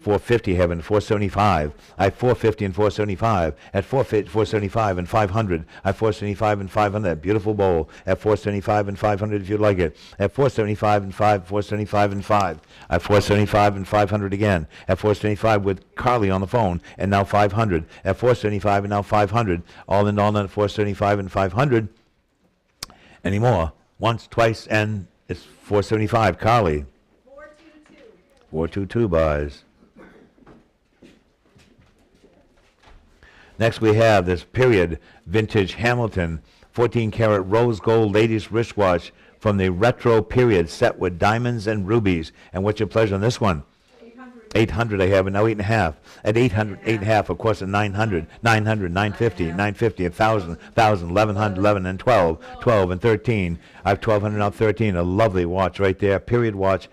450 having 475. I have 450 and 475. At 475 and 500. I have 475 and 500. That beautiful bowl. At 475 and 500 if you like it. At 475 and 475 and 5. I have 475 and 500 again. At 475 with Carly on the phone and now 500. At 475 and now 500. All in all at 475 and 500. Any more? Once, twice, and it's 475. Carly. 422. 422 buys. Next we have this period vintage Hamilton 14 karat rose gold ladies wristwatch from the retro period set with diamonds and rubies. And what's your pleasure on this one? 800 I have, and now 8.5. At 800, 8.5, of course, at 900, 900, 950, 950, 1,000, 1,000, 1,100, 11, and 12, 12, and 13. I have 1,200, now 13. A lovely watch right there, period watch.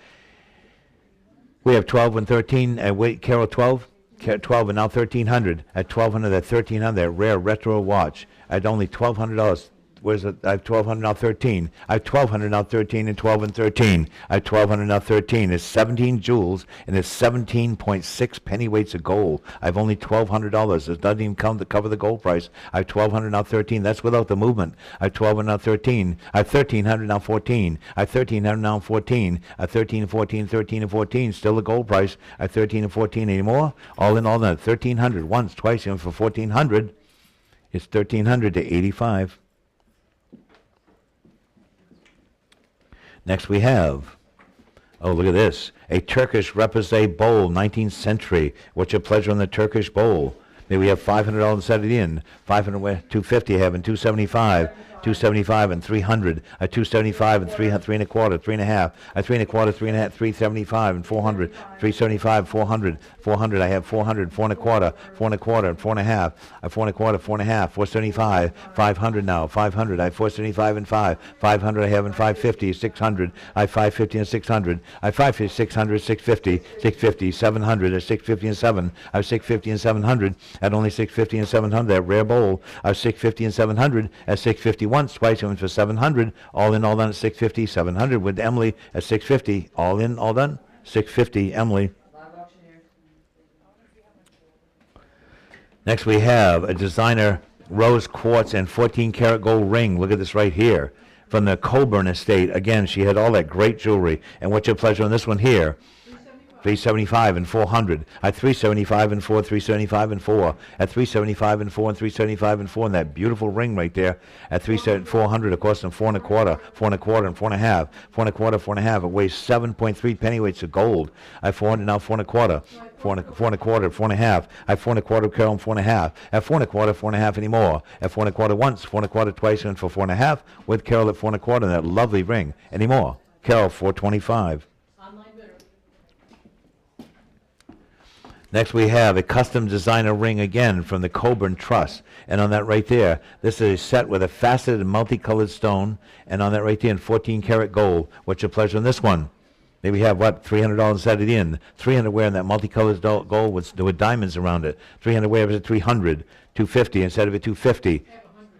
We have 12 and 13, and wait, Carol, 12? 12 and now 1,300. At 1,200, at 1,300, that rare retro watch. At only $1,200. Where's it? I have 1,200 now 13. I have 1,200 now 13 and 12 and 13. I have 1,200 now 13. It's 17 jewels and it's 17.6 pennyweights of gold. I have only $1,200. It doesn't even come to cover the gold price. I have 1,200 now 13. That's without the movement. I have 1,200 now 13. I have 1,300 now 14. I have 1,300 now 14. I have 13 and 14, 13 and 14. Still the gold price. I have 13 and 14 anymore. All in all, that 1,300 once, twice, and for 1,400, it's 1,300 to 85. Next we have, oh, look at this, a Turkish repoussé bowl, 19th century. What's your pleasure on the Turkish bowl? Maybe we have $500 set it in. 500, 250 having 275, 275 and 300. A 275 and 3 and a quarter, 3.5. A 3 and a quarter, 3.5, 375 and 400, 375, 400, 400. I have 400, 4 and a quarter, 4 and a quarter, 4.5. A 4 and a quarter, 4.5, 475, 500 now, 500. I have 475 and 5, 500. I have in 550, 600. I have 550 and 600. I have 550, 600, 650, 650, 700. At 650 and 7. I have 650 and 700. At only 650 and 700, that rare bowl. I have 650 and 700. At 650 once, twice, and for 700. All in, all done at 650, 700 with Emily at 650. All in, all done, 650, Emily. Next we have a designer rose quartz and 14 karat gold ring. Look at this right here from the Coburn estate. Again, she had all that great jewelry. And what's your pleasure on this one here? 375 and 400. At 375 and 4, 375 and 4. At 375 and 4 and 375 and 4. And that beautiful ring right there. At 400, of course, and 4 and a quarter, 4 and a quarter, and 4.5. 4 and a quarter, 4.5. It weighs 7.3 pennyweights of gold. I have 400 now, 4 and a quarter. 4 and a quarter, 4.5. I have 4 and a quarter, Carol, and 4.5. At 4 and a quarter, 4.5 anymore. At 4 and a quarter once, 4 and a quarter twice, and for 4.5 with Carol at 4 and a quarter. And that lovely ring. Anymore. Carol, 425. Online bidder. Next we have a custom designer ring again from the Coburn Trust. And on that right there, this is a set with a faceted and multicolored stone. And on that right there in 14 karat gold. What's your pleasure on this one? Maybe we have, what, $300 set it in. 300 wearing that multicolored gold with diamonds around it. 300 wear is at 300. 250 instead of a 250.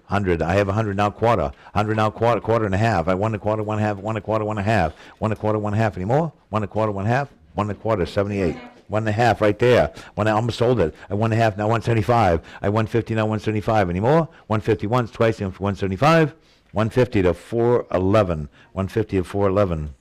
100. I have 100 now quarter. 100 now quarter, quarter and a half. I 1 and a quarter, 1 half, 1 and a quarter, 1 and a half. 1 and a quarter, 1 half anymore. 1 and a quarter, 1 half. 1 and a quarter, 78. 1 and a half right there. When I almost sold it. I 1 and a half, now 175. I 150, now 175 anymore. 150 once, twice, and 175. 150 to 411. 150 to 411.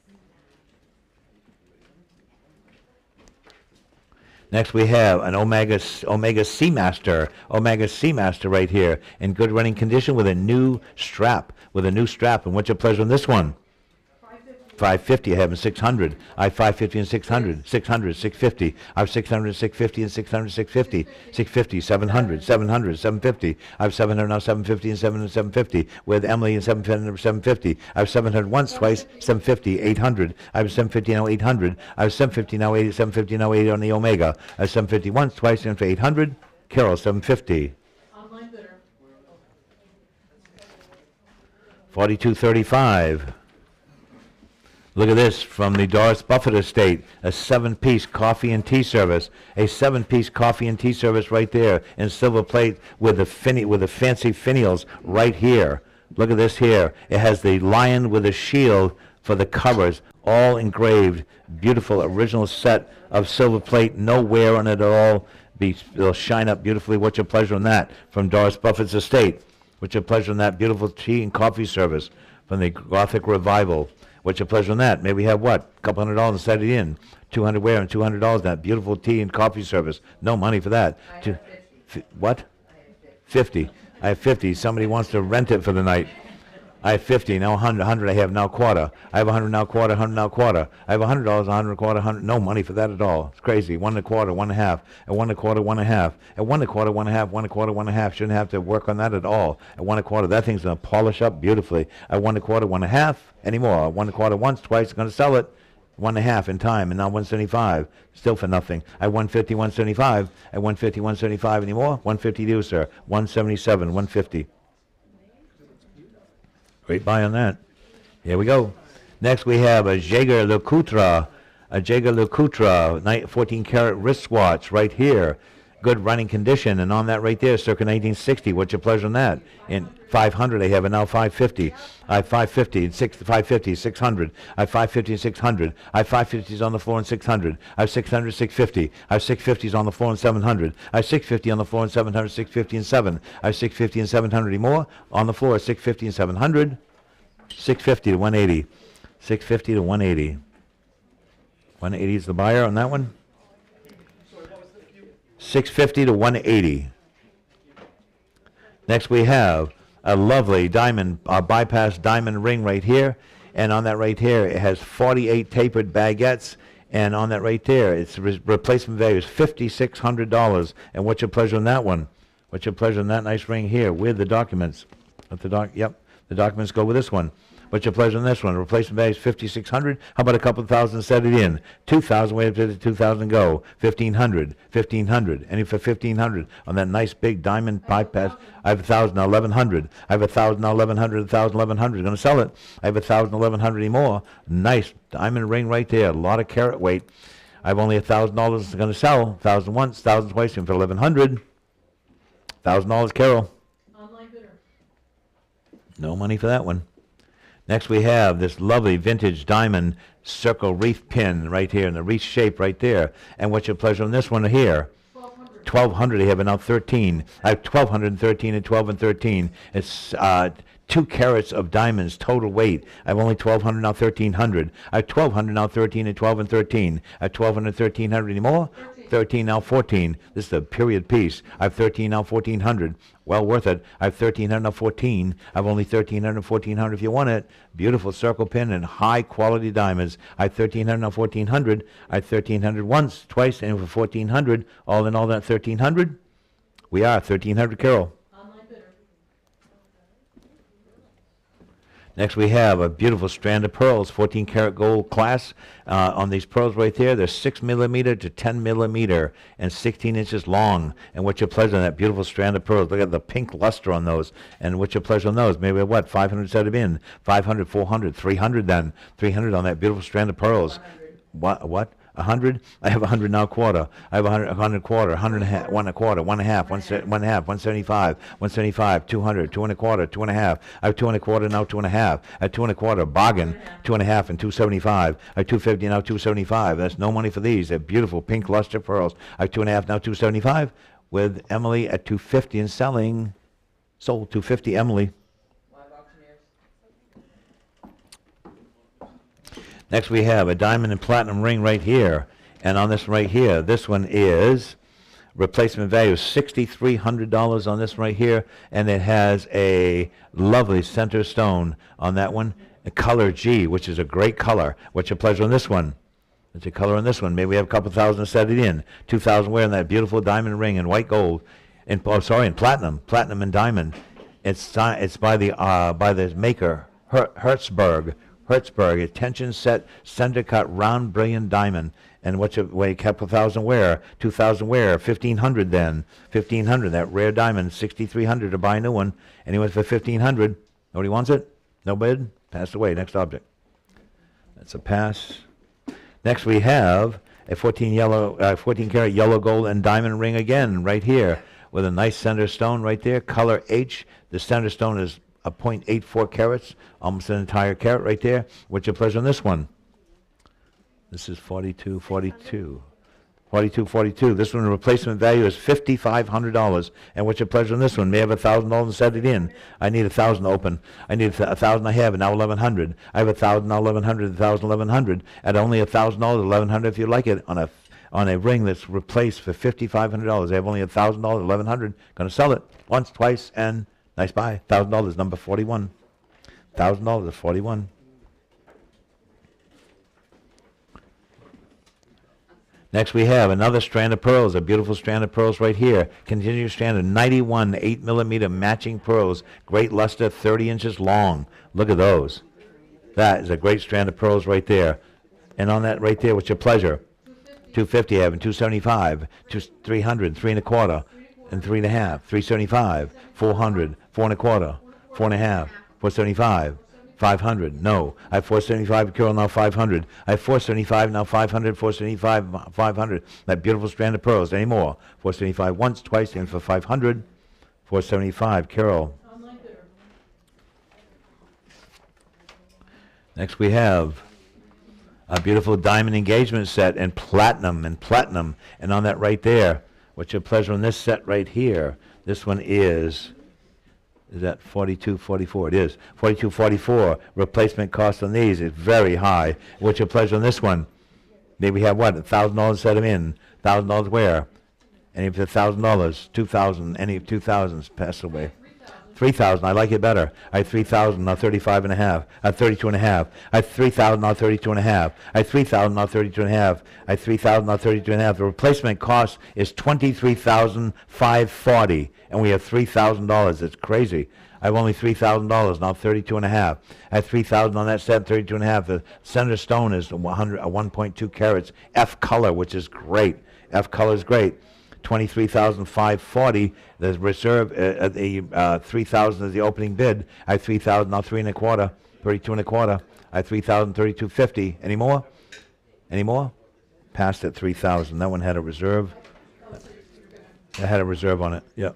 Next we have an Omega Seamaster. Omega Seamaster right here in good running condition with a new strap. And what's your pleasure on this one? 550, I have in 600. I have 550 and 600, 600, 650. I have 600, 650, and 600, 650, 650, 700, 700, 750. I have 700 now, 750, and 700, 750. With Emily and 700, 750. I have 700 once, twice, 750, 800. I have 750 now, 800. I have 750 now, 80, 750 now, 80 on the Omega. I have 750 once, twice, and for 800. Carol, 750. Online bidder. 4235. Look at this from the Doris Buffett estate, a 7-piece coffee and tea service. A 7-piece coffee and tea service right there in silver plate with the fancy finials right here. Look at this here. It has the lion with a shield for the covers, all engraved, beautiful original set of silver plate, no wear on it at all. It'll shine up beautifully. What's your pleasure on that? From Doris Buffett's estate. What's your pleasure on that? Beautiful tea and coffee service from the Gothic Revival. What's your pleasure on that? Maybe we have what? A couple $100 and set it in. 200 wear and $200 that beautiful tea and coffee service. No money for that. What? 50. I have 50. Somebody wants to rent it for the night. I have 50. Now 100. 100 I have now quarter. I have 100 now quarter. 100 now quarter. I have $100. 100 quarter. 100. No money for that at all. It's crazy. 1 1/4. 1 1/2. At 1 1/4. 1 1/2. At 1 1/4. 1 1/2. 1 1/4. 1 1/2. Shouldn't have to work on that at all. At 1 1/4. That thing's gonna polish up beautifully. At 1 1/4. 1 1/2 anymore. 1 1/4 once, twice. Gonna sell it. 1 1/2 in time, and now 175. Still for nothing. At 150. 175. At 150. 175 anymore. 150 do, sir. 177. 150. Great buy on that. Here we go. Next we have a Jaeger LeCoultre. A Jaeger LeCoultre 14 karat wristwatch right here. Good running condition, and on that right there, circa 1960. What's your pleasure on that? In 500 I have it now 550. I have 550 and 550, 600. I have 550 and 600. I have 550s on the floor and 600. I have 600, 650. I have 650s on the floor and 700. I have 650 on the floor and 700, 650 and 7. I have 650 and 700 more on the floor, 650 and 700. 650 to 180. 650 to 180. 180 is the buyer on that one. 650 to 180. Next we have a lovely diamond, bypass diamond ring right here. And on that right here, it has 48 tapered baguettes. And on that right there, its replacement value is $5,600. And what's your pleasure on that one? What's your pleasure on that nice ring here with the documents? Yep, the documents go with this one. What's your pleasure on this one? Replacement value is $5,600. How about a couple of thousand? Set it in. 2,000. Wait up to 2,000. Go. 1,500. 1,500. Any for 1,500 on that nice big diamond bypass. I have 1,000 now. 1,100. I have 1,000 now. 1,100. 1,000. 1,100. Going to sell it. I have 1,000. 1,100 anymore. Nice diamond ring right there. A lot of carat weight. I have only $1,000 going to sell. 1,000 once. 1,000 twice. And for 1,100. $1,000, Carol. Online bidder. No money for that one. Next we have this lovely vintage diamond circle wreath pin right here in the wreath shape right there. And what's your pleasure on this one here? 1,200. 1,200. I have it now 13. I have 1,213 and 12 and 13. It's 2 carats of diamonds total weight. I have only 1,200 now 1,300. I have 1,200 now 13 and 12 and 13. I have 1,200 1,300 anymore. 13 now 14. This is a period piece. I have 13 now 1,400. Well worth it. I have 1,300 now 14. I have only 1,300 and 1,400 if you want it. Beautiful circle pin and high quality diamonds. I have 1,300 now 1,400. I have 1,300 once, twice, and for 1,400. All in all, that 1,300. We are 1,300, Carol. Online bidder. Next we have a beautiful strand of pearls, 14 karat gold class. On these pearls right there, they're 6 millimeter to 10 millimeter and 16 inches long. And what's your pleasure on that beautiful strand of pearls? Look at the pink luster on those. And what's your pleasure on those? Maybe what? 500 set them in. 500, 400, 300 then. 300 on that beautiful strand of pearls. 100. What? 100? I have 100 now quarter. I have 100 quarter, 100 and a half, 1 1/4, 1 1/2, 1 1/2, 175, 175, 200, 2 1/4, 2 1/2. I have 2 1/4 now 2 1/2. I have 2 1/4 bargain, 2 1/2 and 275. I have 250 now 275. That's no money for these. They're beautiful pink luster pearls. I have 2 1/2 now 275 with Emily at 250 and selling. Sold 250, Emily. Next we have a diamond and platinum ring right here. And on this right here, this one is replacement value $6,300 on this right here. And it has a lovely center stone on that one. A color G, which is a great color. What's your pleasure on this one? What's your color on this one? Maybe we have a couple thousand to set it in. 2,000 wearing that beautiful diamond ring in white gold. In platinum and diamond. It's by the maker, Hertzberg, attention set, center cut, round, brilliant diamond. And what's your weight? Couple thousand wear, 2,000 wear, 1,500 then. 1,500, that rare diamond, 6,300 to buy a new one. Anyone for 1,500? Nobody wants it? No bid? Pass away. Next object. That's a pass. Next we have a 14 karat yellow gold and diamond ring again, right here, with a nice center stone right there, color H. The center stone is a 0.84 carats, almost an entire carat right there. What's your pleasure on this one? This is 42.42. 42.42. This one, the replacement value is $5,500. And what's your pleasure on this one? May I have $1,000 and set it in? I need 1,000 open. I need 1,000. I have it now. 1,100. I have 1,000 now. 1,100. 1,000. 1,100. At only $1,000. 1,100 if you like it on a ring that's replaced for $5,500. I have only $1,000. 1,100. Going to sell it once, twice, and nice buy. $1,000. Number 41. $1,000 is 41. Next we have another strand of pearls, a beautiful strand of pearls right here. Continuous strand of 91 8mm matching pearls. Great luster, 30 inches long. Look at those. That is a great strand of pearls right there. And on that right there, what's your pleasure? 250 I have, and 275, 300, 3 1/4, and 3 1/2, 375, 400, 4 1/4, 4 1/2, 475. 500. No. I have 475. Carol, now 500. I have 475. Now 500. 475. 500. That beautiful strand of pearls. Any more? 475 once, twice, and for 500. 475. Carol. Online bidder. Next we have a beautiful diamond engagement set and platinum. And on that right there, what's your pleasure on this set right here? This one is that 42.44? It is 42.44. Replacement cost on these is very high. What's your pleasure on this one? Maybe we have what? $1,000 set them in. $1,000 where? Any of the $1,000, 2,000, any of 2,000s pass away. 3,000. I like it better. I have 3,000, now 35 and a half. I have 32 and a half. I have 3,000, now 32 and a half. I have 3,000, now 32 and a half. I have 3,000, now 32 and a half. The replacement cost is $23,540, and we have $3,000. It's crazy. I have only $3,000, now 32 and a half. I have 3,000 on that set, 32 and a half. The center stone is 1.2 carats. F color, which is great. F color is great. 23,540. The reserve, the 3,000 is the opening bid. I have 3,000, now 3 1/4, 32 and a quarter. I have 3,000, 32.50. Any more? Any more? Passed at 3,000. That one had a reserve. That had a reserve on it. Yep.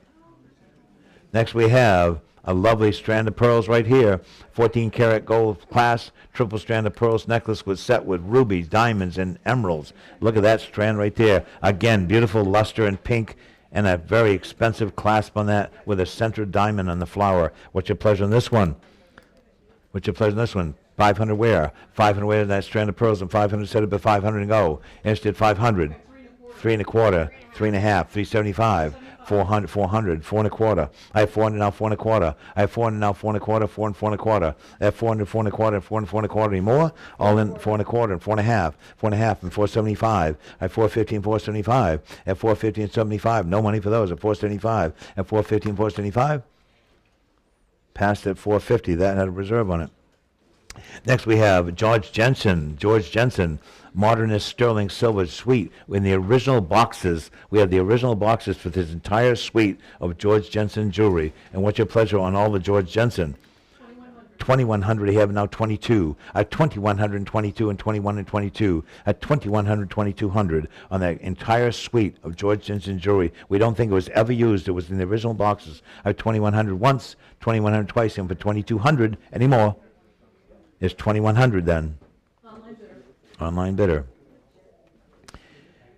Next we have a lovely strand of pearls right here. 14 karat gold class, triple strand of pearls necklace with set with rubies, diamonds, and emeralds. Look at that strand right there. Again, beautiful luster and pink, and a very expensive clasp on that with a center diamond on the flower. What's your pleasure on this one? What's your pleasure on this one? 500 where? 500 where that strand of pearls, and 500 set up at 500 and go. Instead 500. 3 1/4, 3 1/2, 375. 400, 400, 4 1/4. I have 400 now, 4 1/4. I have 400 now, 4 1/4, 4 and 4 1/4. I have 400, 4 1/4, 4 and 4 1/4. Any more? All in 4 1/4 and 4 1/2, 4 1/2 and 475. I have 450 and 475. I have 450 and 75. No money for those at 475. At 450 and 475. Passed at 450. That had a reserve on it. Next we have George Jensen, modernist sterling silver suite. In the original boxes, we have the original boxes for this entire suite of George Jensen jewelry. And what's your pleasure on all the George Jensen? 2,100. I have now 22. At 2,122 and 21 and 22. At 2,100, 2,200 on that entire suite of George Jensen jewelry. We don't think it was ever used. It was in the original boxes. At 2,100 once, 2,100 twice, and for 2,200 anymore. It's 2,100 then. Online bidder. Online bidder.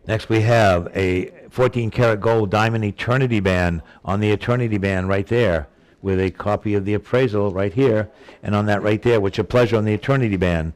Next we have a 14 karat gold diamond eternity band on the eternity band right there with a copy of the appraisal right here. And on that right there, what's your pleasure on the eternity band?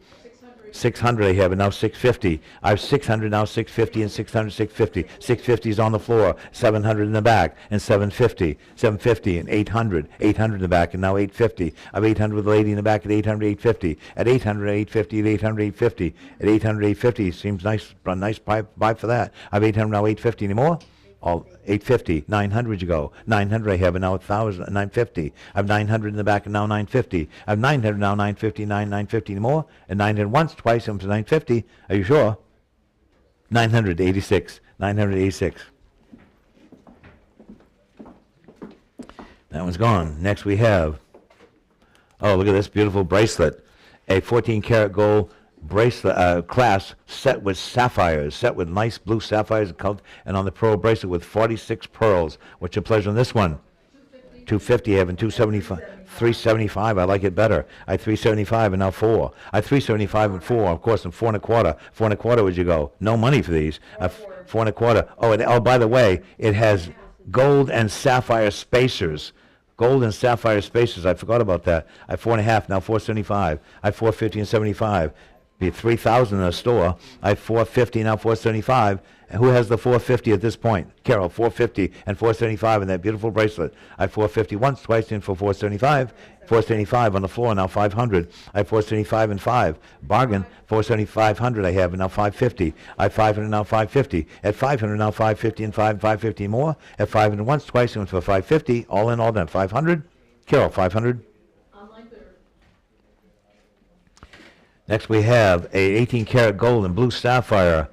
600 I have, and now 650. I have 600 now, 650, and 600, 650. 650 is on the floor, 700 in the back, and 750. 750 and 800. 800 in the back, and now 850. I have 800 with the lady in the back at 800, 850. At 800, 850, at 800, 850. At 800, 850. Seems nice, a nice buy for that. I have 800 now, 850 anymore? All 850, 900 you go. 900 I have, and now 1,000, 950. I have 900 in the back, and now 950. I have 900 now, 950, 950 anymore, and 900 once, twice, and to 950. Are you sure? 986, 986. That one's gone. Next we have, oh, look at this beautiful bracelet. A 14 karat gold bracelet class set with sapphires, set with nice blue sapphires, and on the pearl bracelet with 46 pearls. What's your pleasure on this one? 250, having 275, 375. I like it better. I 375 and now 4. I 375 and 4. Of course, and 4 and a quarter. 4 and a quarter would you go? No money for these. 4 and a quarter. Oh, and oh, by the way, it has gold and sapphire spacers. Gold and sapphire spacers. I forgot about that. I 4.5 now 475. I 450 and 75. Be 3,000 in a store. I 450 now 475. And who has the 450 at this point? Carol, 450 and 475 in that beautiful bracelet. I 450 once, twice in for 475. 475 on the floor, now 500. I 475 and 5. Bargain, 475 I have, and now 550. I 500 now 550. At 500 now 550 and 550 more. At 500 once, twice in for 550. All in, all done. 500. Carol, 500. Online bidder. Next we have a 18 karat gold and blue sapphire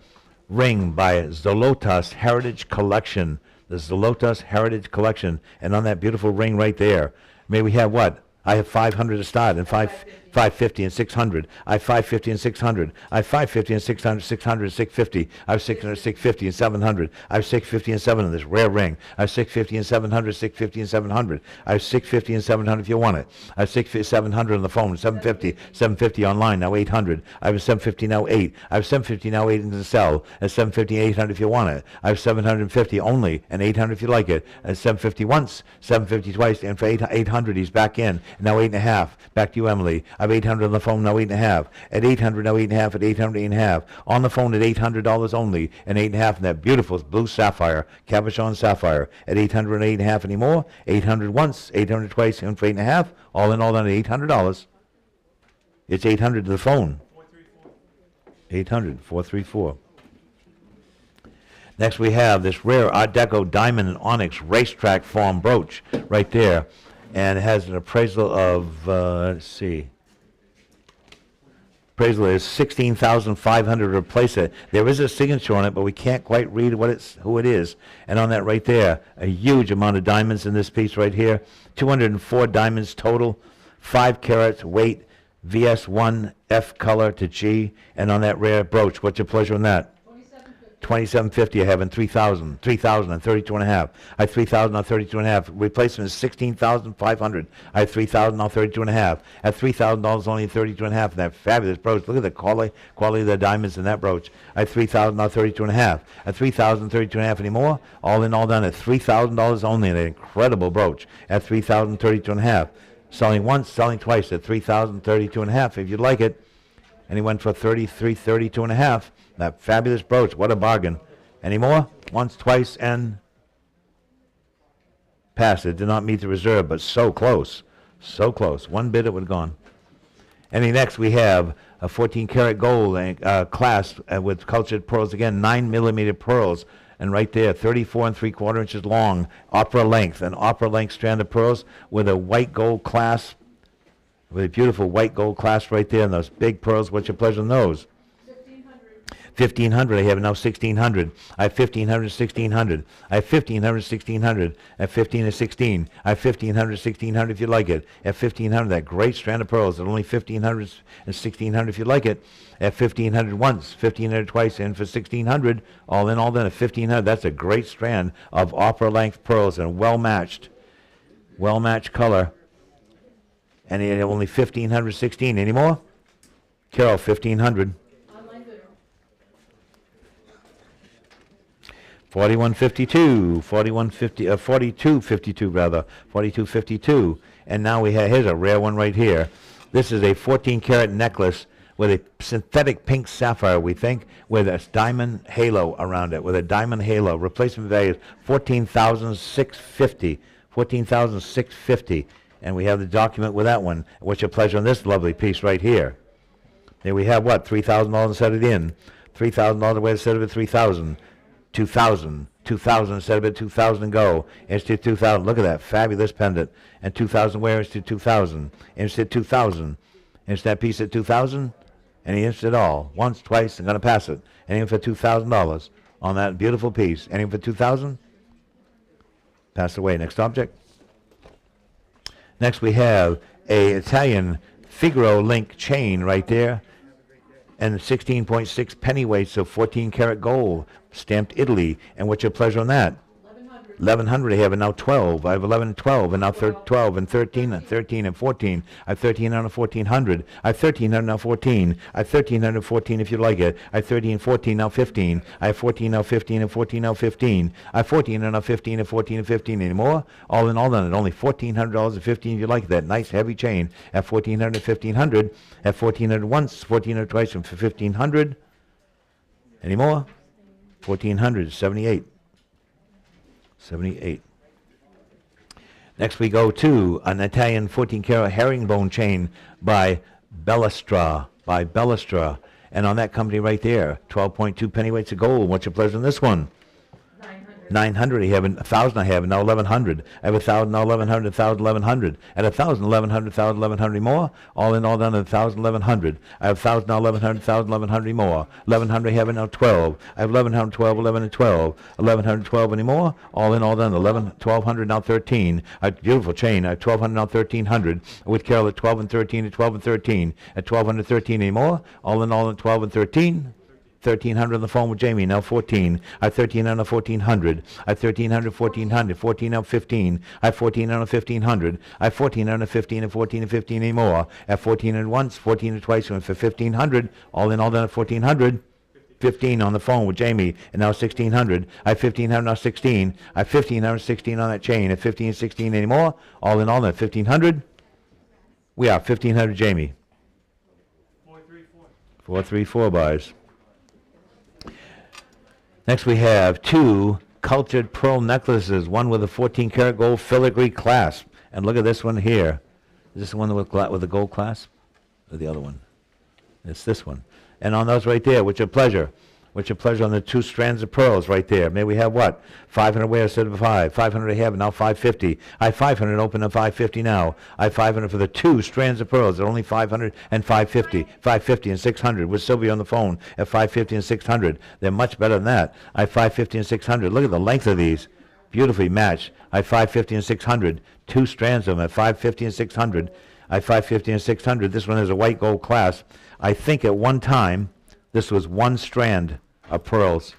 ring by Zolotas Heritage Collection. The Zolotas Heritage Collection. And on that beautiful ring right there, may we have what? I have 500 to start and 550 and 600. I have 550 and 600. I have 550 and 600, 600 and 650. I have 600, 650 and 700. I have 650 and 700, this rare ring. I have 650 and 700, 650 and 700. I have 650 and 700 if you want it. I have 650, 700 on the phone, 750, 750 online, now 800. I have 750 now 8. I have 750 now 8 in the cell. At 750, 800 if you want it. I have 750 only and 800 if you like it. At 750 once, 750 twice, and for 800 he's back in. Now 8.5. Back to you, Emily. I have 800 on the phone, now 8.5. At 800, now 8.5. At 800, 8.5. On the phone at $800 only, and 8.5 in that beautiful blue sapphire, cabochon sapphire. At 800 and 8.5 anymore. 800 once, 800 twice, and for 8.5. All in all, done at $800. It's 800 to the phone. 800, 434. Next we have this rare Art Deco diamond and onyx racetrack form brooch right there. And it has an appraisal of, let's see, appraisal is $16,500 to replace it. There is a signature on it, but we can't quite read who it is. And on that right there, a huge amount of diamonds in this piece right here. 204 diamonds total, 5 carats weight, VS1 F color to G. And on that rare brooch, what's your pleasure on that? 2750 I have in 3,000 and 32 and a half. I have 3,000 on 32 and a half. Replacement is 16,500. I have 3,000 on 32 and a half. At $3,000 only 32 and a half. That fabulous brooch. Look at the quality of the diamonds in that brooch. I have 3,000 on 32 and a half. At 3,000, 32 and a half anymore. All in, all done at $3,000 only. An incredible brooch at 3,000, 32 and a half. Selling once, selling twice at 3,000, 32 and a half if you'd like it. And he went for 33, 32 and a half. That fabulous brooch. What a bargain. Any more? Once, twice, and passed. It did not meet the reserve, but so close. So close. One bid, it would have gone. And next we have a 14 karat gold clasp with cultured pearls. Again, 9mm pearls. And right there, 34 and 3/4 inches long. Opera length. An opera length strand of pearls with a white gold clasp. With a beautiful white gold clasp right there. And those big pearls. What's your pleasure on those? 1,500 I have now 1,600. I have 1,500, 1,600. I have 1,500, 1,600. At 15 and 16. I have 1,500, 1,600 if you like it. At 1,500, that great strand of pearls. At only 1,500 and 1,600 if you like it. At 1,500 once, 1,500 twice, and for 1,600, all in, all done at 1,500. That's a great strand of opera length pearls and well matched color. And only 1,500, 16. Any more? Carol, 1,500. 4152, 4252 rather, 4252. And now here's a rare one right here. This is a 14 karat necklace with a synthetic pink sapphire, we think, with a diamond halo around it, with a diamond halo. Replacement value is $14,650, $14,650. And we have the document with that one. What's your pleasure on this lovely piece right here? There we have what? $3,000 set it in. $3,000 away to set it at $3,000. 2,000 set up at 2,000 go. It's to 2,000. Look at that fabulous pendant. And 2,000 where? It's to 2,000. It's at 2,000. It's that piece at 2,000. And he inched it all. Once, twice, I'm going to pass it. Anything for $2,000 on that beautiful piece. Anything for 2,000? Pass away. Next object. Next we have a Italian Figaro link chain right there. And 16.6 pennyweights of 14 karat gold, stamped Italy. And what's your pleasure on that? 1100 I have, and now 12. I have 11 and 12, and now 12 and 13 and 13 and 14. I have 1300 and 1400. I have 1300 now 14. I have 1314 if you like it. I have 13 and 14 now 15. I have 14 now 15 and 14 now 15. I have 14 and now 15 and 14 and 15 anymore. All in all done at only $1,400 and 15 if you like that. Nice heavy chain at 1400 and 1500. At 1400 once, 1400 twice, and for 1500. Any more? 1400, 78. 78. Next we go to an Italian 14-karat herringbone chain by Bellastra. And on that company right there, 12.2 pennyweights of gold. What's your pleasure on this one? 900. I have 1,000. I have now 1,100. I have 1,000 now 1,100. 1,000 1,100. At 1,000 1,100. 1,000 1,100 more. All in all done at 1,000 1,100. I have 1,000 now 1,100. 1,000 1,100 more. 1,100 I have now 12. I have 1,112. 11 and 12. 1,112 any more. All in all done 1,200 now 13. A beautiful chain. I have 1,200 now 1,300. With Carol at 12 and 13. At 12 and 13. At 1,213 any more. All in all at 12 and 13. 1,300 on the phone with Jamie, now 14. I have 1,300, 1,400. I have 1,300, 1,400. 14 out 15. I have 1,400, 1,500. I have 1,400, 15, and 14 and 15 anymore. At 1,400 once, 14 and twice, and for 1,500. All in all done at 1,400. 15 on the phone with Jamie, and now 1,600. I have 1,500, now 16. I have 1,500, 16 on that chain. At 15 and 16 anymore. All in all done at 1,500. We are 1,500, Jamie. 434. 434 buys. Next we have two cultured pearl necklaces, one with a 14-karat gold filigree clasp. And look at this one here. Is this the one with the gold clasp? Or the other one? It's this one. And on those right there, which are pleasure. Which are pleasure on the two strands of pearls right there. May we have what? 500 where instead of 5. 500 I have, now 550. I have 500 open at 550 now. I have 500 for the two strands of pearls at only 500 and 550. 550 and 600 with Sylvia on the phone at 550 and 600. They're much better than that. I have 550 and 600. Look at the length of these. Beautifully matched. I have 550 and 600. Two strands of them at 550 and 600. I have 550 and 600. This one has a white gold clasp. I think at one time this was one strand of pearls.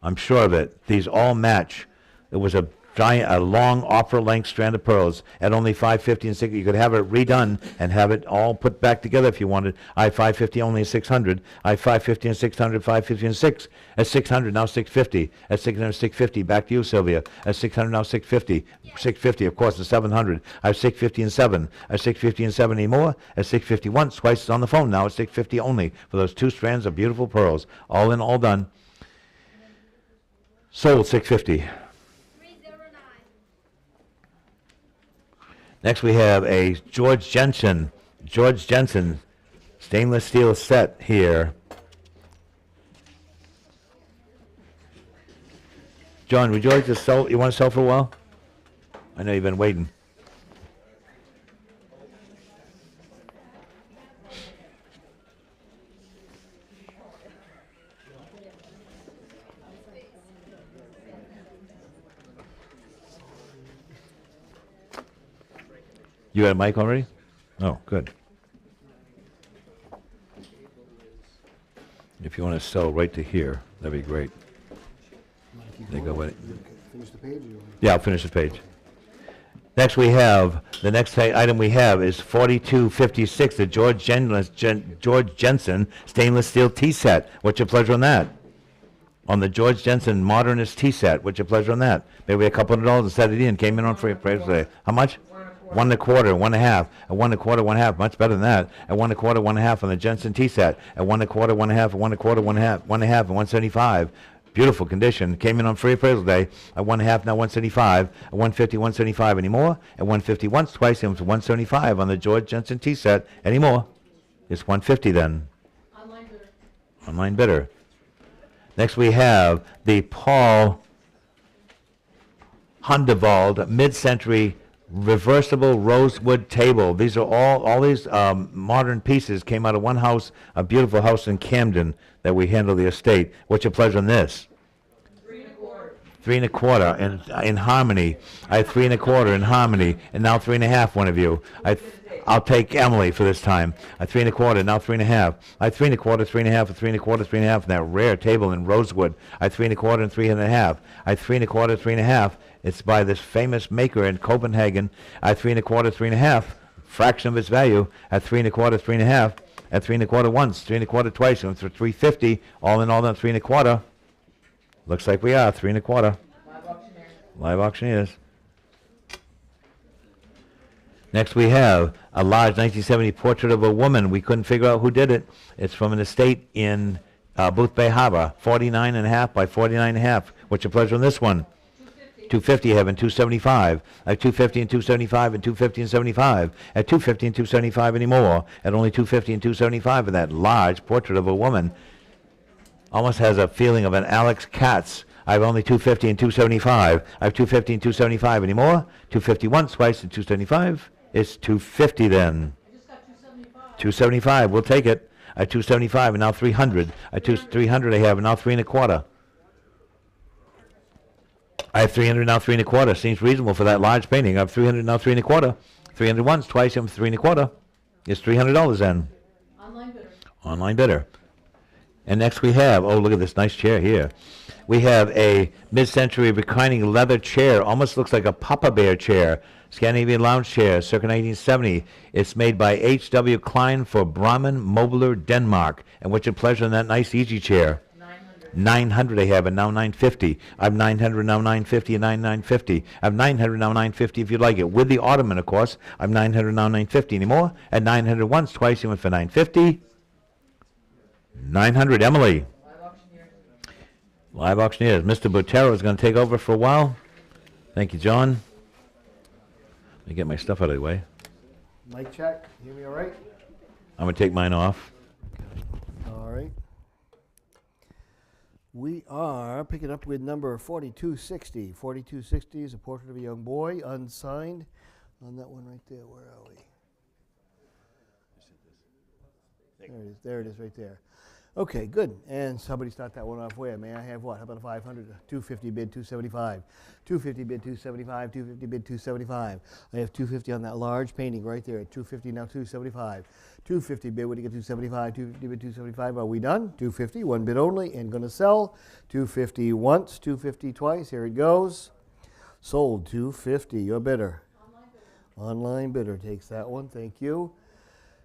I'm sure of it. These all match. It was a long opera-length strand of pearls at only 550 and 600. You could have it redone and have it all put back together if you wanted. I have 550 only 600. I have 550 and 600, 550 and 6. At 600 now 650. At 600 650. Back to you, Sylvia. At 600 now 650. 650 of course is 700. I have 650 and 7. I have 650 and 7 anymore. At 650 once, twice is on the phone now. At 650 only for those two strands of beautiful pearls. All in, all done. Sold 650. Next we have a George Jensen stainless steel set here. John, would you like to sell? You want to sell for a while? I know you've been waiting. You got a mic already? Oh, good. If you want to sell right to here, that'd be great. There you go, buddy. Finish the page? Yeah, I'll finish the page. Next we have, the next item we have is 4256, the George Jensen stainless steel tea set. What's your pleasure on that? On the George Jensen modernist tea set. What's your pleasure on that? Maybe a couple $100 and set it in. Came in on free price today. How much? 1 1/4, 1 1/2, at 1 1/4, 1 1/2, much better than that. At 1 1/4, 1 1/2 on the Jensen tea set. At 1 1/4, 1 1/2, 1 1/4, 1 1/2, 1 1/2, and 175. Beautiful condition. Came in on free appraisal day. At 1 1/2, now 175. At 150, 175 anymore. At 150 once, twice, and 175 on the George Jensen tea set. Anymore? It's 150 then. Online bidder. Online bidder. Next we have the Paul Hundevald mid-century reversible rosewood table. These are all these modern pieces came out of one house, a beautiful house in Camden that we handle the estate. What's your pleasure on this? 3 1/4. 3.25 in Harmony. I have 3.25 in Harmony, and now 3.5. One of you. I'll take Emily for this time. I 3.25, now 3.5. I 3.25, 3.5, 3.25, 3.5. That rare table in Rosewood. I 3.25 and 3.5. I 3.25, 3.5. It's by this famous maker in Copenhagen. I 3.25, 3.5. Fraction of its value at 3.25, 3.5. At 3.25 once, 3.25 twice, and for 3.50. All in all, then 3.25. Looks like we are 3.25. Live auctioneers. Next we have a large 1970 portrait of a woman. We couldn't figure out who did it. It's from an estate in Booth Bay Harbor, 49.5 by 49.5. What's your pleasure on this one? 250 I have and 275. I have 250 and 275 and 250 and 75. At 250 and 275 anymore. At only 250 and 275 of that large portrait of a woman. Almost has a feeling of an Alex Katz. I have only 250 and 275. I have 250 and 275 anymore. 250 once, twice, and 275. It's 250 then. I just got 275. 275, we'll take it. At 275 and now 300. At 300 I have and now 3.25. I have 300 now 3.25. Seems reasonable for that large painting. I have 300 now 3.25. 300 once, twice, and 3.25. It's $300 then. Online bidder. Online bidder. And next we have, oh, look at this nice chair here. We have a mid-century reclining leather chair. Almost looks like a Papa Bear chair. Scandinavian lounge chair, circa 1970. It's made by H.W. Klein for Brahman Mobler, Denmark. And what's your pleasure in that nice easy chair? 900 I have, and now 950. I have 900, now 950, and 950. I have 900, now 950 if you like it. With the ottoman, of course. I have 900, now 950 anymore. At 900 once, twice, you went for 950. 900, Emily. Live auctioneers. Mr. Botero is going to take over for a while. Thank you, John. Let me get my stuff out of the way. Mic check. Hear me all right? I'm going to take mine off. All right. We are picking up with number 4260. 4260 is a portrait of a young boy, unsigned. On that one right there, where are we? There it is right there. Okay, good. And somebody start that one off where? May I have what? How about a 500? 250 bid, 275. 250 bid, 275. 250 bid, 275. I have 250 on that large painting right there. 250 now 275. 250 bid, what do you get? 275. 250 bid, 275. Are we done? 250, one bid only, and going to sell. 250 once, 250 twice. Here it goes. Sold 250. Your bidder. Online bidder takes that one. Thank you.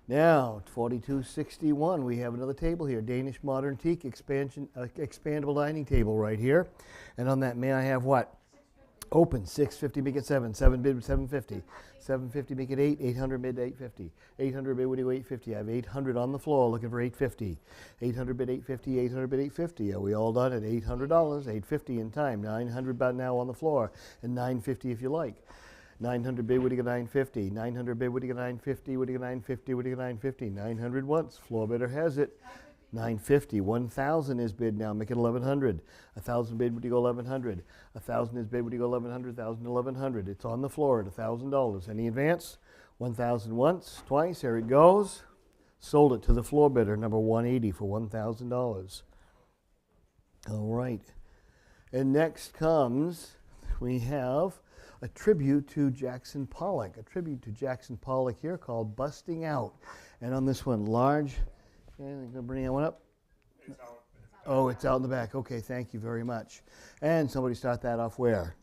Now, 4261, we have another table here, Danish Modern Teak expandable dining table right here. And on that, may I have what? Open, 650, make it 7. 7 bid, 750. 750, make it 8. 800 bid, 850. 800 bid, what do you 850? I have 800 on the floor, looking for 850. 800 bid, 850. 800 bid, 850. Are we all done at $800? 850 in time. 900 about now on the floor, and 950 if you like. 900 bid, what do you get? 950. 900 bid, what do you get? 950. What do you get? 950. What do you get? 950. 900 once. Floor bidder has it. 950. 1,000 is bid now. Make it 1,100. 1,000 bid, what do you go? 1,100. 1,000 is bid, what do you go? 1,100. 1,000, 1,100. It's on the floor at $1,000. Any advance? 1,000 once, twice. There it goes. Sold it to the floor bidder, number 180 for $1,000. All right. And next comes, we have a tribute to Jackson Pollock. A tribute to Jackson Pollock here called Busting Out. And on this one, large. Okay, I'm going to bring that one up. Oh, it's out in the back. Okay, thank you very much. And somebody start that off where?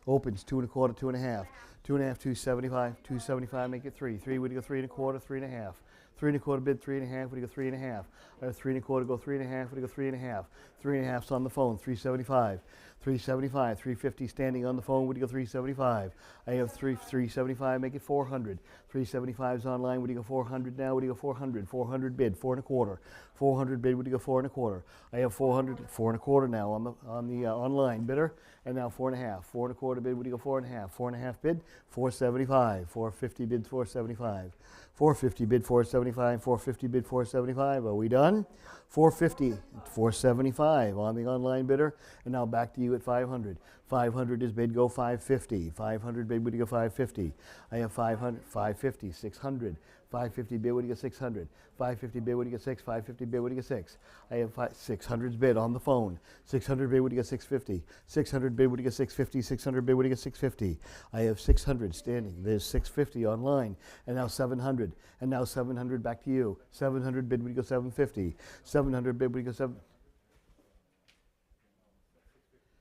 Opens 2.25, 2.5. 2.5, 275, 275, make it 3. 3, would you go 3.25, 3.5. 3.25 bid, 3.5, would you go 3.5. I have 3.25, go 3.5, would you go 3.5. 3.5's on the phone, 375. 375, 350 standing on the phone, would you go 375? I have 375, make it 400. 375's online, would you go 400 now, would you go 400? 400 bid, 4.25. 400 bid, would you go 4.25? I have 400, 4.25 now on the online bidder, and now 4.5. 4.25 bid, would you go 4.5? 4.5 bid, 475. 450 bid, 475. 450 bid, 475. 450 bid, 475. Are we done? 450, 475 on the online bidder, and now back to you at 500. 500 is bid, go 550. 500 bid, would you go 550? I have 500, 550, 600. 550 bid, would you get 600? 550 bid, would you get 6? 550 bid, would you get 6? I have 600's bid on the phone. 600 bid, would you get 650? 600 bid, would you get 650? 600 bid, would you get 650? I have 600 standing. There's 650 online, and now 700, and now 700 back to you. 700 bid, would you go 750? 700 bid, would you go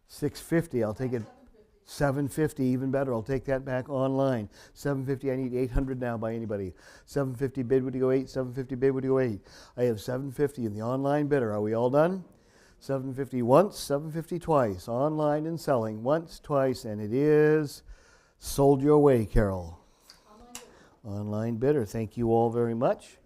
650? I'll take it. 750, even better. I'll take that back online. 750, I need 800 now by anybody. 750 bid, would you go 8? 750 bid, would you go 8? I have 750 in the online bidder. Are we all done? 750 once, 750 twice. Online and selling once, twice, and it is sold your way, Carol. Online bidder. Thank you all very much.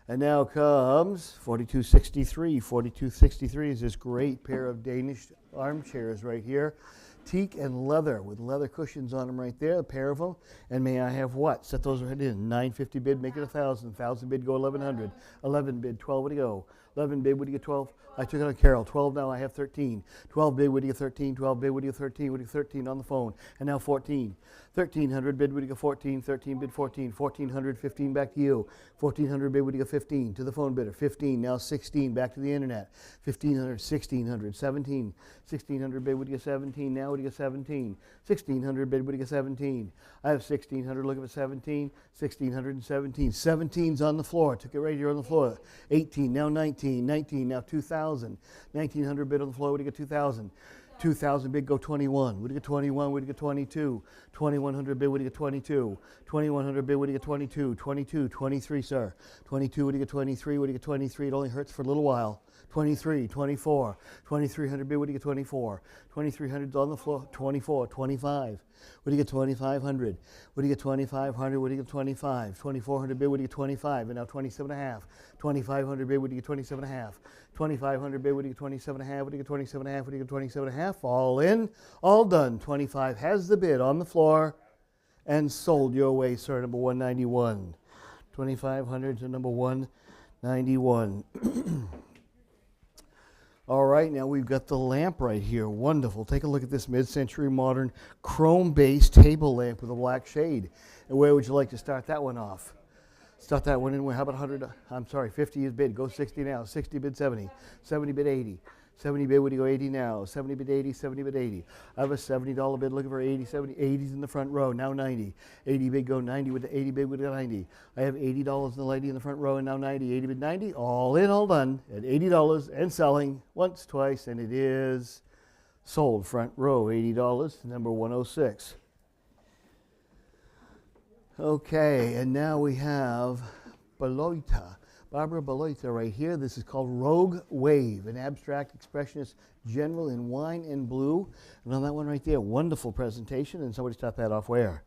And now comes 4263. 4263 is this great pair of Danish armchairs right here. Teak and leather with leather cushions on them right there, a pair of them. And may I have what? Set those right in. 950 bid, make it 1,000. 1,000 bid, go 1,100. 11 bid, 12 would you go? 11 bid, would you get 12? I took it on Carol. 12 now, I have 13. 12 bid, would you get 13? 12 bid, would you get 13? Would you get 13 on the phone? And now 14. 1,300 bid, would you get 14? 13 bid, 14. 1,400, 15 back to you. 1,400 bid, would you get 15? To the phone bidder. 15, now 16, back to the internet. 1,500, 1,600, 17. 1,600 bid, would you get 17? Now would you get 17? 1,600 bid, would you get 17? I have 1,600, look at 17. 1,617. 17's on the floor. Took it right here on the floor. 18, now 19. 19, now 2,000. 1,900 bid on the floor, would you get 2,000? 2,000 bid, go 21. Would you get 21? Would you get 22? 2,100 bid, would you get 22? 2,100 bid, would you get 22? 22, 23, sir. 22, would you get 23? Would you get 23? It only hurts for a little while. 23, 24. 2,300 bid, would you get 24? 2,300's on the floor. 24, 25. Would you get 2,500? Would you get 2,500? Would you get 25? 2,400 bid, would you get 25? And now 27.5. 2,500 bid, would you get 27.5? 2,500 bid, would you get 27.5? Would you get 27.5? Would you get 27.5? All in, all done. 25 has the bid on the floor and sold your way, sir. Number 191. 2,500 to number 191. All right, now we've got the lamp right here. Wonderful. Take a look at this mid-century modern chrome-based table lamp with a black shade. And where would you like to start that one off? Start that one in where? How about 100? I'm sorry, 50 is bid. Go 60 now. 60 bid 70. 70 bid 80. 70 bid, would you go 80 now? 70 bid 80, 70 bid 80. I have a $70 bid looking for 80, 70. 80's in the front row, now 90. 80 bid, go 90 with the 80 bid, would go 90. I have $80 in the lady in the front row and now 90. 80 bid 90, all in, all done at $80 and selling once, twice, and it is sold. Front row, $80, number 106. Okay, and now we have Beloita. Barbara Beloita right here. This is called Rogue Wave, an abstract expressionist general in wine and blue. And on that one right there, wonderful presentation. And somebody start that off where?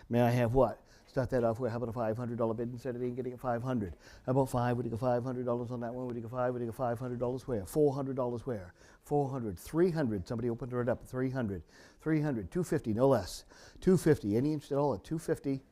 May I have what? Start that off where? How about a $500 bid instead of getting it 500? How about 5? Would you go $500 on that one? Would you go 5? Would you go $500 where? $400 where? 400, 300. Somebody opened it up. 300, 300, 250, no less. 250. Any interest at all at 250?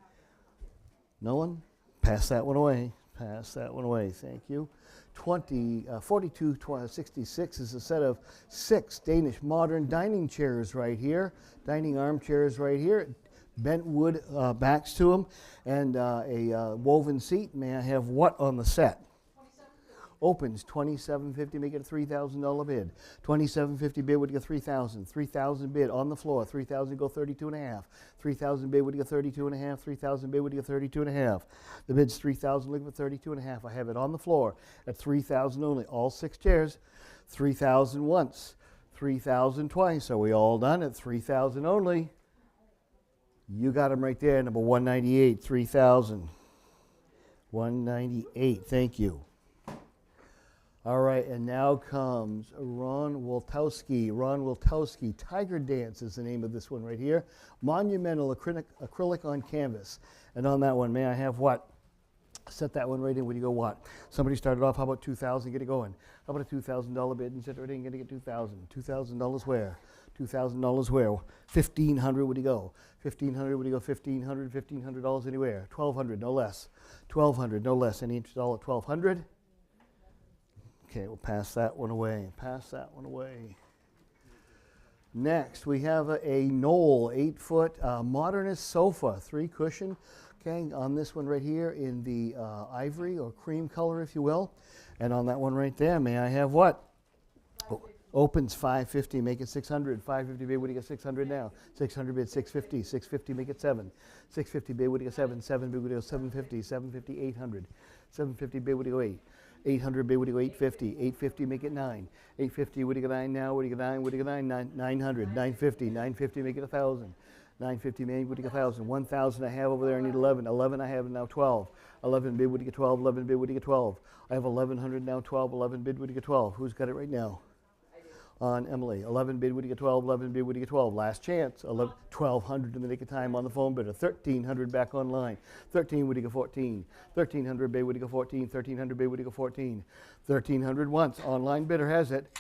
No one? Pass that one away. Pass that one away. Thank you. 4266 is a set of 6 Danish modern dining chairs right here. Dining armchairs right here. Bent wood backs to them and a woven seat. May I have what on the set? Opens $2,750, make it a $3,000 bid. $2,750 bid, would you get 3,000? 3,000 bid on the floor. 3,000 go 32.5. 3,000 bid, would you get 32.5? 3,000 bid, would you get 32.5? The bid's 3,000, looking for 32.5. I have it on the floor at 3,000 only. All 6 chairs. 3,000 once. 3,000 twice. Are we all done at 3,000 only? You got them right there. Number 198. 3,000. 198. Thank you. All right, and now comes Ron Woltowski. Ron Woltowski, Tiger Dance is the name of this one right here. Monumental acrylic on canvas. And on that one, may I have what? Set that one right in. Would you go what? Somebody started off, how about 2,000? Get it going. How about a $2,000 bid and set it right in, get 2,000. $2,000 where? $2,000 where? 1,500 would you go? 1,500 would you go? 1,500, $1,500 anywhere. 1,200, no less. 1,200, no less. Any interest at all at 1,200? Okay, we'll pass that one away. Pass that one away. Next, we have a Knoll 8-foot modernist sofa, 3 cushion. Okay, on this one right here in the ivory or cream color, if you will. And on that one right there, may I have what? Opens 550, make it 600. 550 bid, what do you get? 600 now. 600 bid, 650. 650, make it 7. 650 bid, what do you get? 7. 7 bid, what do you go? 750. 750, 800. 750 bid, what do you go? 8. 800 bid, what do you go? 850. 850, make it 9. 850, what do you get? 9 now? What do you get? 9? What do you get? 9? 900. 950. 950, make it 1,000. 950, maybe, what do you get? 1,000. 1,000 I have over there, I need 11. 11 I have now 12. 11 bid, what do you get? 12. 11 bid, what do you get? 12. I have 1,100 now, 12. 11 bid, what do you get? 12. Who's got it right now? On Emily. 11 bid, what do you get? 12. 11 bid, what do you get? 12. Last chance. 1,200 in the nick of time on the phone bidder. 1,300 back online. 13, what do you get? 14. 1,300 bid, what do you get? 14. 1,300 bid, what do you get? 14. 1,300 once. Online bidder has it.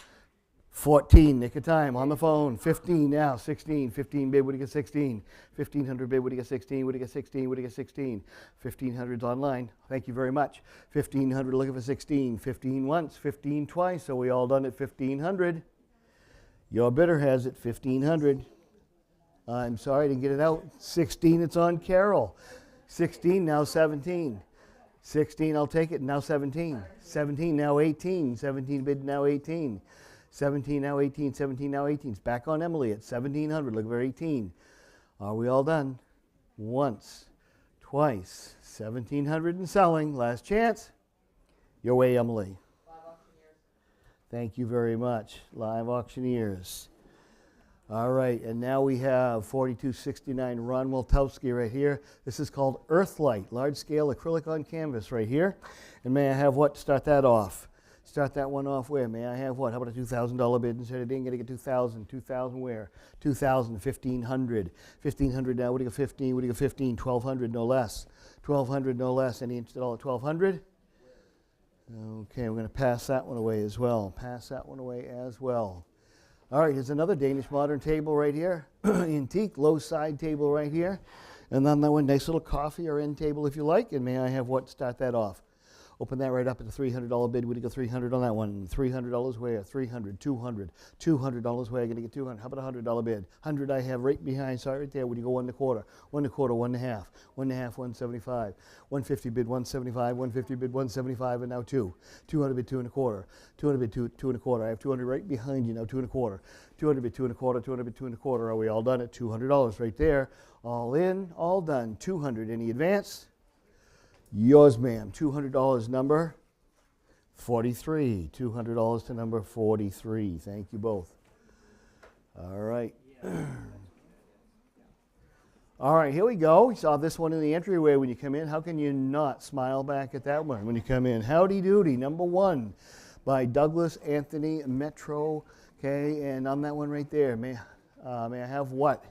14, nick of time on the phone. 15 now. 16. 15 bid, what do you get? 16. 1,500 bid, what do you get? 16. What do you get? 16. What do you get? 16. 1,500's online. Thank you very much. 1,500 looking for 16. 15 once. 15 twice. So we all done at 1,500. Your bidder has it, 1,500. I'm sorry, I didn't get it out. 16, it's on Carol. 16, now 17. 16, I'll take it, now 17. 17, now 18. 17 bid, now 18. 17, now 18. 17, now 18. It's back on Emily at 1,700. Look for 18. Are we all done? Once, twice. 1,700 and selling. Last chance. Your way, Emily. Thank you very much, Live Auctioneers. All right, and now we have 4269 Ron Waltowski right here. This is called Earthlight, large-scale acrylic on canvas right here. And may I have what to start that off? Start that one off where? May I have what? How about a $2,000 bid? Instead of didn't get 2,000. 2,000 where? 2,000, 1,500. 1,500 now, what do you get? 15, what do you get? 15, 1,200, no less. 1,200, no less. Any interest at all at 1,200? Okay, we're going to pass that one away as well. Pass that one away as well. All right, here's another Danish modern table right here. Antique, low side table right here. And then that one, nice little coffee or end table if you like. And may I have what to start that off? Open that right up at the $300 bid. Would you go 300 on that one? $300 where? 300, 200, $200 where? I'm going to get 200. How about a $100 bid? 100 I have right behind, sorry, right there. Would you go 1 1/4? 1 1/4, 1 1/2, 1 1/2, 175, 150 bid, 175, 150 bid, 175, and now 2. 200 bid, 2 1/4, 200 bid, 2 1/4. I have 200 right behind you now, 2 1/4. 200 bid, 2 1/4, 200 bid, 2 1/4. Are we all done at $200 right there? All in, all done. 200. Any advance? Yours, ma'am. $200 number 43. $200 to number 43. Thank you both. All right. All right, here we go. We saw this one in the entryway when you come in. How can you not smile back at that one when you come in? Howdy Doody, number 1 by Douglas Anthony Metro. Okay, and on that one right there, may I have what?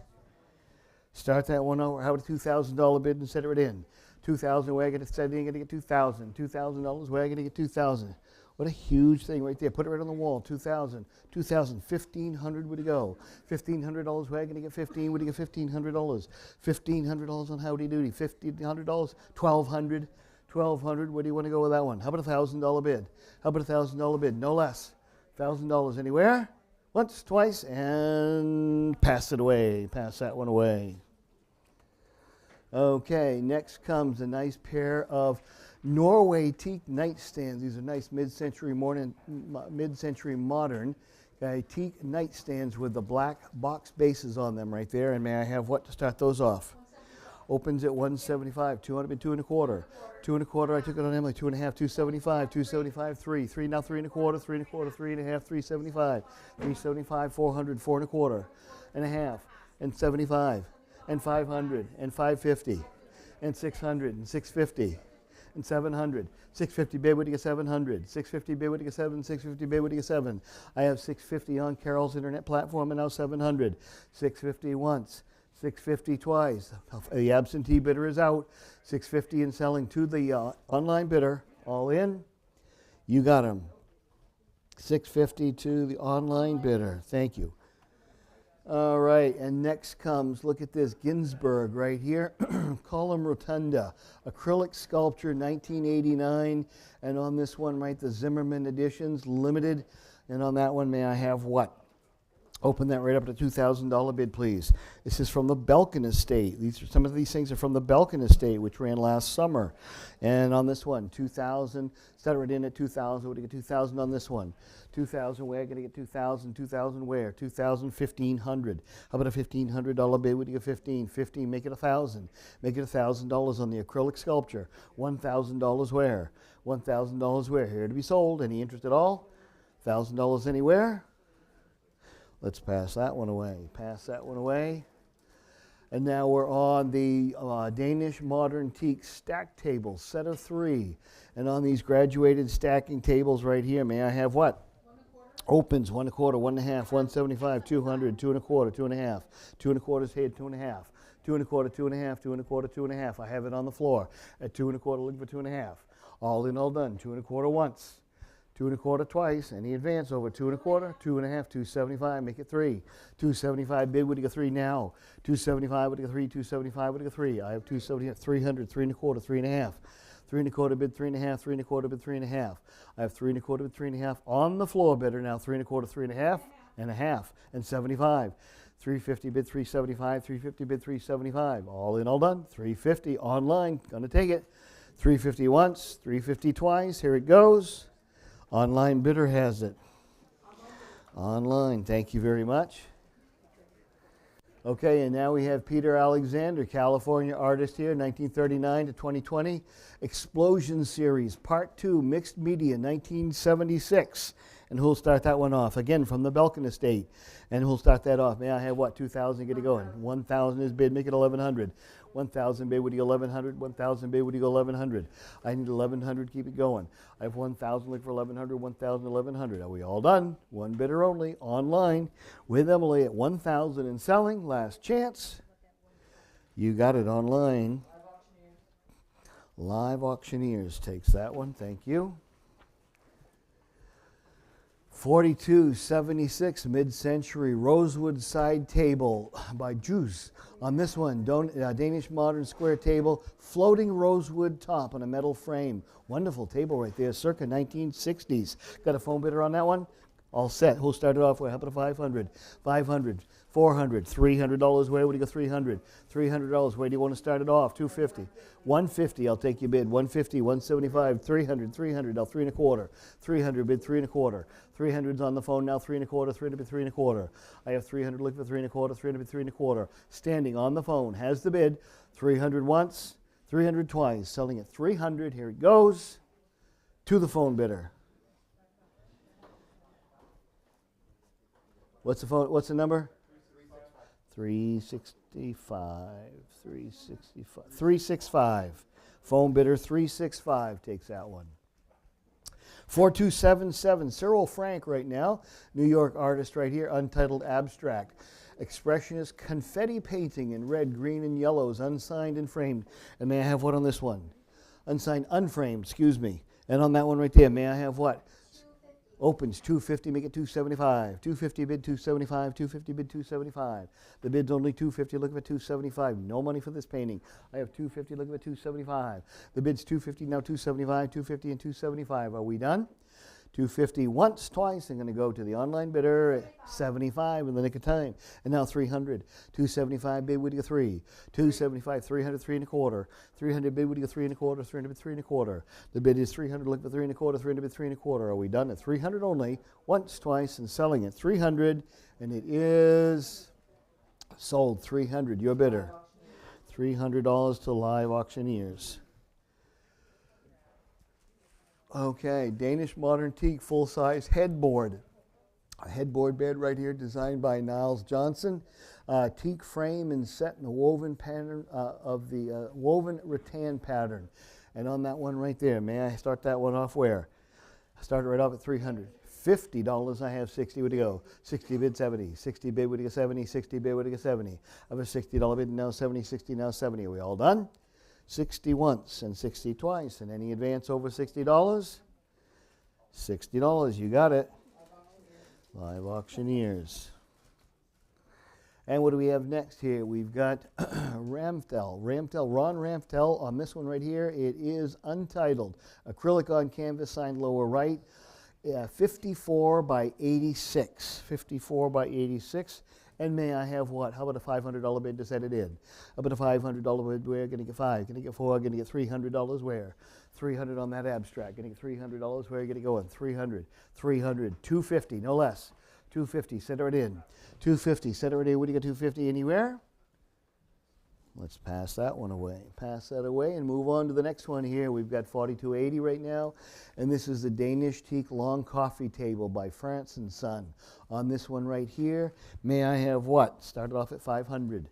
Start that one over. How about a $2,000 bid and set it in? 2,000, where I get it set in, going to get 2,000. $2,000, where I going to get 2,000. What a huge thing right there. Put it right on the wall. 2,000. 2,000. 1,500 would it go? $1,500, where I going to get 15? Would you get $1,500? $1,500 on Howdy Doody. $1,500. 1,200. 1,200. Where do you want to go with that one? How about a $1,000 bid? How about a $1,000 bid? No less. $1,000 anywhere? Once, twice, and pass it away. Pass that one away. Okay, next comes a nice pair of Norway teak nightstands. These are nice mid-century modern teak nightstands with the black box bases on them right there. And may I have what to start those off? Opens at 175, 200 bid, 2 1/4. 2 1/4, I took it on Emily, 2 1/2, 275, 275, 3. 3 now, 3 1/4, 3 1/4, 3 1/2, 375, 375, 400, 4 1/4, and a half, and 75, and 500, and 550, and 600, and 650, and 700. 650 bid, would you get 700? 650 bid, would you get 7? 650 bid, would you get 7? I have 650 on Carol's internet platform, and now 700. 650 once. 650 twice. The absentee bidder is out. 650 and selling to the online bidder. All in. You got him. 650 to the online bidder. Thank you. All right, and next comes, look at this, Ginsburg right here, column rotunda, acrylic sculpture, 1989, and on this one, right, the Zimmerman Editions, limited, and on that one, may I have what? Open that right up to $2,000 bid, please. This is from the Belkin Estate. Some of these things are from the Belkin Estate, which ran last summer. And on this one, 2,000. Set it in at 2,000. We're going to get 2,000 on this one. 2,000 where? Going to get 2,000. 2,000 where? 2,000, 1,500. How about a $1,500 bid? Would you get 15? 15. Make it 1,000. Make it $1,000 on the acrylic sculpture. $1,000 where? $1,000 where? Here to be sold. Any interest at all? $1,000 anywhere? Let's pass that one away. Pass that one away. And now we're on the Danish Modern Teak stack table, set of 3. And on these graduated stacking tables right here, may I have what? Opens, 1 1/4, 1 1/2, 175, 200, 2 1/4, 2 1/2, 2 1/4 head, 2 1/2, 2 1/4, 2 1/2, 2 1/4, 2 1/2. I have it on the floor at 2 1/4, looking for 2 1/2. All in, all done. 2 1/4 once. 2 1/4 twice. Any advance over 2 1/4, 2 1/2, 275. Make it 3. 275 bid. Would you get 3 now? 275 would you get 3. 275 would you get 3. I have 270, 300, 3 1/4, 3 1/2. 3 1/4 bid, 3 1/2, 3 1/4 bid, 3 1/2. I have 3 1/4 bid, 3 1/2 on the floor bidder now. 3 1/4, 3 1/2, and a half, and 75. 350 bid, 375. 350 bid, 375. All in, all done. 350 online. Gonna take it. 350 once, 350 twice. Here it goes. Online bidder has it. Online, thank you very much. Okay, and now we have Peter Alexander, California artist here, 1939 to 2020. Explosion Series, Part 2, Mixed Media, 1976. And who'll start that one off? Again, from the Belkin Estate. And who'll start that off? May I have what? 2,000, get it going. 1,000 is bid, make it 1,100. 1,000 bid, would you go 1,100? 1,000 bid, would you go 1,100? I need 1,100, keep it going. I have 1,000, look for 1,100, 1,000, 1,100. Are we all done? One bidder only, online, with Emily at 1,000 and selling. Last chance. You got it online. Live Auctioneers takes that one, thank you. 4276 Mid-Century Rosewood Side Table by Juice. On this one, Danish Modern Square Table, floating rosewood top on a metal frame. Wonderful table right there, circa 1960s. Got a phone bidder on that one? All set. Who'll start it off with? How about a 500? 500, 400, $300. Where would you go? 300. $300. Where do you want to start it off? 250. 150. I'll take your bid. 150, 175, 300, 300. I'll 3 1/4. 300 bid, 3 1/4. 300's on the phone now. 3 1/4. 300 bid, 3 1/4. I have 300. Look for 3 1/4. 300 bid, 3 1/4. Standing on the phone has the bid. 300 once, 300 twice. Selling at 300. Here it goes to the phone bidder. What's the phone? What's the number? 365. 365. 365. Phone bidder 365 takes that one. 4277. Cyril Frank right now. New York artist right here. Untitled Abstract. Expressionist confetti painting in red, green, and yellows. Unsigned and framed. And may I have what on this one? Unsigned, unframed, excuse me. And on that one right there, may I have what? Opens 250, make it 275. 250 bid, 275. 250 bid, 275. The bid's only 250, look at 275. No money for this painting. I have 250, look at 275. The bid's 250, now 275, 250, and 275. Are we done? 250 once, twice. I'm going to go to the online bidder at 75 in the nick of time. And now 300. 275 bid, would you go 3? 275, 300, 3 1/4. 300 bid, would you go 3 1/4? 300 bid, 3 1/4. The bid is 300, look for 3 1/4. 300 bid, 3 1/4. Are we done at 300 only? Once, twice, and selling at 300. And it is sold 300. Your bidder. $300 to Live Auctioneers. Okay, Danish Modern Teak full-size headboard. A headboard bed right here designed by Niles Johnson. Teak frame and set in the woven pattern of the woven rattan pattern. And on that one right there, may I start that one off where? I started right off at 300. $50, I have 60, would you go? 60 bid, 70. 60 bid, would you go 70? 60 bid, would you go 70? I have a $60 bid, now 70, 60, now 70. Are we all done? 60 once and 60 twice. And any advance over $60? $60, you got it. Live Auctioneers. And what do we have next here? We've got Ron Ramphtel on this one right here. It is untitled. Acrylic on canvas, signed lower right. 54 by 86. 54 by 86. And may I have what? How about a $500 bid to set it in? How about a $500 bid? Where? Gonna get $5. Gonna get $4. Gonna get $300. Where? $300 on that abstract. Gonna get $300. Where are you gonna go in? $300. $300. $250. No less. $250. Center it in. $250. Center it in. What do you got? $250 anywhere? Let's pass that one away. Pass that away and move on to the next one here. We've got 4280 right now, and this is the Danish Teak Long Coffee Table by France and Son. On this one right here, may I have what? Started off at 500.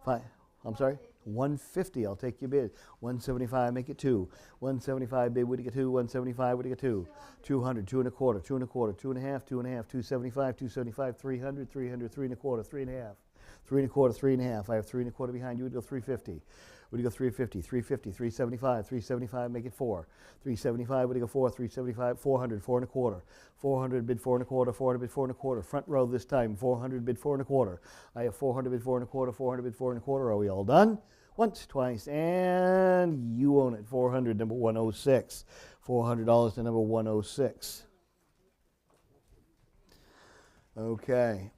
I'm sorry? 150. I'll take your bid. 175. Make it 2. 175 bid. What do you get? 2. 175. What do you get? 2. 200. 2 and a quarter. 2 and a quarter. 2 and a half. 2 and a half. 275. 275. 300. 300. 3 and a quarter. 3 and a half. 3 and a quarter, 3 and a half. I have 3 and a quarter behind you. Would go 350. Would you go 350? 350, 375, 375. Make it 4. 375. Would you go 4? 375, 400, 4 and a quarter. 400 bid 4 and a quarter. 400 bid 4 and a quarter. Front row this time. 400 bid 4 and a quarter. I have 400 bid 4 and a quarter. 400 bid 4 and a quarter. Are we all done? Once, twice, and you own it. 400, number 106. $400 to number 106. Okay.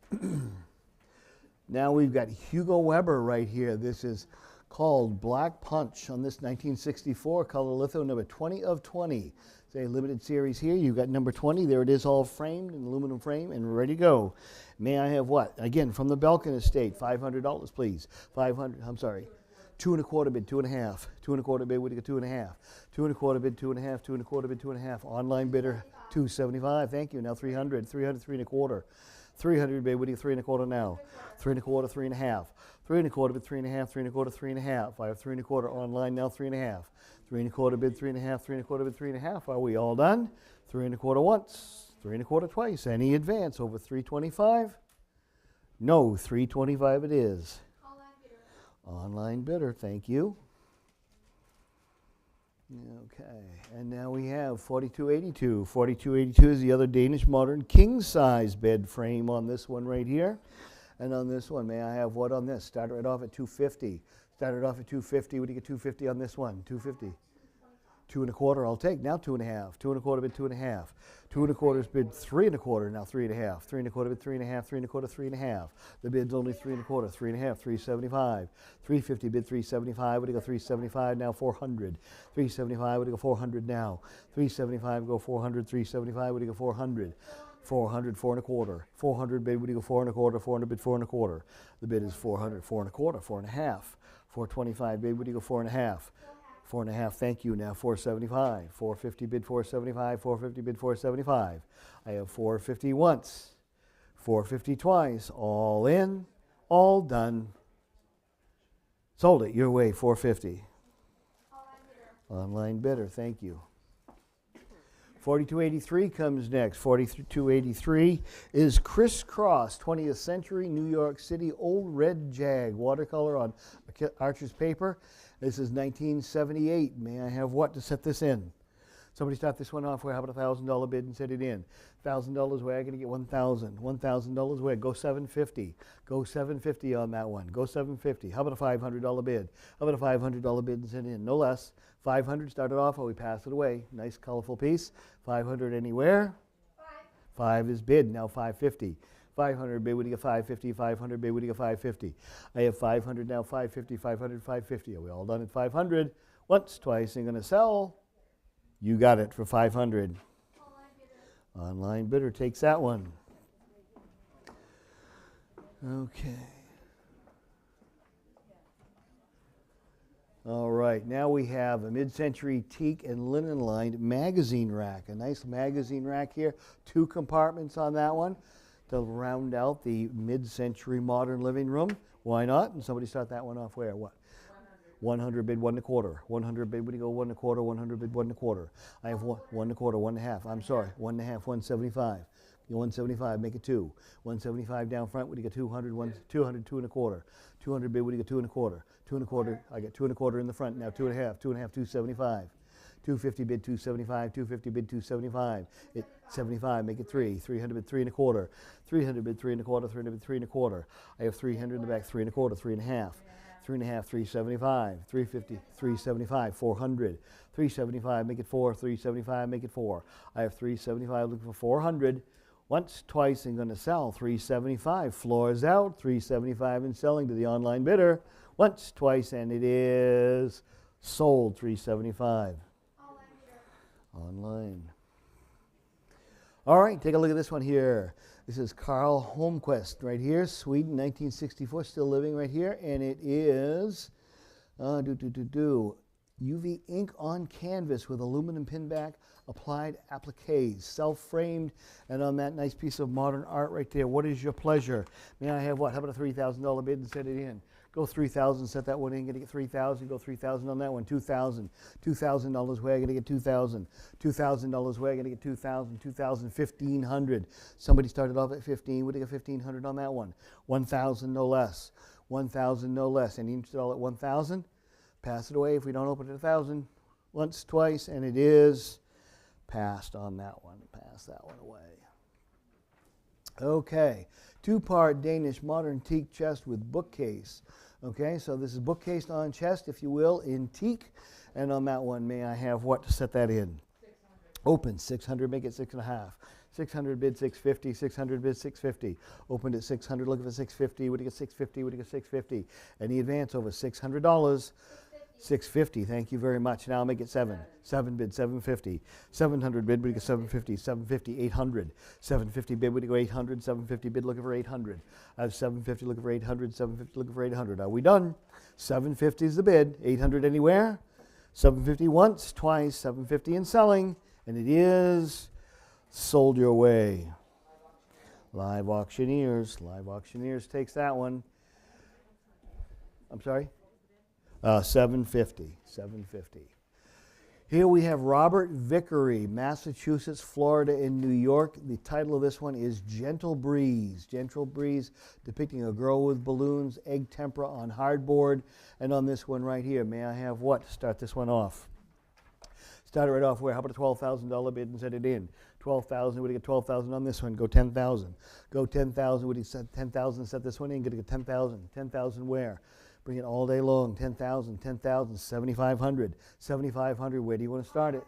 Now we've got Hugo Weber right here. This is called Black Punch on this 1964 color litho, number 20 of 20. It's a limited series here. You've got number 20. There it is, all framed in aluminum frame and ready to go. May I have what? Again, from the Belkin estate, $500, please. 500. I'm sorry. 2 and a quarter bid, 2 and a half. 2 and a quarter bid, what do you get? 2 and a half. 2 and a quarter bid, 2 and a half. 2 and a quarter bid, 2 and a half. Online bidder, 275. Thank you. Now 300. 300, 3 and a quarter. 300 bid, what do you get? 3 and a quarter now. 3 and a quarter, 3 and a half. 3 and a quarter bid, 3 and a half. 3 and a quarter, 3 and a half. I have 3 and a quarter online now, 3 and a half. 3 and a quarter bid, 3 and a half. 3 and a quarter bid, 3 and a half. Are we all done? 3 and a quarter once. 3 and a quarter twice. Any advance over 325? No, 325 it is. Online bidder, thank you. Okay, and now we have 4282. 4282 is the other Danish modern king-size bed frame on this one right here. And on this one, may I have what on this? Started right off at 250. Started off at 250. What do you get? 250 on this one? 250. 2 and a quarter, I'll take. Now 2 and a half. 2 and a quarter bid 2 and a half. 2 and a quarter is bid 3 and a quarter. Now 3 and a half. 3 and a quarter bid 3 and a half. 3 and a quarter, 3 and a half. The bid's only 3 and a quarter. 3 and a half. 375. 350 bid 375. What do you go? 375 now 400. 375. What do you go? 400 now. 375 go 400. 375. What do you go? 400. 400, 4 and a quarter. 400 bid, what do you go? 4 and a quarter. 400 bid 4 and a quarter. The bid is 400. 4 and a quarter. 4 and a half. 425 bid, what do you go? 4 and a half. 4 and a half, thank you. Now 475. 450 bid 475. 450 bid 475. I have 450 once. 450 twice. All in, all done. Sold it your way, 450. Online bidder, thank you. 4283 comes next. 4283 is Crisscross 20th Century New York City Old Red Jag watercolor on Archer's paper. This is 1978. May I have what to set this in? Somebody start this one off where? How about a $1,000 bid and set it in? $1,000 where? I'm going to get $1,000. $1,000 where? Go 750. Go 750 on that one. Go 750. How about a $500 bid? How about a $500 bid and set it in? No less. 500 started off, we pass it away. Nice colorful piece. 500 anywhere? 5 is bid. Now 550. 500 bid, what do you get? 550. 500 bid, what do you get? 550. I have 500 now, 550, 500, 550. Are we all done at 500? Once, twice, and going to sell. You got it for 500. Online bidder takes that one. Okay. All right, now we have a mid-century teak and linen lined magazine rack. A nice magazine rack here. 2 compartments on that one to round out the mid-century modern living room. Why not? And somebody start that one off where? What? 100 bid 1 and a quarter. 100 bid, what do you go? 1 and a quarter. 100 bid 1 and a quarter. I have 1 and a quarter, 1 and a half. I'm sorry, 1 and a half, 175. You 175, make it 2. 175 down front, what do you get? 200, 200, 2 and a quarter. 200 bid, what do you get? 2 and a quarter. 2 and a quarter, I get 2 and a quarter in the front. Now 2 and a half, 2 and a half, 275. 250 bid 275, 250 bid 275. 75, make it 3. 300 bid 3 1/4. 300 bid 3 1/4. 300 bid 3 1/4. I have 300 in the back, 3 1/4, 3 1/2. 3 1/2, 375, 350, 375, 400, 375, make it 4, 375, make it 4. I have 375 looking for 400. Once, twice, and going to sell 375. Floors out, 375 and selling to the online bidder. Once, twice, and it is sold 375. Online. All right, take a look at this one here. This is Carl Holmquist right here, Sweden, 1964, still living right here, and it is UV ink on canvas with aluminum pinback applied appliques, self-framed, and on that nice piece of modern art right there. What is your pleasure? May I have what? How about a $3,000 bid and set it in? Go 3,000, set that one in, gonna get 3,000, go 3,000 on that one, 2,000, $2,000 where, gonna get 2,000, $2,000 where, gonna get 2,000, 2,000, 1,500. Somebody started off at 15, would get 1,500 on that one. 1,000 no less, 1,000 no less. And you install at 1,000, pass it away if we don't open it at 1,000. Once, twice, and it is passed on that one. Pass that one away. Okay, 2-part Danish modern teak chest with bookcase. Okay, so this is bookcase on chest, if you will, in teak. And on that one, may I have what to set that in? 600. Open, 600, make it 6.5. 600 bid 650, 600 bid 650. Opened at 600, looking for 650. Would you get 650? Would you get 650? Any advance over $600? 650, thank you very much. Now I'll make it 7. 7 bid 750. 700 bid, would you get 750? 750, 800. 750 bid, would you go 800? 750 bid, looking for 800. I have 750 looking for 800, 750 looking for 800. Are we done? 750 is the bid. 800 anywhere? 750 once, twice, 750 and selling, and it is sold your way. Live Auctioneers. Live Auctioneers takes that one. I'm sorry? 750. 750. Here we have Robert Vickery, Massachusetts, Florida, and New York. The title of this one is Gentle Breeze. Gentle Breeze, depicting a girl with balloons, egg tempera on hardboard. And on this one right here, may I have what to start this one off? Start it right off where? How about a $12,000 bid and set it in? 12,000, would you get 12,000 on this one? Go 10,000. Go 10,000, would you set 10,000, set this one in? Gonna get 10,000. 10,000 where? Bring it all day long. 10,000, 10,000, 7,500. 7,500, where do you want to start it?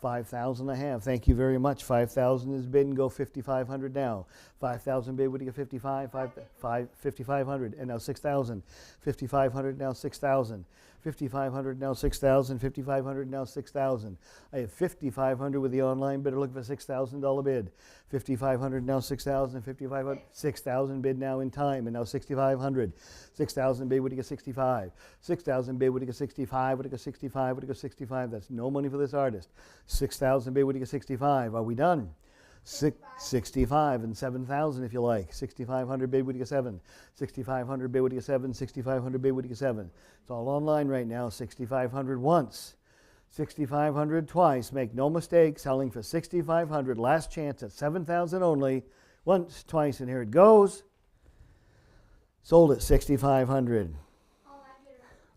5,000 I have. Thank you very much. 5,000 is bid and go 5,500 now. 5,000 bid, would you get 55? 5,500 and now 6,000. 5,500 now 6,000. 5,500 now 6,000. 5,500 now 6,000. I have 5,500 with the online bidder looking for $6,000 bid. 5,500 now 6,000. 5,500, 6,000 bid now in time and now 6,500. 6,000 bid, would you get 65? 6,000 bid, would you get 65? Would you get 65? Would you get 65? That's no money for this artist. 6,000 bid, would you get 65? Are we done? 65 and 7,000 if you like. 6,500 bid, would you get 7? 6,500 bid, would you get 7? 6,500 bid, would you get 7? It's all online right now. 6,500 once. 6,500 twice. Make no mistake, selling for 6,500. Last chance at 7,000 only. Once, twice, and here it goes. Sold at 6,500.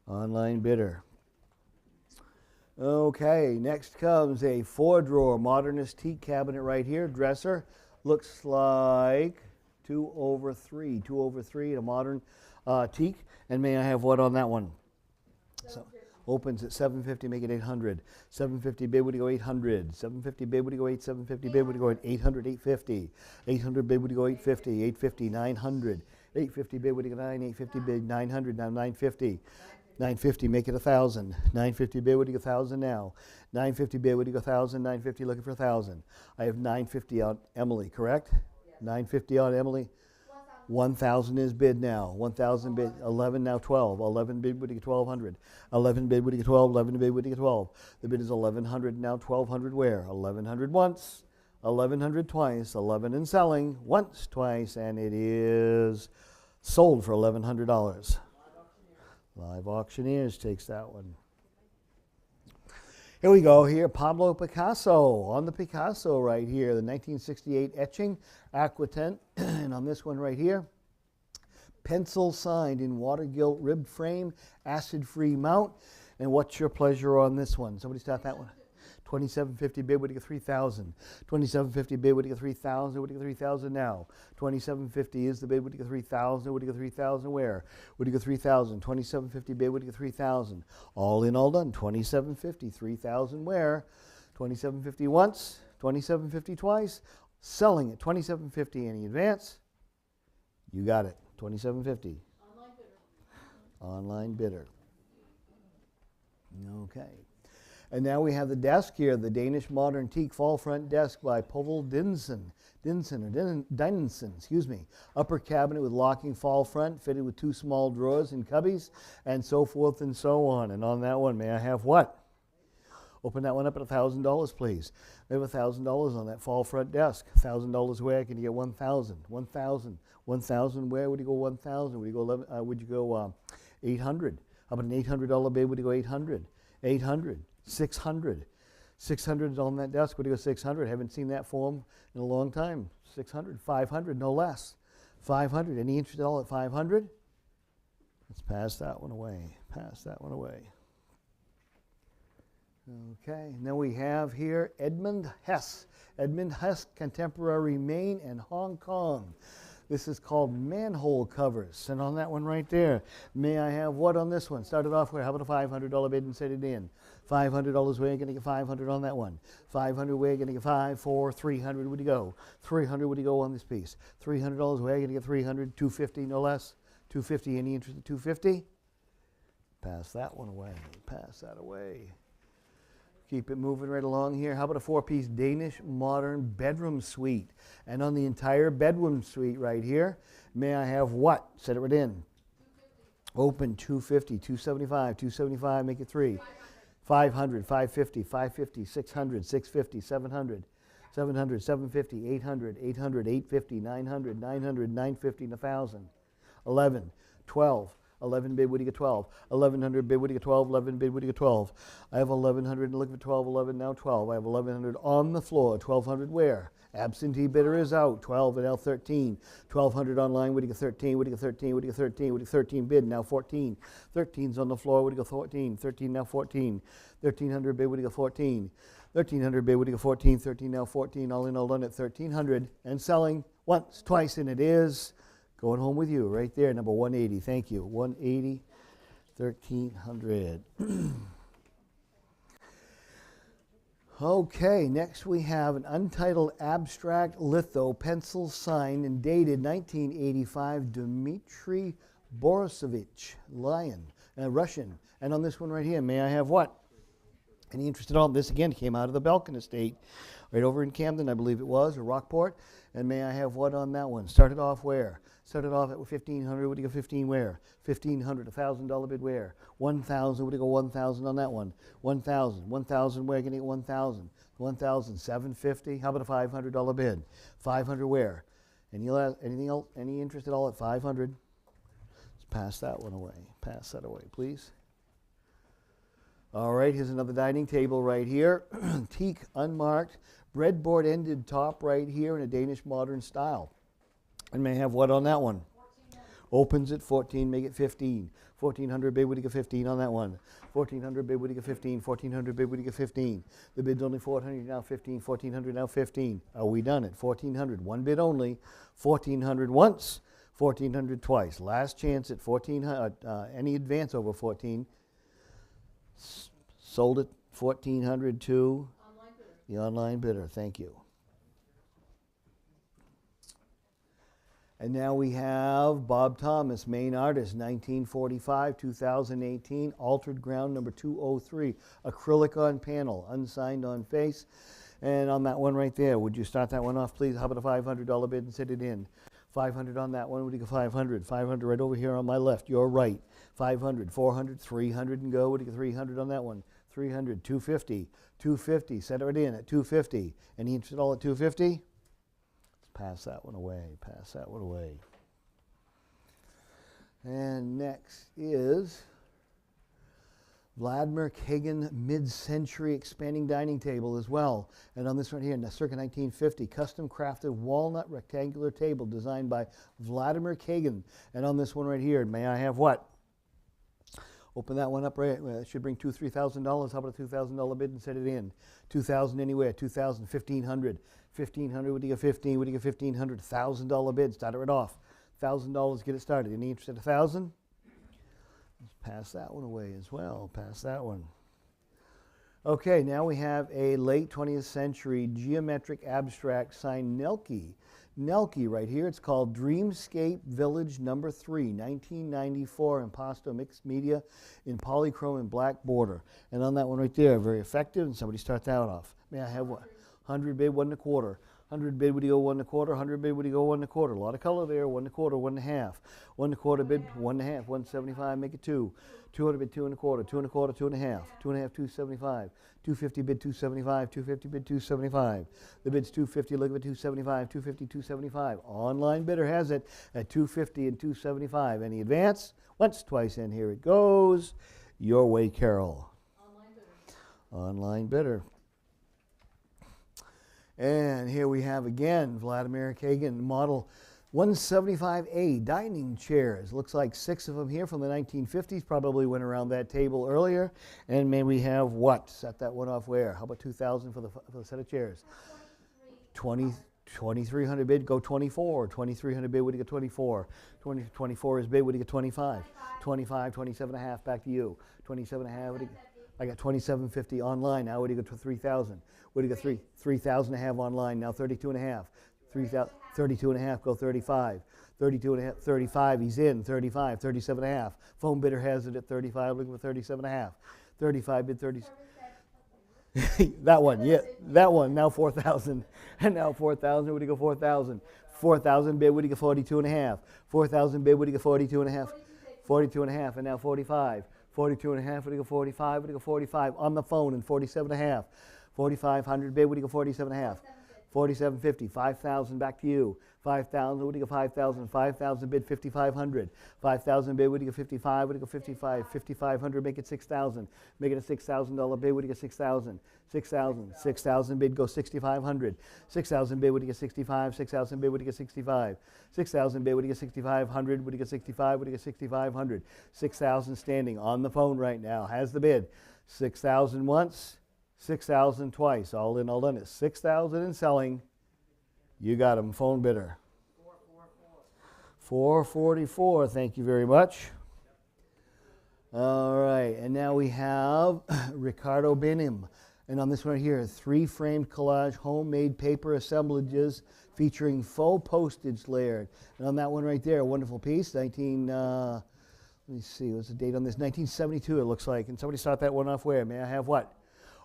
Online bidder. Okay, next comes a 4-drawer modernist teak cabinet right here. Dresser. Looks like 2 over 3. 2 over 3 in a modern teak. And may I have what on that one? So, opens at 750, make it 800. 750 bid, would you go 800? 750 bid, would you go 8? 750 bid, would you go 800, 850? 800 bid, would you go 850? 850, 900. 850 bid, would you go 9? 850 bid, 900, now 950. 950, make it 1,000. 950 bid, would you go 1,000 now? 950 bid, would you go 1,000? 950 looking for 1,000. I have 950 on Emily, correct? Yes. 950 on Emily. 1,000 is bid now. 1,000 bid, 11 now 12. 11 bid, would you get 1,200? 11 bid, would you get 12? 11 bid, would you get 12? The bid is 1,100 now 1,200 where? 1,100 once, 1,100 twice, 11 and selling, once, twice, and it is sold for $1,100. Live Auctioneers takes that one. Here we go. Here, Pablo Picasso. On the Picasso right here, the 1968 etching, Aquatint. And on this one right here, pencil signed in water gilt ribbed frame, acid-free mount. And what's your pleasure on this one? Somebody start that one. 2750 bid, would you get 3,000? 2750 bid, would you get 3,000? Would you get 3,000 now? 2750 is the bid, would you get 3,000? Would you get 3,000 where? Would you get 3,000? 2750 bid, would you get 3,000? All in, all done. 2750, 3,000 where? 2750 once, 2750 twice. Selling at 2750 any advance? You got it. 2750. Online bidder. Online bidder. Okay. And now we have the desk here, the Danish Modern Teak Fall Front Desk by Povel Dinsen, excuse me. Upper cabinet with locking fall front, fitted with 2 small drawers and cubbies, and so forth and so on. And on that one, may I have what? Open that one up at $1,000, please. We have $1,000 on that fall front desk. $1,000 where? Can you get 1,000? 1,000. 1,000 where? Would you go 1,000? Would you go 11? Would you go 800? How about an $800 bid? Would you go 800? 800. 600. 600 on that desk. Would you go 600? Haven't seen that form in a long time. 600. 500, no less. 500. Any interest at all at 500? Let's pass that one away. Pass that one away. Okay, and then we have here Edmund Hess. Edmund Hess, Contemporary Maine and Hong Kong. This is called manhole covers. And on that one right there, may I have what on this one? Started off where? How about a $500 bid and set it in? $500 where? You're going to get 500 on that one. 500 where? You're going to get 5, 4, 300 would you go? 300 would you go on this piece? $300 where? You're going to get 300, 250 no less. 250, any interest at 250? Pass that one away. Pass that away. Keep it moving right along here. How about a 4-piece Danish modern bedroom suite? And on the entire bedroom suite right here, may I have what? Set it right in. 250. Open 250, 275, 275, make it 3. 500, 550, 550, 600, 650, 700, 700, 750, 800, 800, 850, 900, 900, 950, and 1,000. 11, 12. 11 bid, would you get 12? 1,100 bid, would you get 12? 11 bid, would you get 12? I have 1,100, look for 12, 11, now 12. I have 1,100 on the floor. 1,200 where? Absentee bidder is out. 12 and now 13. 1,200 online, would you get 13? Would you get 13? Would you get 13? Would you get 13 bid, now 14. 13's on the floor, would you go 14? 13 now 14. 1,300 bid, would you go 14? 1,300 bid, would you go 14? 13 now 14. All in, all done at 1,300 and selling once, twice, and it is going home with you right there, number 180. Thank you. 180, 1,300. Okay, next we have an untitled abstract litho pencil signed and dated 1985, Dmitry Borisovich, Russian. And on this one right here, may I have what? Any interest at all? This again came out of the Belkin estate, right over in Camden, I believe it was, or Rockport. And may I have what on that one? Started off where? Started off at 1,500. Would you go 15 where? 1,500. $1,000 bid where? 1,000. Would you go 1,000 on that one? 1,000. 1,000 where? Can you get 1,000? 1,750. How about a $500 bid? 500 where? Anything else? Any interest at all at 500? Let's pass that one away. Pass that away, please. All right, here's another dining table right here. Teak, unmarked, breadboard ended top right here in a Danish modern style. And may I have what on that one? 14. Opens at 14, make it 15. 1,400 bid, would you get 15 on that one? 1,400 bid, would you get 15? 1,400 bid, would you get 15? The bid's only 400, now 15. 1,400, now 15. Are we done at 1,400? One bid only. 1,400 once, 1,400 twice. Last chance at 1,400, any advance over 14. Sold at 1,400 to Online bidder. the online bidder. Thank you. And now we have Bob Thomas, Maine artist, 1945, 2018, altered ground number 203, acrylic on panel, unsigned on face. And on that one right there, would you start that one off, please? How about a $500 bid and set it in? 500 on that one, would you go 500? 500 right over here on my left, your right. 500, 400, 300 and go, would you get 300 on that one? 300, 250, 250, set it in at 250. Any interest at all at 250? Pass that one away. Pass that one away. And next is Vladimir Kagan mid-century expanding dining table as well. And on this one here, circa 1950, custom crafted walnut rectangular table designed by Vladimir Kagan. And on this one right here, may I have what? Open that one up right. Well, it should bring $3,000. How about a $2,000 bid and set it in? 2,000 anywhere. 2,000, 1,500. 1,500. What do you get? 15. What do you get? 1,500. $1,000 bid. Start it right off. $1,000. Get it started. Any interest at 1,000? Let's pass that one away as well. Pass that one. Okay, now we have a late 20th century geometric abstract signed Nelke. Nelke right here. It's called Dreamscape Village Number 3, 1994, Impasto Mixed Media in polychrome and black border. And on that one right there, very effective. And somebody start that one off. May I have what? 100 bid, 1 1/4. 100 bid, would you go 1 1/4? 100 bid, would you go 1 1/4? A lot of color there. 1 1/4, 1 1/2. 1 1/4 bid, 1 1/2. 175, make it 2. 200 bid, 2 1/4. 2 1/4, 2 1/2. 2 1/2, 275. 250 bid, 275. 250 bid, 275. The bid's 250. Look at it, 275. 250, 275. Online bidder has it at 250 and 275. Any advance? Once, twice, and here it goes. Your way, Carol. Online bidder. Online bidder. And here we have again Vladimir Kagan model 175A dining chairs. Looks like 6 of them here from the 1950s. Probably went around that table earlier. And may we have what? Set that one off where? How about 2,000 for the set of chairs? 2,300 bid. Go 24. 2,300 bid. What do you get? 24. 24 is bid. What do you get? 25. 25. 27.5. Back to you. 27.5. What do you get? I got 27.50 online. Now what do you get to 3,000? What do you get? 3,000 to have online. Now 32.5. 32.5. Go 35. 32.5. 35. He's in. 35. 37.5. Phone bidder has it at 35. Looking for 37.5. 35 bid 30. That one, yeah, that one. Now 4,000. And now 4,000. What do you go? 4,000. 4,000 bid. What do you get? 42.5. 4,000 bid. What do you get? 42.5. 42.5. And now 45. 42.5. What do you go? 45. What do you go? 45 on the phone and 47.5. 4,500 bid. What do you go? 47.5. 47.50. 5,000 back to you. 5,000. What do you go? 5,000. 5,000 bid. 5,500. 5,000 bid. What do you go? 55. What do you go? 55. 5,500. Make it 6,000. Make it a $6,000 bid. What do you get? 6,000. 6,000. 6,000 bid. Go 6,500. 6,000 bid. What do you get? 65. 6,000 bid. What do you get? 65. 6,000 bid. What do you get? 6,500. What do you get? 65. What do you get? 6,500. 6,000 standing on the phone right now. Has the bid. 6,000 once. 6,000 twice. All in, all done. It's 6,000 and selling. You got him. Phone bidder. 444. Thank you very much. All right. And now we have Ricardo Benim. And on this one right here, 3 framed collage homemade paper assemblages featuring faux postage layered. And on that one right there, a wonderful piece. Let me see. What's the date on this? 1972 it looks like. And somebody start that one off where? May I have what?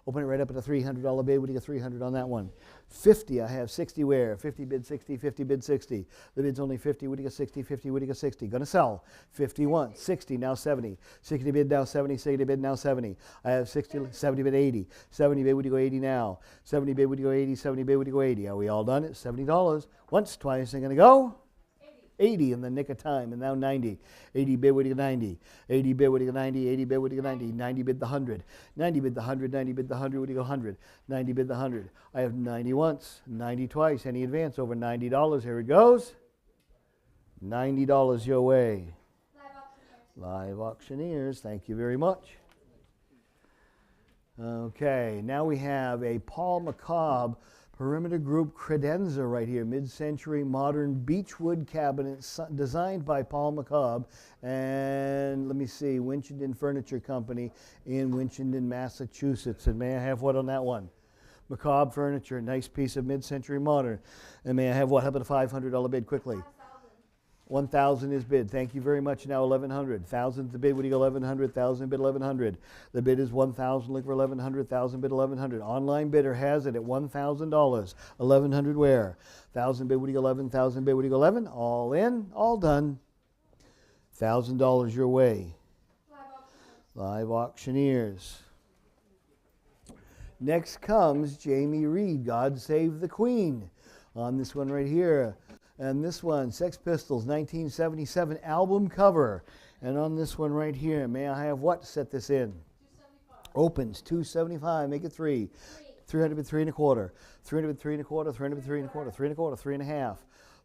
Open it right up at a $300 bid. What do you get? 300 on that one. 50. I have 60 where? 50 bid 60. 50 bid 60. The bid's only 50. What do you get? 60. 50. What do you get? 60. Gonna sell. 51. 60. Now 70. 60 bid now 70. 60 bid now 70. I have 60. 70 bid 80. 70 bid. What do you go? 80 now. 70 bid. What do you go? 80. 70 bid. What do you go? 80. Are we all done? It's $70. Once, twice. I'm gonna go. 80 in the nick of time, and now 90. 80 bid, what do you get? 90. 80 bid, what do you get? 90. 80 bid, what do you get? 90. 90 bid the 100. 90 bid the 100. 90 bid the 100. What do you go? 100. 90 bid the 100. I have 90 once, 90 twice. Any advance over $90? Here it goes. $90 your way. Live auctioneers. Thank you very much. Okay, now we have a Paul McCobb Perimeter Group credenza right here, mid-century modern beechwood cabinet designed by Paul McCobb and let me see, Winchendon Furniture Company in Winchendon, Massachusetts. And may I have what on that one? McCobb Furniture, nice piece of mid-century modern. And may I have what? How about a $500 bid quickly? 1,000 is bid. Thank you very much. Now 1,100. 1,000 the bid. What do you go? 1,100. 1,000 bid 1,100. The bid is 1,000. Look for 1,100. 1,000 bid 1,100. Online bidder has it at $1,000. 1,100 where? 1,000 bid. What do you go? 11. 1,000 bid. What do you go? 11. All in. All done. $1,000 your way. Live auctioneers. Next comes Jamie Reed. God Save the Queen. On this one right here. And this one, Sex Pistols, 1977 album cover. And on this one right here, may I have what to set this in? 275. Opens, 275, make it 3. 300 bid 3 1/4. 300 bid 3 1/4, 300 bid 3 1/4, 3 1/4, 3 1/2.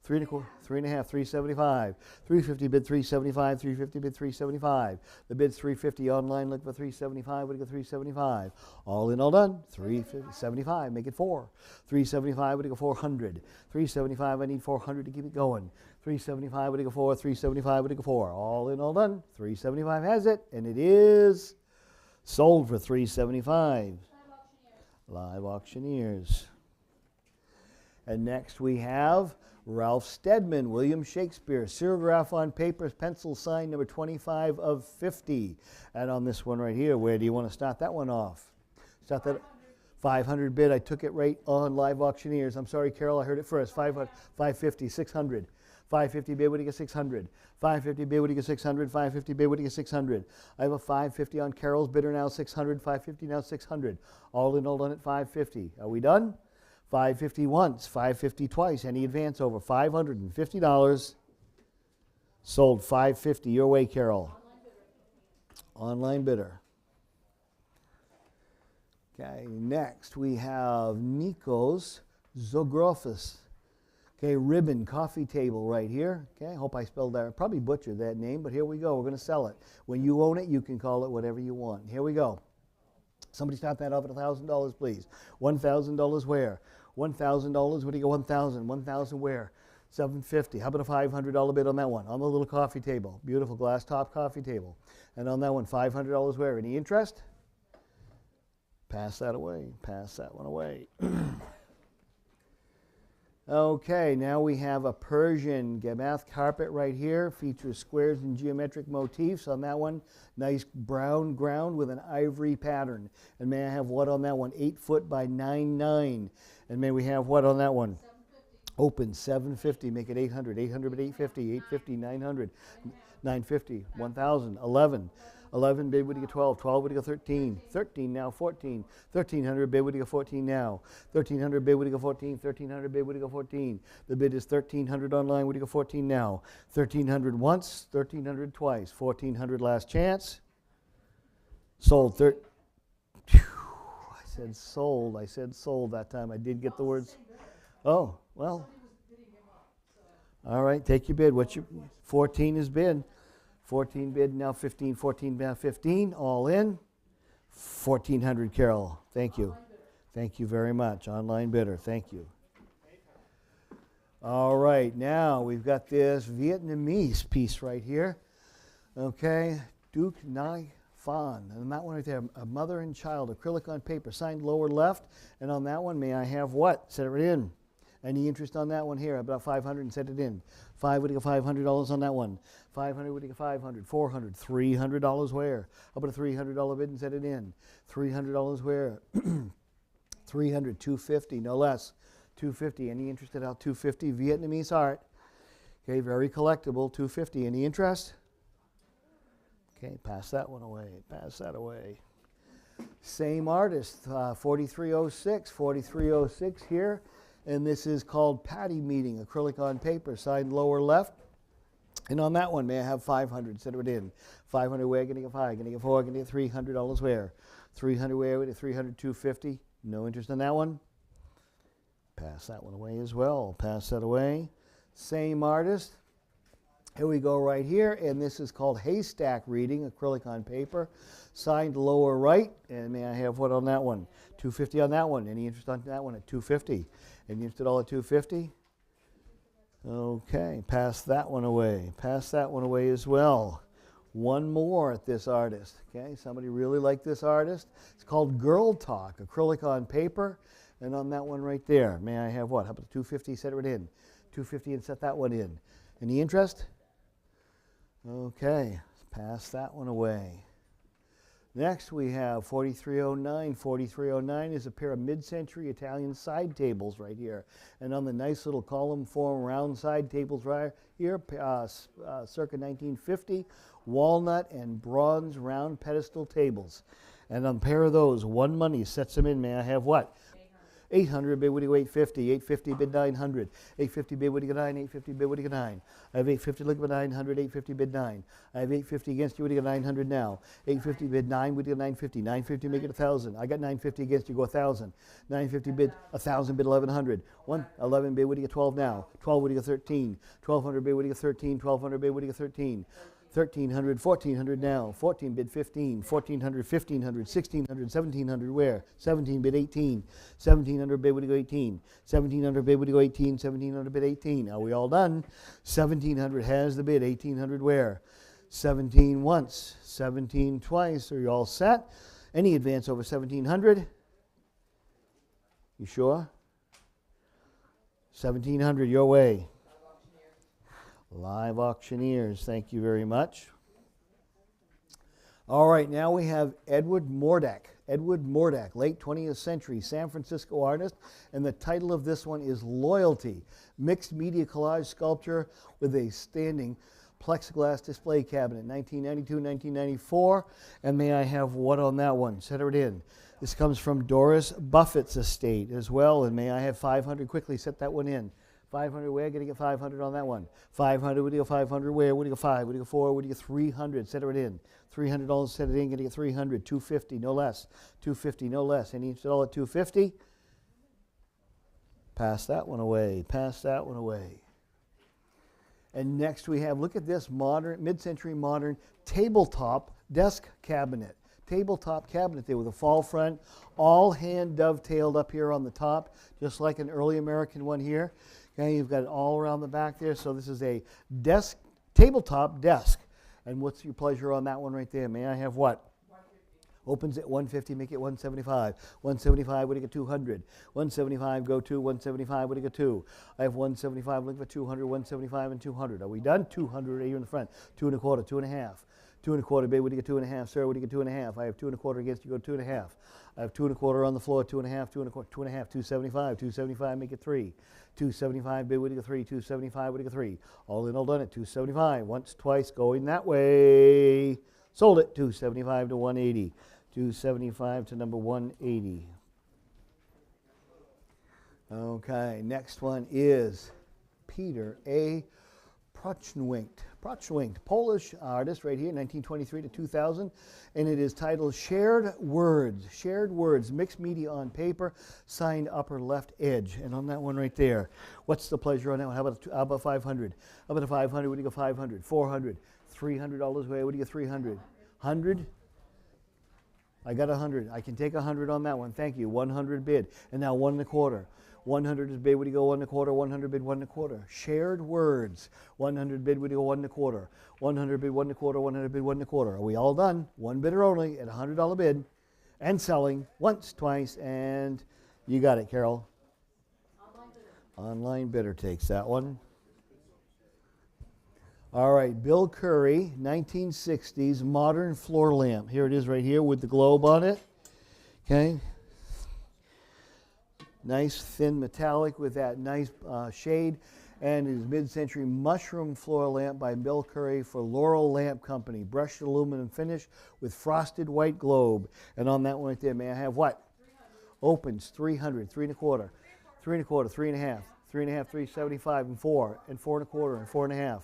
3 1/4, 3 1/2, 375. 350 bid 375, 350 bid 375. The bid's 350 online, look for 375, what do you go 375? All in, all done, 375, make it 4. 375, what do you go 400? 375, I need 400 to keep it going. 375, what do you go 4? 375, what do you go 4? All in, all done, 375 has it, and it is sold for 375. Live auctioneers. And next we have Ralph Steadman, William Shakespeare, serigraph on papers, pencil sign number 25 of 50. And on this one right here, where do you want to start that one off? Start that 500 bid. I took it right on Live Auctioneers. I'm sorry, Carol, I heard it first. 550, 600. 550 bid, what do you get 600? 550 bid, what do you get 600? 550 bid, what do you get 600? I have a 550 on Carol's bidder now, 600. 550 now, 600. All in, all done at 550. Are we done? 550 once, 550 twice. Any advance over $550. Sold 550. Your way, Carol. Online bidder. Okay, next we have Nikos Zogrophis. Okay, ribbon coffee table right here. Okay, I hope I spelled that. I probably butchered that name, but here we go. We're going to sell it. When you own it, you can call it whatever you want. Here we go. Somebody start that off at $1,000, please. $1,000 where? $1,000, what do you go 1,000? 1,000 where? 750. How about a $500 bid on that one? On the little coffee table. Beautiful glass top coffee table. And on that one, $500 where? Any interest? Pass that away. Pass that one away. Okay, now we have a Persian Gamath carpet right here. Features squares and geometric motifs on that one. Nice brown ground with an ivory pattern. And may I have what on that one? 8 foot by 9'9". And may we have what on that one? 750. Open, 750, make it 800. 800 but 850, 850, 900, 950, 1,000, 11. 11 bid, would you get 12? 12 would you go 13? 13 now, 14. 1,300 bid, would you go 14 now? 1,300 bid, would you go 14? 1,300 bid, would you go 14? The bid is 1,300 online, would you go 14 now? 1,300 once, 1,300 twice, 1,400 last chance. Sold. I said sold that time. I did get the words. Oh, well. All right, take your bid. What's your 14 is bid. 14 bid, now 15, 14 now 15, all in. 1,400, Carol. Thank you. Thank you very much. Online bidder, thank you. All right, now we've got this Vietnamese piece right here. Okay, Duc Nai Phan. And that one right there, a mother and child, acrylic on paper, signed lower left. And on that one, may I have what? Set it in. Any interest on that one here? About 500 and set it in. Would you go $500 on that one? 500, would you go 500? 400, $300 where? How about a $300 bid and set it in? $300 where? 300, 250, no less. 250, any interest at out 250? Vietnamese art. Okay, very collectible, 250. Any interest? Okay, pass that one away. Pass that away. Same artist, 4306. 4306 here. And this is called Patty Meeting, acrylic on paper, signed lower left. And on that one, may I have 500? Set it in. 500 where? Going to get 5. Going to get 4. Going to get $300 where? 300 where? 300, 250. No interest in that one. Pass that one away as well. Pass that away. Same artist. Here we go right here. And this is called Haystack Reading, acrylic on paper, signed lower right. And may I have what on that one? 250 on that one. Any interest on that one at 250? Any interest at all at 250? Okay, pass that one away. Pass that one away as well. One more at this artist. Okay, somebody really liked this artist. It's called Girl Talk, acrylic on paper. And on that one right there, may I have what? How about 250? Set it in. 250 and set that one in. Any interest? Okay, pass that one away. Next we have 4309. 4309 is a pair of mid-century Italian side tables right here. And on the nice little column form round side tables right here, circa 1950, walnut and bronze round pedestal tables. And on a pair of those, one money sets them in. May I have what? 800, bid, what do you go? 850, 850, bid 900, 850, bid, what do you go? 9, 850, bid, what do you go? 9. I have 850, look at 900, 850, bid 9. I have 850 against you, what do you go? 900 now. 850, bid 9, what do you go? 950, 950, make it 1,000. I got 950 against you, go 1,000. 950, bid 1,000, bid 1,100. 11, bid, what do you go? 12 now. 12, what do you go? 13. 1,200, bid, what do you go? 13. 1,200, bid, what do you go? 13. 1,300, 1,400 now. 14 bid 15, 1,400, 1,500, 1,600, 1,700 where? 17 bid 18, 1,700 bid would you go 18, 1,700 bid would you go 18, 1,700 bid 18. Are we all done? 1,700 has the bid, 1,800 where? 17 once, 17 twice. Are you all set? Any advance over 1,700? You sure? 1,700 your way. Live auctioneers, thank you very much. All right, now we have Edward Mordak. Edward Mordak, late 20th century San Francisco artist, and the title of this one is Loyalty, mixed media collage sculpture with a standing plexiglass display cabinet, 1992-1994. And may I have what on that one? Set it in. This comes from Doris Buffett's estate as well, and may I have 500? Quickly set that one in. 500 where? Going to get 500 on that one. 500, would you go 500 where? Would you go 5? Would you go 4? Would you go 300? Set it in. $300, set it in, going to get 300. 250, no less. 250, no less. Any all at 250? Pass that one away. Pass that one away. And next we have, look at this modern, mid-century modern tabletop desk cabinet. Tabletop cabinet there with a fall front, all hand dovetailed up here on the top, just like an early American one here. Okay, you've got it all around the back there. So this is a desk, tabletop desk. And what's your pleasure on that one right there? May I have what? 150. Opens at 150, make it 175. 175, what do you get? 200. 175, go to 175, what do you get? 2. I have 175, look for 200, 175 and 200. Are we done? 200 here in the front. 2 1/4, 2 1/2. 2 1/4, babe, what do you get? 2 1/2, sir, what do you get? 2 1/2. I have 2 1/4 against you, go 2 1/2. I have 2 1/4 on the floor, 2 1/2, 2 1/4, 2 1/2, 275, 275, make it 3. 275, bid, what do you get? 3, 275, what do you get? 3. All in, all done at 275. Once, twice, going that way. Sold it, 275 to 180. 275 to number 180. Okay, next one is Peter A. Prochwinkt, Polish artist right here, 1923 to 2000, and it is titled Shared Words, mixed media on paper, signed upper left edge. And on that one right there, what's the pleasure on that one? How about 500? How about a 500? What do you go? 500, 400, $300 away. What do you get? 300, 100? I got 100. I can take 100 on that one. Thank you. 100 bid, and now 1 1/4. 100 is bid, would you go 1 1/4, 100 bid, 1 1/4. Shared words, 100 bid, would you go 1 1/4, 100 bid, 1 1/4, 100 bid, 1 1/4. Are we all done? One bidder only at $100 bid, and selling once, twice, and you got it, Carol. Online bidder takes that one. All right, Bill Curry, 1960s modern floor lamp. Here it is right here with the globe on it. Okay. Nice thin metallic with that nice shade, and it is mid-century mushroom floor lamp by Bill Curry for Laurel Lamp Company, brushed aluminum finish with frosted white globe. And on that one right there, may I have what? 300. Opens 300, 3 1/4, 3 1/4, 3 1/2, 3 1/2, 375, and 4, and 4 1/4, and 4 1/2.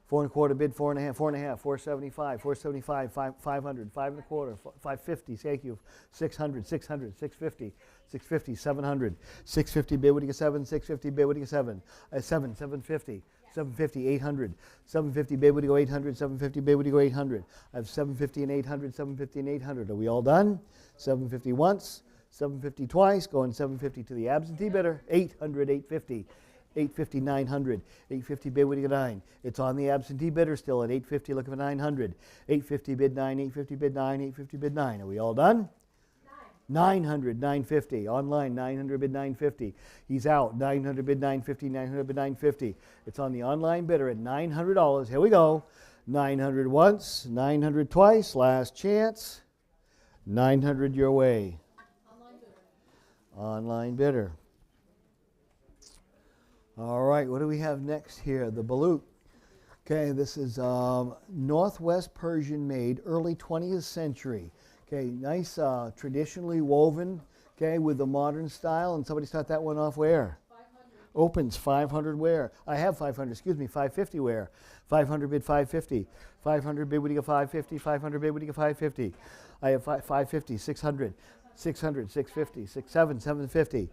4 1/4 bid, 4 1/2, 4 1/2, 475, 475, 500, 5 1/4, 550, thank you, 600, 600, 650, 650, 700, 650 bid, what do you get? 7, 650 bid, what do you get? 7, 7, 750, 750, 800, 750 bid, what do you go? 800, 750 bid, what do you go? 800. I have 750 and 800, 750 and 800. Are we all done? 750 once, 750 twice, going 750 to the absentee bidder, 800, 850. 850, 900, 850 bid, what do you get? 9. It's on the absentee bidder still at 850, looking for 900. 850 bid 9, 850 bid 9, 850 bid 9. Are we all done? 900, 950. Online, 900 bid 950. He's out. 900 bid 950, 900 bid 950. It's on the online bidder at $900. Here we go. 900 once, 900 twice, last chance. 900 your way. Online bidder. All right, what do we have next here? The balut. Okay, this is Northwest Persian made, early 20th century. Okay, nice traditionally woven Okay, with the modern style, and somebody start that one off where? Opens 500 where? I have 500, excuse me, 550 where? 500 bid 550. 500 bid, what do you get 550? 500 bid, what do you get 550? I have 550, 600, 600, 650, 750,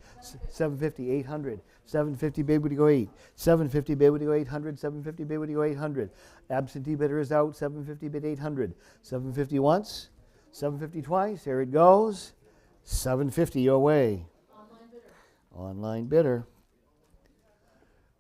750, 800, 750 bid, what do you go 8? 750 bid, what do you go 800? 750 bid, what do you go 800? Absentee bidder is out, 750 bid 800. 750 once, 750 twice, there it goes. 750 your way. Online bidder.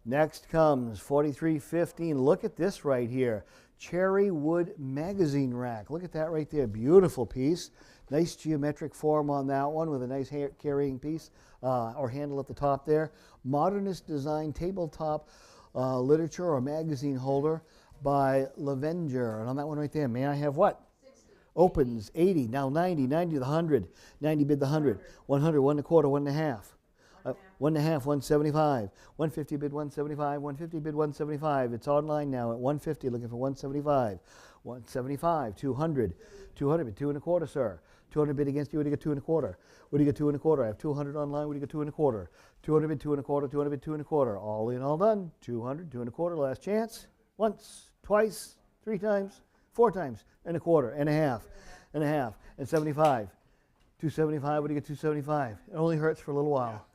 Next comes 4315. Look at this right here. Cherry wood magazine rack. Look at that right there. Beautiful piece. Nice geometric form on that one with a nice carrying piece or handle at the top there. Modernist design tabletop literature or magazine holder by Lavenger. And on that one right there, may I have what? 60. Opens 80, now 90, 90 to the 100. 90 bid the 100. 100, 1 1/4, 1 1/2. 1 1/2, 175. 150 bid 175. 150 bid 175. It's online now at 150, looking for 175. 175, 200. 200 bid 2 1/4, sir. 200 bid against you, what do you get 2 1/4? What do you get 2 1/4? I have 200 online, what do you get 2 1/4? 200 bid 2 1/4, 200 bid 2 1/4. All in, all done. 200, 2 1/4, last chance. Once, twice, 3 times, 4 times, and 1/4, and 1/2, and 1/2, and 75. 275, what do you get 275? It only hurts for a little while.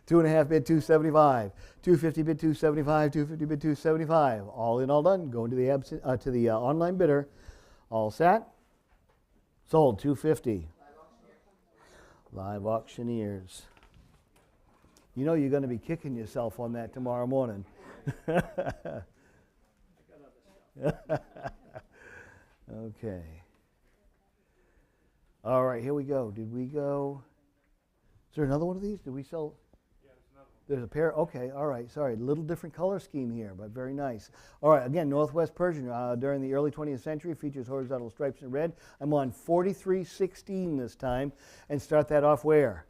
2 1/2 bid 275, 250 bid 275, 250 bid 275. All in, all done. Going to the online bidder. All set. Sold 250. Live auctioneers. You know you're going to be kicking yourself on that tomorrow morning. Okay. All right, here we go. Did we go? Is there another one of these? Did we sell? Yeah, there's another one. There's a pair. Okay, all right. Sorry, a little different color scheme here, but very nice. All right, again, Northwest Persian during the early 20th century features horizontal stripes in red. I'm on 4316 this time, and start that off where?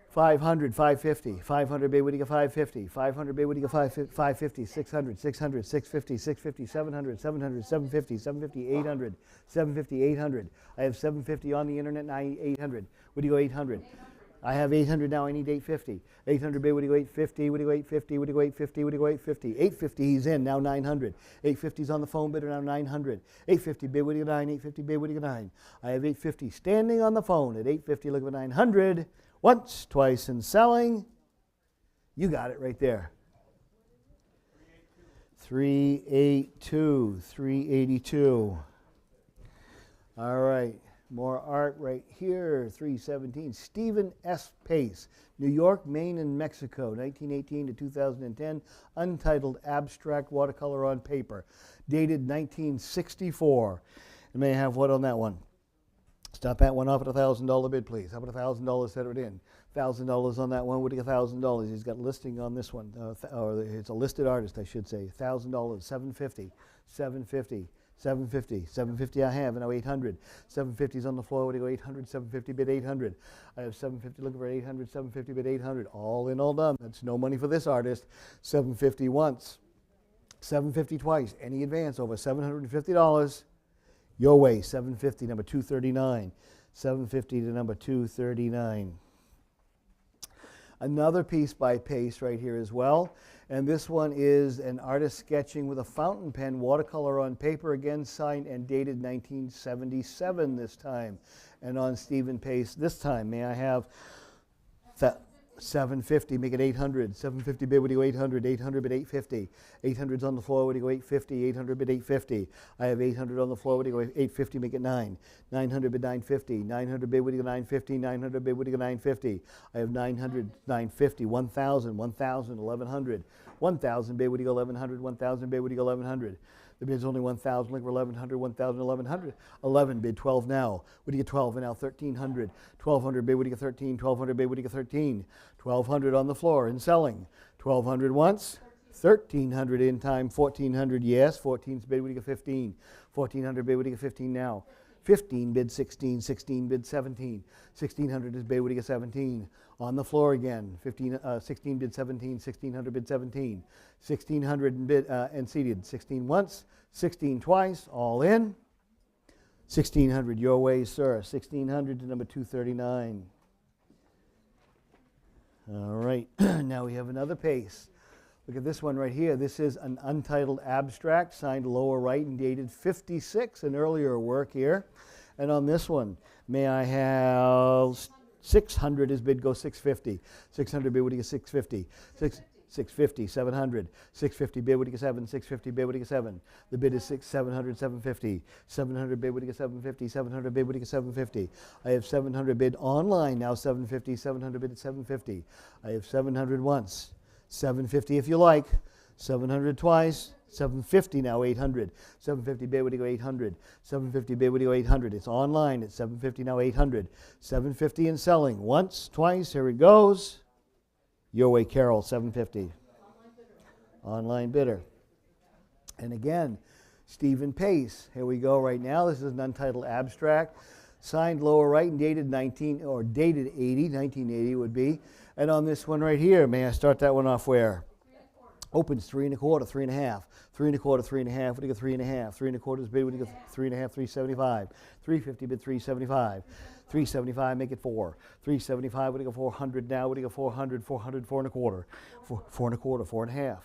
500, 550, 500 bay, what do you get 550, 500 bay, what do you get 550, 600, 600, 650, 650, 700, 700, 750, 750, 800, 750, 800. I have 750 on the internet, now 800. What do you go 800? I have 800 now, I need 850. 800 bay, what do you go 850, what do you go 850, what do you go 850, what do you go 850? 850, he's in, now 900. 850's on the phone bidder, now 900. 850 bid, what do you get 9? 850 bid, what do you get 9? I have 850 standing on the phone at 850, look at 900. Once, twice, and selling. You got it right there. 382, 382. All right, more art right here. 317. Stephen S. Pace, New York, Maine, and Mexico, 1918 to 2010. Untitled abstract watercolor on paper, dated 1964. And may I have what on that one? Stop that one off at $1,000 bid, please. How about $1,000? Set it in. $1,000 on that one. What do you get? $1,000. He's got a listing on this one, or it's a listed artist, I should say. $1,000. 750. 750. 750. 750. I have, and now 800. 750's on the floor. What do you go? 800. 750 bid 800. I have 750 looking for 800. 750 bid 800. All in, all done. That's no money for this artist. 750 once. 750 twice. Any advance over $750. Your way, 750, number 239. 750 to number 239. Another piece by Pace right here as well. And this one is an artist sketching with a fountain pen, watercolor on paper, again signed and dated 1977 this time. And on Stephen Pace this time, may I have 750, make it 800. 750 bid, what do you go 800? 800 bid 850. 800's on the floor, what do you go 850? 800 bid 850. I have 800 on the floor, what do you go 850? Make it 9. 900 bid 950. 900 bid, what do you go 950? 900 bid, what do you go 950? I have 900, 950. 1,000, 1,000, 1,100. 1,000 bid, what do you go 1,100? 1,000 bid, what do you go 1,100? The bid's only 1,000, look for 1,100, 1,000, 1,100. 11 bid, 12 now. What do you get 12? And now 1,300. 1,200 bid, what do you get 13? 1,200 bid, what do you get 13? 1,200 on the floor and selling. 1,200 once. 1,300 in time. 1,400, yes. 14's bid, what do you get 15? 1,400 bid, what do you get 15 now? 15 bid 16, 16 bid 17. 1,600 is bid, what do you get 17? On the floor again. 16 bid 17, 1,600 bid 17. 1,600 bid and seated. 16 once, 16 twice, all in. 1600 your way, sir. 1600 to number 239. All right, now we have another pace. Look at this one right here. This is an untitled abstract signed lower right and dated 56, an earlier work here. And on this one, may I have 600 is bid, go 650. 600 bid, what do you get? 650. 650, 700. 650 bid, what do you get? 7. 650 bid, what do you get? 7. The bid is 700, 750. 700 bid, what do you get? 750. 700 bid, what do you get? 750. I have 700 bid online now, 750. 700 bid at 750. I have 700 once. 750 if you like. 700 twice. 750 now, 800. 750 bid, what do you go? 800. 750 bid, what do you go? 800. It's online at 750 now, 800. 750 and selling. Once, twice, here it goes. Your way, Carol, 750. Online bidder. And again, Stephen Pace. Here we go right now. This is an untitled abstract. Signed lower right and dated 1980 would be. And on this one right here, may I start that one off where? Opens 3 1/4, 3 1/2, 3 1/4, 3 1/2. What do you get? 3 1/2. 3 1/4 is bid. What do you get? 3 1/2, 375. 350 bid, 375. 375, make it 4. 375, what do you go? 400 now. What do you go? 400, 400, 4 1/4. 4 1/4, 4 1/2.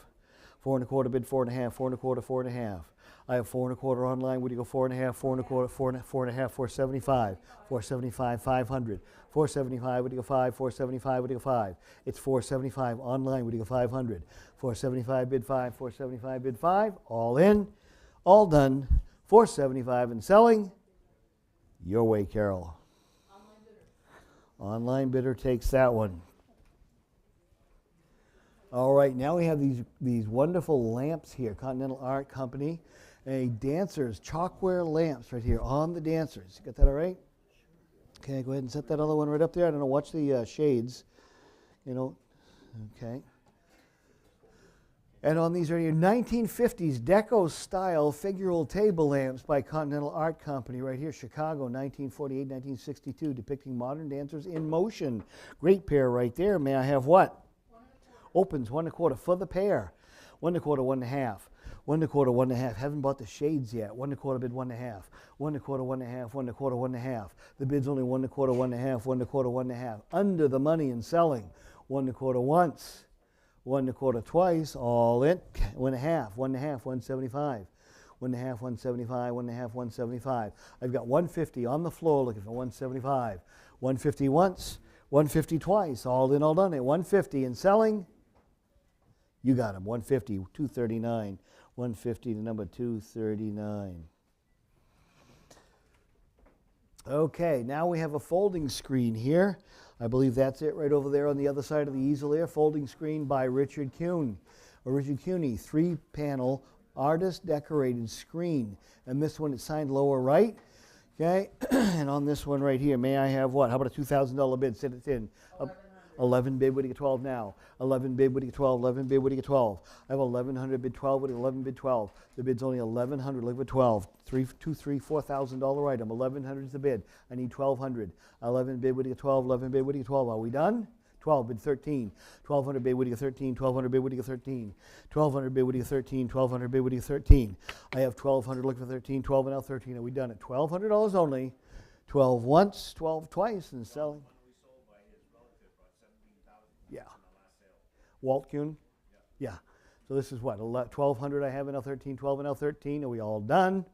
4 1/4 bid, 4 1/2, 4 1/4, 4 1/2. I have 4 1/4 online. What do you go? 4 1/2, 4 1/4, 4 1/2, 475. 475, 500. 475, what do you go? 5. 475, what do you go? 5. It's 475 online. What do you go? 500. 475 bid 5. 475 bid 5. All in, all done. 475 and selling. Your way, Carol. Online bidder takes that one. All right, now we have these wonderful lamps here. Continental Art Company, a Dancers chalkware lamps right here on the Dancers. Got that all right? Okay, go ahead and set that other one right up there. I don't know, watch the shades. You know, okay. And on these are your 1950s deco style figural table lamps by Continental Art Company right here, Chicago, 1948, 1962, depicting modern dancers in motion. Great pair right there. May I have what? Opens 1 1/4 for the pair. 1 1/4, 1 1/2. 1 1/4, 1 1/2. Haven't bought the shades yet. 1 1/4 bid, 1 1/2. 1 1/4, 1 1/2. 1 1/4, 1 1/2. The bid's only 1 1/4, 1 1/2. 1 1/4, 1 1/2. Under the money and selling. 1 1/4 once. 1 1/4 twice, all in. 1 1/2, 1 1/2, 175. 1 1/2, 175, 1 1/2, 175. I've got 150 on the floor looking for 175. 150 once, 150 twice, all in, all done at 150 and selling. You got him, 150, 239. 150 to number 239. Okay, now we have a folding screen here. I believe that's it right over there on the other side of the easel there. Folding screen by Richard Kuhn. Richard Cuny, 3-panel artist decorated screen. And this one is signed lower right. Okay, and on this one right here, may I have what? How about a $2,000 bid? Sit it in. 11 bid, what do you get? 12 now. 11 bid, what do you get? 12. 11 bid, what do you get? 12. I have 1100 bid 12, what do you get? 11 bid 12. The bid's only 1100, look at 12. $4,000 item. 1100 is the bid. I need 1200. 11 bid, what do you get? 12. 11 bid, what do you get? 12. Are we done? 12 bid 13. 1200 bid, what do you get? 13. 1200 bid, what do you get? 13. 1200 bid, what do you get? 13. 1200 bid, what do you get? 13. I have 1200, look for 13. 12 and now 13. Are we done at $1,200 only? 12 once, 12 twice, and selling. Yeah. Walt Kuhn? Yeah. So this is what? 1200 I have and now 13. 12 and now 13. Are we all done?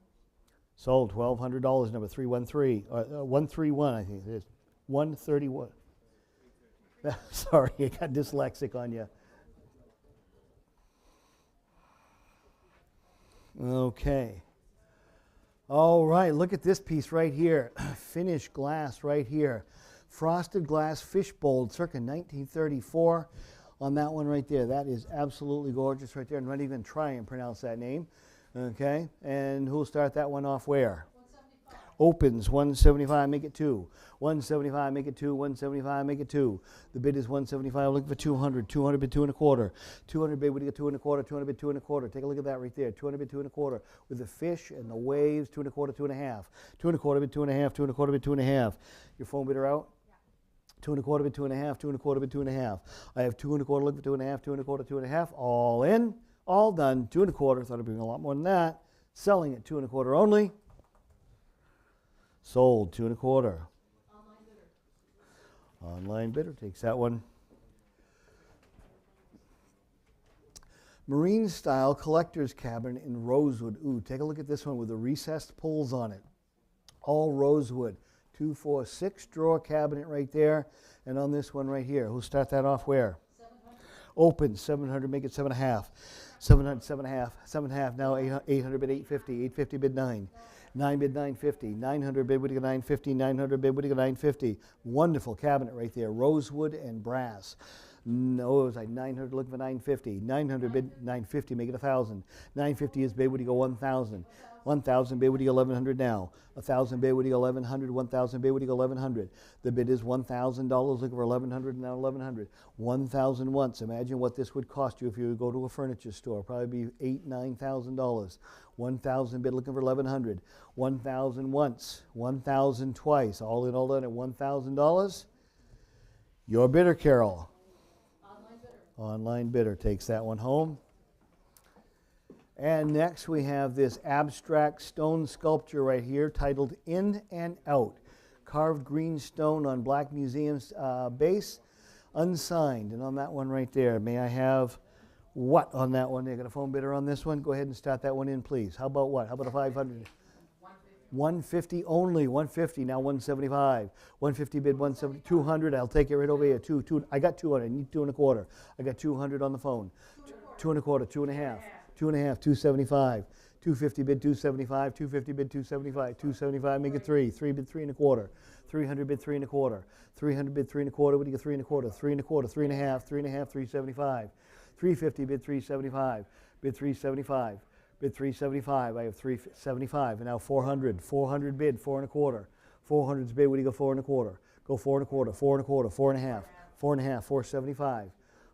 Sold $1,200, number 313. 131, I think it is. 131. Sorry, I got dyslexic on you. Okay. All right, look at this piece right here. Finished glass right here. Frosted glass fishbowl, circa 1934. On that one right there. That is absolutely gorgeous right there. I'm not even trying to pronounce that name. Okay, and who'll start that one off where? 175. Opens 175, make it 2. 175, make it 2. 175, make it 2. The bid is 175. Looking for 200. 200 bid 2 1/4. 200 bid, what do you get? 2 1/4. 200 bid 2 1/4. Take a look at that right there. 200 bid 2 1/4 with the fish and the waves. 2 1/4, 2 1/2. 2 1/4 bid 2 1/2. 2 1/4 bid 2 1/2. Your phone bidder out. 2 1/4 bid 2 1/2. 2 1/4 bid 2 1/2. I have 2 1/4. Look for 2 1/2. 2 1/4. 2 1/2. All in, all done. 2 1/4. Thought it'd be a lot more than that. Selling at 2 1/4 only. Sold, 2 1/4. Online bidder takes that one. Marine style collector's cabinet in rosewood. Ooh, take a look at this one with the recessed pulls on it. All rosewood. 2, 4, 6 drawer cabinet right there. And on this one right here, who'll start that off where? 700. Open, 700, make it 7.5. 700, 7.5, 7.5, now 800 bid 850, 850 bid 9. 9 bid 950, 900 bid would go 950, 900 bid would go 950. Wonderful cabinet right there, rosewood and brass. No, it was like 900, looking for 950. 900 bid 950, make it 1,000. 950 is bid would go 1,000. 1,000 bid would go 1,100 now. 1,000 bid would go 1,100. 1,000 bid would go 1,100. The bid is $1,000, looking for 1,100 and now 1,100. 1,000 once. Imagine what this would cost you if you would go to a furniture store. Probably be $8,000, $9,000. 1,000 bid looking for 1,100. 1,000 once. 1,000 twice. All in all done at $1,000. Your bidder, Carol. Online bidder. Online bidder takes that one home. And next we have this abstract stone sculpture right here titled In and Out. Carved green stone on Black Museum's base, unsigned. And on that one right there, may I have what on that one? They got a phone bidder on this one? Go ahead and start that one in, please. How about what? How about a 500? 150 only, 150, now 175. 150 bid 170, 200, I'll take it right over here. I got 200, I need 2 1/4. I got 200 on the phone. 2 1/4, 2.5. 2.5, 275. 250 bid 275, 250 bid 275, 275 make it 3. 3 bid 3 1/4. 300 bid 3 1/4. 300 bid 3 1/4, what do you get 3 1/4? 3 1/4, 3.5, 3.5, 375. 350 bid 375, bid 375. Bid 375, I have 375, and now 400. 400 bid 4 1/4. 400's bid, what do you go 4 1/4? Go 4 1/4, 4 1/4, 4.5, 4.5, 475.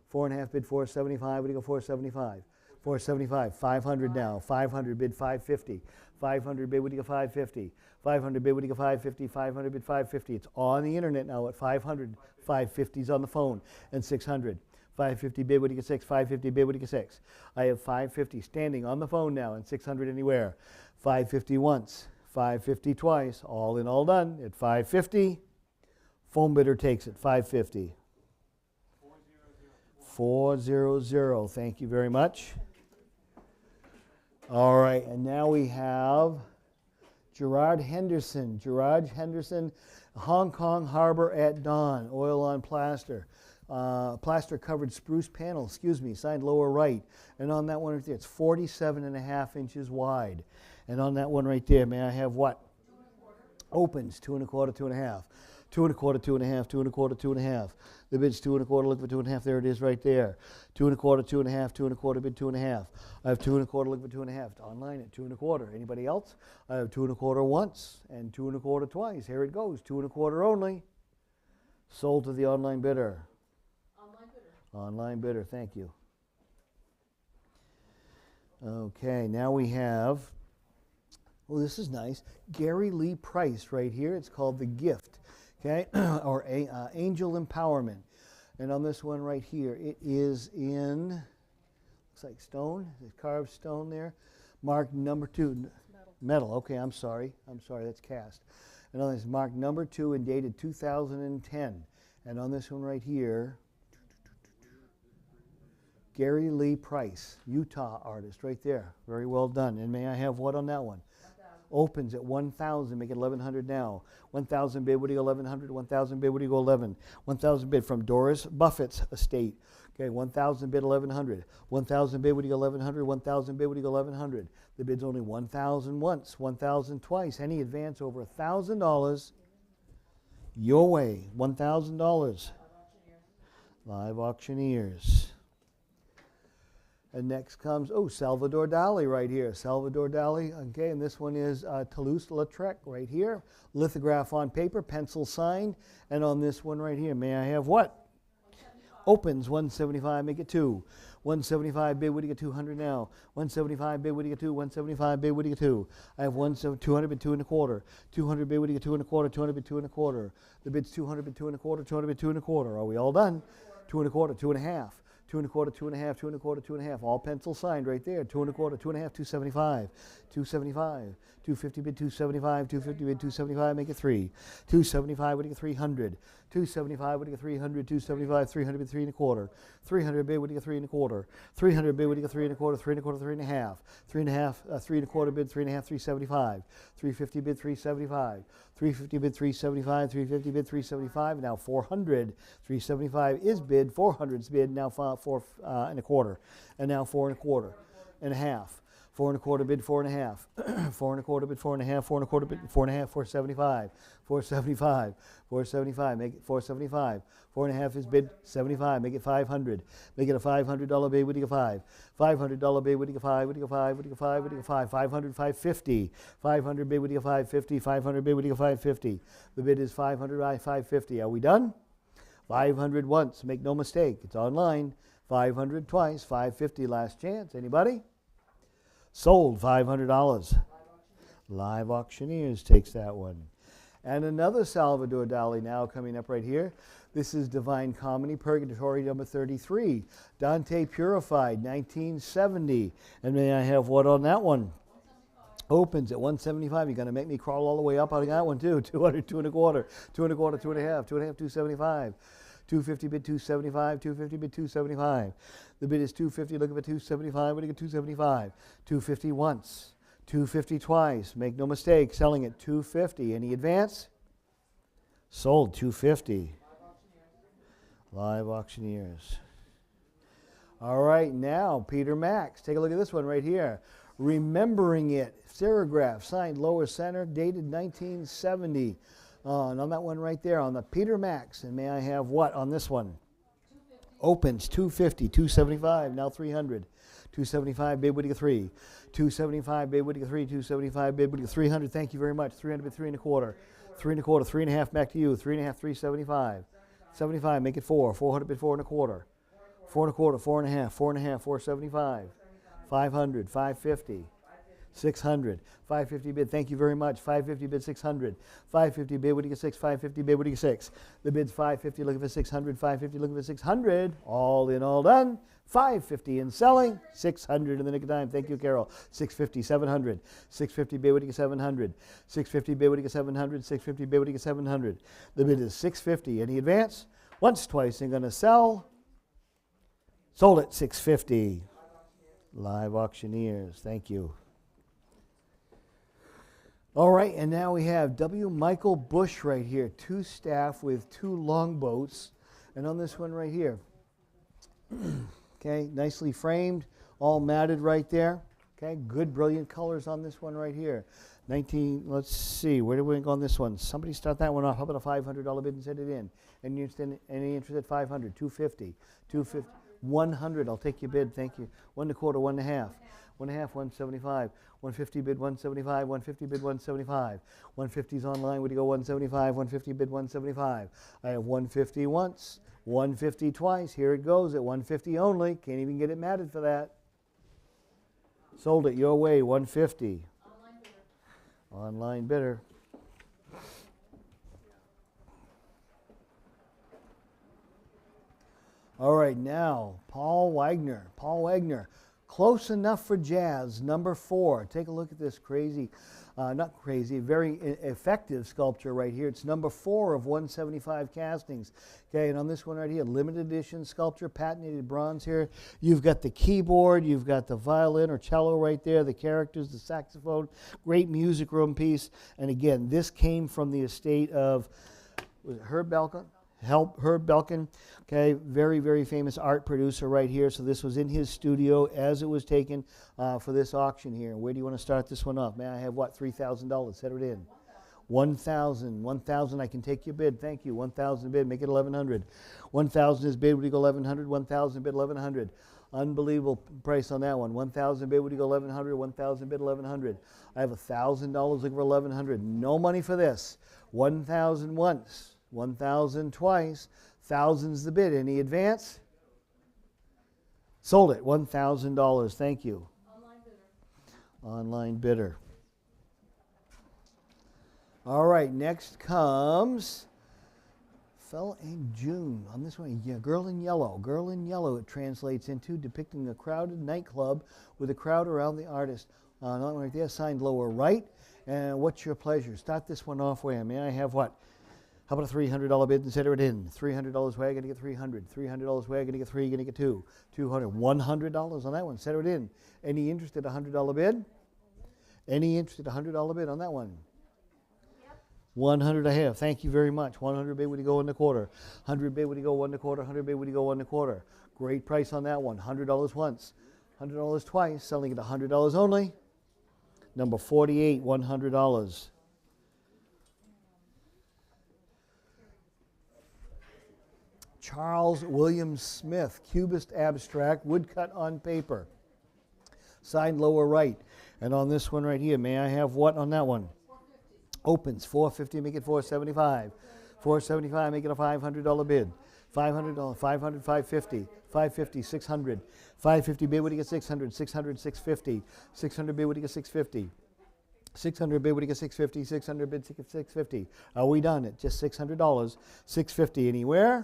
4.5 bid 475, what do you go 475? 475, 500 now. 500 bid 550. 500 bid, what do you go 550? 500 bid, what do you go 550? 500 bid 550. It's on the internet now at 500. 550's on the phone, and 600. 550 bid, what do you get 6? 550 bid, what do you get 6? I have 550 standing on the phone now, and 600 anywhere. 550 once, 550 twice, all in, all done at 550. Phone bidder takes it, 550. 400, thank you very much. All right, and now we have Gerard Henderson. Gerard Henderson, Hong Kong Harbor at Dawn, oil on plaster. Plaster covered spruce panel, signed lower right. And on that one right there, it's 47.5 inches wide. And on that one right there, may I have what? 2 1/4. Opens, 2 1/4, 2.5. 2 1/4, 2.5, 2 1/4, 2.5. The bid's 2 1/4, look for 2.5, there it is right there. 2 1/4, 2.5, 2 1/4, bid 2.5. I have 2 1/4, look for 2.5. It's online at 2 1/4. Anybody else? I have 2 1/4 once and 2 1/4 twice. Here it goes, 2 1/4 only. Sold to the online bidder. Online bidder. Online bidder, thank you. Okay, now we have, oh, this is nice, Gary Lee Price right here. It's called The Gift, okay, or Angel Empowerment. And on this one right here, it is in, looks like stone, it's carved stone there, marked number 2. Metal, okay, I'm sorry, that's cast. And on this marked number 2 and dated 2010. And on this one right here, Gary Lee Price, Utah artist, right there. Very well done. And may I have what on that one? 1,000. Opens at 1,000, make it 1,100 now. 1,000 bid, what do you go 1,100? 1,000 bid, what do you go 11? 1,000 bid from Doris Buffett's estate. Okay, 1,000 bid, 1,100. 1,000 bid, what do you go 1,100? 1,000 bid, what do you go 1,100? The bid's only 1,000 once, 1,000 twice. Any advance over $1,000, your way, $1,000. Live auctioneers. And next comes, oh, Salvador Dali right here. Salvador Dali, okay, and this one is Toulouse-Lautrec right here. Lithograph on paper, pencil signed. And on this one right here, may I have what? 175. Opens, 175, make it 2. 175 bid, what do you get 200 now? 175 bid, what do you get 2? 175 bid, what do you get 2? I have 200 bid 2 1/4. 200 bid, what do you get 2 1/4? 200 bid 2 1/4. The bid's 200 bid 2 1/4, 200 bid 2 1/4. Are we all done? 2 1/4, 2.5. 2 and a quarter, 2 and a half, 2 and a quarter, 2 and a half. All pencil signed right there. 2 and a quarter, 2 and a half, 275, 275, 250 bid 275, 250 bid 275, make it 3. 275 would get 300. 275 would get 300, 275, 300 bid 3 and a quarter. 300 bid would get 3 and a quarter. 300 bid would get 3 and a quarter, 3 and a quarter, 3 and a half. 3 and a half, 3 and a quarter bid 3 and a half, 375. 350 bid 375. 350 bid 375, 350 bid 375, now 400. 375 is bid, 400 is bid, now 4 and a quarter. And now 4 and a quarter and a half. 4 and a quarter bid 4 and a half. 4 and a quarter bid 4 and a half. 4 and a quarter bid 4 and a half. 475. 475. 475. Make it 475. 4 and a half is bid 75. Make it 500. Make it a $500 bid. What do you get 5? $500 bid. What do you get 5? What do you get 5? What do you get 5? What do you get 5? 500. 550. 500 bid. What do you get 550? 500 bid. What do you get 550? The bid is 500 by 550. Are we done? 500 once. Make no mistake. It's online. 500 twice. 550 last chance. Anybody? Sold $500. Live Auctioneers takes that one. And another Salvador Dali now coming up right here. This is Divine Comedy, Purgatory number 33. Dante Purified, 1970. And may I have what on that one? Opens at 175. You're going to make me crawl all the way up on that one too. 200, 2 and a quarter, 2 and a quarter, 2 and a half, 2 and a half, 275. 250 bid 275, 250 bid 275. The bid is 250, looking for 275, what do you get 275? 250 once, 250 twice, make no mistake, selling at 250. Any advance? Sold 250. Live Auctioneers. All right, now Peter Max. Take a look at this one right here. Remembering It, serigraph, signed lower center, dated 1970. And on that one right there, on the Peter Max, and may I have what on this one? 250. Opens 250, 275, now 300. 275, bid, what do you get 3? 275, bid, what do you get 3? 275, bid, what do you get 300? Thank you very much. 300 bid, 3 and a quarter. 3 and a quarter, 3 and a half back to you. 3 and a half, 375. 75, make it 4. 400 bid, 4 and a quarter. 4 and a quarter, 4 and a half, 4 and a half, 475. 500, 550. 600. 550 bid, thank you very much. 550 bid, 600. 550 bid, what do you get 6? 550 bid, what do you get 6? The bid's 550, looking for 600. 550, looking for 600. All in, all done. 550 in selling. 600 in the nick of time. Thank you, Carol. 650, 700. 650 bid, what do you get 700? 650 bid, what do you get 700? 650 bid, what do you get 700? The bid is 650. Any advance? Once, twice, and going to sell. Sold at 650. Live Auctioneers. Thank you. All right, and now we have W. Michael Bush right here, 2 staff with 2 longboats, and on this one right here, okay, nicely framed, all matted right there, okay, good brilliant colors on this one right here. Let's see, where do we go on this one? Somebody start that one off. How about a $500 bid and send it in? Any interest at 500, 250, 250, 100, I'll take your bid, thank you. 1 and a quarter, 1 and a half. 1 and a half, 175. 150 bid 175, 150 bid 175. 150's online, would you go 175, 150 bid 175. I have 150 once, 150 twice. Here it goes at 150 only. Can't even get it matted for that. Sold it your way, 150. Online bidder. All right, now, Paul Wagner. Paul Wagner. Close Enough for Jazz, number 4. Take a look at this crazy, not crazy, very effective sculpture right here. It's number 4 of 175 castings. Okay, and on this one right here, limited edition sculpture, patented bronze here. You've got the keyboard, you've got the violin or cello right there, the characters, the saxophone, great music room piece. And again, this came from the estate of, was it Herb Belkin? Herb Belkin, okay, very, very famous art producer right here. So this was in his studio as it was taken for this auction here. Where do you want to start this one off? May I have what? $3,000. Set it in. 1,000. 1,000. I can take your bid. Thank you. 1,000 bid. Make it 1,100. 1,000 is bid. Would you go 1,100? 1,000 bid. 1,100. Unbelievable price on that one. 1,000 bid. Would you go 1,100? 1,000 bid. 1,100. I have $1,000 looking for 1,100. No money for this. 1,000 once. 1,000 twice, 1,000's the bid. Any advance? Sold it, $1,000. Thank you. Online bidder. Online bidder. All right, next comes fell in June. On this one, yeah, Girl in Yellow. Girl in Yellow, it translates into depicting a crowded nightclub with a crowd around the artist. That one right there, signed lower right. And what's your pleasure? Start this one off where? May I have what? How about a $300 bid and set it in? $300 where? Going to get $300. $300 where? Going to get $3. Going to get $2. $200. $100 on that one. Set it in. Any interest at a $100 bid? Any interest at a $100 bid on that one? 100 I have. Thank you very much. 100 bid would you go 1 1/4. 100 bid would you go 1 1/4. 100 bid would you go 1 1/4. Great price on that one. $100 once. $100 twice. Selling it $100 only. Number 48, $100. Charles William Smith, Cubist abstract, woodcut on paper. Signed lower right. And on this one right here, may I have what on that one? Opens $450, make it $475. $475, make it a $500 bid. $500, $500, $550, $550, $600. $550 bid, what do you get? $600, $600, $650. $600 bid, what do you get? $650. $600 bid, what do you get? $650. $600 bid, $650. Are we done at just $600? $650 anywhere?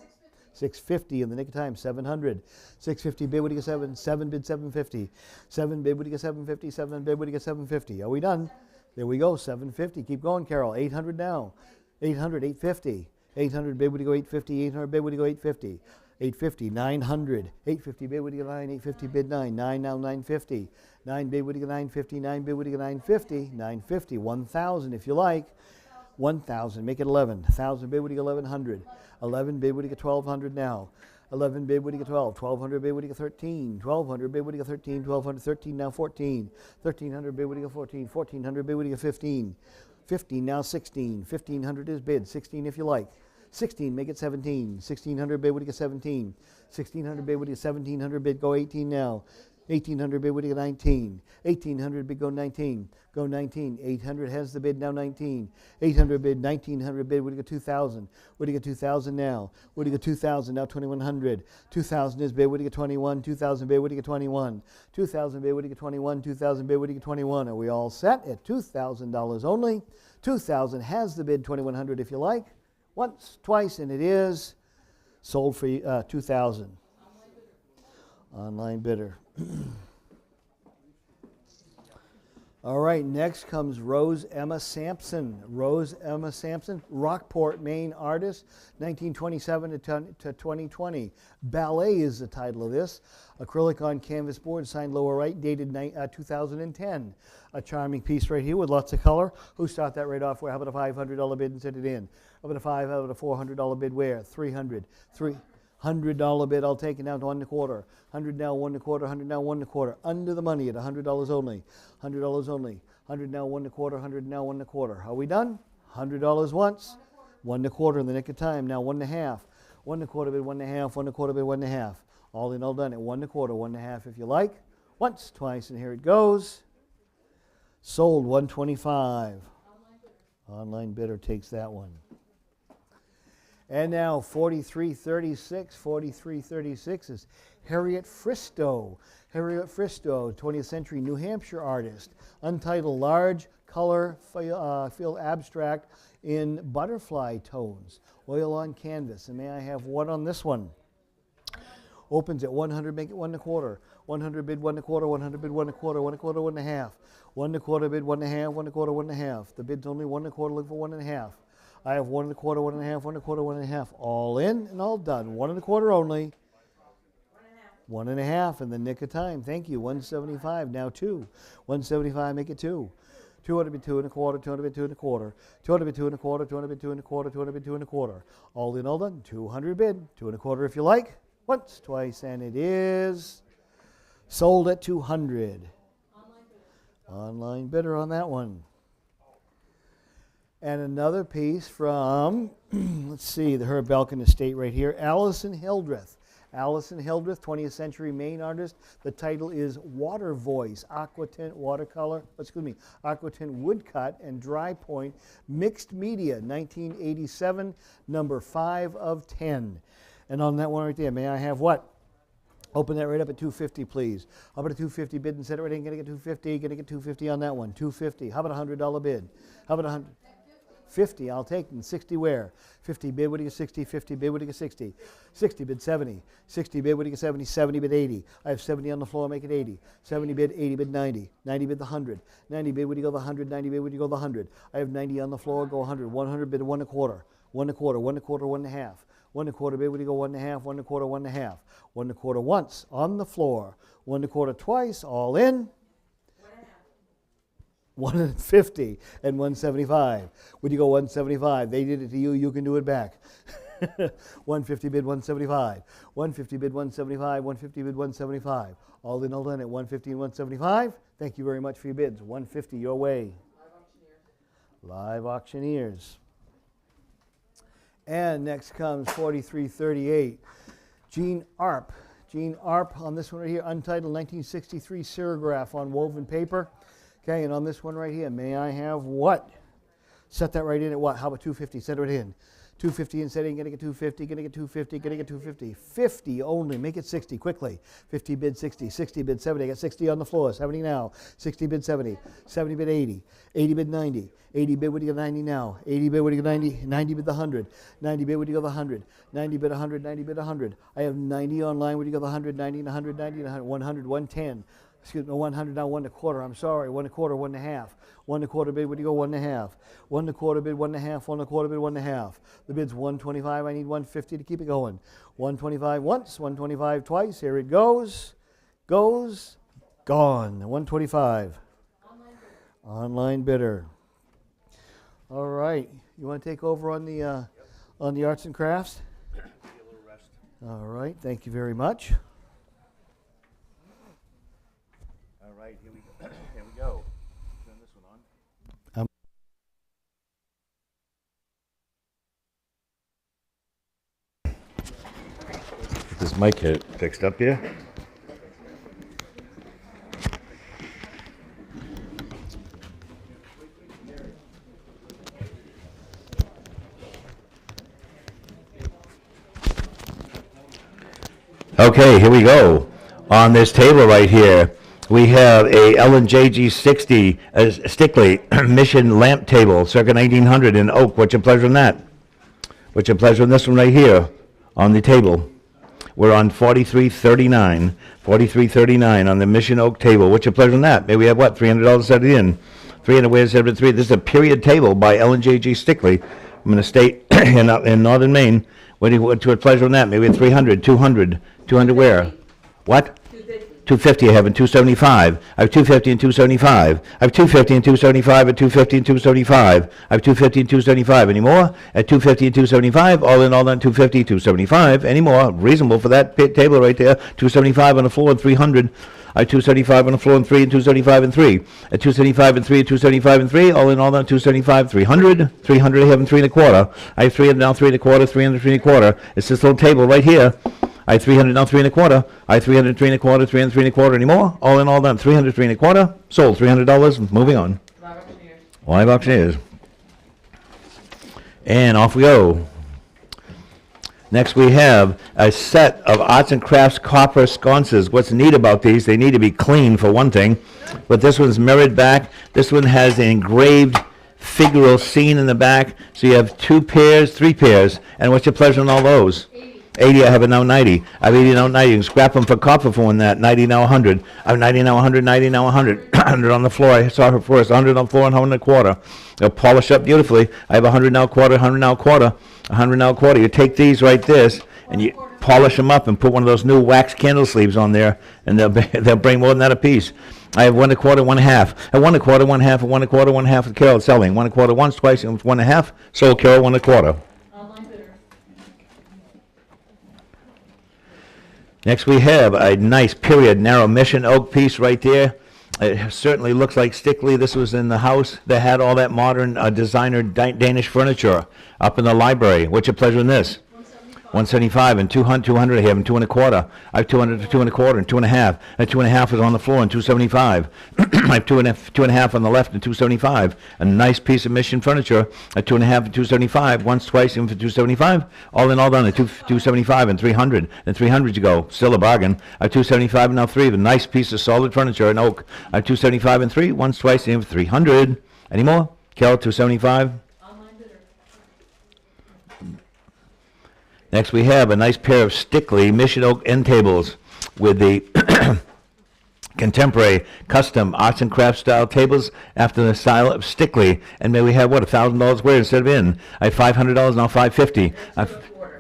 $650 in the nick of time. $700. $650 bid, what do you get? $7 bid, $750. $7 bid, what do you get? $750. $7 bid, what do you get? $750. Are we done? There we go, $750. Keep going, Carol. $800 now. $800, $850. $800 bid, would you go $850? $800 bid, would you go $850? $850, $900. $850 bid, would you go $9? $850 bid, $9. $9 now, $950. $9 bid, would you go $950? $9 bid, would you go $950? $950, $1,000 if you like. $1,000, make it $11. $1,000 bid, would you go $1,100? $11 bid, would you go $1,200 now? $11 bid, would you get $12? $1,200 bid, would you get $13? $1,200 bid, would you get $13? $1,200, $13 now, $14. $1,300 bid, would you get $14? $1,400 bid, would you get $15? $15 now, $16. $1,500 is bid, $16 if you like. $16, make it $17. $1,600 bid, would you get $17? $1,600 bid, would you get $1,700 bid, go $18 now. $1,800 bid, would you get $19? $1,800 bid, go $19. Go $19. $800 has the bid, now $19. $800 bid, $1,900 bid, would you get $2,000? Would you get $2,000 now? Would you get $2,000 now? $2,100. $2,000 is bid, would you get $21? $2,000 bid, would you get $21? $2,000 bid, would you get $21? $2,000 bid, would you get $21? Are we all set at $2,000 only? $2,000 has the bid, $2,100 if you like. Once, twice, and it is sold for $2,000. Online bidder. All right, next comes Rose Emma Sampson. Rose Emma Sampson, Rockport, Maine artist, 1927 to 2020. Ballet is the title of this. Acrylic on canvas board, signed lower right, dated 2010. A charming piece right here with lots of color. Who start that right off? How about a $500 bid and set it in? How about a $400 bid where? $300. $100 bid, I'll take it down to 1 1/4. 100 now, 1 1/4. 100 now, 1 1/4. Under the money at $100 only. $100 only. 100 now, 1 1/4. 100 now, 1 1/4. Are we done? $100 once. 1 1/4 in the nick of time. Now 1 1/2. 1 1/4 bid, 1 1/2. 1 1/4 bid, 1 1/2. All in, all done at 1 1/4. 1 1/2 if you like. Once, twice, and here it goes. Sold $125. Online bidder takes that one. And now 4336. 4336 is Harriet Fristow. Harriet Fristow, 20th century New Hampshire artist. Untitled, large color fill abstract in butterfly tones. Oil on canvas. And may I have what on this one? Opens at 100, make it 1 1/4. 100 bid, 1 1/4. 100 bid, 1 1/4. 1 1/4, 1 1/2. 1 1/4 bid, 1 1/2. 1 1/4, 1 1/2. The bid's only 1 1/4, look for 1 1/2. I have 1 1/4, 1 1/2, 1 1/4, 1 1/2. All in and all done. 1 1/4 only. 1 1/2 in the nick of time. Thank you. 175. Now 2. 175, make it 2. 200 bid, 2 1/4. 200 bid, 2 1/4. 200 bid, 2 1/4. 200 bid, 2 1/4. 200 bid, 2 1/4. All in, all done. 200 bid, 2 1/4 if you like. Once, twice, and it is sold at 200. Online bidder on that one. And another piece from, let's see, the Herb Belkin estate right here, Allison Hildreth. Allison Hildreth, 20th century Maine artist. The title is Water Voice, aquatint aquatint woodcut and dry point, mixed media, 1987, number 5 of 10. And on that one right there, may I have what? Open that right up at 250, please. How about a 250 bid and set it right in? Gonna get 250, gonna get 250 on that one. 250. How about a $100 bid? How about 100? 50, I'll take them. 60 where? 50 bid, what do you get 60? 50 bid, what do you get 60? 60 bid 70. 60 bid, what do you get 70? 70 bid 80. I have 70 on the floor, make it 80. 70 bid, 80 bid 90. 90 bid the 100. 90 bid, what do you go the 100? 90 bid, what do you go the 100? I have 90 on the floor, go 100. 100 bid 1 1/4. 1 1/4, 1 1/4, 1 1/2. 1 1/4 bid, what do you go 1 1/2? 1 1/4, 1 1/2. 1 1/4 once on the floor. 1 1/4 twice, all in. 150 and 175. Would you go 175? They did it to you, you can do it back. 150 bid 175. 150 bid 175. 150 bid 175. All in, all done at 150 and 175. Thank you very much for your bids. 150 your way. Live auctioneers. And next comes 4338. Gene Arp. Gene Arp on this one right here, untitled 1963 serigraph on woven paper. Okay, and on this one right here, may I have what? Set that right in at what? How about 250? Set it in. 250 and setting, gonna get 250, gonna get 250, gonna get 250. 50 only, make it 60, quickly. 50 bid 60, 60 bid 70, I got 60 on the floor, 70 now. 60 bid 70, 70 bid 80, 80 bid 90, 80 bid, what do you get 90 now? 80 bid, what do you get 90? 90 bid the 100, 90 bid, what do you go the 100? 90 bid 100, 90 bid 100. I have 90 online, what do you go the 100, 90 and 100, 90 and 100, 100, 110. Excuse me, 100 now, 1 1/4, I'm sorry, 1 1/4, 1 1/2. 1 1/4 bid, what do you go, 1 1/2. 1 1/4 bid, 1 1/2, 1 1/4 bid, 1 1/2. The bid's 125, I need 150 to keep it going. 125 once, 125 twice, here it goes, gone. 125. Online bidder. All right, you want to take over on the arts and crafts? All right, thank you very much. All right, here we go. Turn this one on. Get this mic fixed up here. Okay, here we go. On this table right here, we have a L&JG 60 Stickley Mission lamp table, circa 1900 in oak. What's your pleasure on that? What's your pleasure on this one right here on the table? We're on 4339. 4339 on the Mission oak table. What's your pleasure on that? Maybe we have what? $300 set it in. 300 where's 73. This is a period table by L&JG Stickley. I'm in a state in northern Maine. What's your pleasure on that? Maybe we have 300, 200. 200 where? What? 250 I have in 275. I have 250 and 275. I have 250 and 275 at 250 and 275. I have 250 and 275. Any more? At 250 and 275. All in all done 250, 275. Any more? Reasonable for that table right there. 275 on the floor and 300. I have 275 on the floor and 3 and 275 and 3. At 275 and 3 and 275 and 3. All in all done 275, 300. 300 I have in 3 1/4. I have 300 now 3 1/4, 300 3 1/4. It's this little table right here. I have 300 now 3 1/4. I have 300 3 1/4, 300 3 1/4 anymore. All in all done 300 3 1/4. Sold $300. Moving on. Live auctioneers. And off we go. Next we have a set of arts and crafts copper sconces. What's neat about these, they need to be clean for one thing, but this one's mirrored back. This one has an engraved figural scene in the back. So you have 2 pairs, 3 pairs. And what's your pleasure on all those? 80, I have it now 90. I have 80 now 90. You can scrap them for copper for one that. 90 now 100. I have 90 now 100, 90 now 100. 100 on the floor. I saw her first. 100 on the floor and 100 1/4. They'll polish up beautifully. I have 100 now 1/4, 100 now 1/4, 100 now 1/4. You take these right this and you polish them up and put one of those new wax candle sleeves on there, and they'll bring more than that a piece. I have 1 1/4, 1 1/2. And 1 1/4, 1 1/2, and 1 1/4, 1 1/2 with Carol selling. 1 1/4 once, twice, and 1 1/2. Sold Carol 1 1/4. Next we have a nice period narrow Mission oak piece right there. It certainly looks like Stickley. This was in the house that had all that modern designer Danish furniture up in the library. What's your pleasure in this? 175 and 200, 200 I have and 2 1/4. I have 200 to 2 1/4 and 2 1/2. And 2 1/2 is on the floor and 275. I have 2 1/2 on the left and 275. A nice piece of Mission furniture at 2 1/2 and 275. Once, twice, and for 275. All in all done at 275 and 300. And 300 you go. Still a bargain. I have 275 and now 3. A nice piece of solid furniture in oak. I have 275 and 3. Once, twice, and for 300. Any more? Carol, 275. Next, we have a nice pair of Stickley Mission Oak end tables with the contemporary custom arts and crafts style tables after the style of Stickley. And may we have what, $1,000 worth instead of in? I have $500, now $550.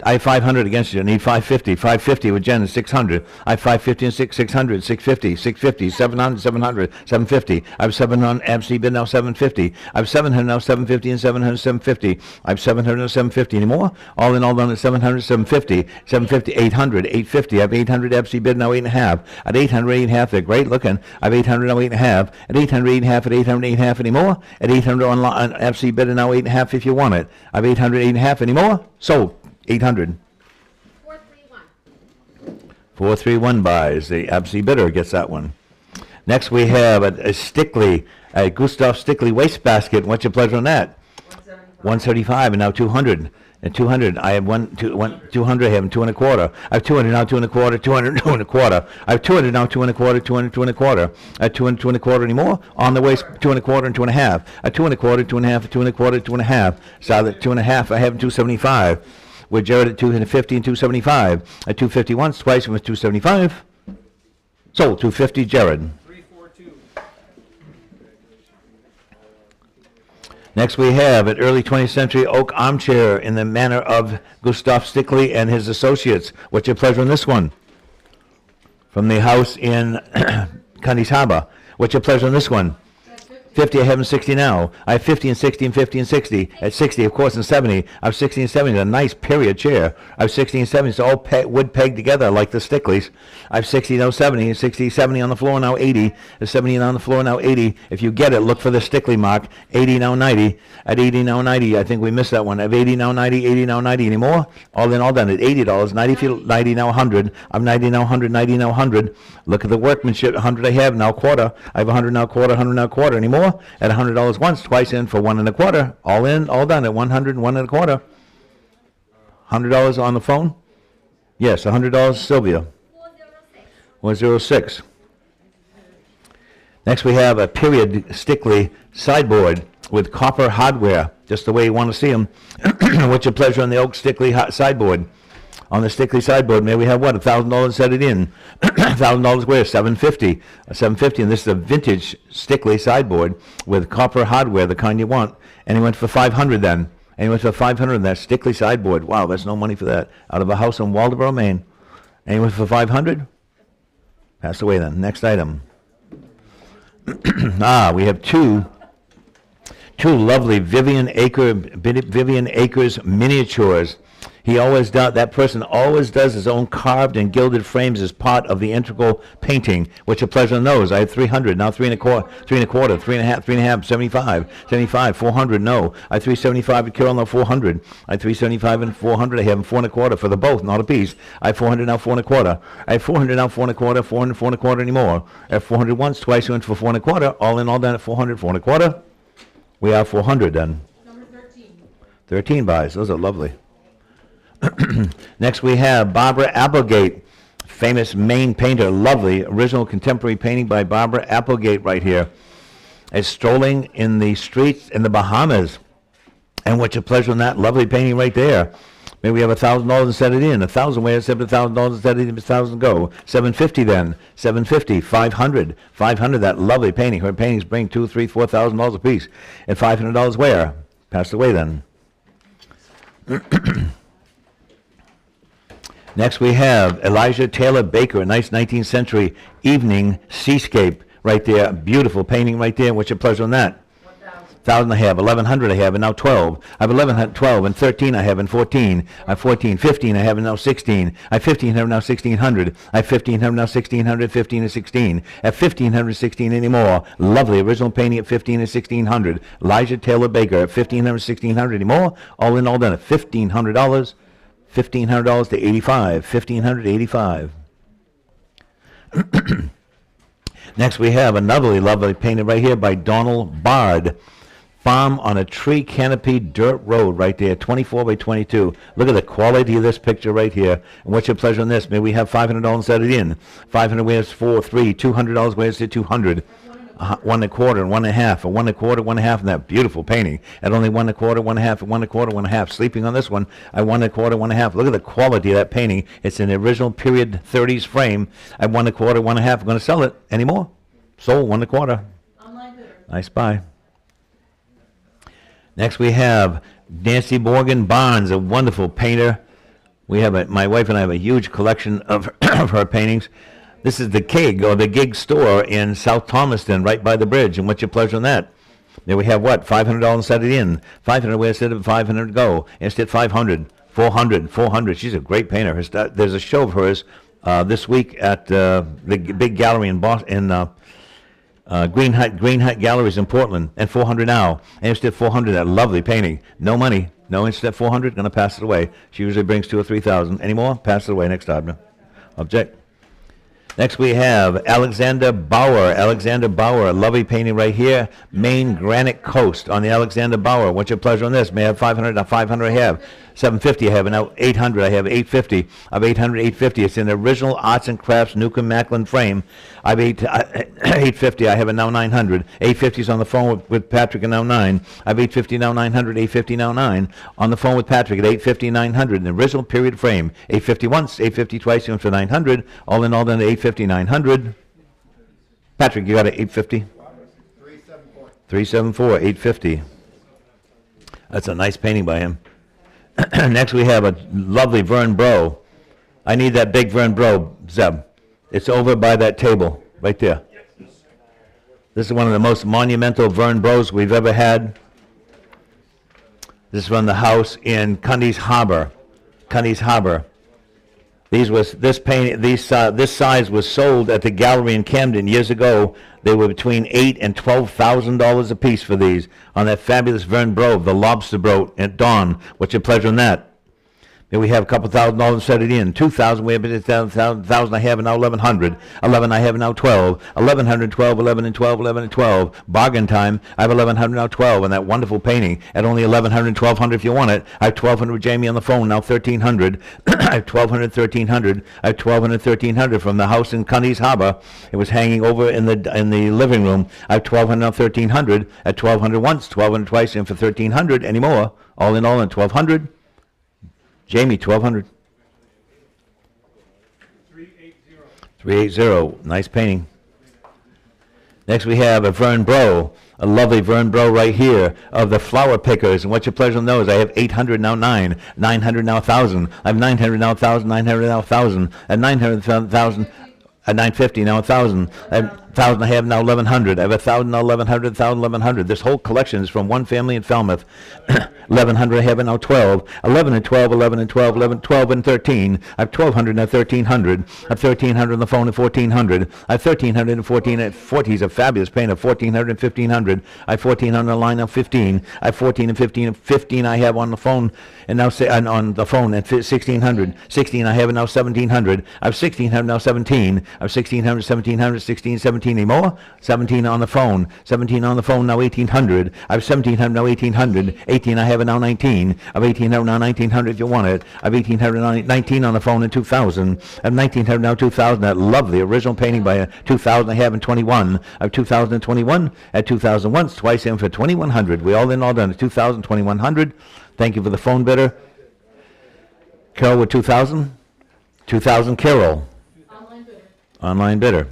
I have 500 against you. I need 550. 550 with Jen is 600. I have 550 and 600. 650. 650. 700. 700. 750. I have 700. MC bid now 750. I have 700 now 750 and 700. 750. I have 700 now 750. Any more? All in all done at 700. 750. 750. 800. 850. I have 800 FC bid now 8.5. At 800. 8.5. They're great looking. I have 800 now 8.5. At 800. 8.5. At 800. 8.5. Any more? At 800 on FC bid now 8.5 if you want it. I have 800. 8.5. Any more? Sold. 800. 431. 431 buys. The absentee bidder gets that one. Next we have a Stickley, a Gustav Stickley wastebasket. What's your pleasure on that? 175 and now 200. And 200, I have 200, I have 2 1/4. I have 200 now 2 1/4, 200, 2 1/4. I have 200 now 2 1/4, 200, 2 1/4. I have 200, 2 1/4 anymore. On the waist, 2 1/4 and 2.5. I have 2 1/4, 2.5, 2 1/4, 2.5. So that 2.5, I have 275. With Jared at 250 and 275. At 250 once, twice, and with 275. Sold, 250, Jared. 342. Next we have an early 20th century oak armchair in the manner of Gustav Stickley and his associates. What's your pleasure on this one? From the house in Cundy's Harbor. What's your pleasure on this one? 50, I have 60 now. I have 50 and 60 and 50 and 60. At 60, of course, and 70. I have 60 and 70. A nice period chair. I have 60 and 70. It's all wood pegged together like the Stickleys. I have 60, now 70. 60, 70 on the floor, now 80. 70 on the floor, now 80. If you get it, look for the Stickley mark. 80, now 90. At 80, now 90. I think we missed that one. I have 80, now 90. 80, now 90. Any more? All in, all done. At $80. 90, now 100. I'm 90, now 100. 90, now 100. Look at the workmanship. 100 I have, now quarter. I have 100, now quarter. 100, now quarter. Any more? At $100 once, twice in for 1 1/4. All in, all done at 100 and 1 1/4. $100 on the phone? Yes, $100, Sylvia. 406. Next we have a period Stickley sideboard with copper hardware, just the way you want to see them. What's your pleasure on the oak Stickley sideboard? On the Stickley sideboard, may we have what? $1,000 set it in. $1,000 where? $750. $750, and this is a vintage Stickley sideboard with copper hardware, the kind you want. And he went for $500 then. And he went for $500 in that Stickley sideboard. Wow, that's no money for that. Out of a house in Waldoboro, Maine. And he went for $500. Passed away then. Next item. We have two lovely Vivian Acres miniatures. He always does. That person always does his own carved and gilded frames as part of the integral painting, which a pleasure knows. I have 300 now, 3 1/4, 3 1/4, 3 1/2, 3 1/2, 75, 75, 400. No, I have 375 at Carol now 400. I have 375 and 400. I have them 4 1/4 for the both, not a piece. I have 400 now 4 1/4. I have 400 now 4 1/4, 400, 4 1/4 anymore. I have 400 once, twice. Went for 4 1/4. All in, all done at 400, 4 1/4. We have 400 then. Number 13. 13 buys. Those are lovely. Next we have Barbara Applegate, famous Maine painter, lovely original contemporary painting by Barbara Applegate right here. It's strolling in the streets in the Bahamas. And what's your pleasure on that lovely painting right there? Maybe we have $1,000 and set it in. 1,000 where $7,000 and set it in, 1,000 go. 750 then. 750, 500. 500, that lovely painting. Her paintings bring $2,000, $3,000, $4,000 a piece. And $500 where? Passed away then. Next we have Elijah Taylor Baker, a nice 19th century evening seascape right there. Beautiful painting right there. What's your pleasure on that? 1,000 I have, 1,100 I have, and now 12. I have 11, 12, and 13 I have, and 14. I have 14, 15 I have, and now 16. I have 15, I have now 1,600. I have 15, I have now 1,600, 15 and 16. I have 1,500, 16 anymore. Lovely original painting at 15 and 1,600. Elijah Taylor Baker at 1,500, 1,600 anymore. All in, all done at $1,500. $1,500 to 85. 1,500 to 85. Next we have another lovely painting right here by Donald Bard. Farm on a tree canopy dirt road right there, 24 by 22. Look at the quality of this picture right here. And what's your pleasure on this? May we have $500 set it in. 500 where's 4, 3, $200 where's to 200. 1 1/4, and 1 1/2, or 1 1/4, 1 1/2 in that beautiful painting. At only 1 1/4, 1 1/2, 1 1/4, 1 1/2. Sleeping on this one, I 1 1/4, 1 1/2. Look at the quality of that painting. It's in the original period 30s frame. I 1 1/4, 1 1/2. I'm going to sell it. Any more? Sold 1 1/4. Online bidder. Nice buy. Next we have Nancy Morgan Barnes, a wonderful painter. We have my wife and I have a huge collection of, of her paintings. This is the Gig, or the Gig store in South Thomaston, right by the bridge. And what's your pleasure on that? There we have what? $500 set it in. 500 where instead of 500 to go. Instead 500, 400, 400. She's a great painter. There's a show of hers this week at the big gallery in Boston, Green Hut Galleries in Portland, and 400 now. And instead 400, that lovely painting. No money. No, instead 400, going to pass it away. She usually brings 2,000 or 3,000. Any more? Pass it away next time. Object. Next we have Alexander Bauer. Alexander Bauer, a lovely painting right here. Maine Granite Coast on the Alexander Bauer. What's your pleasure on this? May I have 500? Now 500 I have. 750 I have, and now 800 I have. 850. Of 800, 850. It's in the original Arts and Crafts Newcomb Macklin frame. I've 850. I have it now 900. 850 is on the phone with Patrick and now 9. I've 850 now 900. 850 now 9. On the phone with Patrick at 850, 900. In the original period frame. 850 once, 850 twice, and for 900. All in all, then 850, 900. Patrick, you got it 850? 374. 374, 850. That's a nice painting by him. Next we have a lovely Vern Bro. I need that big Vern Bro, Zeb. It's over by that table, right there. This is one of the most monumental Vern Bros we've ever had. This is from the house in Cundy's Harbor. Cundy's Harbor. This size was sold at the gallery in Camden years ago. They were between $8,000 and $12,000 a piece for these on that fabulous Vern Bro, the lobster boat at dawn. What's your pleasure on that? Then we have a couple $1,000 set it in. 2,000 we have it at 1,000 I have and now 1,100. 11 I have now 12. 1,100, 12, 11 and 12, 11 and 12. Bargain time. I have 1,100 now 12 and that wonderful painting at only 1,100 and 1,200 if you want it. I have 1,200 with Jamie on the phone now 1,300. I have 1,200, 1,300. I have 1,200, 1,300 from the house in Cundy's Harbor. It was hanging over in the living room. I have 1,200 now 1,300. At 1,200 once, 1,200 twice, and for 1,300 anymore. All in 1,200. Jamie, 1,200. 380. 380. Nice painting. Next we have a Vern Bro, a lovely Vern Bro right here of the flower pickers. And what's your pleasure on those? I have 800 now 9, 900 now 1,000. I have 900 now 1,000, 900 now 1,000, and 900 1,000. At 950 now 1,000. I have 1,000 I have now 1,100. I have 1,000 now 1,100, 1,000, 1,100. This whole collection is from one family in Falmouth. 1,100 I have now 12. 11 and 12, 11 and 12, 11, 12 and 13. I have 1,200 now 1,300. I have 1,300 on the phone at 1,400. I have 1,300 and 14 at 40. He's a fabulous painter. 1,400 and 1,500. I have 1,400 on the line now 15. I have 14 and 15 and 15 I have on the phone and now on the phone at 1,600. 16 I have now 1,700. I have 1,600 now 17. I have 1,600, 1,700, 16, 17 anymore. 17 on the phone. 17 on the phone now 1,800. I have 1,700 now 1,800. 18 I have it now 19. I have 1,800 now 1,900 if you want it. I have 1,800 now 19 on the phone and 2,000. I have 1,900 now 2,000. That lovely original painting by 2,000 I have in 21. I have 2,021 at 2,000 once, twice in for 2,100. We all in all done at 2,000, 2,100. Thank you for the phone bidder. Carol with 2,000. 2,000 Carol. Online bidder. Online bidder.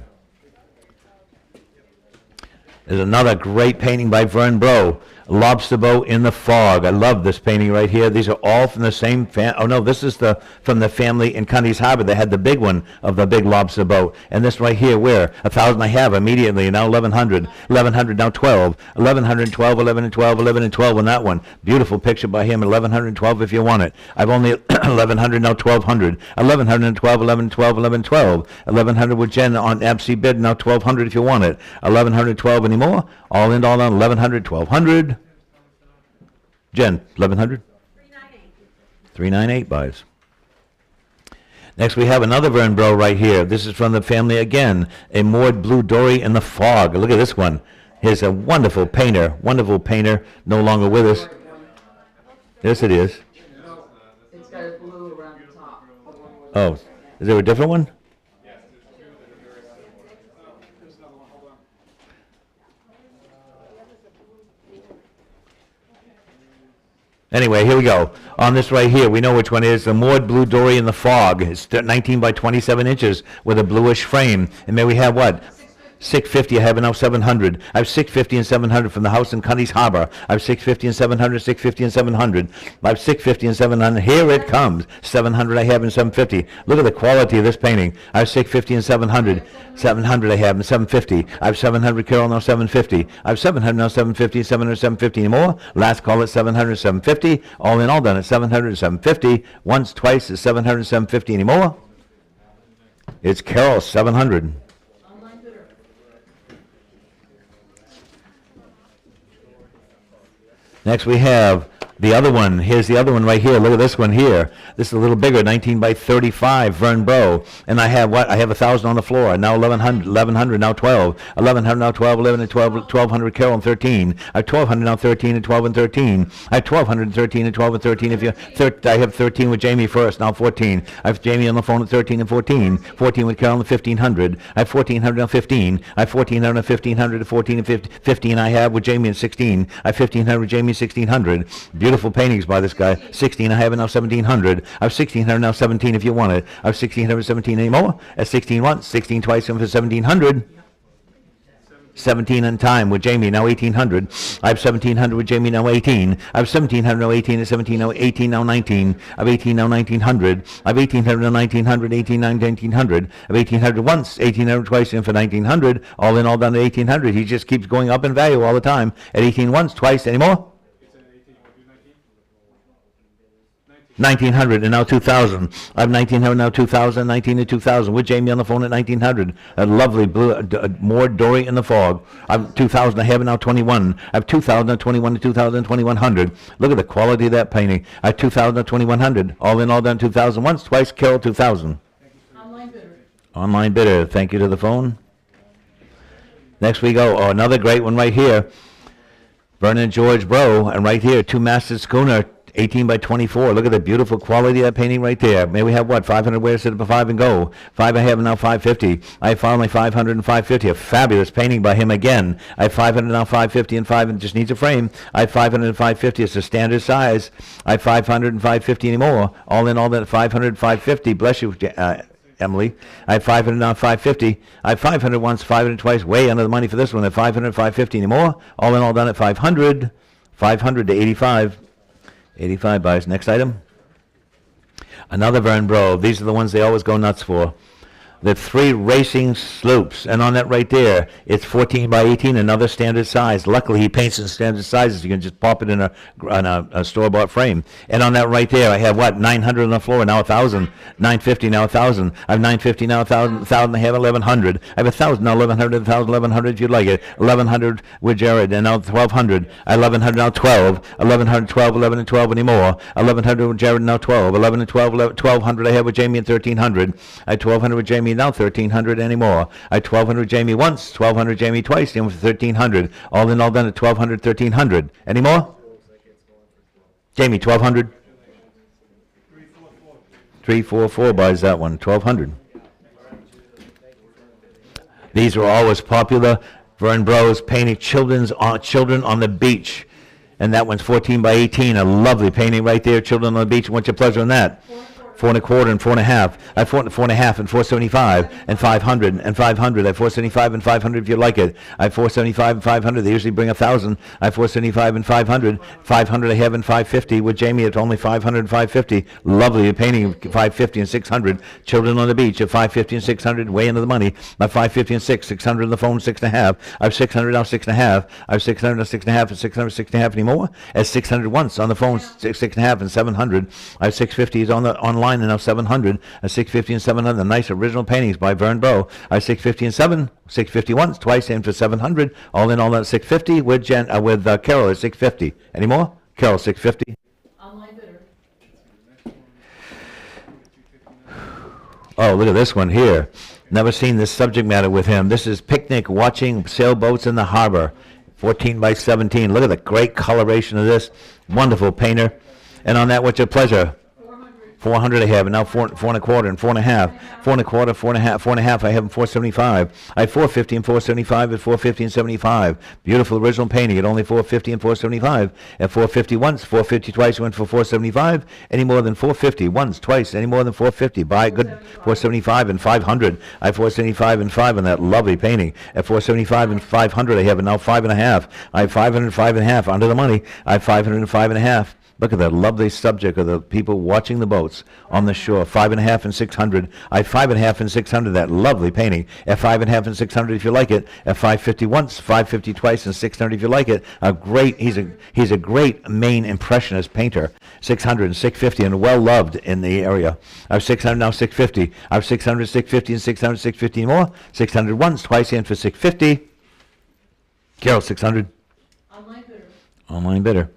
There's another great painting by Vern Bro, Lobster Boat in the Fog. I love this painting right here. These are all from the same oh no, this is from the family in Cundy's Harbor. They had the big one of the big lobster boat. And this right here, where 1,000 I have immediately, now 1,100. 1,100 now 12. 1,100, 12, 11 and 12, 11 and 12 on that one. Beautiful picture by him, 1,112 if you want it. I've only 1,100 now 1,200. 1,112, 11, 12, 11, 12. 1,100 with Jen on MC bid, now 1,200 if you want it. 1,112 anymore. All in all on 1,100, 1,200. Jen, 1,100? 398. 398 buys. Next we have another Vern Bro right here. This is from the family again. A moored blue dory in the fog. Look at this one. Here's a wonderful painter, no longer with us. Yes, it is. It's got a blue around the top. Oh, is there a different one? Anyway, here we go. On this right here, we know which one it is. The Moored Blue Dory in the Fog. It's 19 by 27 inches with a bluish frame. And may we have what? 650. I have now 700. I have 650 and 700 from the house in Cunny's Harbor. I have 650 and 700, 650 and 700. I have 650 and 700. Here it comes. 700 I have and 750. Look at the quality of this painting. I have 650 and 700. 700 I have and 750. I have 700 Carol, now 750. I have 700 now 750, 700, 750 anymore. Last call at 700, 750. All in all done at 700, 750. Once, twice at 700, 750 anymore. It's Carol, 700. Online bidder. Next we have the other one. Here's the other one right here. Look at this one here. This is a little bigger, 19 by 35, Vern Bro. And I have what? I have 1,000 on the floor. Now 1,100, now 12. 1,100, now 12, 11 and 12, 1,200 Carol and 13. I have 1,200 now 13 and 12 and 13. I have 1,213 and 12 and 13. If you, I have 13 with Jamie first, now 14. I have Jamie on the phone at 13 and 14. 14 with Carol and 1,500. I have 1,400 now 15. I have 1,400 and 1,500 to 14 and 15. I have with Jamie and 16. I have 1,500 with Jamie and 1,600. Beautiful paintings by this guy. 16, I have it now 1,700. I have 1,600 now 17 if you want it. I have 1,600, 17 anymore. At 16 once, 16 twice, and for 1,700. 17 in time with Jamie, now 1,800. I have 1,700 with Jamie, now 18. I have 1,700 now 18, and 17 now 18, now 19. I have 18 now 1,900. I have 1,800 now 1,900, 18 now 1,900. I have 1,800 once, 1,800 twice, and for 1,900. All in all done at 1,800. He just keeps going up in value all the time. At 18 once, twice, anymore? 1,900 and now 2,000. I have 1,900 now 2,000, 19 to 2,000 with Jamie on the phone at 1,900. A lovely blue, Moored Dory in the Fog. I have 2,000. I have it now 21. I have 2,000 now 21 to 2,000, 2,100. Look at the quality of that painting. I have 2,000 now 2,100. All in all done 2,000 once, twice. Carol 2,000. Online bidder. Online bidder. Thank you to the phone. Next we go. Oh, another great one right here. Vernon George Bro, and right here, two-masted schooner. 18 by 24. Look at the beautiful quality of that painting right there. May we have what? 500 ways to sit up a 5 and go. 5 I have now 550. I have finally 500 and 550. A fabulous painting by him again. I have 500 now 550 and 5 and just needs a frame. I have 500 and 550. It's a standard size. I have 500 and 550 anymore. All in all that 500 and 550. Bless you, Emily. I have 500 now 550. I have 500 once, 500 twice. Way under the money for this one. At 500 550 anymore. All in all done at 500. 500 to 85. 85 buys. Next item. Another Vern Bro. These are the ones they always go nuts for. The 3 racing sloops. And on that right there, it's 14 by 18, another standard size. Luckily, he paints in standard sizes. You can just pop it in a store-bought frame. And on that right there, I have what? 900 on the floor, now 1,000. 950, now 1,000. I have 950, now 1,000. 1,000, I have 1,100. I have 1,000, now 1,100, 1,000, 1,100 if you'd like it. 1,100 with Jared, and now 1,200. 1,100, now 12. 1,100, 12, 11, and 12 anymore. 1,100 with Jared, now 12. 11 and 12, 1,200 I have with Jamie, and 1,300. I have 1,200 with Jamie, now 1,300 anymore. I had 1,200 Jamie once, 1,200 Jamie twice, and 1,300. All in all done at 1,200, 1,300. Any more? Jamie, 1,200. 344 buys that one, 1,200. These are always popular. Vern Bros painting children on the beach. And that one's 14 by 18, a lovely painting right there. Children on the beach. What's your pleasure on that? 4 1/4 and 4 1/2. I have 4 1/2 and 475 and 500 and 500. I have 475 and 500 if you like it. I have 475 and 500. They usually bring 1,000. I have 475 and 500. 500 I have and 550. With Jamie, it's only 500 and 550. Lovely painting, 550 and 600. Children on the beach at 550 and 600. Way into the money. My 550 and 600 on the phone, 6 1/2. I have 600 now, 6 1/2. I have 600 now, 6 1/2 and 600, 6 1/2 anymore. At 600 once on the phone, 6 1/2 and 700. I have 650s on the online. And now 700, a 650 and 700, the nice original paintings by Vern Bro. I 650 and 650 once, twice, and for 700. All in all, at 650 with Carol at 650. Any more? Carol 650. Online bidder. Oh, look at this one here. Never seen this subject matter with him. This is picnic watching sailboats in the harbor. 14 by 17. Look at the great coloration of this. Wonderful painter. And on that, what's your pleasure? 400 I have, and now four and a quarter, and 4.5. 4 and a quarter, 4.5, 4.5 I have, and 475. I have 450 and 475 at 450 and 75. Beautiful original painting at only 450 and 475. At 450 once, 450 twice, went for 475. Any more than 450 once, twice, any more than 450. Buy good 475 and 500. I have 475 and 5 on that lovely painting. At 475 and 500 I have, and now 5.5. I have 505 and a half under the money. I have 505 and a half. Look at that lovely subject of the people watching the boats on the shore. 5.5 and 600. I have 5.5 and 600. That lovely painting. At 5.5 and 600 if you like it. At 550 once, 550 twice, and 600 if you like it. He's a great Maine impressionist painter. 600 and 650 and well loved in the area. I have 600 now 650. I have 600, 650 and 600, 650 more. 600 once, twice, in for 650. Carol 600. Online bidder. Online bidder.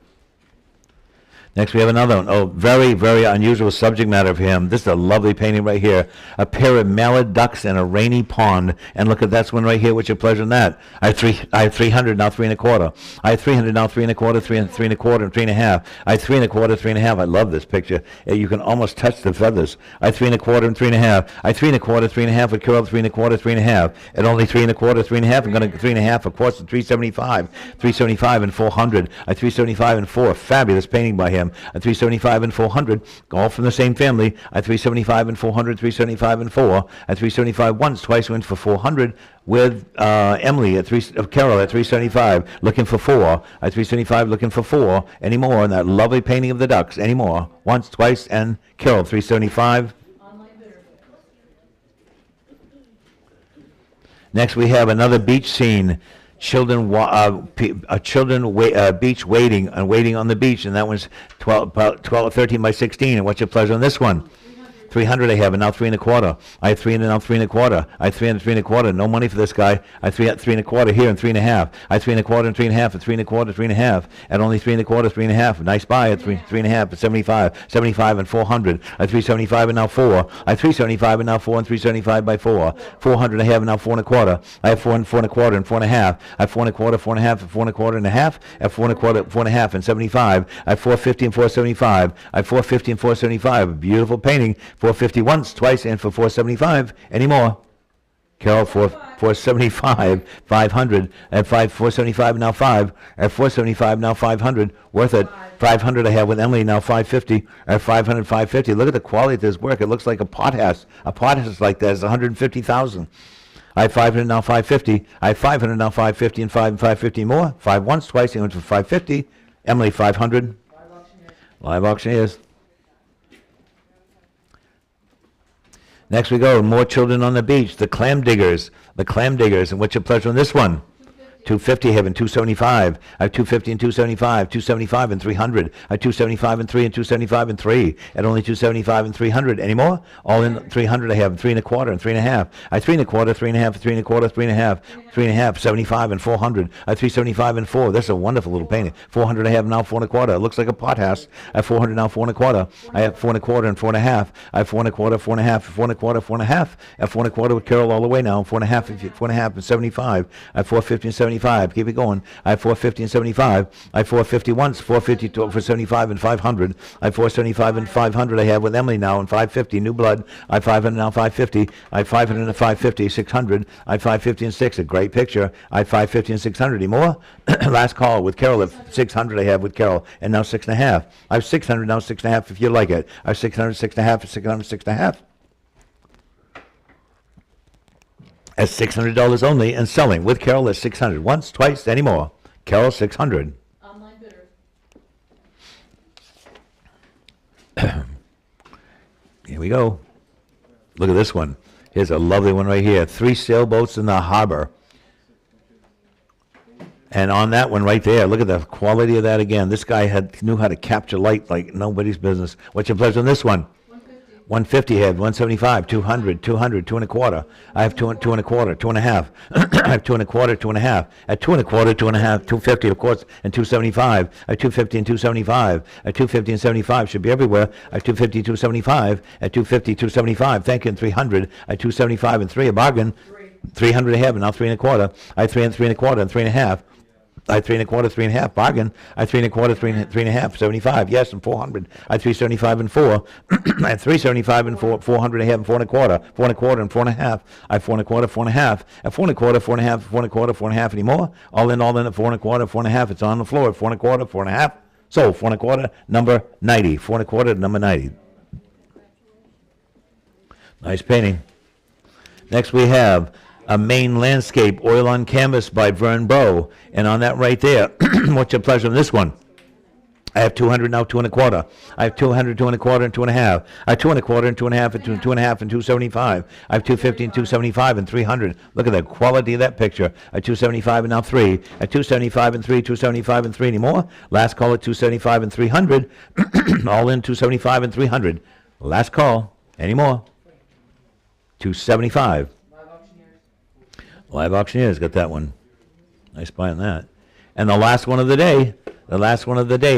Next, we have another one. Oh, very, very unusual subject matter for him. This is a lovely painting right here. A pair of mallard ducks in a rainy pond. And look at that one right here. What's your pleasure in that? I have 300, now 3 and a quarter. I have 300, now 3 and a quarter, 3 and a quarter, and 3.5. I have 3 and a quarter, 3.5. I love this picture. You can almost touch the feathers. I have 3 and a quarter and 3.5. I have 3 and a quarter, 3.5 with Carol, 3 and a quarter, 3.5. At only 3 and a quarter, 3.5. I'm going to 3.5, of course, at 375. 375 and 400. I have 375 and 4. Fabulous painting by him. At 375 and 400, all from the same family. At 375 and 400, 375 and 4. At 375 once, twice went for 400 with Emily at Carol at 375, looking for 4. At 375, looking for 4. Any more in that lovely painting of the ducks? Any more? Once, twice, and Carol 375. Online bidder. Next, we have another beach scene. Children beach waiting on the beach, and that one's 12 or 13 by 16. And what's your pleasure on this one? 300 I have, and now 3 and a quarter. I have 3 and now 3 and a quarter. I have 3 and 3 and a quarter. No money for this guy. I have 3 and a quarter here and 3.5. I have 3 and a quarter and 3.5 and 3 and a quarter, 3.5. At only 3 and a quarter, 3.5. Nice buy at 3.5 at 75. 75 and 400. I have 375 and now 4. I have 375 and now 4 and 375 by 4. 400 I have, and now 4 and a quarter. I have 4 and 4 and a quarter and 4.5. I have 4 and a quarter, 4.5, and 4 and a quarter and a half. I have 4 and a quarter, 4.5 and 75. I have 450 and 475. I have 450 and 475. Beautiful painting. 450 once, twice, and for 475. Any more? Carol, 475, 500, at 475 now 5, at 475 now 500, worth it. 500 I have with Emily, now 550, at 500, 550. Look at the quality of this work. It looks like a pot house. A pot house like that is 150,000. I have 500 now 550. I have 500 now 550 and 550 more. 5 once, twice, and went for 550. Emily, 500. Live auctioneers. Next we go, more children on the beach, the clam diggers, and what's your pleasure on this one? 250 I have and 275. I have 250 and 275, 275 and 300. I have 275 and 3 and 275 and 3. At only 275 and 300. Any more? All in 300 I have, 3 and a quarter and 3.5. I have 3 and a quarter, 3.5, 3 and a quarter, 3.5, 3.5, 75 and 400. I have 375 and 4. That's a wonderful little painting. 400 I have now, 4 and a quarter. It looks like a pot house. I have 400 now, 4 and a quarter. I have 4 and a quarter and 4.5. I have 4 and a quarter, 4.5, 4 and a quarter, 4.5. I have 4 and a quarter with Carol all the way now. 4.5 and 75. I have 450 and 75. Keep it going. I have 450 and 75. I have 450 once, 450 for 75 and 500. I have 475 and 500 I have with Emily now, and 550, new blood. I have 500 now, 550. I have 500 and 550, 600. I have 550 and 6, a great picture. I have 550 and 600. Any more? Last call with Carol at 600 I have with Carol, and now 6.5. I have 600 now, 6.5 if you like it. I have 600, 6.5, 600, 6.5. At $600 only and selling with Carol at 600. Once, twice, any more. Carol 600. Online bidder. Here we go. Look at this one. Here's a lovely one right here. 3 sailboats in the harbor. And on that one right there, look at the quality of that again. This guy knew how to capture light like nobody's business. What's your pleasure on this one? 150 had 175, 200, 200, 2 and a quarter. I have 2 and a quarter, 2.5. I have 2 and a quarter, 2.5. At 2 and a quarter, 2.5, 250 of course, and 275. At 250 and 275. At 250 and 75 should be everywhere. At 250, 275. At 250, 275. Thank you. And 300. At 275 and 3, a bargain. 300 I have, and now 3 and a quarter. I have 3 and 3 and a quarter and 3.5. I have 3 and a quarter, 3 and a half, bargain. I have 3 and a quarter, 3 and a half, 75, yes, and 400. I have 375 and 4. I have 375 and 4, 400 and a half, and 4 and a quarter, 4 and a quarter, and 4 and a half. I have 4 and a quarter, 4 and a half, and 4 and a quarter, 4 and a half, 4 and a quarter, 4 and a half anymore. All in at 4 and a quarter, 4 and a half. It's on the floor, 4 and a quarter, 4 and a half. So 4 and a quarter, number 90. 4 and a quarter, number 90. Nice painting. Next we have a Maine landscape, oil on canvas by Vern Bow. And on that right there, what's your pleasure on this one? I have 200 now, 2 and a quarter. I have 200, 2 and a quarter, and 2 and a half. I have 2 and a quarter, and 2 and a half, and 2 and a half, and 275. I have 250 and 275 and 300. Look at the quality of that picture. I have 275 and now 3. At 275 and 3, 275 and 3 anymore. Last call at 275 and 300. All in 275 and 300. Last call. Any more? 275. Live Auctioneers got that one. Nice buy on that. And the last one of the day,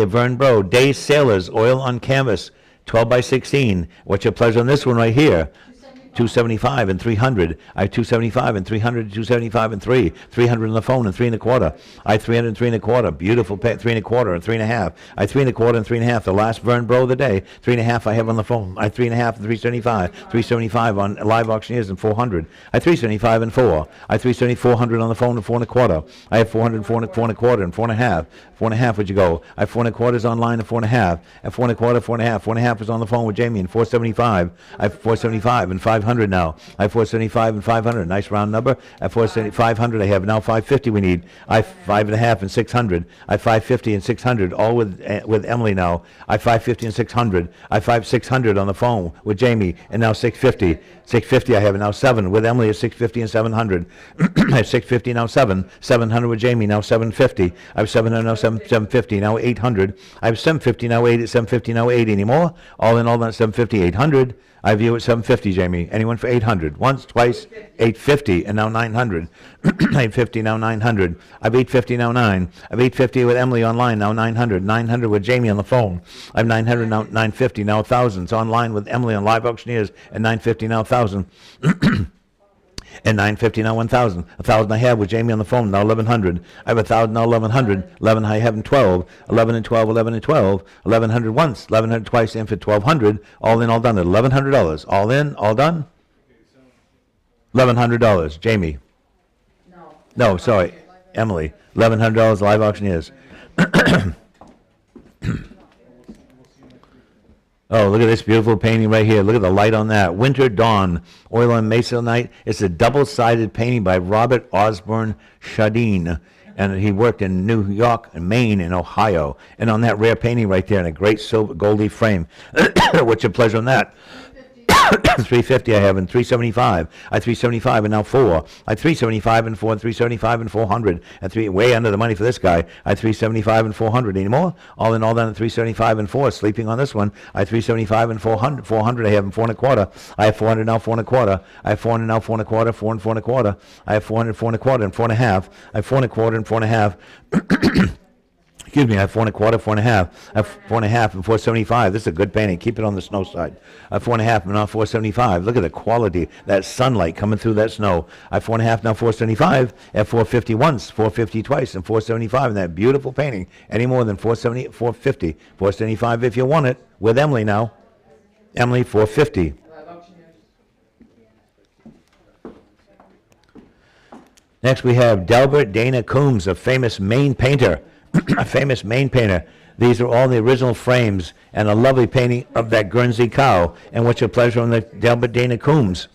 Vern Bro, Day Sailors, oil on canvas, 12 by 16. What's your pleasure on this one right here? 275 and 300. I have 275 and 300, 275 and 3. 300 on the phone and 3 and a quarter. I have 300 and 3 and a quarter. Beautiful 3 and a quarter and 3 and a half. I have 3 and a quarter and 3 and a half. The last Vern Bro of the day. 3 and a half I have on the phone. I have 3 and a half and 375. 375 on Live Auctioneers and 400. I have 375 and 4. I have 370, 400 on the phone and 4 and a quarter. I have 400, 4 and a quarter and 4 and a half. 4 and a half would you go? I have 4 and a quarters online and 4 and a half. At 4 and a quarter, 4 and a half. 4 and a half is on the phone with Jamie and 475. I have 475 and 500 now. I have 475 and 500. Nice round number. At 475, 500 I have now 550 we need. I have 5 and a half and 600. I have 550 and 600 all with Emily now. I have 550 and 600. I have 600 on the phone with Jamie and now 650. 650 I have now 7 with Emily at 650 and 700. I have 650 now 7. 700 with Jamie now 750. I have 700 now 750 now 800. I have 750 now 8 750 now 80 anymore. All in all that 750 800. I have you at 750 Jamie. Anyone for 800? Once, twice, 850 and now 900. 850 now 900. I have 850 now 9. I have 850 with Emily online now 900. 900 with Jamie on the phone. I have 900 now 950 now 1,000. It's online with Emily on Live Auctioneers and 950 now 1,000. And 950 now 1,000. 1,000 I have with Jamie on the phone now 1,100. I have 1,000 now 1,100. 11 I have in 12. 11 and 12. 11 and 12. 1,100 once. 1,100 twice. In for 1,200. All in, all done at $1,100. All in, all done. $1,100. Jamie. No, sorry, Emily. $1,100 Live Auctioneers. Oh, look at this beautiful painting right here. Look at the light on that. Winter Dawn, oil on Mesa Night. It's a double-sided painting by Robert Osborne Chadine. And he worked in New York and Maine and Ohio. And on that rare painting right there in a great silver gold leaf frame. What's your pleasure on that? 350 I have and 375. I 375 and now 4. I 375 and 4 and 375 and 400 and 3 way under the money for this guy. I 375 and 400 anymore. All in all done at 375 and 4. Sleeping on this one. I 375 and 400. 400 I have and 4 and a quarter. I have 400 now 4 and a quarter. I have 400 now 4 and a quarter. 4 and 4 and a quarter. I have 400 4 and a quarter and 4 and a half. I have 4 and a quarter and 4 and a half. Excuse me, I have 4 and a quarter, 4 and a half. I have 4 and a half and 475. This is a good painting. Keep it on the snow side. I have 4 and a half and now 475. Look at the quality, that sunlight coming through that snow. I have 4 and a half now 475. At 450 once, 450 twice, and 475 in that beautiful painting. Any more than 470, 450. 475 if you want it. With Emily now. Emily, 450. Next we have Delbert Dana Coombs, a famous Maine painter. A famous Maine painter. These are all the original frames and a lovely painting of that Guernsey cow. And what's your pleasure on the Delbert Dana Coombs?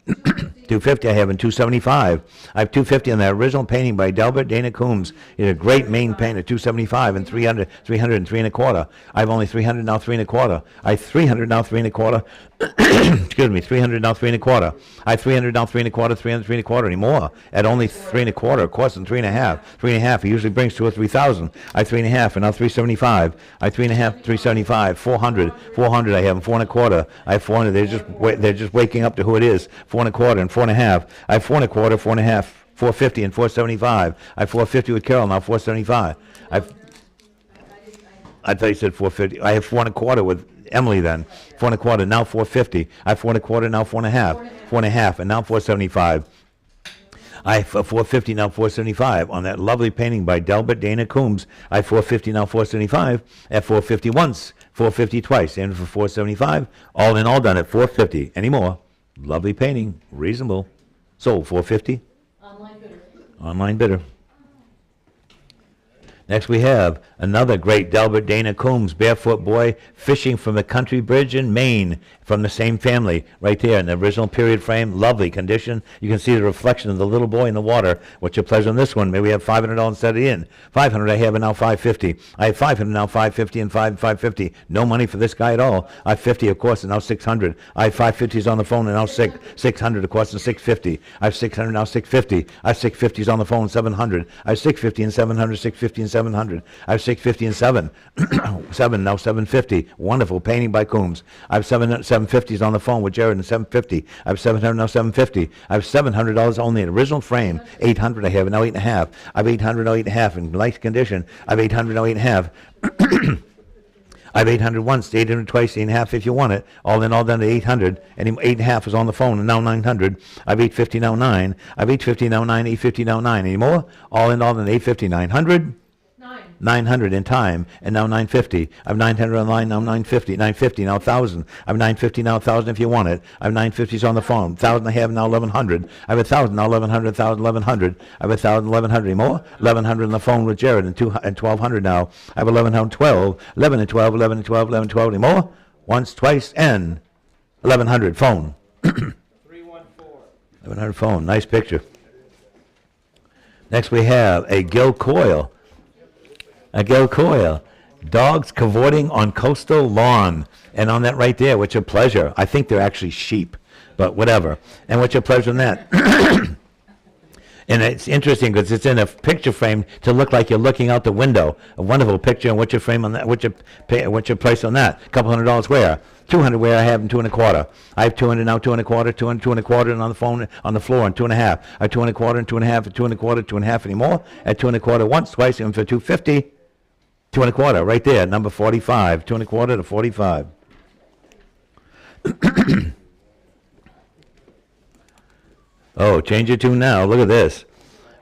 250 I have and 275. I have 250 on that original painting by Delbert Dana Coombs. He's a great Maine painter. 275 and 300, 300 and 3 and a quarter. I have only 300 now 3 and a quarter. I have 300 now 3 and a quarter. Excuse me, 300 now 3 and a quarter. I have 300 now 3 and a quarter, 300 3 and a quarter anymore. At only 3 and a quarter, of course, and 3 and a half. 3 and a half, he usually brings 2,000 or 3,000. I have 3 and a half and now 375. I have 3 and a half, 375, 400, 400 I have and 4 and a quarter. I have 400. They're just waking up to who it is. 4 and a quarter and 4 and a half. I have 4 and a quarter, 4 and a half, 450 and 475. I have 450 with Carol now 475. I thought you said 450. I have 4 and a quarter with Emily then. 4 and a quarter, now 450. I have 4 and a quarter, now 4 and a half. 4 and a half, and now 475. I 450 now 475 on that lovely painting by Delbert Dana Coombs. I 450 now 475 at 450 once, 450 twice, and for 475. All in all done at 450. Any more? Lovely painting, reasonable. Sold 450. Online bidder. Online bidder. Next we have another great Delbert Dana Coombs, barefoot boy fishing from the country bridge in Maine, from the same family, right there in the original period frame, lovely condition. You can see the reflection of the little boy in the water. What's your pleasure on this one? Maybe we have $500 set it in. 500 I have, and now 550. I have 500 now, 550 and 550. No money for this guy at all. I have 50 of course, and now 600. I have 550s on the phone, and now 600 of course, and 650. I have 600 now, 650. I have 650s on the phone, 700. I have 650 and 700, 650 and 700. I have 650 and 7. 7 now, 750. Wonderful painting by Coombs. I have 750s on the phone with Jared, and 750. I have 700 now, 750. I have $700 only in original frame. 800 I have, and now 8.5. I have 800 now, 8.5 in nice condition. I have 800 now, 8.5. I have 800 once, 800 twice, 8.5 if you want it. All in all done to 800. And 8.5 is on the phone, and now 900. I have 850 now, 9. I have 850 now, 9, 850 now, 9. Any more? All in all done to 850, 900. 900 in time, and now 950. I have 900 online, now 950. 950, now 1,000. I have 950 now, 1,000 if you want it. I have 950s on the phone. 1,000 I have, now 1,100. I have 1,000 now, 1,100, 1,000, 1,100. I have 1,000, 1,100 anymore. 1,100 on the phone with Jared, and 1,200 now. I have 1,100, 12. 11 and 12, 11 and 12, 11, 12 anymore. Once, twice, and 1,100 phone. 314. 1,100 phone, nice picture. Next we have a Gil Coyle. A Gil Coyle. Dogs cavorting on coastal lawn. And on that right there, what's your pleasure? I think they're actually sheep, but whatever. And what's your pleasure in that? And it's interesting because it's in a picture frame to look like you're looking out the window. A wonderful picture. And what's your frame on that? What's your price on that? A couple $100 where? 200 where I have, and 2 1/4. I have 200 now, 2 1/4, 200, 2 1/4, and on the phone, on the floor, and 2 1/2. I have 2 1/4 and 2 1/2, 2 1/4, 2 1/2 anymore. At 2 1/4 once, twice, and for 250. 2 1/4 right there, number 45. 2 1/4 to 45. Oh, change your tune now. Look at this.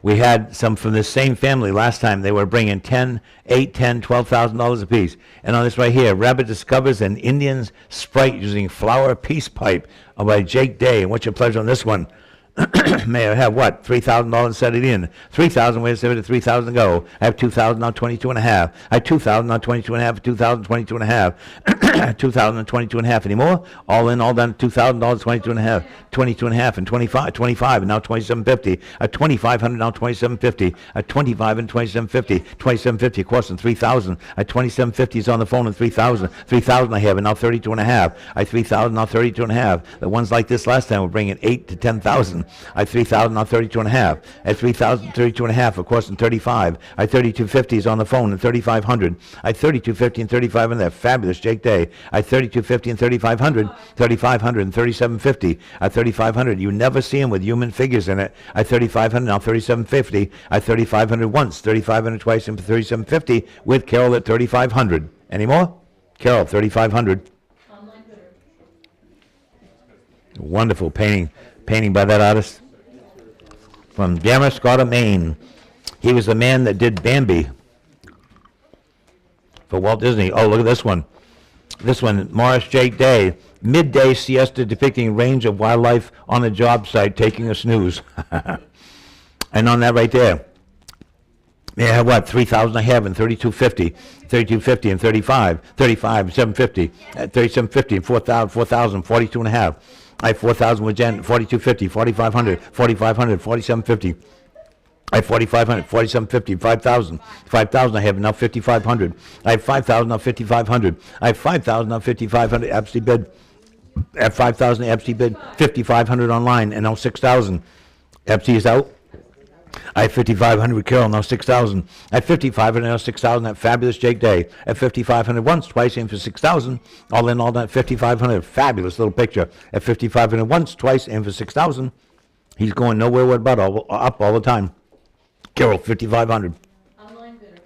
We had some from the same family last time. They were bringing $10,000, $8,000, $10,000, $12,000 a piece. And on this right here, Rabbit discovers an Indian's Sprite using flower peace pipe by Jake Day. And what's your pleasure on this one? May I have what? $3,000 set it in. 3,000, wait a second, 3,000 to go. I have 2,000 now, 22 and a half. I have 2,000 now, 22 and a half, 2,000, 22 and a half. 2,000 and 22 and a half anymore. All in, all done, $2,000, 22 and a half, 22 and a half, and 25, and now 27.50. At 2,500 now, 27.50. At 25 and 27.50. 27.50 costing 3,000. At 27.50 is on the phone, and 3,000. 3,000 I have, and now 32 and a half. I 3,000 now, 32 and a half. The ones like this last time were bringing 8 to 10,000. I 3,000 now, 32 and a half. At 3,000, 32 and a half, of course, and 35. I 32.50 is on the phone, and 3,500. I 32.50 and 3,500. That fabulous Jake Day. I 32.50 and 3,500. 3,500 and 37.50. At 3,500, you never see them with human figures in it. I 3,500 now, 37.50. I 3,500 once, 3,500 twice, and 37.50 with Carol at 3,500. Any more? Carol, 3,500. Online bidder. Wonderful painting by that artist from Damascotta, Maine. He was the man that did Bambi for Walt Disney. Oh, look at this one. This one, Morris Jake Day. Midday siesta depicting range of wildlife on the job site taking a snooze. And on that right there, may I have what? 3,000 I have, and 32.50. 32.50 and 35. 35, 750. 37.50 and 4,000. 4,000, 42 and a half. I have 4,000 with Jen, 42.50, 4,500, 4,500, 47.50. I have 4,500, 47.50, 5,000. 5,000 I have now, 5,500. I have 5,000 now, 5,500. I have 5,000 now, 5,500. Absolutely bid. At 5,000, absolutely bid. 5,500 online, and now 6,000. Absolutely is out. I have 5,500 with Carol, now 6,000. At 5,500, now 6,000. That fabulous Jake Day. At 5,500 once, twice, and for 6,000. All in all, that 5,500. Fabulous little picture. At 5,500 once, twice, and for 6,000. He's going nowhere but up all the time. Carol, 5,500. Online bidder.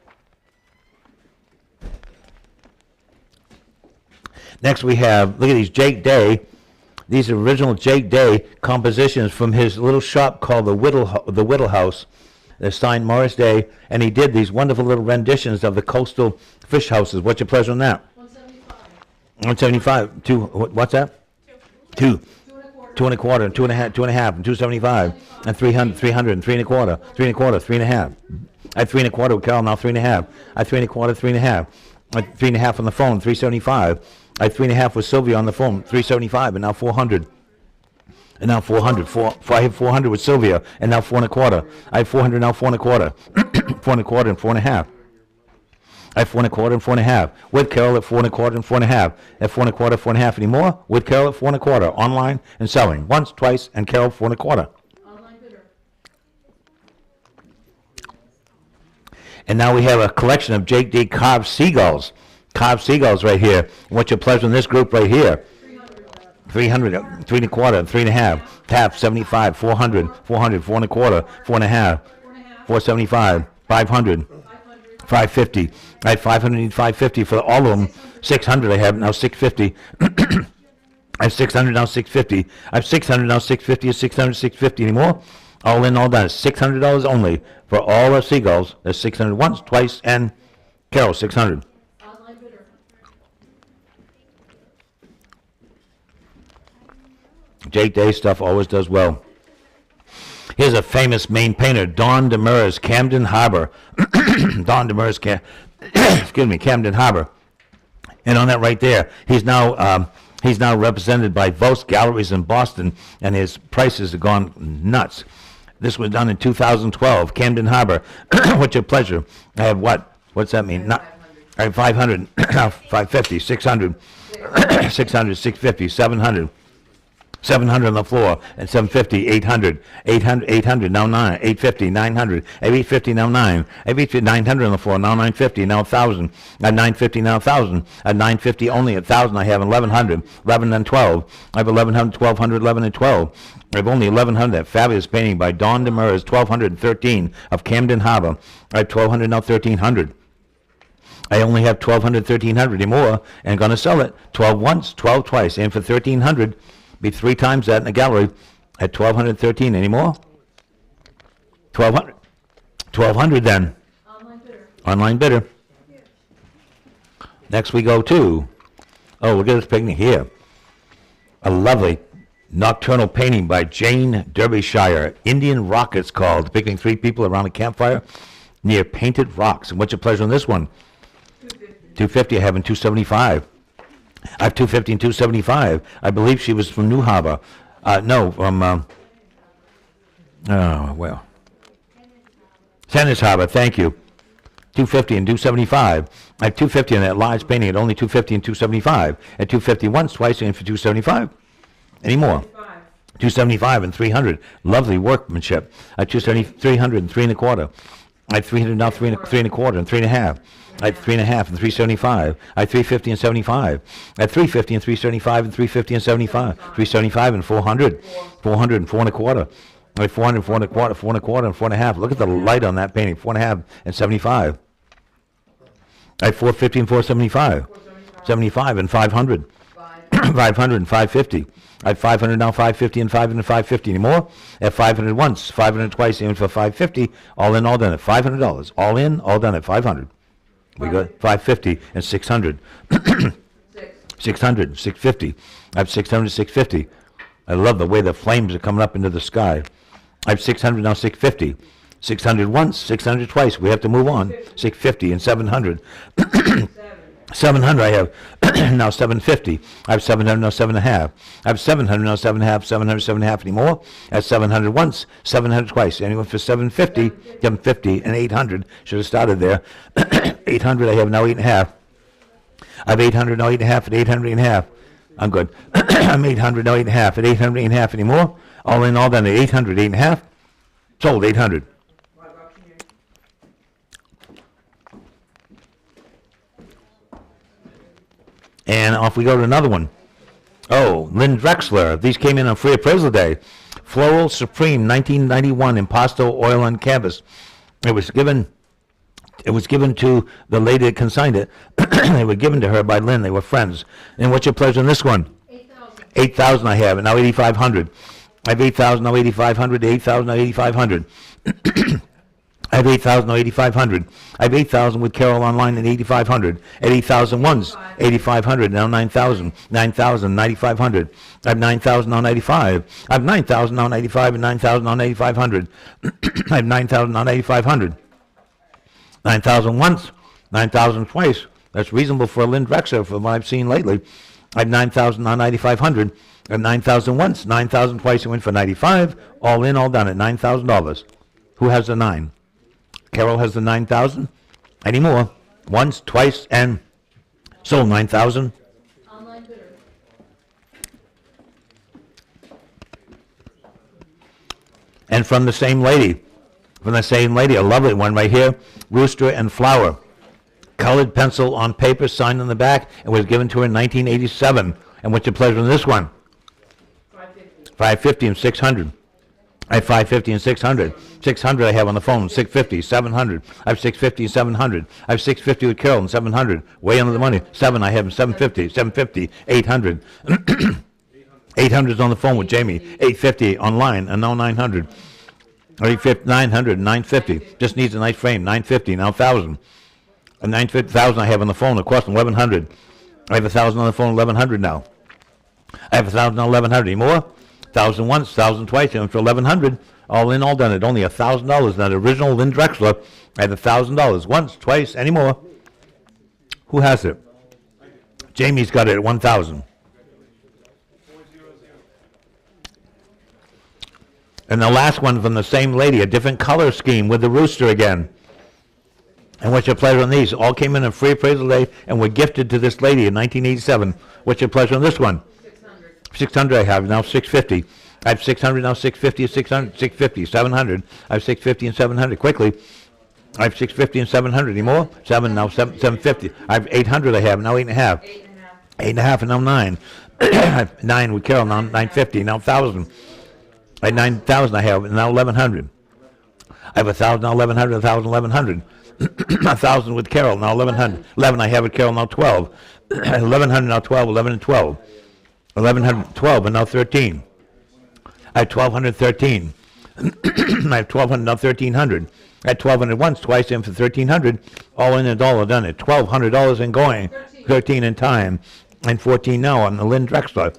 Next we have, look at these, Jake Day. These are original Jake Day compositions from his little shop called the Whittle House. They're signed Morris Day, and he did these wonderful little renditions of the coastal fish houses. What's your pleasure on that? 175. 175. What's that? Two. 2 and a quarter, 2 and a half, 275, and 300, 300, and 3 and a quarter, 3 and a quarter, 3 and a half. I had 3 and a quarter with Carol, now 3 and a half. I had 3 and a quarter, 3 and a half. I had 3 and a half on the phone, 375. I had 3 and a half with Sylvia on the phone, 375, and now 400. And now 400. I have 400 with Sylvia, and now 4 and a quarter. I have 400, now 4 and a quarter. 4 and a quarter and 4 and a half. I have 4 and a quarter and 4 and a half. With Carol at 4 and a quarter and 4 and a half. At 4 and a quarter, 4 and a half anymore. With Carol at 4 and a quarter. Online and selling. Once, twice, and Carol 4 and a quarter. Online bidder. And now we have a collection of Jake D. carved seagulls. Carved seagulls right here. What's your pleasure in this group right here? 300, 3 and a quarter, 3 and a half. Half, 75, 400, 400, 4 and a quarter, 4 and a half. 475, 500. 550. I had 500 and 550 for all of them. 600 I have now 650. I have 600 now 650. I have 600 now 650 or 600 650 anymore. All in, all done. $600 only for all our seagulls. There's 600 once, twice, and Carol 600. Online bidder. Jake Day stuff always does well. Here's a famous Maine painter, Don Demers, Camden Harbor. Don Demers, Camden Harbor. And on that right there, he's now represented by Vos Galleries in Boston, and his prices have gone nuts. This was done in 2012, Camden Harbor. What's your pleasure? I have what? What's that mean? Not, I have 500, 550, 600, 600, 650, 700. 700 on the floor, and 750, 800, 800, 800, now 9, 850, 900, 850, now 9, 850, 900 on the floor, now 950, now 1,000, at 950, now 1,000, at 950 only, at 1,000 I have 1,100, 11 and 12, I have 1,100, 1,200, 11 and 12, I have only 1,100, that fabulous painting by Don Demers, 1,213 of Camden Harbor, I have 1,200, now 1,300. I only have 1,200, 1,300 anymore, and going to sell it 12 once, 12 twice, and for 1,300, be 3 times that in the gallery at 1,213 anymore. 1,200. 1,200 then. Online bidder. Online bidder. Next we go to, oh, look at this painting here. A lovely nocturnal painting by Jane Derbyshire. Indian Rock it's called, depicting 3 people around a campfire near Painted Rocks. And what's your pleasure on this one? 250. I have in 275. I have 250 and 275. I believe she was from New Harbor. No, from, Sanders Harbor, thank you. 250 and 275. I have 250 in that large painting at only 250 and 275. At 250 once, twice, and for 275. Any more? 275 and 300. Lovely workmanship. I have 270, 300 and 3 and a quarter. I have 300 now, 3 and a quarter, and 3 and a half. I had 3 and a half and 375. I had 350 and 75. I had 350 and 375 and 350 and 75. 375 and 400. 400 and 4 and a quarter. I had 400, 4 and a quarter, 4 and a quarter, and 4 and a half. Look at the light on that painting. 4 and a half and 75. I had 450 and 475. 75 and 500. 500 and 550. I had 500 now, 550 and 500 and 550 anymore. At 500 once, 500 twice, and for 550. All in, all done at $500. All in, all done at 500. We got 550 and 600. 600, 650. I have 600, 650. I love the way the flames are coming up into the sky. I have 600 now, 650. 600 once, 600 twice. We have to move on. 650 and 700. 700 I have now 750. I have 700 now 7.5. I have 700 now 7.5. 700 7.5 anymore. At 700 once, 700 twice. Anyone for 750, 750 and 800. Should have started there. 800 I have now 8.5. I have 800 now 8.5 and 800 8.5. I'm good. I'm 800 now 8.5 at 800 8.5 anymore. All in, all done at 800 8.5. Sold 800. And off we go to another one. Oh, Lynn Drexler. These came in on free appraisal day. Floral Supreme 1991 Impasto oil on canvas. It was given to the lady that consigned it. They were given to her by Lynn. They were friends. And what's your pleasure on this one? 8,000. 8,000 I have, and now 8,500. I have 8,000, now 8,500, 8,000, now 8,500. I have 8,000, now 8,500. I have 8,000 with Carol online and 8,500. At 8,000 once, 8,500, now 9,000. 9,000, 9,500. I have 9,000, now 95. I have 9,000, now 95, and 9,000, now 9,500. I have 9,000, now 9,500. 9,000 once, 9,000 twice. That's reasonable for a Lynn Drexler from what I've seen lately. I have 9,000, now 9,500. I have 9,000 once, 9,000 twice, and went for 95. All in, all done at $9,000. Who has the 9? Carol has the 9,000. Any more? Once, twice, and sold 9,000. Online bidder. And from the same lady, a lovely one right here, Rooster and Flower. Colored pencil on paper, signed on the back, and was given to her in 1987. And what's your pleasure on this one? 550. 550 and 600. I have 550 and 600. 600 I have on the phone. 650, 700. I have 650 and 700. I have 650 with Carol and 700. Way under the money. 7 I have 750, 750, 800. 800 is on the phone with Jamie. 850 online, and now 900. 850, 900, 950. Just needs a nice frame. 950, now 1,000. And 950,000 I have on the phone. It cost 1,100. I have 1,000 on the phone. 1,100 now. I have 1,000 on 1,100. Any more? 1,000 once, 1,000 twice, and for 1,100. All in, all done at only $1,000. That original Lynn Drexler. I have $1,000 once, twice, any more. Who has it? Jamie's got it at 1,000. And the last one from the same lady, a different color scheme with the rooster again. And what's your pleasure on these? All came in a free appraisal day and were gifted to this lady in 1987. What's your pleasure on this one? 600. 600 I have, now 650. I have 600, now 650, 600, 650, 700. I have 650 and 700. Quickly. I have 650 and 700. Any more? 7, now 750. I have 800 I have, now 8.5. 8.5 and now 9. I have 9 with Carol, now 950, now 1,000. I had 9,000 I have, and now 1,100. I have 1,000, now 1,100, 1,000, 1,100. 1,000 with Carol, now 1,100. 11 I have with Carol, now 12. 1,100, now 12, 11 and 12. 1,100, 12, and now 13. I have 1,213. I have 1,200, now 1,300. I had 1,200 once, twice in for 1,300. All in a dollar done at $1,200 and going. 13 in time. And 14 now on the Lynn Drexler.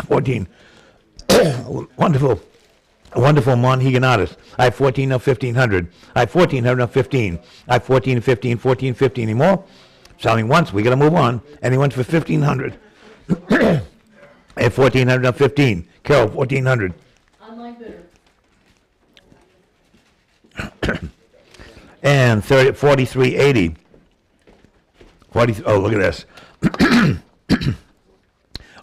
14. Wonderful. A wonderful Monhegan artist. I have 14, now 1,500. I have 1,400, now 15. I have 14, 15, 14, 15. Any more? Selling once. We got to move on. Anyone for 1,500? I have 1,400, now 15. Carol, 1,400. Online bidder. And 4380. 40. Oh, look at this.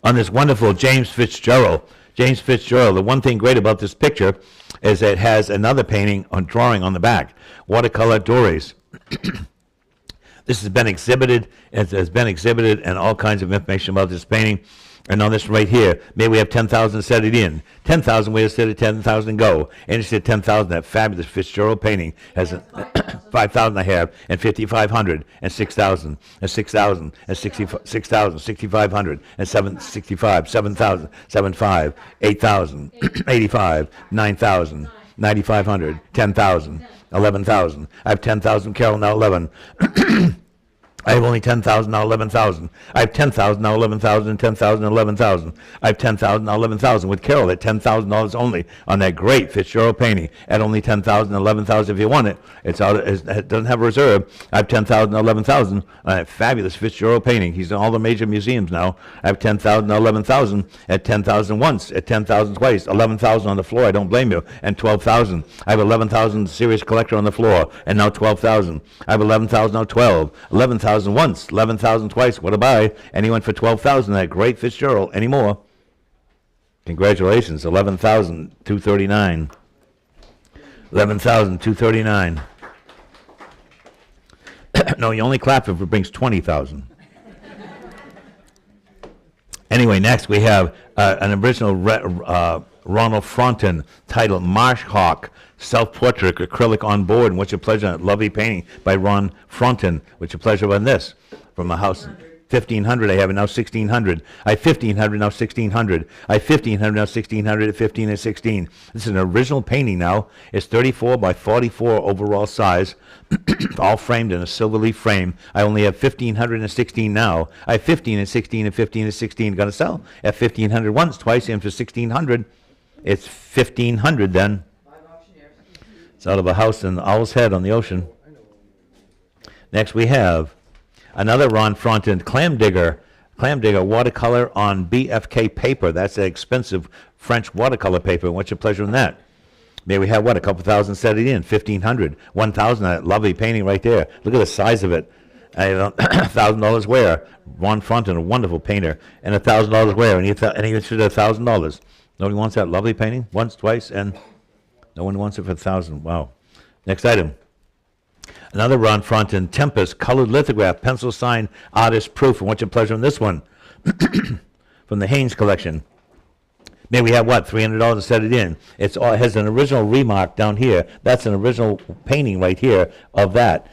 On this wonderful James Fitzgerald. James Fitzgerald. The one thing great about this picture is it has another painting on drawing on the back. Watercolor Dories. This has been exhibited. It has been exhibited, and all kinds of information about this painting. And on this right here, maybe we have 10,000 set it in. 10,000 we set it 10,000 go. And it's at 10,000. That fabulous Fitzgerald painting has 5,000 I have, and 5,500, and 6,000, and 6,000, and 6,000, 6,500, and 765, 7,000, 7,5, 8,000, 85, 9,000, 9,500, 10,000, 11,000. I have 10,000. Carol, now 11. I have only 10,000, now 11,000. I have 10,000, now 11,000, 10,000, 11,000. I have 10,000, now 11,000 with Carol at $10,000 only on that great Fitzgerald painting at only 10,000, 11,000 if you want it. It doesn't have a reserve. I have 10,000, 11,000 on that fabulous Fitzgerald painting. He's in all the major museums now. I have 10,000, now 11,000 at 10,000 once, at 10,000 twice, 11,000 on the floor. I don't blame you. And 12,000. I have 11,000 serious collector on the floor, and now 12,000. I have 11,000, now 12. 11,000 once, 11,000 twice. What a buy. Anyone for 12,000, that great Fitzgerald. Any more? Congratulations. 11,239. 11,239. No, you only clap if it brings 20,000. Anyway, next we have an original Ronald Fronton titled Marsh Hawk, self-portrait, acrylic on board. And what's your pleasure? Lovely painting by Ron Fronton. What's your pleasure on this? From a house. 1,500, I have it now 1,600. I have 1,500, now 1,600. I have 1,500, now 1,600 at 15 and 16. This is an original painting now. It's 34 by 44 overall size, all framed in a silver leaf frame. I only have 1,500 and 16 now. I have 15 and 16 and 15 and 16 going to sell at 1,500 once, twice, and for 1,600. It's 1,500 then. It's out of a house in Owl's Head on the ocean. Next we have another Ron Fronten clam digger watercolor on BFK paper. That's an expensive French watercolor paper. What's your pleasure in that? There we have what, a couple thousand set it in, 1,500, 1,000, that lovely painting right there. Look at the size of it. $1,000 where? Ron Fronten, a wonderful painter, and $1,000 where? And he issued $1,000. Nobody wants that lovely painting? Once, twice, and no one wants it for 1,000. Wow. Next item. Another Ron Fronten Tempest colored lithograph, pencil sign, artist proof. And what's your pleasure in this one? From the Haynes collection. May we have what? $300 to set it in. It has an original remark down here. That's an original painting right here of that.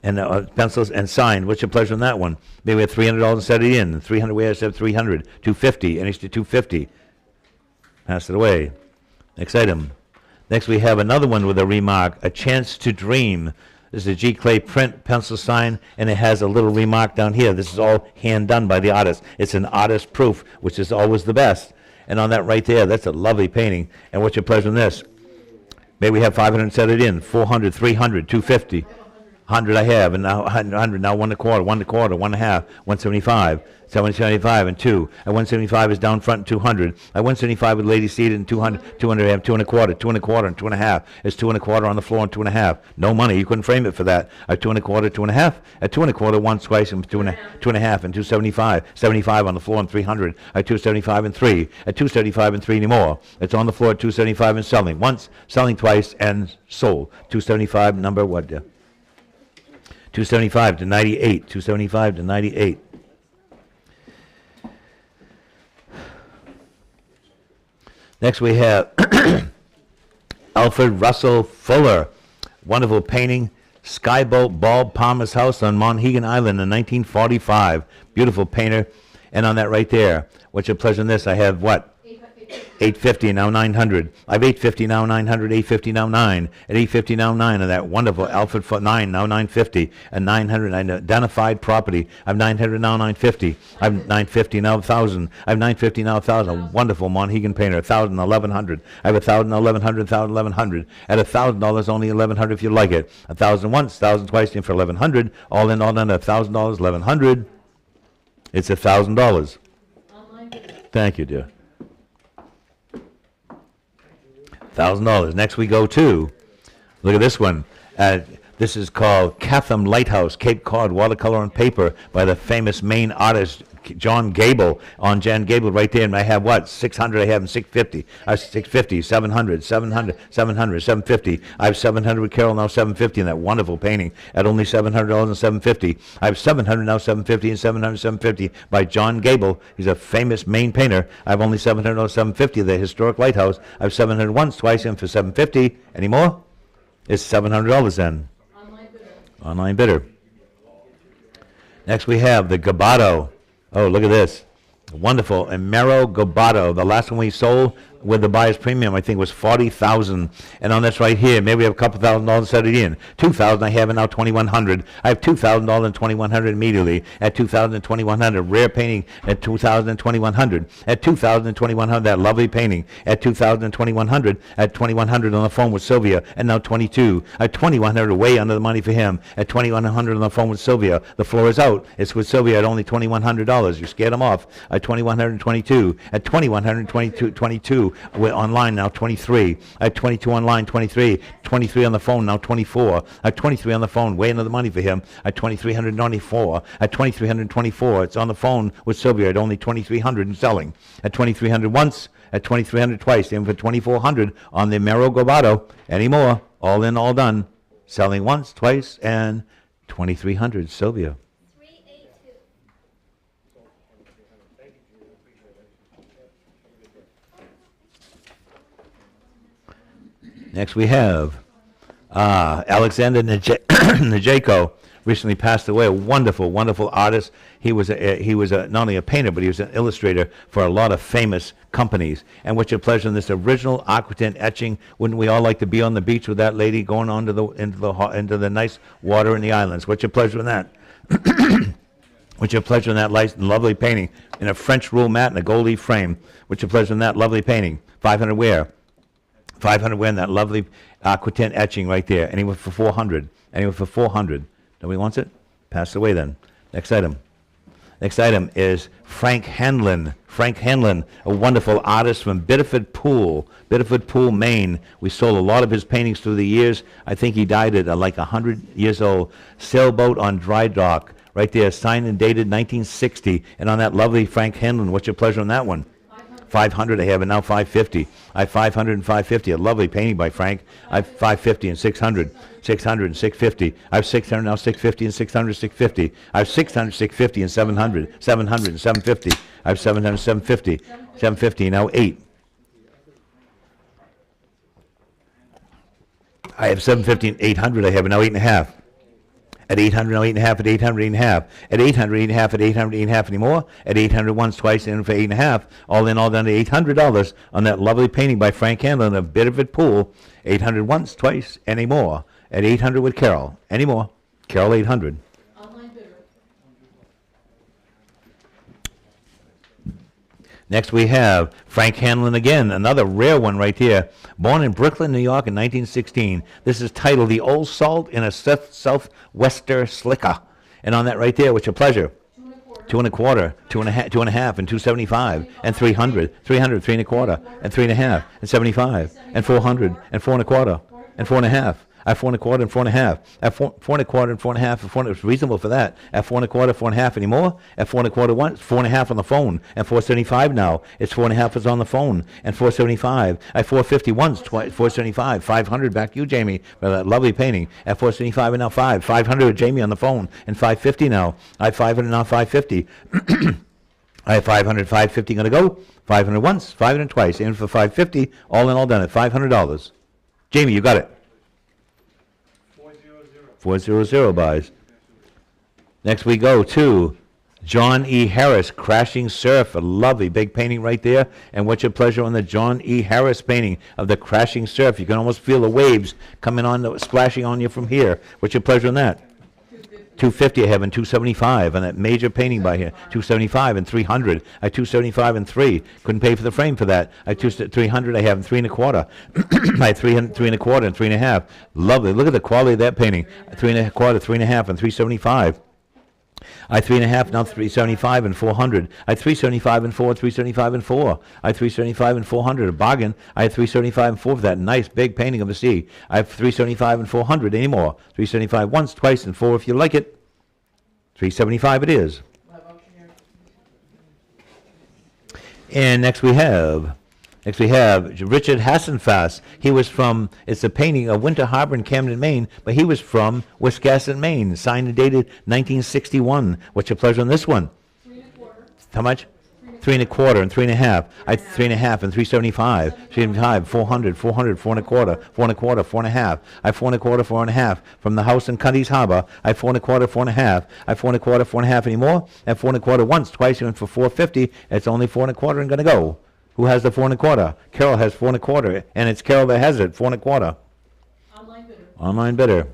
And pencils and sign. What's your pleasure in that one? May we have $300 to set it in. 300 we have 300. 250. And it's to 250. Pass it away. Next item. Next we have another one with a remark. A Chance to Dream. This is a G. Clay print pencil sign, and it has a little remark down here. This is all hand done by the artist. It's an artist proof, which is always the best. And on that right there, that's a lovely painting. And what's your pleasure in this? May we have 500 set it in, 400, 300, 250. 100 I have, and now 100, now 1 1/4, 1 1/4, 1 1/2, 175, 175, and 2. At 175 is down front, and 200. At 175 with lady seated, and 200, 200 I have 2 1/4, 2 1/4, and 2 1/2. It's 2 1/4 on the floor and 2 1/2. No money, you couldn't frame it for that. At 2 1/4, 2 1/2. At 2 1/4, once, twice, and 2 1/2, and 275. 75 on the floor and 300. At 275 and 3. At 275 and 3 anymore. It's on the floor at 275 and selling. Once, selling twice, and sold. 275, number what, dear? 275 to 98. 275 to 98. Next we have Alfred Russell Fuller. Wonderful painting. Skyboat Bob Palmer's house on Monhegan Island in 1945. Beautiful painter. And on that right there, what's your pleasure in this? I have what? 850, now 900. I have 850, now 900, 850, now 9. At 850, now 9 of that wonderful Alfred Fuller, 9, now 950. And 900, identified property. I have 900, now 950. I have 950, now 1,000. I have 950, now 1,000. A wonderful Monhegan painter. 1,000, 1,100. I have 1,000, 1,100, 1,000, 1,100. At $1,000, only 1,100 if you like it. 1,000 once, 1,000 twice, and for 1,100. All in, all done, $1,000, 1,100. It's $1,000. Thank you, dear. $1,000. Next we go to, look at this one. This is called Catham Lighthouse, Cape Cod watercolor on paper by the famous Maine artist John Gable. On Jan Gable right there, and I have what? 600, I have 650. I have 650, 700, 700, 700, 750. I have 700 with Carol, now 750 in that wonderful painting at only $700 and 750. I have 700, now 750, and 700, 750 by John Gable. He's a famous Maine painter. I have only $700, 750 the historic lighthouse. I have 700 once, twice, and for 750. Any more? It's $700 then. Online bidder. Next we have the Gabato. Oh, look at this. Wonderful. Amero Gabato. The last one we sold with the buyer's premium, I think, was $40,000. And on this right here, maybe we have a couple $1,000 set it in. $2,000, I have it now $2,100. I have $2,000 and $2,100 immediately. At $2,000 and $2,100, rare painting at $2,000 and $2,100. At $2,000 and $2,100, that lovely painting. At $2,000 and $2,100, at $2,100 on the phone with Sylvia, and now $22. At $2,100, way under the money for him. At $2,100 on the phone with Sylvia, the floor is out. It's with Sylvia at only $2,100. You scared him off. At $2,122. At $2,122. We're online now, 23. At 22 online, 23. 23 on the phone, now 24. At 23 on the phone, way under the money for him. At 2,394. At 2,324, it's on the phone with Sylvia at only 2,300 and selling. At 2,300 once, at 2,300 twice, and for 2,400 on the Mero Gobato. Any more? All in, all done. Selling once, twice, and 2,300. Sylvia. Next we have Alexander Najeko, recently passed away. A wonderful, wonderful artist. He was not only a painter, but he was an illustrator for a lot of famous companies. And what's your pleasure in this original aquatint etching? Wouldn't we all like to be on the beach with that lady going on to into the nice water in the islands? What's your pleasure in that? What's your pleasure in that lovely painting in a French rule mat and a gold leaf frame? What's your pleasure in that lovely painting? 500 where? 500 where in that lovely aquatint etching right there. Anyone for 400? Anyone for 400? Nobody wants it? Pass away then. Next item. Next item is Frank Hanlon. Frank Hanlon, a wonderful artist from Biddeford Pool, Maine. We sold a lot of his paintings through the years. I think he died at like 100 years old. Sailboat on Dry Dock, right there, signed and dated 1960. And on that lovely Frank Hanlon, what's your pleasure on that one? 500 I have, and now 550. I have 500 and 550. A lovely painting by Frank. I have 550 and 600. 600 and 650. I have 600, now 650 and 600, 650. I have 600, 650 and 700. 700 and 750. I have 700, 750. 750, now 8. I have 750 and 800. I have now 8.5. At 800, now 8.5. At 800, 8.5. At 800, 8.5. At 800, 8.5 anymore. At 800 once, twice, and for 8.5. All in all down to $800 on that lovely painting by Frank Hanlon of Biddeford Pool. 800 once, twice, any more. At 800 with Carol. Any more. Carol 800. Online bidder. Next we have Frank Hanlon again, another rare one right here. Born in Brooklyn, New York in 1916. This is titled The Old Salt in a Southwester Slicker. And on that right there, what's your pleasure? 2.25, 2.5, and 275, and 300, 300, 3.25, and 3.5, and 75, and 400, and 4.25, and 4.5. At 4.25 and 4.5. At 4.25 and 4.5. At 4, it's reasonable for that. At 4.25, 4.5 anymore. At 4.25 once, 4.5 on the phone. At 4.75 now. It's 4.5 is on the phone. And 4.75. At 4.50 once, twice. 4.75. 500 back to you, Jamie, for that lovely painting. At 4.75 and now 5. 500 with Jamie on the phone. And 5.50 now. I have 500 now 5.50. I have 500, 5.50 gonna go. 500 once, 500 twice. And for 5.50, all in all done at $500. Jamie, you got it. 400 buys. Next we go to John E. Harris, Crashing Surf, a lovely big painting right there. And what's your pleasure on the John E. Harris painting of the Crashing Surf? You can almost feel the waves coming on, splashing on you from here. What's your pleasure on that? 250 I have and 275 on that major painting by here. 275 and 300. I 275 and 3. Couldn't pay for the frame for that. I 300 I have and 3.25. I have 300, 3.25 and 3.5. Lovely. Look at the quality of that painting. 3.25, 3.5 and 375. I 3.5 now 375 and 400. I 375 and 4, 375 and 4. I 375 and 400, a bargain. I have 375 and 4 for that nice big painting of the sea. I have 375 and 400 anymore. 375 once, twice, and 4 if you like it. 375 it is. And next we have Richard Hassenfass. He was from, it's a painting of Winter Harbor in Camden, Maine, but he was from Wiscasset, Maine, signed and dated 1961. What's your pleasure on this one? 3.25. How much? 3.25 and 3.5. I 3.5 and 375. 375, 400, 400, 4.25, 4.25, 4.5. I 4.25, 4.5 from the house in Cundy's Harbor. I 4.25, 4.5. I 4.25, 4.5 anymore. At 4.25 once, twice, and for 450. It's only 4.25 and gonna go. Who has the 4.25? Carol has 4.25, and it's Carol that has it, 4.25. Online bidder. Online bidder.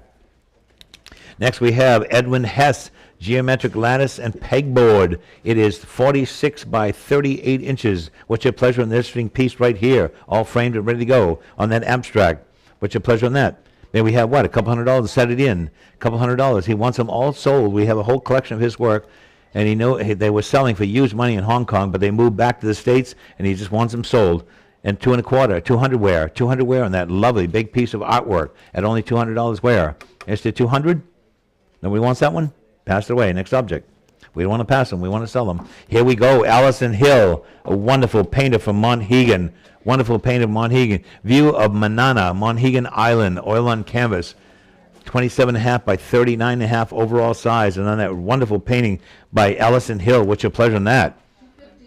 Next we have Edwin Hess, Geometric Lattice and Pegboard. It is 46 by 38 inches. What's your pleasure on this piece right here? All framed and ready to go on that abstract. What's your pleasure on that? Then we have what? A couple $100 to set it in. A couple $100. He wants them all sold. We have a whole collection of his work. And they were selling for huge money in Hong Kong, but they moved back to the States, and he just wants them sold. And 2.25, 200 wear on that lovely big piece of artwork at only $200 wear. Is it 200? Nobody wants that one? Pass it away. Next object. We don't want to pass them. We want to sell them. Here we go. Allison Hill, a wonderful painter from Monhegan. Wonderful painter from Monhegan. View of Manana, Monhegan Island, oil on canvas. 27.5 by 39.5 overall size, and on that wonderful painting by Allison Hill. What's your pleasure on that?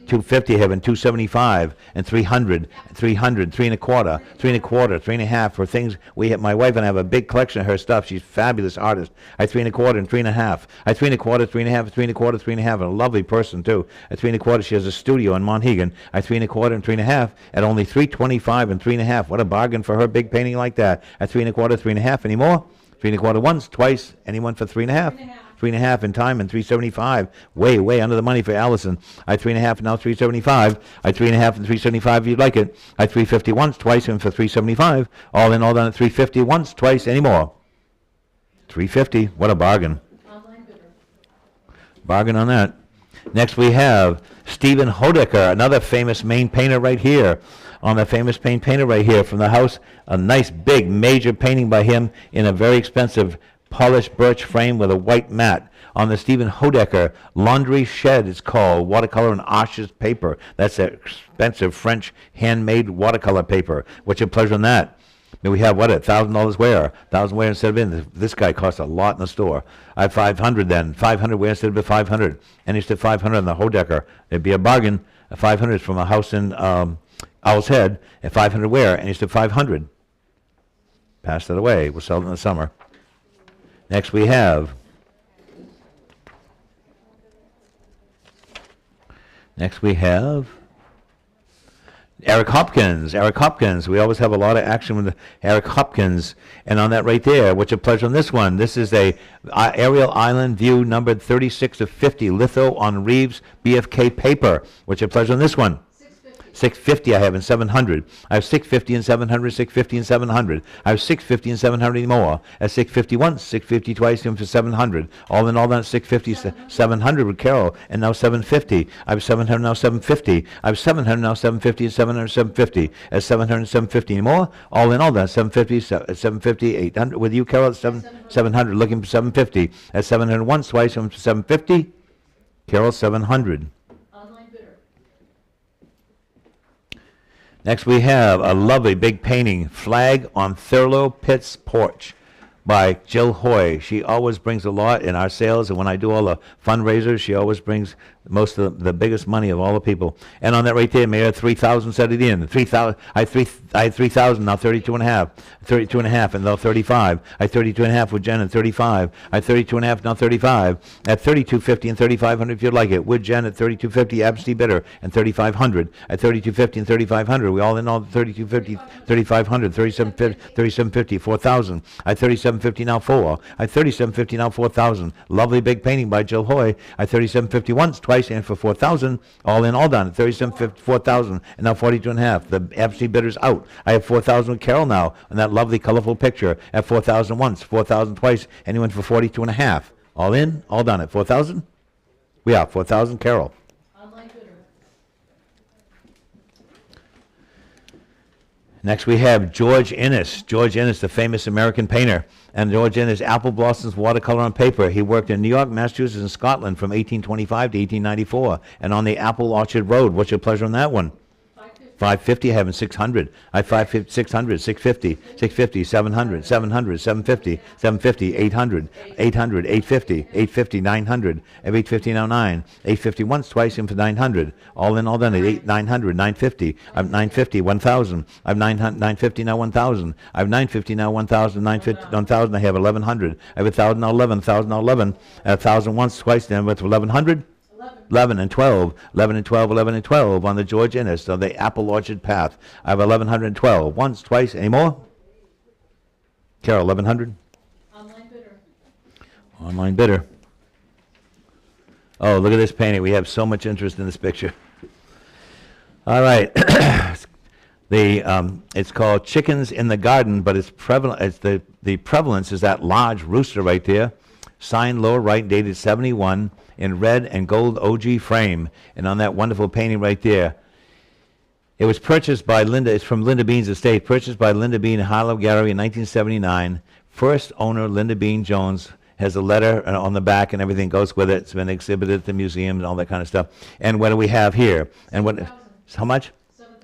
250 having 275 and 300, 300, 3 and a quarter, 3 and a quarter, 3 and a half for things we have. My wife and I have a big collection of her stuff. She's a fabulous artist. I 3 and a quarter and 3 and a half. I 3 and a quarter, 3 and a half, 3 and a quarter, 3 and a half, and a lovely person too. At 3 and a quarter, she has a studio in Monhegan. I 3 and a quarter and 3 and a half at only 325 and 3 and a half. What a bargain for her big painting like that. At 3 and a quarter, 3 and a half. Any more? 3 and a quarter once, twice. Anyone for 3 and a half? 3 and a half in time and 375. Way under the money for Allison. I 3 and a half and now 375. I 3 and a half and 375 if you'd like it. I 350 once, twice, and for 375. All in, all done at 350 once, twice, any more. 350. What a bargain. Online bidder. Bargain on that. Next we have Stephen Hodecker, another famous Maine painter right here. On the famous painter right here from the house. A nice big major painting by him in a very expensive polished birch frame with a white mat. On the Stephen Hodecker Laundry Shed, it's called, watercolor and Arches paper. That's expensive French handmade watercolor paper. What's your pleasure on that? Then we have what, $1,000 wear. 1,000 wear instead of in. This guy costs a lot in the store. I have 500 then. 500 wear instead of 500. And instead 500 on the Hodecker. It'd be a bargain. 500 is from a house in Owl's Head. At 500 wear and instead 500. Pass that away. We'll sell it in the summer. Next we have Eric Hopkins. Eric Hopkins. We always have a lot of action with Eric Hopkins. And on that right there, what's your pleasure on this one? This is a aerial island view numbered 36 of 50, litho on Reeves BFK paper. What's your pleasure on this one? 650 I have in 700. I have 650 and 700, 650 and 700. I have 650 and 700 more. At 650 once, 650 twice, and for 700. All in all, that's 650, 700 with Carol, and now 750. I have 700, now 750. I have 700, now 750, and 700, 750. At 700, 750 anymore. All in all, that's 750, 750, 800. With you, Carol, at 700. Looking for 750. At 700 once, twice, and for 750. Carol, 700. Next we have a lovely big painting, Flag on Thurlow Pitt's Porch by Jill Hoy. She always brings a lot in our sales, and when I do all the fundraisers, she always brings most of the biggest money of all the people. And on that right there, Mayor, 3,000 set it in. 3,000. I had 3,000, now 32 and a half. 32 and a half, and now 35. I had 32 and a half with Jen and 35. I had 32 and a half, now 35. At 32.50 and 3,500 if you'd like it. With Jen at 32.50, absentee bidder, and 3,500. At 32.50 and 3,500. We all in all 32.50, 3,500, 37.50, 4,000. I had 37.50 now 4. I had 37.50 now 4,000. Lovely big painting by Jill Hoy. I had 37.50 once, twice, and for 4,000. All in, all done. 37.50, 4,000, and now 42 and a half. The absentee bidder's out. I have 4,000 with Carol now, and that lovely colorful picture at 4,000 once, 4,000 twice, and he went for 42 and a half. All in, all done at 4,000. We are 4,000. Carol. Online bidder. Next we have George Innes. George Innes, the famous American painter. And George Innes, Apple Blossoms watercolor on paper. He worked in New York, Massachusetts, and Scotland from 1825 to 1894. And on the Apple Orchard Road. What's your pleasure on that one? 550, having 600. I have 550, 600, 650, 650, 700, 700, 750, 750, 800, 800, 850, 850, 900. I have 850 now 9. 850 once, twice, and for 900. All in, all done at 900, 950. I have 950, 1,000. I have 950 now 1,000. I have 950 now 1,000, 950, 1,000. I have 1,100. I have 1,000 now 11, 1,000 now 11. 1,000 once, twice, then with 1,100. 11 and 12, 11 and 12, 11 and 12 on the George Innes on the Apple Orchard path. I have 1,112. Once, twice, any more? Carol, 1,100? Online bidder. Online bidder. Oh, look at this painting. We have so much interest in this picture. All right. It's called Chickens in the Garden, but it's prevalent. It's the prevalence is that large rooster right there. Signed lower right, dated 71, in red and gold OG frame. And on that wonderful painting right there, it was purchased by Linda. It's from Linda Bean's estate, purchased by Linda Bean in Harlow Gallery in 1979. First owner, Linda Bean Jones, has a letter on the back and everything goes with it. It's been exhibited at the museum and all that kind of stuff. And what do we have here? And what? How much?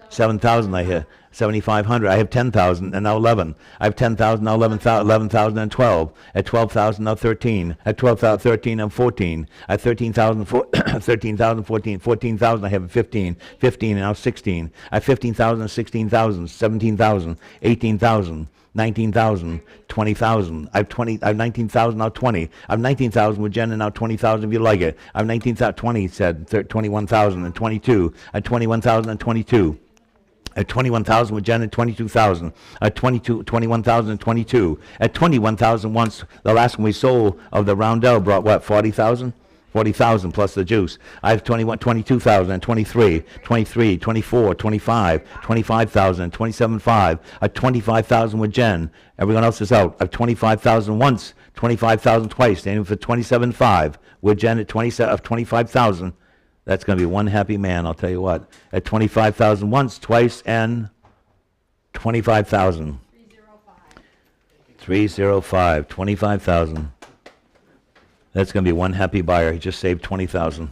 7,000 I hear. 7,500. I have 10,000 and now 11. I have 10,000 now 11,000 and 12. At 12,000 now 13. At 12,000 13 and 14. At 13,000 13,000 14. 14,000 I have 15. 15 and now 16. I have 15,000 and 16,000. 17,000. 18,000. 19,000, 20,000. I have 19,000 now 20. I have 19,000 with Jen and now 20,000 if you like it. I have 19,000, 20 said 21,000 and 22. I have 21,000 and 22. At 21,000 with Jen and 22,000. At 21,000 and 22. At 21,000 once, the last one we sold of the Roundel brought what, 40,000? 40,000 plus the juice. I have 22,000 and 23, 23, 24, 25, 25,000, 27,500. At 25,000 with Jen. Everyone else is out. At 25,000 once, 25,000 twice, aiming for 27,500 with Jen at 25,000. That's going to be one happy man, I'll tell you what. At 25,000 once, twice, and 25,000. 305, 25,000. That's going to be one happy buyer. He just saved 20,000.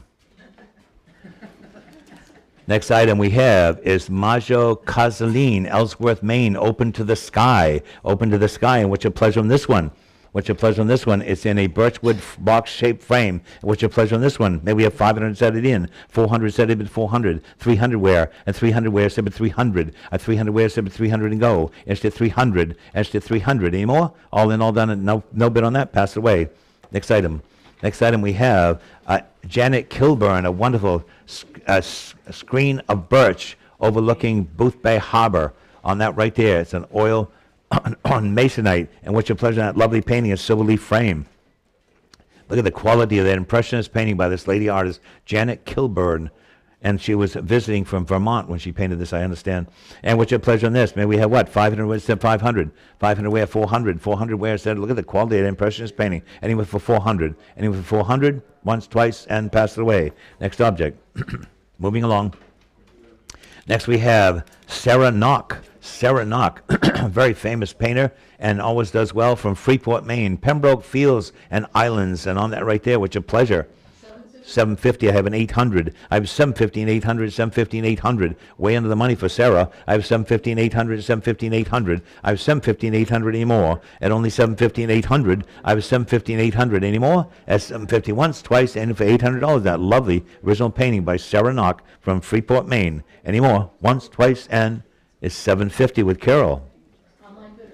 Next item we have is Majo Casaline, Ellsworth, Maine, open to the sky. Open to the sky, and what's your pleasure on this one? What's your pleasure on this one? It's in a birchwood box-shaped frame. What's your pleasure on this one? Maybe we have 500 set it in, 400 set it at 400, 300 wear, and 300 wear set at 300, a 300 wear set at 300 and go. It's at 300, it's at 300. Any more? All in, all done, and no bid on that. Pass it away. Next item. Next item we have Janet Kilburn, a wonderful screen of birch overlooking Booth Bay Harbor. On that right there, it's an oil on masonite, and what's your pleasure on that lovely painting, a silver leaf frame. Look at the quality of that impressionist painting by this lady artist, Janet Kilburn. And she was visiting from Vermont when she painted this, I understand. And what's your pleasure on this? Maybe we have what? 500 wear said 500. 500 wear 400. 400 wear said, look at the quality of that impressionist painting. Anyone for 400. Anyone for 400? Once, twice, and pass it away. Next object. Moving along. Next we have Sarah Knock. Sarah Knock, very famous painter, and always does well, from Freeport, Maine. Pembroke Fields and Islands, and on that right there, what's your pleasure? 750. I have an 800. I have 750 and 800, 750 and 800. Way under the money for Sarah. I have 750 and 800, 750 and 800. I have 750 and 800 anymore. At only 750 and 800. I have 750 and 800 anymore. At 750 once, twice, and for $800. That lovely original painting by Sarah Knock from Freeport, Maine. Anymore? Once, twice, and it's 750 with Carol. Online bidder.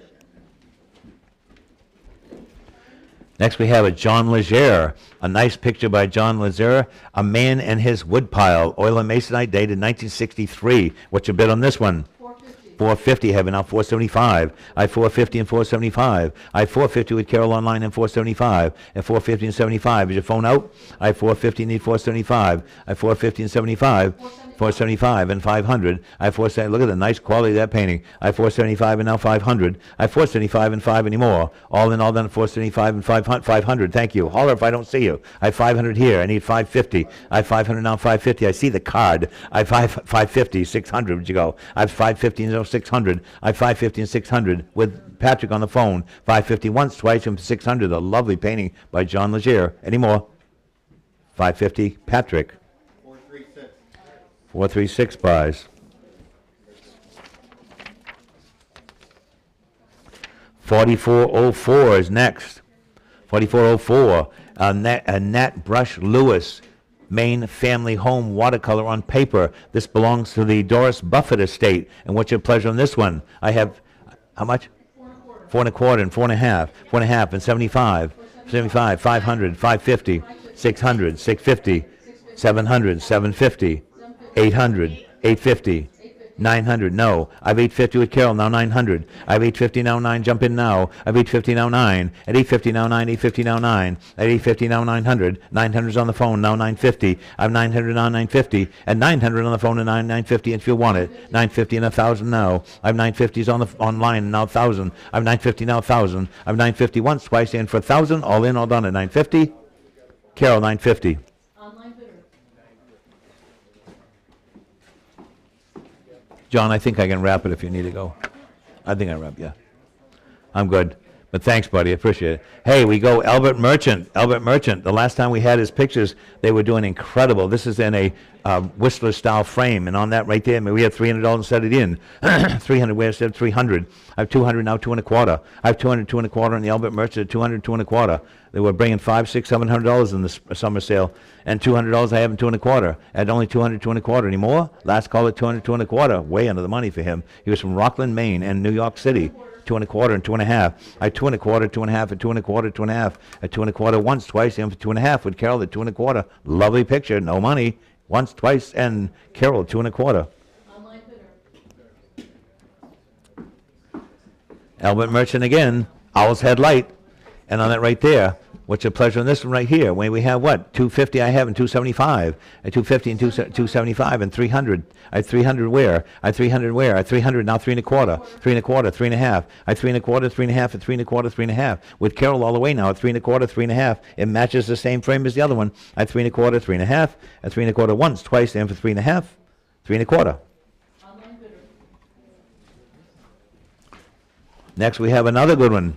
Next we have a John Legere, a nice picture by John Legere, a man and his woodpile, oil and masonite, dated 1963. What's your bid on this one? 450. 450, have it now 475. I have 450 and 475. I have 450 with Carol Online and 475. And 450 and 75. Is your phone out? I have 450 and need 475. I have 450 and 75. 475 and 500. I have 470. Look at the nice quality of that painting. I have 475 and now 500. I have 475 and 5 anymore. All in all done, 475 and 500. Thank you. Holler if I don't see you. I have 500 here. I need 550. I have 500 now, 550. I see the card. I have 550, 600. Would you go? I have 550 and 600. I have 550 and 600 with Patrick on the phone. 550 once, twice, and 600. A lovely painting by John Legere. Any more? 550, Patrick. 436 buys. 4404 is next. 4404, a Nat Brush Lewis, Maine family home watercolor on paper. This belongs to the Doris Buffett estate. And what's your pleasure on this one? I have, how much? 4 1/4 and 4 1/2, 4 1/2 and 75, 75, 500, 550, 600, 650, 700, 750. 800, 850, 900, no. I have 850 with Carol, now 900. I have 850 now 9, jump in now. I have 850 now 9. At 850 now 9, 850 now 9. At 850 now 900. 900's on the phone, now 950. I have 900 now 950. At 900 on the phone and 950 if you want it. 950 and 1,000 now. I have 950's on the online, now 1,000. I have 950 now 1,000. I have 950 once, twice, and for 1,000, all in, all done at 950. Carol, 950. Online bidder. John, I think I can wrap it if you need to go. I think I wrap, yeah. I'm good. But thanks, buddy. I appreciate it. Hey, we go Albert Merchant. Albert Merchant. The last time we had his pictures, they were doing incredible. This is in a Whistler-style frame, and on that right there, I mean, we had $300 and set it in. 300. We said 300. I have 200 now, 2 1/4. I have 200, 2 1/4 in the Albert Merchant. 200, 2 1/4. They were bringing $500, $600, $700 in the summer sale, and $200 I have in 2 1/4. At only 200, 2 1/4 anymore. Last call at 200, 2 1/4. Way under the money for him. He was from Rockland, Maine, and New York City. 2 1/4 and 2 1/2. I had 2 1/4, 2 1/2, and 2 1/4, 2 1/2. At 2 1/4 once, twice, and for 2 1/2 with Carol at 2 1/4. Lovely picture, no money. Once, twice, and Carol 2 1/4. Online bidder. Albert Merchant again, Owl's Head Light. And on that right there, what's your pleasure on this one right here? When we have what? 250 I have and 275. At 250 and 275 and 300. I have 300 where? I have 300 where? I have 300 now 3 1/4. 3 1/4, 3 1/2. I have 3 1/4, 3 1/2, and 3 1/4, 3 1/2. With Carol all the way now at 3 1/4, 3 1/2. It matches the same frame as the other one. I have 3 1/4, 3 1/2. At 3 1/4 once, twice, and for 3 1/2. 3 1/4. Online bidder. Next we have another good one.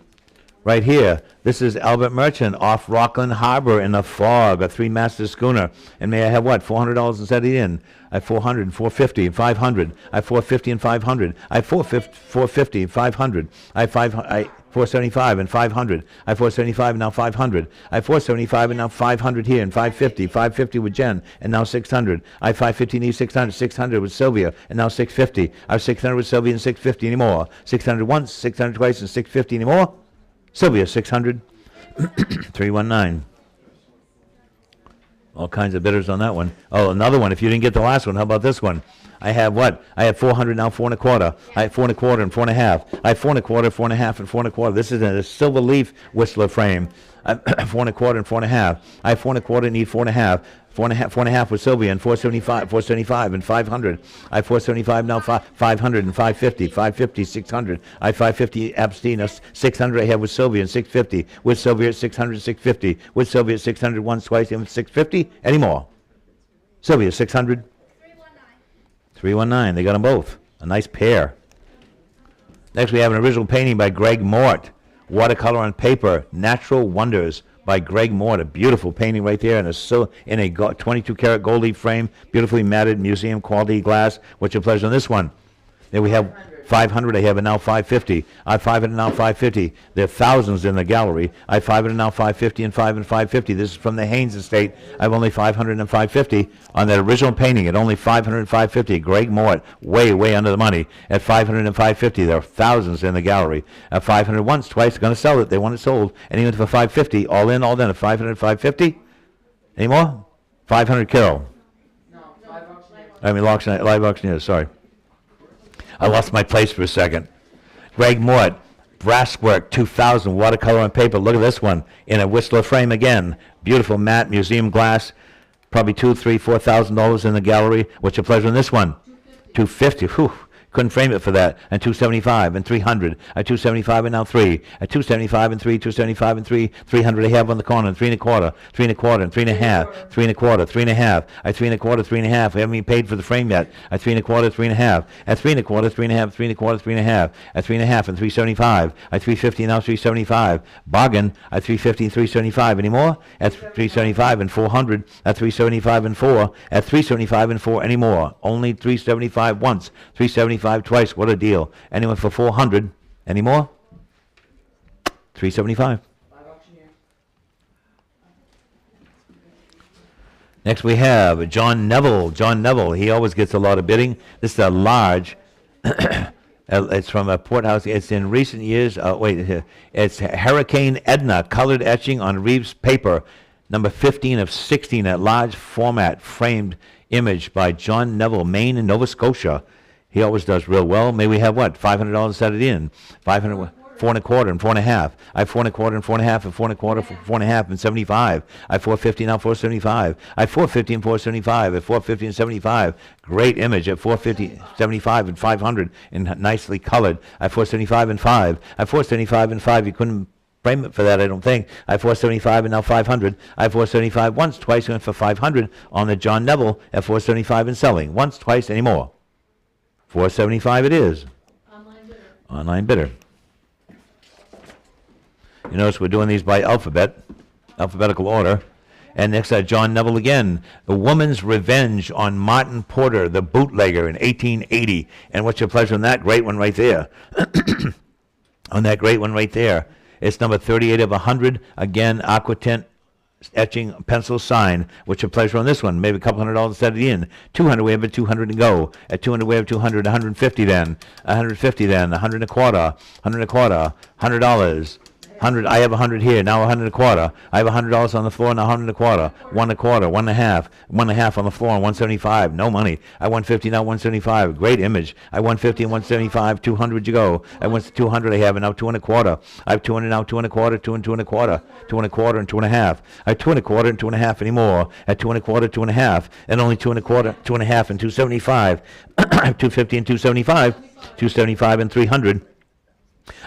Right here, this is Albert Merchant off Rockland Harbor in the fog, a 3-master schooner. And may I have what? $400 and set it in. I have 400 and 450 and 500. I have 450 and 500. I have 450 and 500. I have 475 and 500. I have 475 and now 500. I have 475 and now 500 here and 550. 550 with Jen and now 600. I have 550 and 600. 600 with Sylvia and now 650. I have 600 with Sylvia and 650 anymore. 600 once, 600 twice, and 650 anymore. Sylvia, 600, 319. All kinds of bidders on that one. Oh, another one. If you didn't get the last one, how about this one? I have what? I have 400 now, 4 1/4. I have 4 1/4 and 4 1/2. I have 4 1/4, 4 1/2, and 4 1/4. This is in a silver leaf Whistler frame. 4 1/4 and 4 1/2. I have 4 1/4 and need 4 1/2. 4 1/2 with Sylvia and 475 and 500. I have 475 now, 500 and 550, 550, 600. I have 550 abstain, 600 I have with Sylvia and 650. With Sylvia at 600, 650. With Sylvia at 600 once, twice, and 650. Any more? Sylvia, 600. 319. They got them both. A nice pair. Next we have an original painting by Greg Mort. Watercolor on paper, Natural Wonders by Greg Mort. A beautiful painting right there in a 22 karat gold leaf frame, beautifully matted museum quality glass. What's your pleasure on this one? Then we have 500. I have it now 550. I have 500 now 550. There are thousands in the gallery. I have 500 now 550 and 5 and 550. This is from the Haynes estate. I have only 500 and 550 on that original painting at only 500 and 550. Greg Mort, way under the money at 500 and 550. There are thousands in the gallery. At 500 once, twice, going to sell it. They want it sold. And even for 550, all in, all done at 500 and 550. Any more? 500 Carol. No, live auctioneer. I mean, live auctioneers, sorry. I lost my place for a second. Greg Mort, Brasswork 2000, watercolor on paper. Look at this one in a Whistler frame again. Beautiful matte museum glass. Probably $2,000, $3,000, $4,000 in the gallery. What's your pleasure on this one? 250. Whew. Couldn't frame it for that. And 275 and 300. At 275 and now 3. At 275 and 3, 275 and 3, 300 I have on the corner, and 3 1/4, 3 1/4, and 3 1/2, 3 1/4, 3 1/2. At 3 1/4, 3 1/2. We haven't even paid for the frame yet. At 3 1/4, 3 1/2. At 3 1/4, 3 1/2, 3 1/4, 3 1/2. At 3 1/2 and 375. At 350 now 375. Bargain at 350 and 375. Any more? At 375 and 400. At 375 and 4. At 375 and 4. Any more? Only 375 once. 375 twice. What a deal. Anyone for 400? Any more? 375. Live auctioneer. Next we have John Neville. John Neville. He always gets a lot of bidding. This is a large. It's from a port house. It's in recent years. It's Hurricane Edna colored etching on Reeves paper. Number 15 of 16 at large format framed image by John Neville, Maine and Nova Scotia. He always does real well. May we have what? $500 set it in. 500, 4 1/4 and 4 1/2. I have 4 1/4 and 4 1/2 and 4 1/4, 4 1/2 and 75. I have 450 now 475. I have 450 and 475. At 450 and 75. Great image at 450, 75 and 500 and nicely colored. I have 475 and 5. I have 475 and 5. You couldn't frame it for that, I don't think. I have 475 and now 500. I have 475 once, twice, and for 500 on the John Neville at 475 and selling. Once, twice, any more. 475 it is. Online bidder. Online bidder. You notice we're doing these by alphabetical order. And next, John Neville again. The Woman's Revenge on Martin Porter, the bootlegger in 1880. And what's your pleasure on that great one right there? On that great one right there. It's number 38 of 100. Again, aquatint etching pencil sign. What's your pleasure on this one? Maybe a couple $100 to set it in. 200, we have it 200 and go. At 200, we have 200, 150 then. 150 then, 100 and a quarter, 100 and a quarter, $100. 100, I have 100 here, now 100 and a quarter. I have $100 on the floor, now 100 and a quarter. 1 and a quarter, 1 and a half, 1 and a half on the floor, and 175. No money. I won 50, now 175. Great image. I won 50 and 175. 200 you go. I went to 200 I have, and now 2 and a quarter. I have 200 now, 2 and a quarter, 2 and 2 and a quarter. 2 and a quarter and 2 and a half. I have 2 and a quarter and 2 and a half anymore. At 2 and a quarter, 2 and a half. And only 2 and a quarter, 2 and a half, and 275. I have 250 and 275. 275 and 300.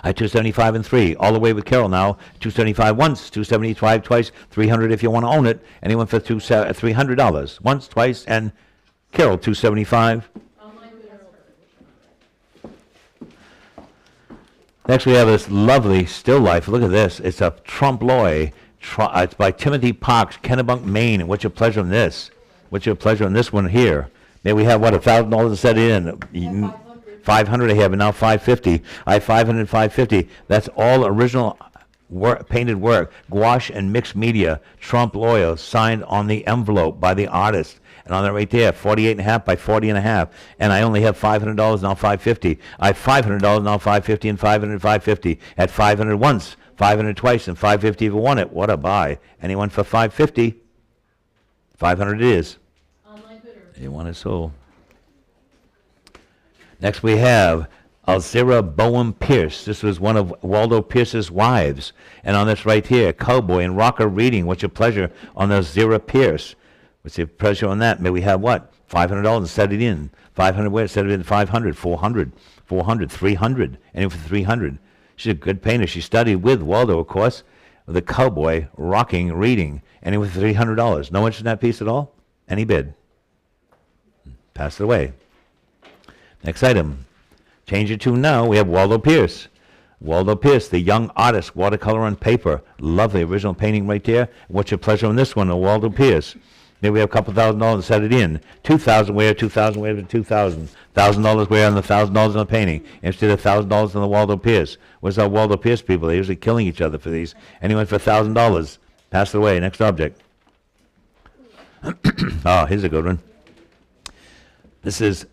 I have 275 and 3, all the way with Carol now. 275 once, 275 twice, 300 if you want to own it. Anyone for $300 once, twice, and Carol 275. Online bidder. Next we have this lovely still life. Look at this. It's a trompe-l'oeil. It's by Timothy Parks, Kennebunk, Maine. And what's your pleasure on this? What's your pleasure on this one here? May we have, what, $1,000 to set it in? 500 I have, and now 550. I have 500, 550. That's all original work, painted work, gouache and mixed media, trompe-l'oeil, signed on the envelope by the artist. And on that right there, 48 and a half by 40 and a half. And I only have $500, now 550. I have $500, now 550, and 500, 550. At 500 once, 500 twice, and 550 if you want it. What a buy. Anyone for 550? 500 it is. Online bidder. You want it sold. Next we have Alzira Bowen Pierce. This was one of Waldo Pierce's wives. And on this right here, Cowboy and Rocker Reading. What's your pleasure on Alzira Pierce? What's your pleasure on that? May we have what? $500 and set it in. 500 where? Set it in 500, 400, 400, 300. Anyone for 300. She's a good painter. She studied with Waldo, of course. The Cowboy Rocking Reading. Anyone for $300. No interest in that piece at all? Any bid? Pass it away. Next item. Change your tune now. We have Waldo Pierce. Waldo Pierce, the young artist, watercolor on paper. Lovely original painting right there. What's your pleasure on this one, Waldo Pierce? Maybe we have a couple $1,000 to set it in. 2,000 where, 2,000 where, 2,000. $1,000 where on the $1,000 on the painting. Instead of $1,000 on the Waldo Pierce. Where's our Waldo Pierce people? They're usually killing each other for these. Anyone for $1,000? Pass it away. Next object. Oh, here's a good one. This is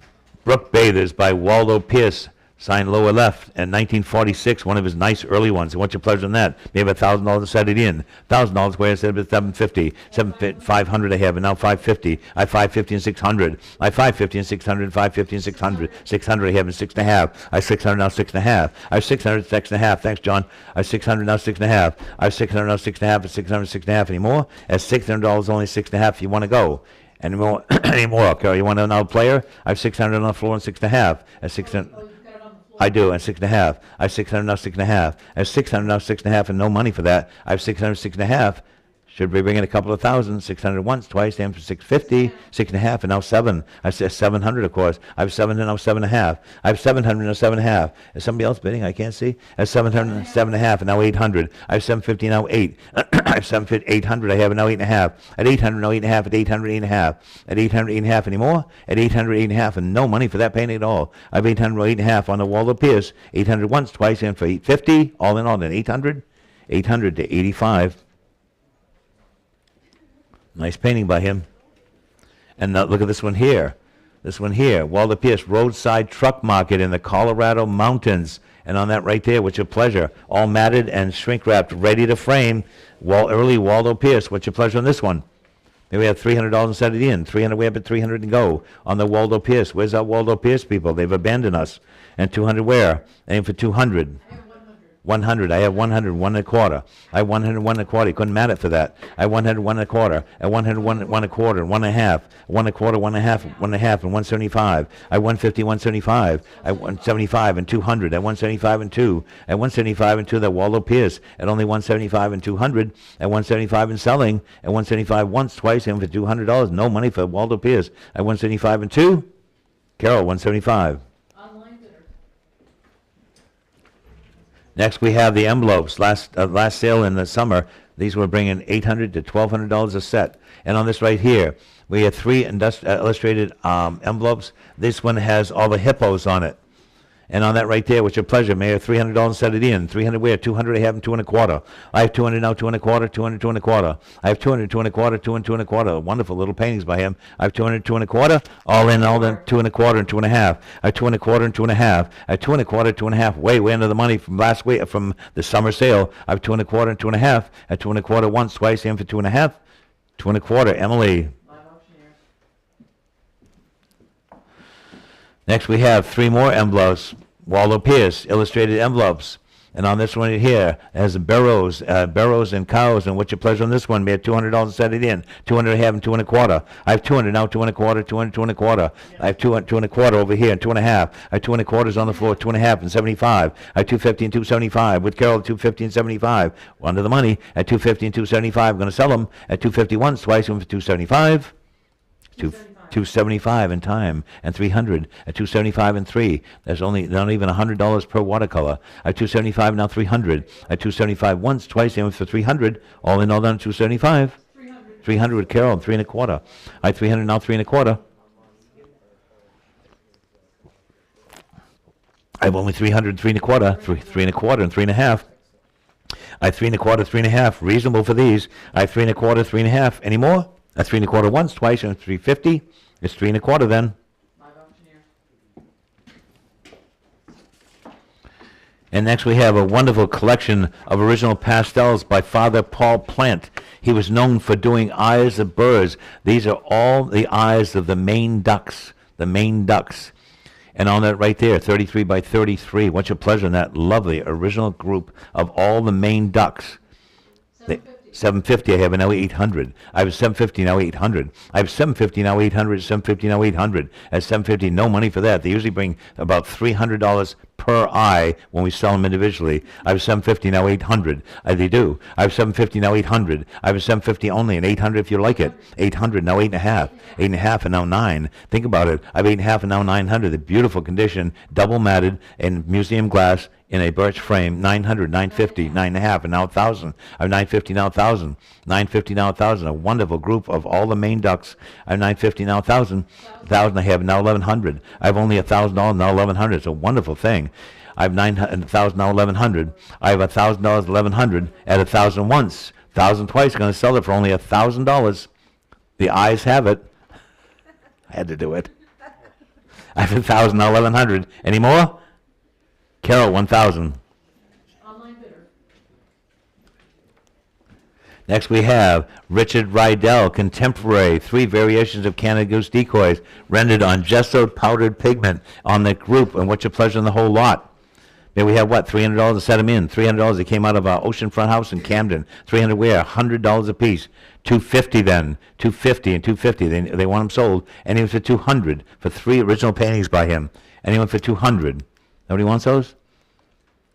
Brook Bathers by Waldo Pierce, signed lower left, in 1946, one of his nice early ones. And what's your pleasure on that? Maybe $1,000 to set it in. $1,000 where instead of $750. 500 I have, and now 550. I have 550 and 600. I have 550 and 600, 550 and 600. 600 I have, and 6.5. I have 600 now, 6.5. I have 600, 6.5. Thanks, John. I have 600 now, 6.5. I have 600 now, 6.5, and 600, 6.5 anymore. At $600 only 6.5. You want to go? Any more, Carol? You want another player? I have 600 on the floor and 6.5. At 600, Oh, you've got it on the floor. I do, and 6.5. I have 600 now, 6.5. I have 600 now, 6.5, and no money for that. I have 600, 6.5. Should we bring in a couple of thousand? 600 once, twice, then for 650, 6.5, and now 7. I said 700, of course. I have 700 now, 7.5. I have 700 now, 7.5. Is somebody else bidding? I can't see. I have 700, 7.5, and now 800. I have 750 now, 8. I have 750, 800. I have it now 8.5. At 800 now, 8.5. At 800, 8.5. At 800, 8.5 anymore. At 800, 8.5, and no money for that painting at all. I have 800, 8.5 on the Waldo Pierce. 800 once, twice, and for 850. All in all, then 800. 800 to 85. Nice painting by him. And look at this one here. This one here, Waldo Pierce, Roadside Truck Market in the Colorado Mountains. And on that right there, what's your pleasure? All matted and shrink wrapped, ready to frame. Early Waldo Pierce, what's your pleasure on this one? Maybe we have $300 and set it in. 300, we have it 300 to go on the Waldo Pierce. Where's our Waldo Pierce people? They've abandoned us. And 200 where? Aim for 200. I have 100. 100. I have 100, 1 and a quarter. I have 100, 1 and a quarter. You couldn't mat it for that. I have 100, 1 and a quarter. I have 100, 1 and a quarter, 1 and a half, 1 and a quarter, 1 and a half, 1 and a half, and 175. I have 150, 175. I have 175 and 200. I have 175 and 2. I have 175 and 2. That Waldo Pierce at only 175 and 200. At 175 and selling. At 175 once, twice, and for $200. No money for Waldo Pierce. At 175 and 2. Carol, 175. Online bidder. Next, we have the envelopes. Last sale in the summer, these were bringing $800 to $1,200 a set. And on this right here, we have 3 illustrated envelopes. This one has all the hippos on it. And on that right there, with your pleasure, Mayor, $300 set it in. 300 where? 200 I have, and 2 1/4. I have 200 now, 2 1/4, 200, 2 1/4. I have 200, 2 1/4, 2 and 2 1/4. Wonderful little paintings by him. I have 200, 2 1/4, all in, all in, 2 1/4 and 2 1/2. I have 2 1/4 and 2 1/2. I have 2 1/4, 2 1/2. Way under the money from last week, from the summer sale. I have 2 1/4 and 2 1/2. I have 2 1/4 once, twice, in for 2 1/2. 2 1/4, Emily. Live auctioneer. Next, we have 3 more envelopes. Waldo Pierce, illustrated envelopes. And on this one here, it has barrows and cows. And what's your pleasure on this one? We have $200 set it in. 200 I have, and 2 1/4. I have 200 now, 2 1/4, 200, 2 1/4. I have 2 1/4 over here, and 2 1/2. I have 2 1/4s on the floor, 2 1/2 and 75. I have 250 and 275. With Carol, 250 and 75. Under the money at 250 and 275. I'm going to sell them at 250 once, twice, and for 275. 275 in time, and 300 at 275 and 3. There's only not even $100 per watercolor. At 275 now 300. At 275 once, twice, and for 300. All in all done 275. 300 with Carol, and 3 1/4. I 300 now 3 1/4. I have only 300, 3 1/4, 3 1/4, and 3 1/2. I have 3 1/4, 3 1/2. Reasonable for these. I have 3 1/4, 3 1/2. Any more? A 3 1/4 once, twice, and 350. It's 3 1/4 then. Live auctioneer. And next we have a wonderful collection of original pastels by Father Paul Plant. He was known for doing eyes of birds. These are all the eyes of the Maine ducks. The Maine ducks. And on that right there, 33 by 33. What's your pleasure in that lovely original group of all the Maine ducks? 750. 750 I have, and now 800. I have 750, now 800. I have 750, now 800, 750, now 800. At 750, no money for that. They usually bring about $300 per eye when we sell them individually. I have 750, now 800. They do. I have 750, now 800. I have 750 only, and 800 if you like it. 800, now 8.5. 8.5 and now 9. Think about it. I have 8.5 and now 900. The beautiful condition, double matted, and museum glass, in a birch frame. 900, 950, 9.5, and now 1,000. I have 950, now 1,000. 950, now 1,000. A wonderful group of all the Maine ducks. I have 950, now 1,000. 1,000 I have, now 1,100. I have only $1,000, now 1,100. It's a wonderful thing. I have 900,000, now 1,100. I have $1,000, 1,100. At 1,000 once. 1,000 twice. Going to sell it for only $1,000. The eyes have it. I had to do it. I have 1,000, now 1,100. Any more? Carol, 1,000. Online bidder. Next we have Richard Rydell, Contemporary, 3 variations of Canada Goose decoys, rendered on gessoed powdered pigment on the group. And what's your pleasure in the whole lot? Then we have what? $300 to set them in. $300 that came out of our Oceanfront house in Camden. 300 where? $100 a piece. 250 then. 250 and 250. They want them sold. Anyone for 200 for 3 original paintings by him. Anyone for 200? Nobody wants those?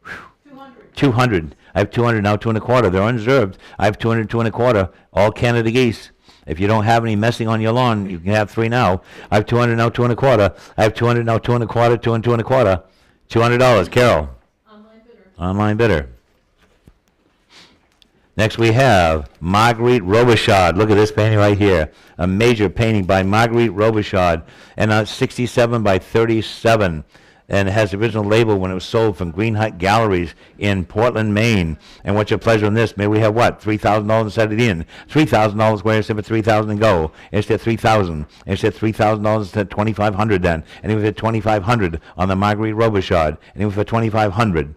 200. 200. I have 200 now, 2 1/4. They're unreserved. I have 200, 2 1/4. All Canada geese. If you don't have any messing on your lawn, you can have 3 now. I have 200 now, 2 1/4. I have 200 now, 2 1/4, 2 and 2 1/4. $200. Carol. Online bidder. Online bidder. Next we have Marguerite Robichaud. Look at this painting right here. A major painting by Marguerite Robichaud. And 67 by 37. And it has the original label when it was sold from Green Hut Galleries in Portland, Maine. And what's your pleasure in this? May we have what? $3,000 set it in. $3,000 where instead of $3,000 and go. Instead $3,000. Instead $3,000 instead $2,500 then. And even for $2,500 on the Marguerite Robichaud. And even for $2,500.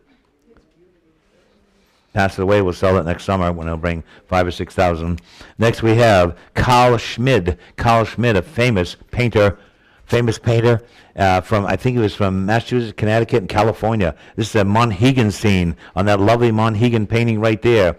Pass it away. We'll sell it next summer when it'll bring 5,000 or 6,000. Next we have Carl Schmid. Carl Schmid, a famous painter from, I think it was from Massachusetts, Connecticut, and California. This is a Monhegan scene on that lovely Monhegan painting right there.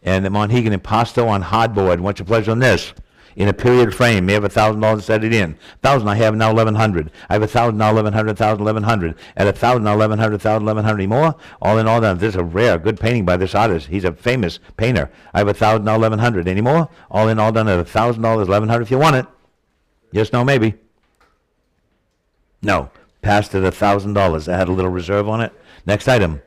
And the Monhegan impasto on hardboard. What's your pleasure on this? In a period frame. May have $1,000 set it in. 1,000 I have now 1,100. I have 1,000 now 1,100, 1,000, 1,100. At 1,000 now 1,100, 1,000, 1,100. Any more? All in all, this is a rare, good painting by this artist. He's a famous painter. I have 1,000 now 1,100. Any more? All in all done at $1,000, 1,100 if you want it. Yes, no, maybe. No. Passed at $1,000. I had a little reserve on it. Next item.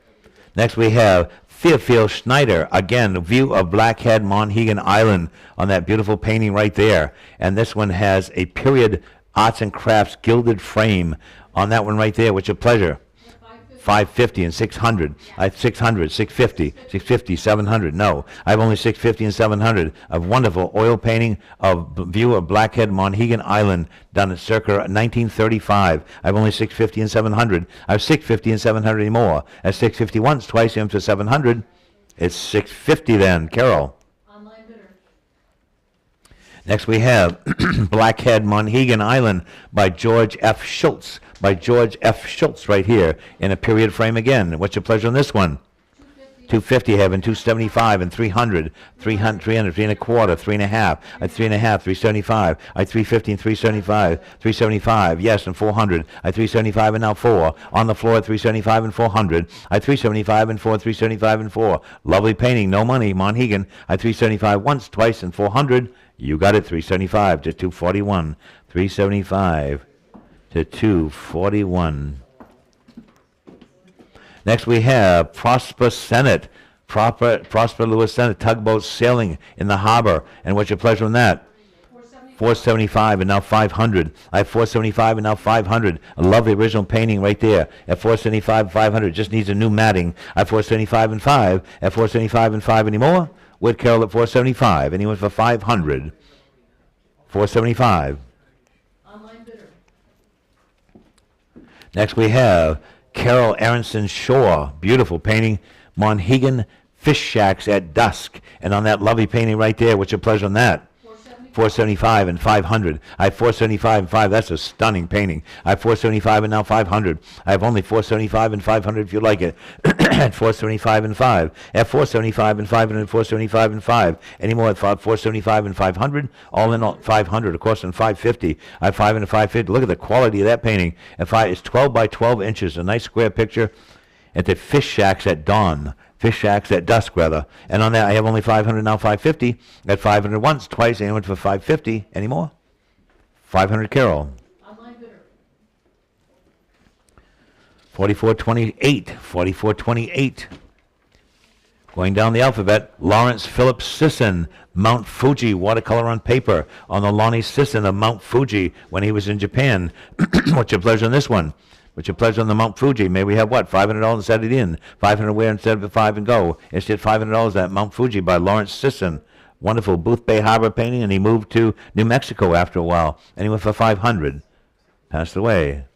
Next we have Theophile Schneider, again, view of Blackhead, Monhegan Island on that beautiful painting right there. And this one has a period arts and crafts gilded frame on that one right there, which is a pleasure. 550 and 600. I have 600, 650, 650, 700. No, I have only 650 and 700. A wonderful oil painting of view of Blackhead, Monhegan Island, done at circa 1935. I have only 650 and 700. I have 650 and 700 anymore. At 650 once, twice in for 700. It's 650 then, Carol. Online bidder. Next we have Blackhead, Monhegan Island by George F. Schultz. By George F. Schultz right here in a period frame again. What's your pleasure on this one? 250 having 275 and 300, 300, 300, 3 and a quarter, 3 and a half, I 3 and a half, 375, I 350 and 375, 375, yes, and 400, I 375 and now 4, on the floor at 375 and 400, I 375 and 4, 375 and 4, lovely painting, no money, Monhegan, I 375 once, twice, and 400, you got it, 375 to 241, 375 to 241. Next we have Prosper Senate, Prosper Lewis Senate, tugboat sailing in the harbor. And what's your pleasure on that? 475 and now 500. I have 475 and now 500. A lovely original painting right there. At 475 and 500, just needs a new matting. I have 475 and 5. At 475 and 5 anymore? Wood Carroll at 475. Anyone for 500? 475. Online bidder. Next we have Carol Aronson Shore, beautiful painting, Monhegan Fish Shacks at Dusk. And on that lovely painting right there, what's your pleasure on that? 475 and 500. I have 475 and 5. That's a stunning painting. I have 475 and now 500. I have only 475 and 500 if you like it. At 475 and 5. At 475 and 500, 475 and 5. Any more at 475 and 500? All in all, 500, of course, and 550. I have 5 and 550. Look at the quality of that painting. It's 12 by 12 inches. A nice square picture at the Fish Shacks at Dawn. Fish Shacks at Dusk, rather. And on that, I have only 500, now 550. At 500 once, twice, anyone for 550. Any more? 500, Carol. Online bidder. 4428, 4428. Going down the alphabet, Lawrence Phillips Sisson, Mount Fuji, watercolor on paper, on the Lonnie Sisson of Mount Fuji when he was in Japan. What's your pleasure on this one? What's your pleasure on the Mount Fuji? May we have what? $500 and set it in. 500 where instead of the 5 and go. Instead $500 at Mount Fuji by Lawrence Sisson. Wonderful Booth Bay Harbor painting, and he moved to New Mexico after a while. And he went for 500. Passed away.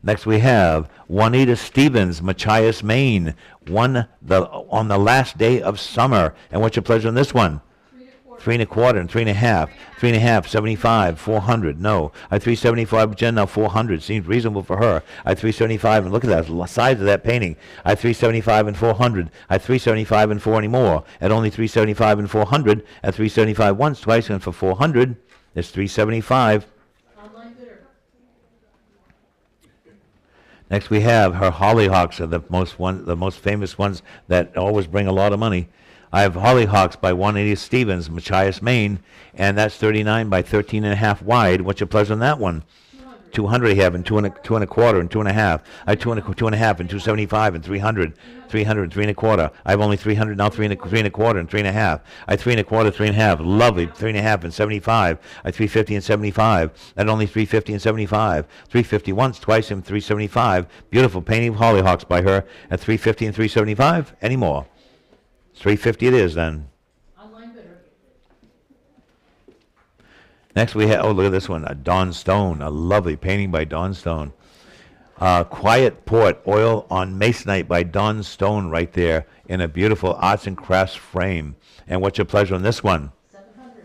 Next we have Juanita Stevens, Machias, Maine. On the last day of summer. And what's your pleasure on this one? 3 and a quarter and 3 and a half. 3 and a half, 75, 400. No. I 375, Jen, now 400. Seems reasonable for her. I 375, and look at that size of that painting. I 375 and 400. I 375 and 4 anymore. At only 375 and 400. At 375 once, twice, and for 400, it's 375. Online bidder. Next we have her hollyhocks are the most famous ones that always bring a lot of money. I have Hollyhocks by Juanita Stevens, Machias, Maine, and that's 39 by 13 and a half wide. What's your pleasure on that one? 200 I have, and 2 and a quarter, and 2 and a half. I have 2 and a half, and 275, and 300, 300, and 3 and a quarter. I have only 300 now, 3 and a quarter, and 3 and a half. I 3 and a quarter, 3 and a half. Lovely, 3 and a half, and 75. I 350 and 75. At only 350 and 75. 350 once, twice, and 375. Beautiful painting of Hollyhocks by her at 350 and 375. Any more? 350 it is then. Online bidder. Next we have, oh, look at this one, Don Stone, a lovely painting by Don Stone. Quiet Port, oil on masonite by Don Stone right there in a beautiful arts and crafts frame. And what's your pleasure on this one?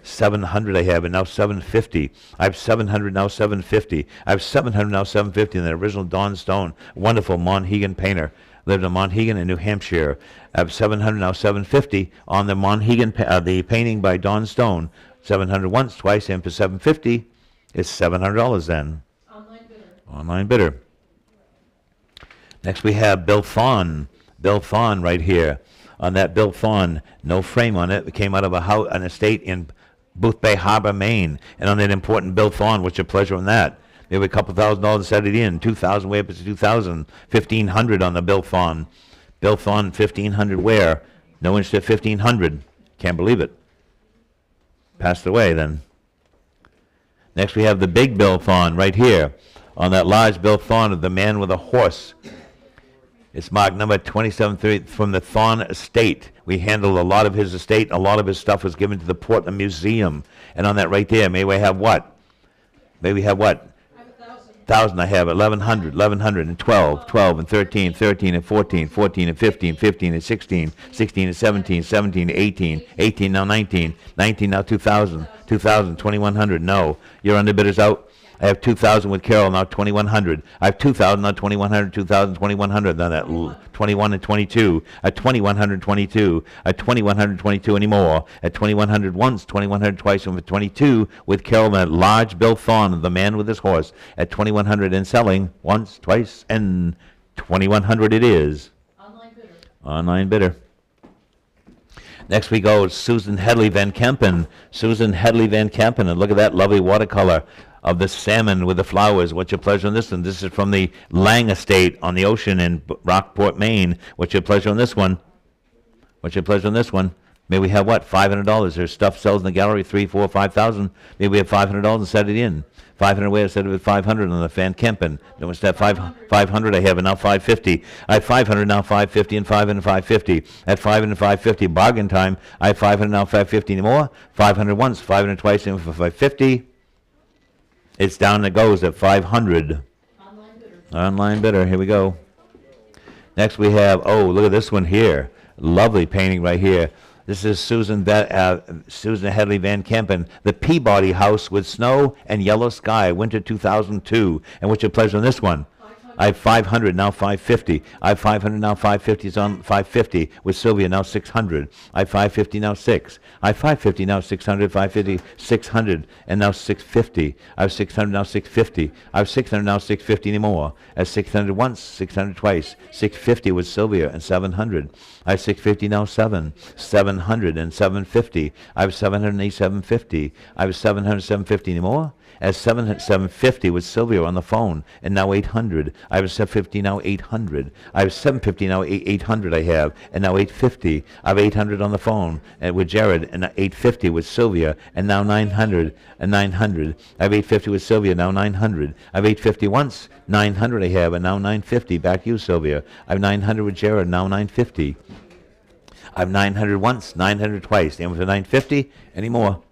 700 I have, and now 750. I have 700, now 750. I have 700, now 750 in the original Don Stone. Wonderful Monhegan painter. Lived in Monhegan in New Hampshire. I have 700, now 750 on the Monhegan, the painting by Don Stone. 700 once, twice, and for 750, it's $700 then. Online bidder. Online bidder. Next we have Bill Fawn. Bill Fawn right here. On that Bill Fawn, no frame on it. It came out of an estate in Booth Bay Harbor, Maine. And on that important Bill Fawn, what's your pleasure on that? Maybe a couple $1,000 set it in. 2,000 way up to 2,000. 1,500 on the Bill Thon. Bill Thon, 1,500 where? No inch to 1,500. Can't believe it. Passed away then. Next we have the big Bill Thon right here. On that large Bill Thon of the man with a horse. It's marked number 2730 from the Thon estate. We handled a lot of his estate. A lot of his stuff was given to the Portland Museum. And on that right there, may we have what? May we have what? I have 1,000. 1,000 I have, 1,100, 1,100, and 12, 12, and 13, 13, and 14, 14, and 15, 15, and 16, 16, and 17, 17, 18, 18, now 19, 19, now 2,000, 2,000, 2,100, no. Your underbidders out. I have 2,000 with Carol, now 2,100. I have 2,000, now 2,100, 2,000, 2,100, then that 21 and 22, at 2,122, at 2,122 anymore, at 2,100 once, 2,100 twice, and with 22 with Carol, that large Bill Thon, the man with his horse, at 2,100 and selling once, twice, and 2,100 it is. Online bidder. Online bidder. Next we go Susan Headley Van Kempen. Susan Headley Van Kempen, and look at that lovely watercolor of the salmon with the flowers. What's your pleasure on this one? This is from the Lang Estate on the ocean in Rockport, Maine. What's your pleasure on this one? What's your pleasure on this one? May we have what? $500. There's stuff sells in the gallery, 3, 4, 5,000. Maybe we have $500 and set it in. 500 way, I said it with 500 on the Van Kempen. No, what's that? 500 I have, and now 550. I have 500, now 550, and 500, 550. At 500, 550, bargain time. I have 500, now 550 anymore. 500 once, 500 twice, and for 550. It's down and it goes at 500. Online bidder. Online bidder, here we go. Next we have, oh, look at this one here. Lovely painting right here. This is Susan Headley Van Kempen, the Peabody House with Snow and Yellow Sky, winter 2002. And what's your pleasure on this one? I have 500, now 550. I have 500, now 550 is on 550 with Sylvia, now 600. I have 550, now 6. I have 550, now 600, 550, 600, and now 650. I have 600, now 650. I have 600, now 650 anymore. At 600 once, 600 twice. 650 with Sylvia, and 700. I have 650, now 7. 700 and 750. I have 700, 750. I have 700, 750 anymore. As 750 with Sylvia on the phone, and now 800. I have 750, now 800. I have 750, now 800 I have, and now 850. I have 800 on the phone and with Jared, and 850 with Sylvia, and now 900, and 900. I have 850 with Sylvia, now 900. I have 850 once, 900 I have, and now 950. Back to you, Sylvia. I have 900 with Jared, now 950. I have 900 once, 900 twice, and with 950, any more?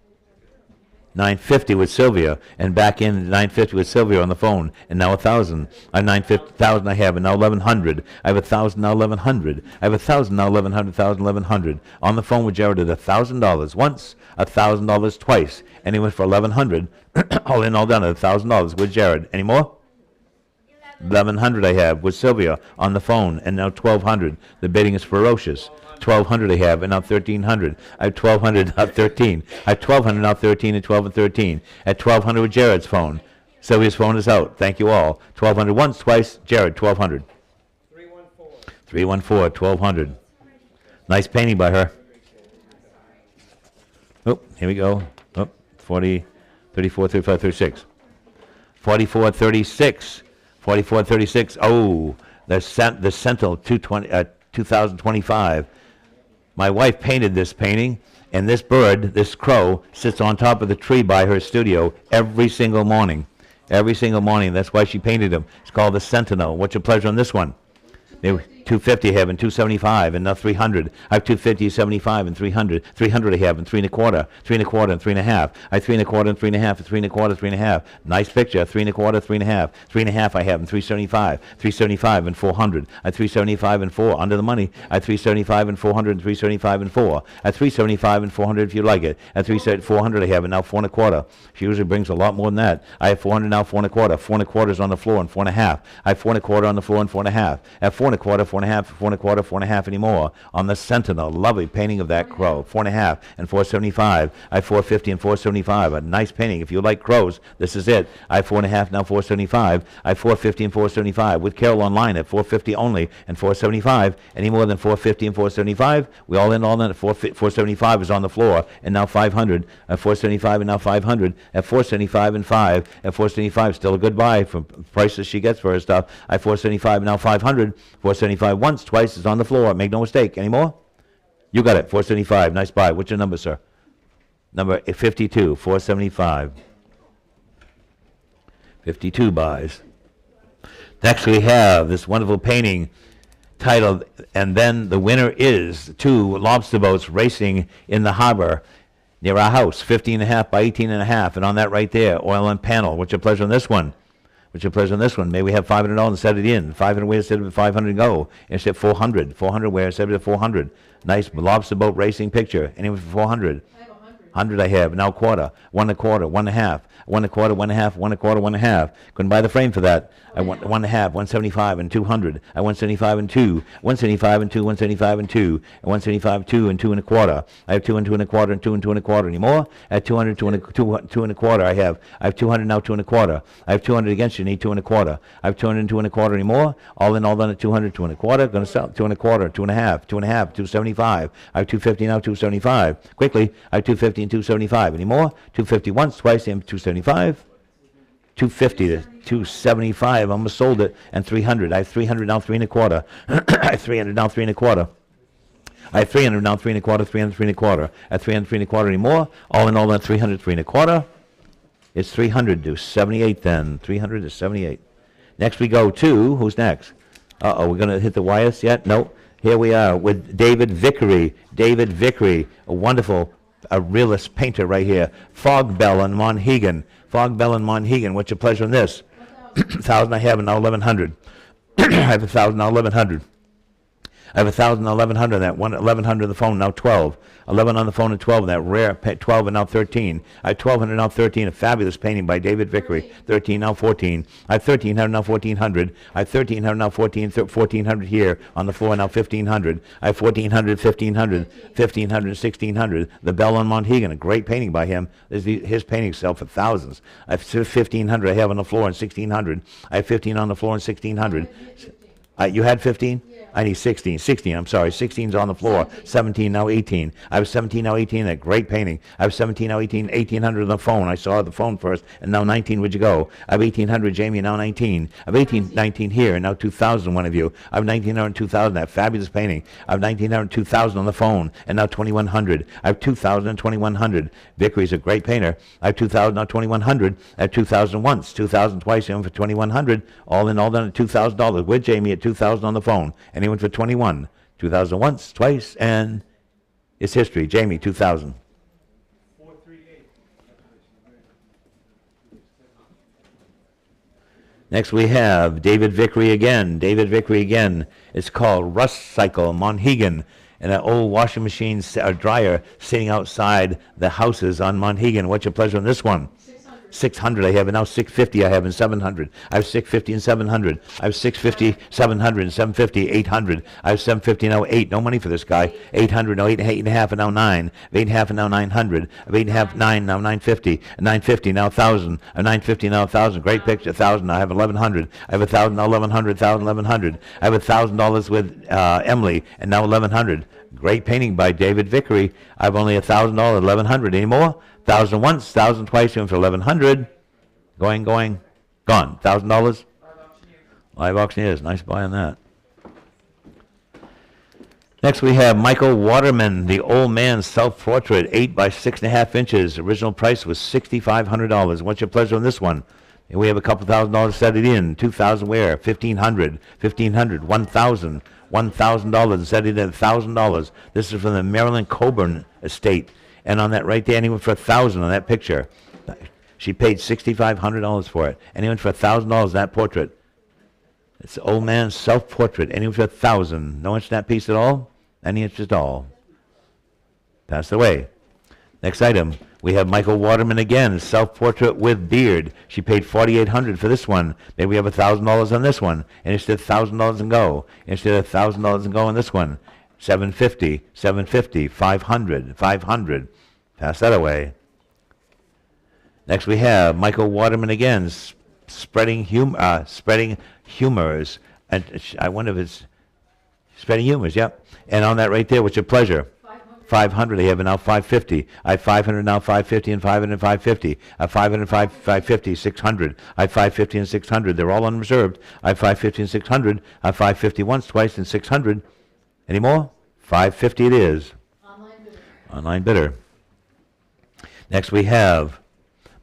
950 with Sylvia, and back in 950 with Sylvia on the phone, and now 1,000. I have 950,000 I have, and now 1,100. I have 1,000, now 1,100. I have 1,000, now 1,100, 1,000, 1,100. On the phone with Jared at $1,000 once, $1,000 twice, and he went for 1,100. All in, all done at $1,000 with Jared. Any more? 1,100 I have with Sylvia on the phone, and now 1,200. The bidding is ferocious. 1,200 I have, and now 1,300. I have 1,200, now 13. I have 1,200, now 13, and 12 and 13. At 1,200 with Jared's phone. Sylvia's phone is out. Thank you all. 1,200 once, twice. Jared, 1,200. 314, 1,200. Nice painting by her. Oh, here we go. Oh, 40, 34, 35, 36. 44, 36. 44, 36. Oh, the Sentinel 2025. My wife painted this painting, and this bird, this crow, sits on top of the tree by her studio every single morning. Every single morning. That's why she painted him. It's called the Sentinel. What's your pleasure on this one? They 250 I have, and 275, and now 300. I have 250, 75, and 300. 300 I have, and 3 1/4. 3 1/4 and 3 1/2. I have 3 1/4 and 3 1/2, and 3 1/4, 3 1/2. Nice picture. 3 1/4, 3 1/2. 3 1/2 I have, and 375. 375 and 400. I have 375 and 4 under the money. I have 375 and 400, and 375 and 4. I have 375 and 400 if you like it. I have 400 I have, and now 4 1/4. She usually brings a lot more than that. I have 400 now, 4 1/4. 4 1/4 is on the floor, and 4 1/2. I have 4 1/4 on the floor, and 4 1/2. At 4 1/4, 4 4.5, 4.25, 4.5 anymore. On the Sentinel, lovely painting of that crow, 4.5 and 4.75. I have 4.50 and 4.75. A nice painting. If you like crows, this is it. I have 4.5 now, 4.75. I have 4.50 and 4.75. With Carol online at 4.50 only and 4.75. Any more than 4.50 and 4.75, we all in at 4.75 is on the floor, and now 500 at 4.75 and now 500 at 4.75 and 5 at 4.75. Still a good buy for prices she gets for her stuff. I 4.75 and now 500. 4.75 once, twice is on the floor. Make no mistake. Any more? You got it. 4.75. Nice buy. What's your number, sir? Number 52. 4.75. 52 buys. Next we have this wonderful painting titled, "And Then the Winner Is," 2 lobster boats racing in the harbor near our house, 15.5 by 18.5, and on that right there, oil and panel. What's your pleasure on this one? What's your pleasure on this one? May we have $500 and set it in. 500 where instead of 500 go. Instead 400. 400 where instead of 400. Nice lobster boat racing picture. Anyone for 400? I have 100. 100 I have. Now quarter. 1.25. 1.5. 1.25. 1.5. 1.25. 1.5. Couldn't buy the frame for that. I want 1.5. 175 and 200. I 175 and 2. 175 and 2. 175 and 2. And 175 2 and 2.25. I have 2 and 2.25 and 2 and 2.25 anymore. At 200 2 2.25 I have 200 now 2.25. I have 200 against you. Need 2.25. I have 200 and 2.25 anymore. All in all done at 200 2.25. Going to sell 2.25. 2.5. 2.5. 275. I have 250 now 275. Quickly. I have 250 and 275 anymore. 250 once, twice, and 275. 250 to 275, almost sold it, and 300. I have 300 now, 3.25. I have 300 now, 3.25. I have 300 now, 3.25, 300, 3.25. At 300, 3.25 anymore. All in all, at 300, 3.25. It's 300 to 78 then. 300 to 78. Next we go to, who's next? Uh-oh, we're going to hit the wires yet? No. Here we are with David Vickery. David Vickery, a wonderful realist painter right here. Fog Bell in Monhegan. Fog Bell in Monhegan. What's your pleasure on this? 1,000 I have, and now 1,100. I have 1,000 now 1,100. I have 1,000 now 1,100 on that. 1,100 on the phone, now 12. 11 on the phone and 12 on that rare 12 and now 13. I have 1,200 now 13. A fabulous painting by David Vickery. 13 now 14. I have 1,300 now 1,400. I have 1,300 now 1,400 here on the floor, now 1,500. I have 1,400, 1,500, 1,500, 1,600. The Bell on Monhegan, a great painting by him. His paintings sell for thousands. I have 1,500 I have on the floor and 1,600. I have 15 on the floor and 1,600. You had 15? Yeah. I need 16. 16, I'm sorry. 16's on the floor. 17, now 18. I have 17, now 18. That great painting. I have 17, now 18. 1,800 on the phone. I saw the phone first, and now 19. Where'd you go? I have 1,800, Jamie, now 19. I have 19 here, and now 2,000, one of you. I have 1,900 and 2,000. That fabulous painting. I have 1,900 and 2,000 on the phone, and now 2,100. I have 2,000 and 2,100. Vickery's a great painter. I have 2,000, now 2,100. I have 2,000 once. 2,000 twice, and for 2,100. All in all done at $2,000. With Jamie at 2,000 on the phone. Anyone for 21? 2,000 once, twice, and it's history. Jamie, 2,000. 438. Next we have David Vickery again. David Vickery again. It's called Rust Cycle, Monhegan. And an old washing machine dryer sitting outside the houses on Monhegan. What's your pleasure on this one? 600 I have, and now 650 I have, and 700. I have 650 and 700. I have 650, 700, and 750, 800. I have 750 now 8. No money for this guy. 800 now 8.5 and now 9. 8.5 and now 900. Of 8.5, 9 now 950. 950 now 1,000. 950 now 1,000. Great picture. 1,000. I have 1,100. I have 1,000 now 1,100. 1,000, 1,100. I have $1,000 with Emily, and now 1,100. Great painting by David Vickery. I have only $1,000, 1,100. Any more? 1,000 once, 1,000 twice, even for 1,100. Going, gone. $1,000. Live auctioneers. Nice buy on that. Next we have Michael Waterman, the old man's self-portrait, 8 by 6.5 inches. Original price was $6,500. What's your pleasure on this one? And we have a couple $1,000 set it in. 2,000 where? 1,500, 1,500, 1,000, $1,000 set it in. $1,000. This is from the Maryland Coburn estate. And on that right there, anyone for 1,000 on that picture. She paid $6,500 for it. Anyone for $1,000 that portrait. It's the old man's self-portrait. Anyone for 1,000. No inch that piece at all? Any inch at all. Passed away. Next item. We have Michael Waterman again, self-portrait with beard. She paid $4,800 for this one. Maybe we have $1,000 on this one. And instead of $1,000 and go. Instead of $1,000 and go on this one. $750, $750, $500, $500. Pass that away. Next we have Michael Waterman again, spreading humors. And I wonder if it's spreading humors, yep. And on that right there, what's your pleasure? 500. They have it now 550. I have 500 now 550 and 500 550. I have 500 550 600. I have 550 and 600. They're all unreserved. I have 550 and 600. I have 550 once, twice, and 600. Any more? 550 it is. Online bidder. Online bidder. Next we have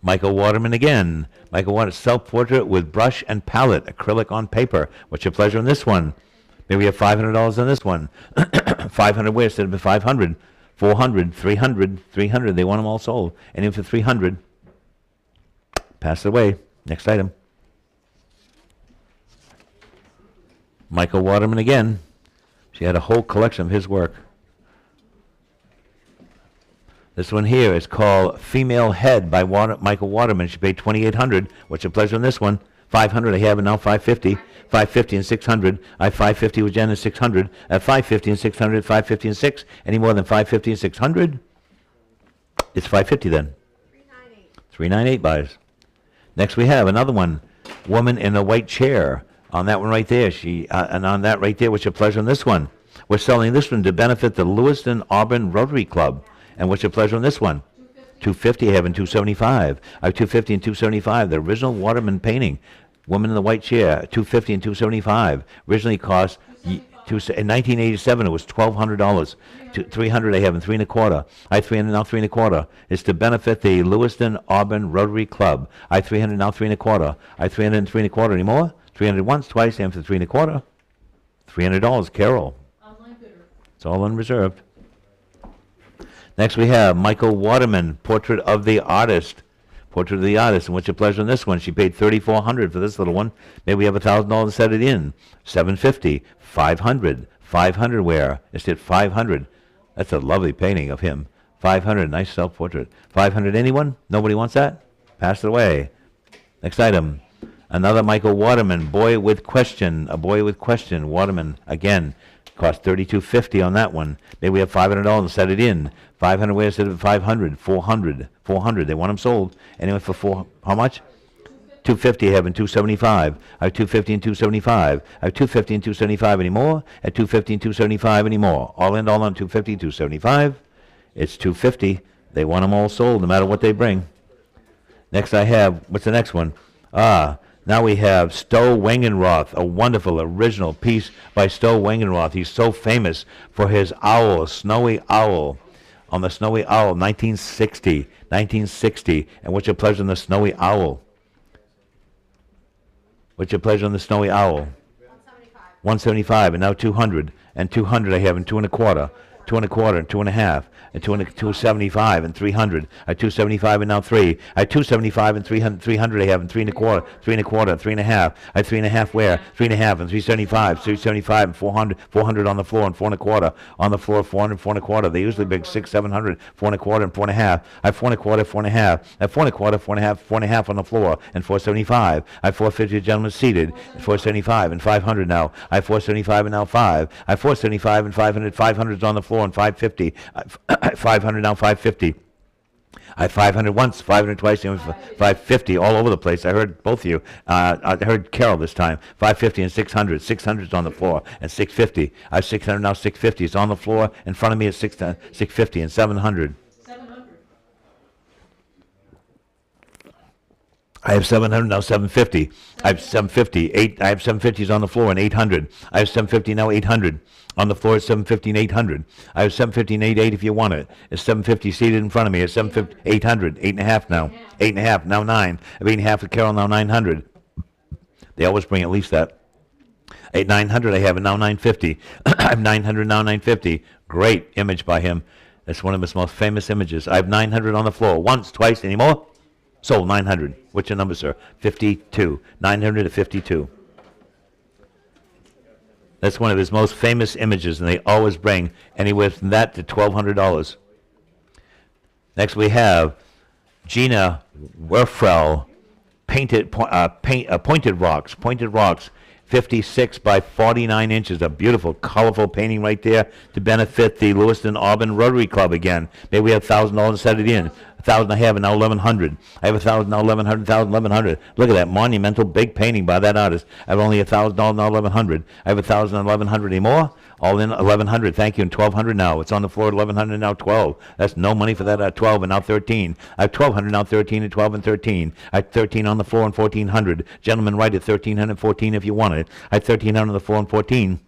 Michael Waterman again. Michael Waterman, self-portrait with brush and palette, acrylic on paper. What's your pleasure on this one? Maybe we have $500 on this one. 500 where instead of 500? 400, 300, 300. They want them all sold. And in for 300. Pass it away. Next item. Michael Waterman again. She had a whole collection of his work. This one here is called Female Head by Michael Waterman. She paid $2,800. What's your pleasure on this one? 500. I have it now 550. 550 and 600. I have 550 with Jen and 600. At 550 and 600, 550 and 6. Any more than 550 and 600? It's 550 then. 398 buys. Next we have another one. Woman in a white chair. On that one right there. And on that right there, what's your pleasure on this one? We're selling this one to benefit the Lewiston Auburn Rotary Club. And what's your pleasure on this one? 250. I have in 275. I have 250 and 275. The original Waterman painting. Woman in the white chair. 250 and 275. Originally cost in 1987 it was $1,200. 300 I have in 3 1/4. I have 300 now 3 1/4. It's to benefit the Lewiston Auburn Rotary Club. I have 300 now 3 1/4. I have 300 and 3 1/4 anymore. 300 once, twice, and for 3 1/4. $300. Carol. Online bidder. It's all unreserved. Next we have Michael Waterman, Portrait of the Artist. Portrait of the Artist. And what's your pleasure on this one? She paid $3,400 for this little one. Maybe we have $1,000 to set it in. $750, $500, $500 where? It's at $500. That's a lovely painting of him. $500, nice self-portrait. $500 anyone? Nobody wants that? Pass it away. Next item. Another Michael Waterman, Boy with Question. A Boy with Question. Waterman, again. Cost $32.50 on that one. Maybe we have $500 to set it in. 500 where instead of 500, 400, 400. They want them sold. Anyway, for how much? 250 I have in 275. I have 250 and 275. I have 250 and 275 anymore. At 250 and 275 anymore. All in, all on 250, 275. It's 250. They want them all sold no matter what they bring. Next I have, what's the next one? Now we have Stowe Wangenroth, a wonderful original piece by Stowe Wangenroth. He's so famous for his owl, Snowy Owl. On the Snowy Owl, 1960. 1960. And what's your pleasure on the Snowy Owl? What's your pleasure on the Snowy Owl? 175. 175, and now 200. And 200 I have in 2 1/4. 2 1/4 and 2 1/2. And 275 and 300. I 275 and now 3. I 275 and 300 I have in 3 1/4, 3 1/4, 3 1/2. I 3 1/2 where? 3 1/2 and 375, 375 and 400, 400 on the floor and 4 1/4 on the floor, 400, 4 1/4. They usually big 600, 700, 4 1/4 and 4 1/2. I 4 1/4, 4 1/2. I 4 1/4, 4 1/2, 4 1/2 on the floor and 475. I 450 gentlemen seated, 475 and 500 now. I 475 and now 5. I 475 and 500, 500's on the floor and 550. 500 now 550. I 500 once, 500 twice, and 550 all over the place. I heard both of you. I heard Carol this time. 550 and 600. 600's on the floor and 650. I have 600 now 650. It's on the floor in front of me at 650 and 700. 700. I have 700 now 750. I have 750. I have 750s on the floor and 800. I have 750 now 800. On the floor, it's 750 and 800. I have 750 and 88 if you want it. It's 750 seated in front of me. It's 750, 800, 8.5 now. 8.5, now 9. I have 8.5 for Carol, now 900. They always bring at least that. 900 I have, and now 950. I have 900, now 950. Great image by him. That's one of his most famous images. I have 900 on the floor. Once, twice, any more? Sold 900. What's your number, sir? 52. 900 to 52. That's one of his most famous images, and they always bring anywhere from that to $1,200. Next we have Gina Werfrell, Pointed Rocks, 56 by 49 inches. A beautiful, colorful painting right there to benefit the Lewiston Auburn Rotary Club again. Maybe we have $1,000 to set it in. 1,000 I have, and now 1,100. I have 1,000, now 1,100, 1,000, 1,100. Look at that monumental big painting by that artist. I have only 1,000, now 1,100. I have 1,000 and 1,100 anymore. All in 1,100, thank you, and 1,200 now. It's on the floor at 1,100, now 12. That's no money for that, 12, and now 13. I have 1,200, now 13, and 12, and 13. I have 13 on the floor and 1,400. Gentlemen, write it 1,300, 14 if you want it. I have 1,300 on the floor and 14.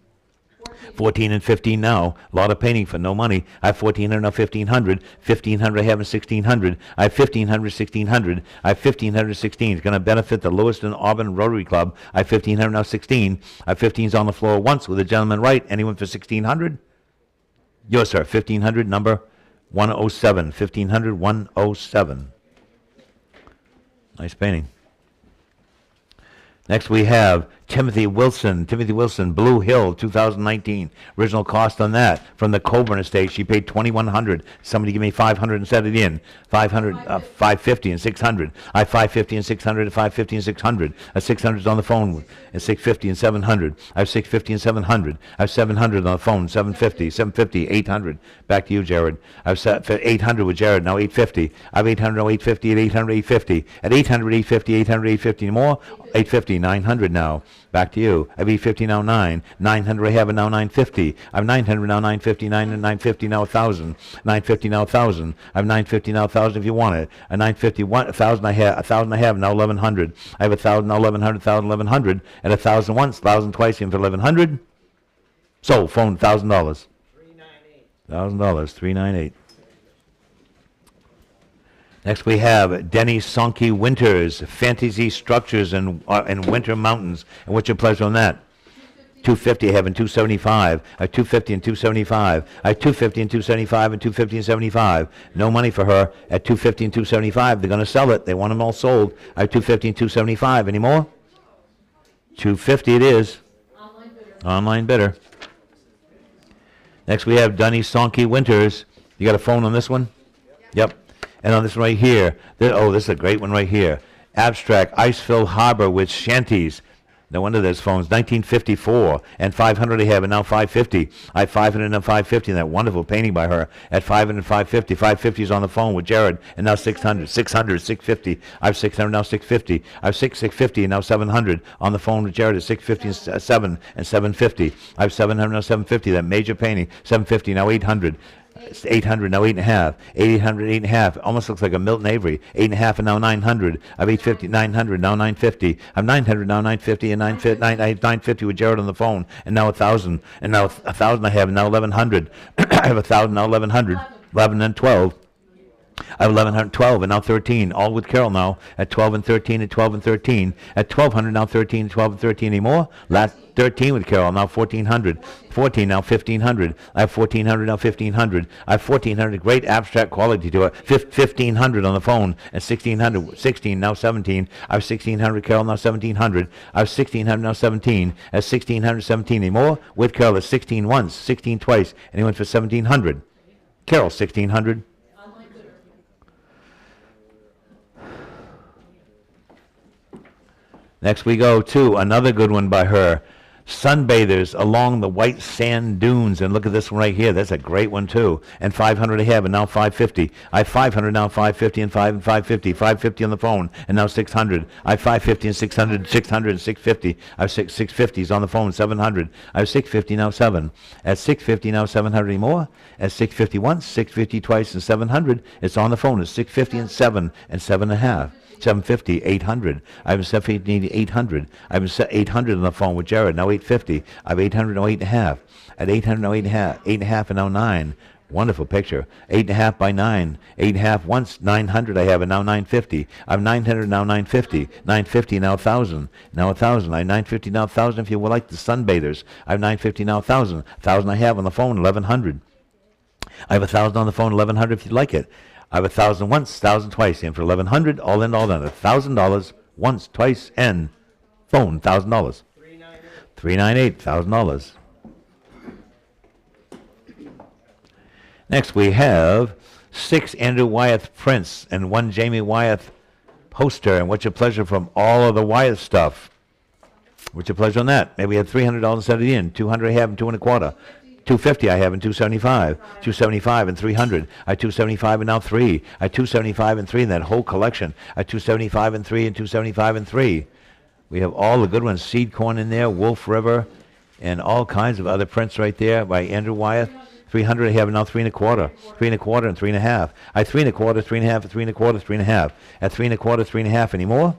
14 and 15 now. A lot of painting for no money. I have 1,400, now 1,500. 1,500 I have, and 1,600. I have 1,500, 1,600. I have 1,500, 16. It's going to benefit the Lewiston Auburn Rotary Club. I have 1,500, now 16. I have 15s on the floor once with a gentleman right. Anyone for 1,600? Yours, sir. 1,500, number 107. 1,500, 107. Nice painting. Next we have Timothy Wilson, Blue Hill, 2019. Original cost on that from the Coburn estate. She paid $2,100. Somebody give me 500 and set it in. 500, 550 and 600. I have 550 and 600 and 550 and 600. 600 is on the phone and 650 and 700. I have 650 and 700. I have 700 on the phone. 750, 750, 800. Back to you, Jared. I have 800 with Jared. Now 850. I have 800, now 850 at 800, 850. At 800, 850, 800, 850 more. 850, 900 now. Back to you. I have 850 now 9. 900 I have, and now 950. I have 900 now 950. 950 now 1,000. 950 now 1,000. I have 950 now 1,000 if you want it. A 950, 1,000 I have. 1,000 I have now 1,100. I have 1,000 now 1,100. 1,000, 1,100. And 1,000 once, 1,000 twice, in for 1,100. So phone $1,000. $1,000. 398. Next we have Denny Sonke Winters, Fantasy Structures and Winter Mountains. And what's your pleasure on that? 250 I have, and 275. I have 250 and 275. I have 250 and 275 and 250 and 75. No money for her at 250 and 275. They're going to sell it. They want them all sold. I have 250 and 275. Any more? 250 it is. Online bidder. Next we have Denny Sonke Winters. You got a phone on this one? Yep. And on this one right here, this is a great one right here. Abstract, Iceville Harbor with shanties. No wonder there's phones. 1954, and 500 I have, and now 550. I have 500 and now 550, and that wonderful painting by her at 500 and 550. 550 is on the phone with Jared, and now 600, 600, 650. I have 600, now 650. I have 650, and now 700 on the phone with Jared at 650 and 7 and 750. I have 700, now 750, that major painting. 750, now 800. 800, now 8.5. 800, 8.5. Almost looks like a Milton Avery. 8.5 and now 900. I have 850, 900, now 950. I'm 900, now 950, and I have 950 with Jared on the phone, and now 1,000. And now 1,000 I have, and now 1,100. I have 1,000, now 1,100. 11 and 12. I have 1,112 and now 13, all with Carol now at 12 and 13 and 12 and 13. At 1,200 now 13 and 12 and 13 anymore. Last 13 with Carol, now 1,400. 14 now 1,500. I have 1,400 now 1,500. I have 1,400, great abstract quality to it. 1,500 on the phone and 1,600. 16 now 17. I have 1,600 Carol, now 1,700. I have 1,600 now 17. At 1,600, 17 anymore. With Carol at 16 once, 16 twice. Anyone for 1,700? Carol 1,600. Next we go to another good one by her. Sunbathers along the white sand dunes. And look at this one right here. That's a great one too. And 500 I have, and now 550. I have 500, now 550, and 550. 550 on the phone, and now 600. I have 550 and 600, 600 and 650. I have 650s on the phone, 700. I have 650, now 7. At 650, now 700 anymore. At 650 once, 650 twice, and 700. It's on the phone. It's 650 and 7 and 7.5. 750, 800. I have 750, 800. I have 800 on the phone with Jared, now 850. I have 800, now 8.5. At 800, now 8.5. 8.5 and now 9. Wonderful picture. 8.5 by 9. 8.5 once, 900 I have, and now 950. I have 900, now 950. 950, now 1,000. Now 1,000. I have 950, now 1,000 if you would like the sunbathers. I have 950, now 1,000. 1,000 I have on the phone, 1,100. I have 1,000 on the phone, 1,100 if you'd like it. I have 1,000 once, 1,000 twice, and for 1,100, all in, all done. $1,000 once, twice, and phone, $1,000. 398, $1,000. Next we have 6 Andrew Wyeth prints and 1 Jamie Wyeth poster. And what's your pleasure from all of the Wyeth stuff? What's your pleasure on that? Maybe we had $300 set it in. 200 I have and 2 and a quarter. 250 I have and 275. 275 and 300. I 275 and now 3. I 275 and 3 in that whole collection. I 275 and 3 and 275 and 3. We have all the good ones. Seed corn in there, Wolf River, and all kinds of other prints right there by Andrew Wyeth. 300 I have and now 3 and a quarter. 3 and a quarter and 3 and a half. I 3 and a quarter, 3 and a half, and 3 and a quarter, 3 and a half. At 3 and a quarter, 3 and a half. Any more?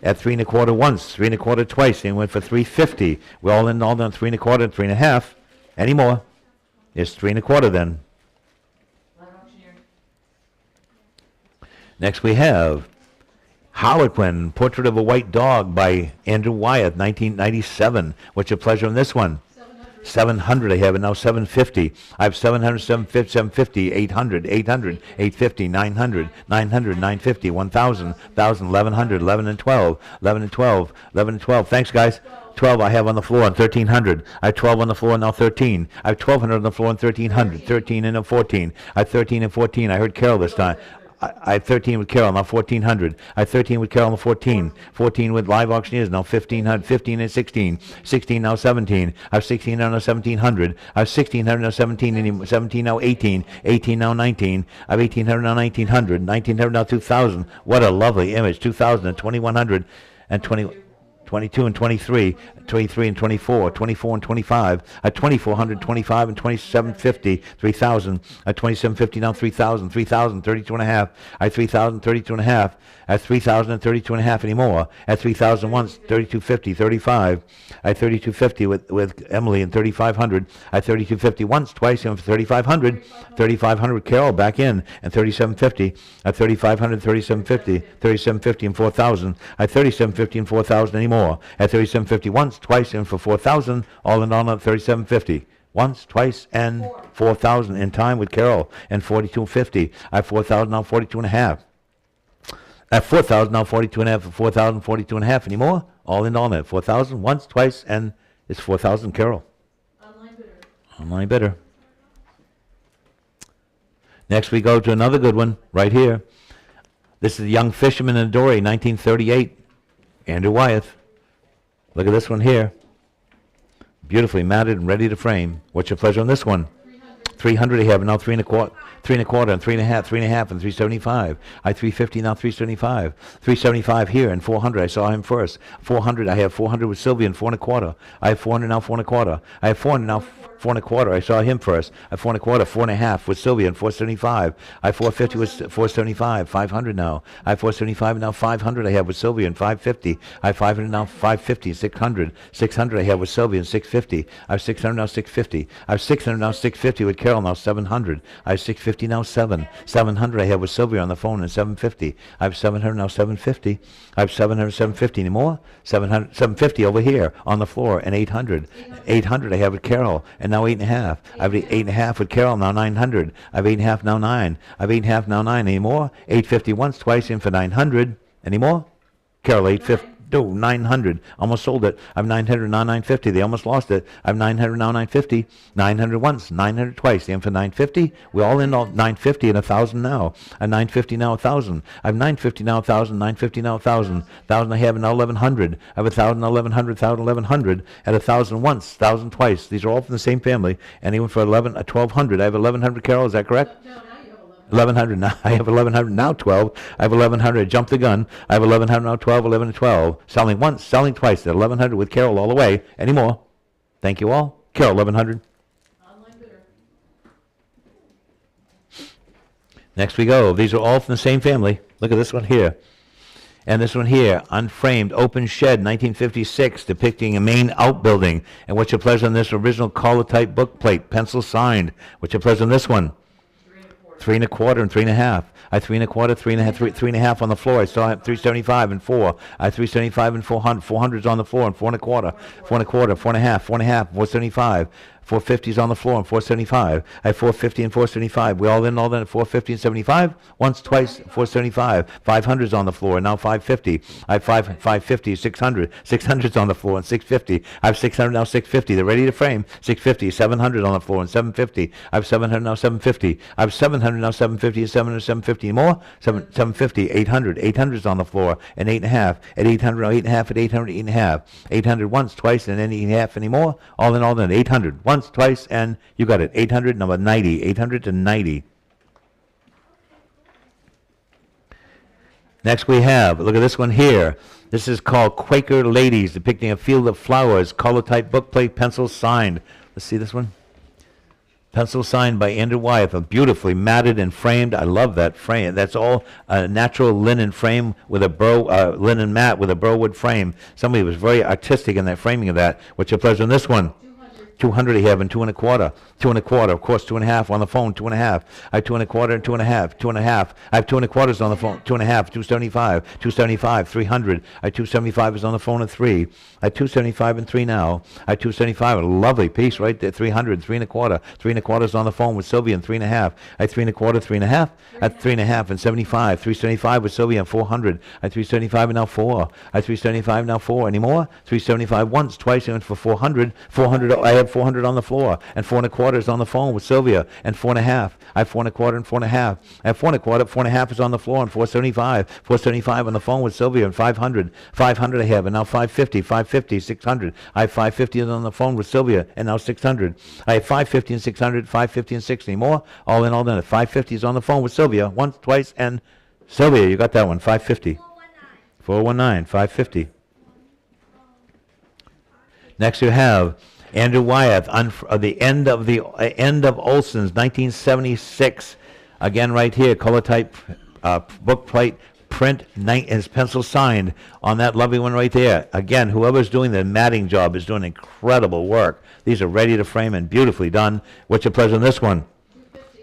At 3 and a quarter once, 3 and a quarter twice, and went for 350. We're all done 3 and a quarter and 3 and a half. Any more? It's 3 and a quarter then. Live auctioneer. Next we have Harlequin, Portrait of a White Dog by Andrew Wyeth, 1997. What's your pleasure on this one? 700 I have, and now 750. I have 700, 750, 750, 800, 800, 850, 900, 900, 950, 1,000, 1,000, 1,100, 11 and 12, 11 and 12, 11 and 12. Thanks, guys. 12 I have on the floor and 1,300. I have 12 on the floor and now 13. I have 1,200 on the floor and 1,300. 13 and a 14. I have 13 and 14. I heard Carol this time. I have 13 with Carol, now 1,400. I have 13 with Carol, now 14. 14 with live auctioneers, now 1,500. 15 and 16. 16 now 17. I have 16 now 1,700. I have 1,600 now 17. 17 now 18. 18 now 19. I have 1,800 now 1,900. 1,900 now 2,000. What a lovely image. 2,000 and 2,100 and 22 and 23, 23 and 24, 24 and 25, at 2,400, 25 and 2750, 3,000, at 2750 now 3,000, 3,000, 32 and a half, at 3,000, 32 and a half, at 3,000 and 32 and a half anymore, at 3,000 once, 3,250, 35, at 3,250 with Emily and 3,500, at 3,250 once, twice, and for 3,500, 3,500 with Carol back in, and 3,750, at 3,500, 3,750, 3,750 and 4,000, at 3,750 and 4,000 anymore. At 3750 once, twice, and for 4,000, all in all at 3750. Once, twice, and 4,000 in time with Carol, and 4250. At 4,000 now 42 and a half. At 4,000 now 42 and a half, for 4,000 42 and a half anymore. All in all at 4,000 once, twice, and it's 4,000 Carol. Online bidder. Online bidder. Next we go to another good one right here. This is Young Fisherman in a Dory, 1938. Andrew Wyeth. Look at this one here. Beautifully matted and ready to frame. What's your pleasure on this one? 300 I have, and now 3 and a quarter, 3 and a quarter, and 3 and a half, 3 and a half, and 375. I 350 now 375. 375 here, and 400. I saw him first. 400 I have 400 with Sylvia, and 4 and a quarter. I have 400 now 4 and a quarter. I have 400 now 4 and a quarter. I saw him first. I have 4 and a quarter, 4 and a half with Sylvia, and 475. I have 450 with 475. 500 now. I have 475 and now 500 I have with Sylvia, and 550. I have 500 now 550, 600. 600 I have with Sylvia, and 650. I have 600 now 650. I have 600 now 650 with Carol, now 700. I have 650 now 7. 700 I have with Sylvia on the phone, and 750. I have 700 now 750. I have 700, 750 anymore. 700, 750 over here on the floor, and 800. 800 I have with Carol, and now 8.5. I have 8.5 with Carol, now 900. I have 8.5 now 9. I have 8.5 now 9 anymore. 850 once, twice, in for 900. Anymore? Carol, 850. No, 900. Almost sold it. I have 900 now 950. They almost lost it. I have 900 now 950. 900 once, 900 twice. In for 950. We're all in all 950 and 1,000 now. I have 950 now 1,000. I have 950 now 1,000. 950 now 1,000. 1,000 I have now 1,100. I have 1,000 now 1,100. 1,000 1,100. At 1,000 once, 1,000 twice. These are all from the same family. Anyone for 1,200. I have 1,100. Carol, is that correct? No, now you have 1,100 now. I have 1,100 now 12. I have 1,100. Jump the gun. I have 1,100 now 12. 11 and 12. Selling once, selling twice. At 1,100 with Carol all the way. Any more? Thank you all. Carol, 1,100. Online bidder. Next we go. These are all from the same family. Look at this one here. And this one here, unframed, open shed, 1956, depicting a main outbuilding. And what's your pleasure on this original collar-type book plate, pencil signed? What's your pleasure on this one? 3 and a quarter and 3 and a half. I 3 and a quarter, 3 and a half, 3 and a half on the floor. I still have 375 and 4. I 375 and 400. 400's on the floor and 4 and a quarter, 4 and a quarter, 4 and a half, 4 and a half, 475. 450's on the floor and 475. I have 450 and 475. We all in at 450 and 75? Once, twice, 475. 500's on the floor and now 550. I have 550, 600. 600's on the floor and 650. I have 600 now 650. They're ready to frame. 650, 700 on the floor and 750. I have 700 now 750. I have 700 now 750 and 700, 750 more. 750, 800. 800's on the floor and 8.5. At 800 now 8.5. At 800, 8.5. 800 once, twice, and then 8.5 anymore. All in all, then 800 once, twice, and you got it. 800, number 90. 800 to 90. Next we have, look at this one here. This is called Quaker Ladies, depicting a field of flowers, color type bookplate, pencil signed. Let's see this one. Pencil signed by Andrew Wyeth, beautifully matted and framed. I love that frame. That's all a natural linen frame with a linen mat with a burwood frame. Somebody was very artistic in that framing of that. What's your pleasure on this one? 200 I have and 2 1/4. 2 1/4, of course, 2.5 on the phone, 2.5. I have 2 1/4 and 2.5. 2.5. I have 2 1/4 on the phone, 2.5. 275. 275. 300. I have 275 is on the phone at 3. I have 275 and 3 now. I have 275, a lovely piece right there. 300. 3 1/4. 3 1/4 is on the phone with Sylvia and 3.5. I have 3 1/4, 3.5. At 3.5 and 75. 375 with Sylvia and 400. I have 375 and now 4. I have 375 now 4. Any more? 375 once, twice, and for 400. 400. I have 400 on the floor and 4 1/4 is on the phone with Sylvia and 4.5. I have 4 1/4 and 4.5. I have 4 1/4. 4.5 is on the floor and 475. 475 on the phone with Sylvia and 500. 500 I have and now 550. 550. 600. I have 550 on the phone with Sylvia and now 600. I have 550 and 600. 550 and 60 more. All in all then. 550 is on the phone with Sylvia once, twice, and Sylvia, you got that one. 550. 419. 550. Next you have Andrew Wyeth, the end of Olson's, 1976. Again, right here, color type, book plate, print, his pencil signed on that lovely one right there. Again, whoever's doing the matting job is doing incredible work. These are ready to frame and beautifully done. What's your pleasure on this one?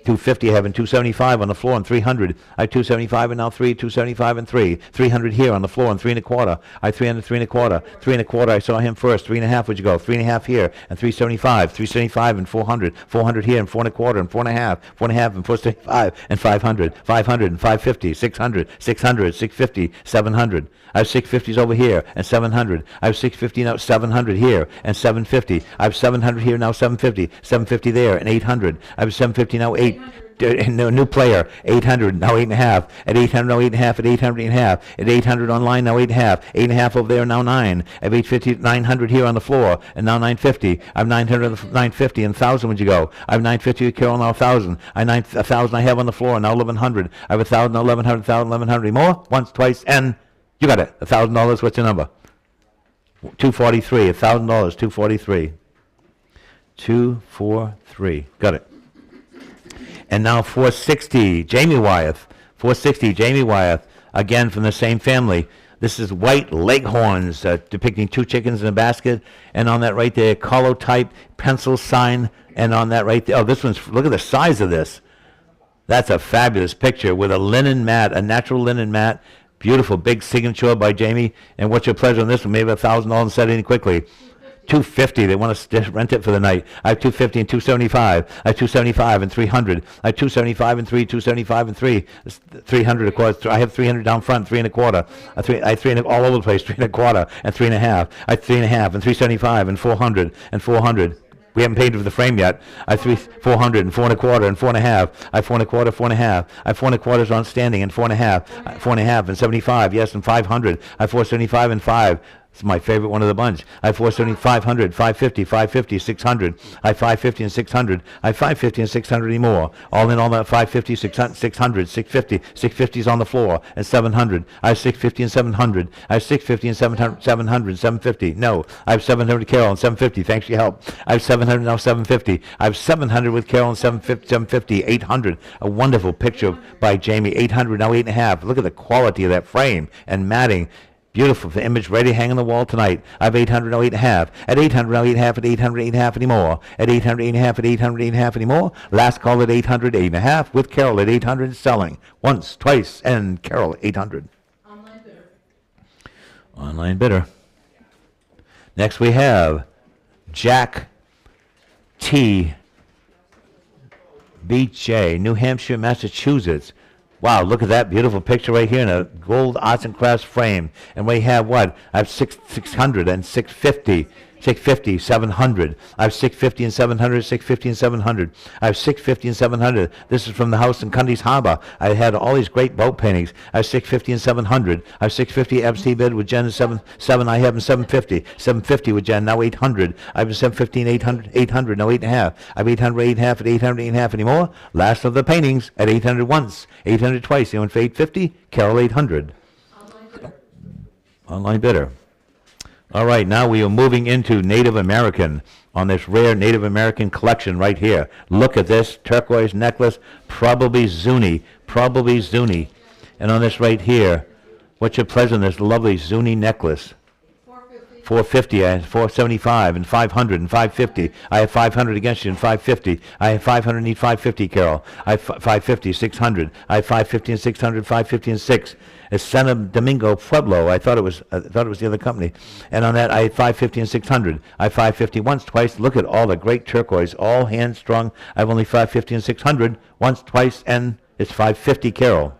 250 having 275 on the floor and 300. I have 275 and now 3, 275 and 3. 300 here on the floor and 3 1/4. I have 300, 3 1/4. 3 1/4, I saw him first. 3.5 would you go? 3.5 here and 375. 375 and 400. 400 here and 4 1/4 and 4.5. 4.5 and 475 and 500. 500 and 550. 600. 600. 650. 700. I have 650s over here and 700. I have 650 now, 700 here and 750. I have 700 here now, 750. 750 there and 800. I have 750 now, 8. No, new player, 800, now 8.5. At 800, now 8.5. At 800, 8.5. At 800 online, now 8.5. 8.5 over there, now 9. I have 850, 900 here on the floor, and now 950. I have 900, 950, and 1,000 would you go? I have 950 with Carol, now 1,000. 1,000 I have on the floor, now 1,100. I have 1,000, now 1,100, 1,000, 1,100 more. Once, twice, and you got it. $1,000, what's your number? 243, $1,000, 243. 243, got it. And now 460, Jamie Wyeth. 460, Jamie Wyeth, again from the same family. This is white leghorns depicting 2 chickens in a basket. And on that right there, color type, pencil sign. And on that right there, oh, this one's, look at the size of this. That's a fabulous picture with a linen mat, a natural linen mat. Beautiful, big signature by Jamie. And what's your pleasure on this one? Maybe $1,000 and set it in quickly. 250. They want to rent it for the night. I have 250 and 275. I have 275 and 300. I have 275 and 3. 275 and 3. 300 of course. I have 300 down front. 3 1/4. I have 3 all over the place. 3 1/4 and 3.5. I have 3.5 and 375 and 400 and 400. We haven't paid for the frame yet. I have 400 and 4 1/4 and 4.5. I have 4 1/4, 4.5. I have 4 1/4 on standing and 4.5. 4.5 and 75. Yes, and 500. I have 475 and 5. It's my favorite one of the bunch. I have 470, 500, 550, 550, 600. I have 550 and 600. I have 550 and 600 anymore. All in all, that 550, 600, 650. 650 is on the floor and 700. I have 650 and 700. I have 650 and 700, 750. No, I have 700 Carol and 750. Thanks for your help. I have 700 now, 750. I have 700 with Carol and 750, 800. A wonderful picture by Jamie. 800 now, 8.5. Look at the quality of that frame and matting. Beautiful image ready to hang on the wall tonight. I have 800 now 8.5. At 800 now 8.5. At 800 8.5 anymore. At 800 8.5. At 800 8.5 anymore. Last call at 800 8.5 with Carol at 800 selling. Once, twice, and Carol 800. Online bidder. Online bidder. Next we have Jack BJ, New Hampshire, Massachusetts. Wow, look at that beautiful picture right here in a gold arts and crafts frame. And we have what? I have 600 and 650. 650, 700. I have 650 and 700, 650 and 700. I have 650 and 700. This is from the house in Cundy's Harbor. I had all these great boat paintings. I have 650 and 700. I have 650 absentee bid with Jen and 7. I have in 750. 750 with Jen, now 800. I have 750 and 800, 800, now 8.5. I have 800, 8.5 at 800, 8.5 anymore. Last of the paintings at 800 once, 800 twice. You went for 850, Carol 800. Online bidder. All right, now we are moving into Native American on this rare Native American collection right here. Look at this turquoise necklace, probably Zuni. And on this right here, what's your pleasure in this lovely Zuni necklace? 450, I have 475 and 500 and 550. I have 500 against you and 550. I have 500, need 550, Carol. I have 550, 600. I have 550 and 600, 550 and 6. It's Santo Domingo Pueblo. I thought it was the other company. And on that, I had 550 and 600. I have 550 once, twice. Look at all the great turquoise, all hand strung. I have only 550 and 600 once, twice, and it's 550, Carol.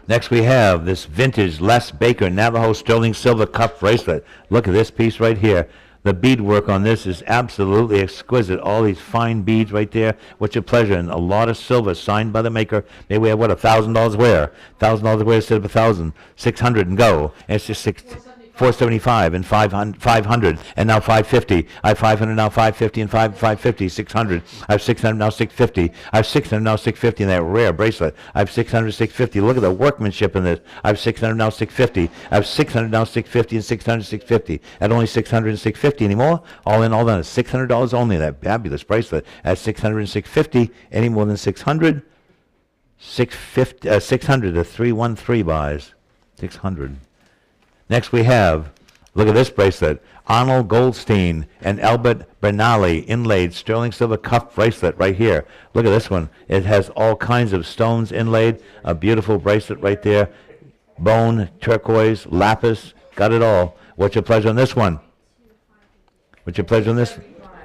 Next we have this vintage Les Baker Navajo sterling silver cuff bracelet. Look at this piece right here. The beadwork on this is absolutely exquisite. All these fine beads right there. What's your pleasure? And a lot of silver signed by the maker. Maybe we have, what, $1,000 wear? $1,000 wear instead of 1,000. 600 and go. And it's just 475 and 500 and now 550. I have 500 now 550 and 550, 600. I have 600 now 650. I have 600 now 650 in that rare bracelet. I have 600, 650. Look at the workmanship in this. I have 600 now 650. I have 600 now 650 and 600, 650. At only 600 and 650 anymore. All in, all done. It's $600 only, that fabulous bracelet. At 600 and 650, any more than 600, 650, 600 to 313 buys. 600. Next we have, look at this bracelet, Arnold Goldstein and Albert Bernali inlaid sterling silver cuff bracelet right here. Look at this one. It has all kinds of stones inlaid, a beautiful bracelet right there. Bone, turquoise, lapis, got it all. What's your pleasure on this one? What's your pleasure on this?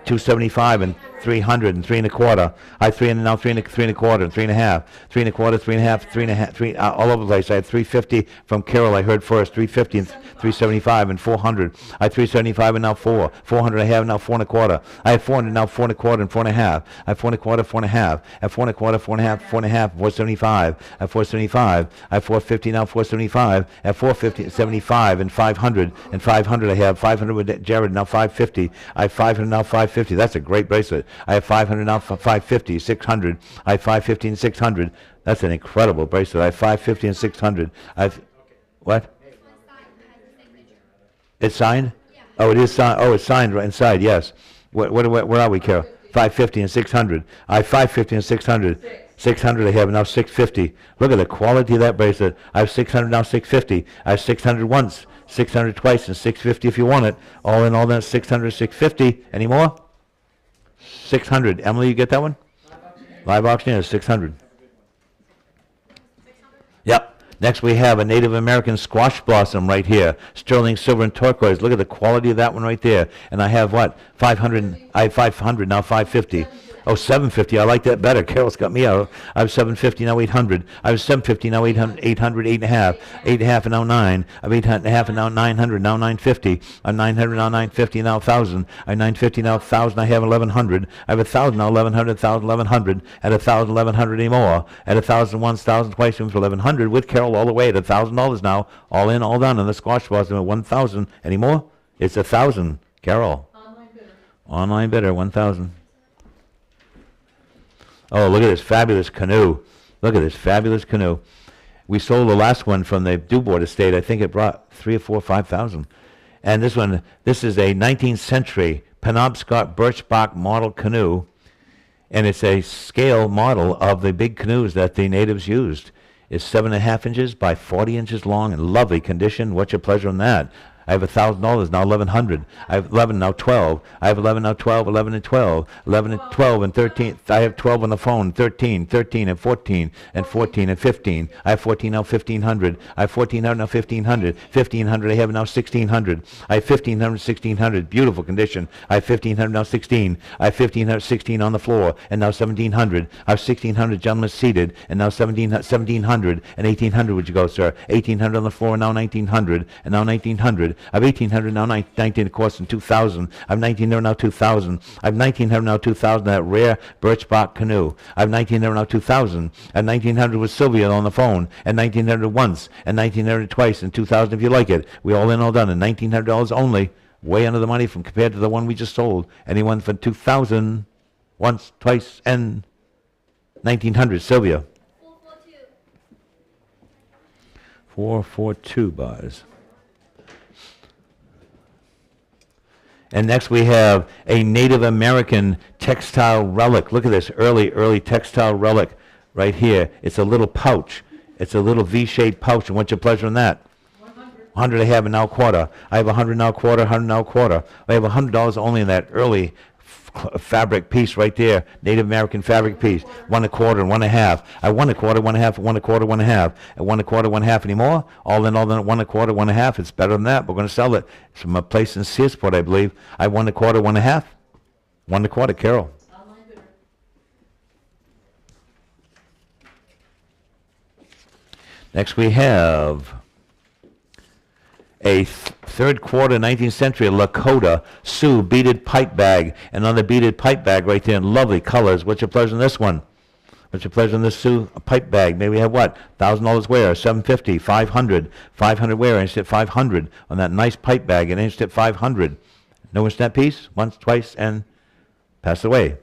275 and 300 and 3 1/4. I have 300 now 3 1/4 and 3 1/2. 3 1/4, 3 1/2, 3 1/2, 3 all over the place. I had 350 from Carol. I heard first 350 and 375 and 400. I had 375 and now 4. 400 I have now 4 1/4. I have 400 now 4 1/4 and 4 1/2. I have 4 1/4, 4 1/2. I have 4 1/4, 4 1/2, 4 1/2, 475. I have 475. I have 450 now 475. I have 450, 75 and 500 and 500. I have 500 with Jared now 550. I have 500 now 550. That's a great bracelet. I have 500 now 550, 600. I have 550 and 600. That's an incredible bracelet. I have 550 and 600. I've what? It's signed? Oh, it is signed. Oh, it's signed right inside. Yes. Where are we, Carol? 550 and 600. I have 550 and 600. 600 I have now 650. Look at the quality of that bracelet. I have 600 now 650. I have 600 once, 600 twice, and 650 if you want it. All in all, that's 600, 650. Any more? 600. Emily, you get that one? Live auction is 600. Yep. Next we have a Native American squash blossom right here. Sterling silver and turquoise. Look at the quality of that one right there. And I have what? 500. I have 500 now 550. Oh, 750. I like that better. Carol's got me out. I have 750 now 800. I have 750 now 800, 800, 8.5. 8.5 and now 9. I have 8.5 and now 900. Now 950. I'm 900 now 950 now 1,000. I have 950 now 1,000. I have 1,100. I have 1,000 now 1,100. 1,000, 1,100. At 1,000, 1,100 anymore. At 1,000 once, 1,000 twice, for 1,100 with Carol all the way at $1,000 now. All in, all done. And the squash blossom at 1,000 anymore. It's 1,000. Carol. Online bidder. Online bidder 1,000. Oh, look at this fabulous canoe. Look at this fabulous canoe. We sold the last one from the Dubord estate. I think it brought 3 or 4 or 5,000. And this one, this is a 19th century Penobscot birch bark model canoe. And it's a scale model of the big canoes that the natives used. It's 7.5 inches by 40 inches long in lovely condition. What's your pleasure on that? I have $1,000, now 1,100. I have 11, now 12. I have 11, now 12, 11 and 12. 11 and 12 and 13. I have 12 on the phone, 13, 13 and 14, and 14 and 15. I have 14, now 1,500. I have 1,400, now 1,500. 1,500, I have now 1,600. I have 1,500, 1,600. Beautiful condition. I have 1,500, now 16. I have 1,500, 16 on the floor, and now 1,700. I have 1,600 gentlemen seated, and now 1,700 and 1,800 would you go, sir? 1,800 on the floor, and now 1,900, and now 1,900. I have 1,800, now 19, of course, and 2,000. I have 1,900, now 2,000. I have 1,900, now 2,000, that rare birch bark canoe. I have 1,900, now 2,000. And 1,900 with Sylvia on the phone, and 1,900 once, and 1,900 twice, and 2,000 if you like it. We all in, all done, and $1,900 only. Way under the money from compared to the one we just sold. Anyone for 2,000, once, twice, and 1,900. Sylvia. 442 bars. And next we have a Native American textile relic. Look at this early textile relic right here. It's a little pouch. It's a little V-shaped pouch. And what's your pleasure in that? 100 I have, and now quarter. I have 100 now quarter, 100 now quarter. I have $100 only in that early fabric piece right there, Native American fabric piece. 1 1/4 and 1 1/2. I 1 1/4, 1 1/2, 1 1/4, 1 1/2. And 1 1/4, 1 1/2 anymore. All in, 1 1/4, 1 1/2. It's better than that. We're going to sell it. It's from a place in Searsport, I believe. I 1 1/4, 1 1/2. 1 1/4, Carol. Online bidder. Next we have a third quarter 19th century Lakota Sioux beaded pipe bag. And on the beaded pipe bag right there in lovely colors. What's your pleasure in this one? What's your pleasure in this Sioux pipe bag? Maybe we have what? $1,000 wear, $750, $500. $500 wear, inched at $500 on that nice pipe bag, and inched at $500. No inch that piece? Once, twice, and pass away.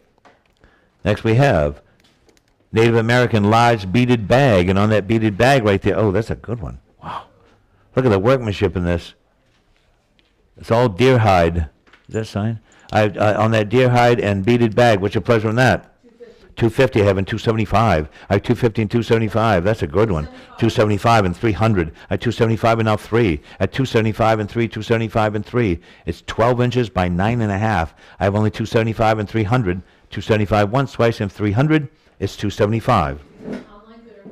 Next we have Native American large beaded bag. And on that beaded bag right there, oh, that's a good one. Wow. Look at the workmanship in this. It's all deer hide. Is that a sign? On that deer hide and beaded bag. What's your pleasure on that? 250. I have in 275. I have 250 and 275. That's a good one. 275 and 300. I have 275 and now 3. At 275 and 3, 275 and 3. It's 12 inches by 9.5. I have only 275 and 300. 275 once, twice, and 300. It's 275. Online bidder.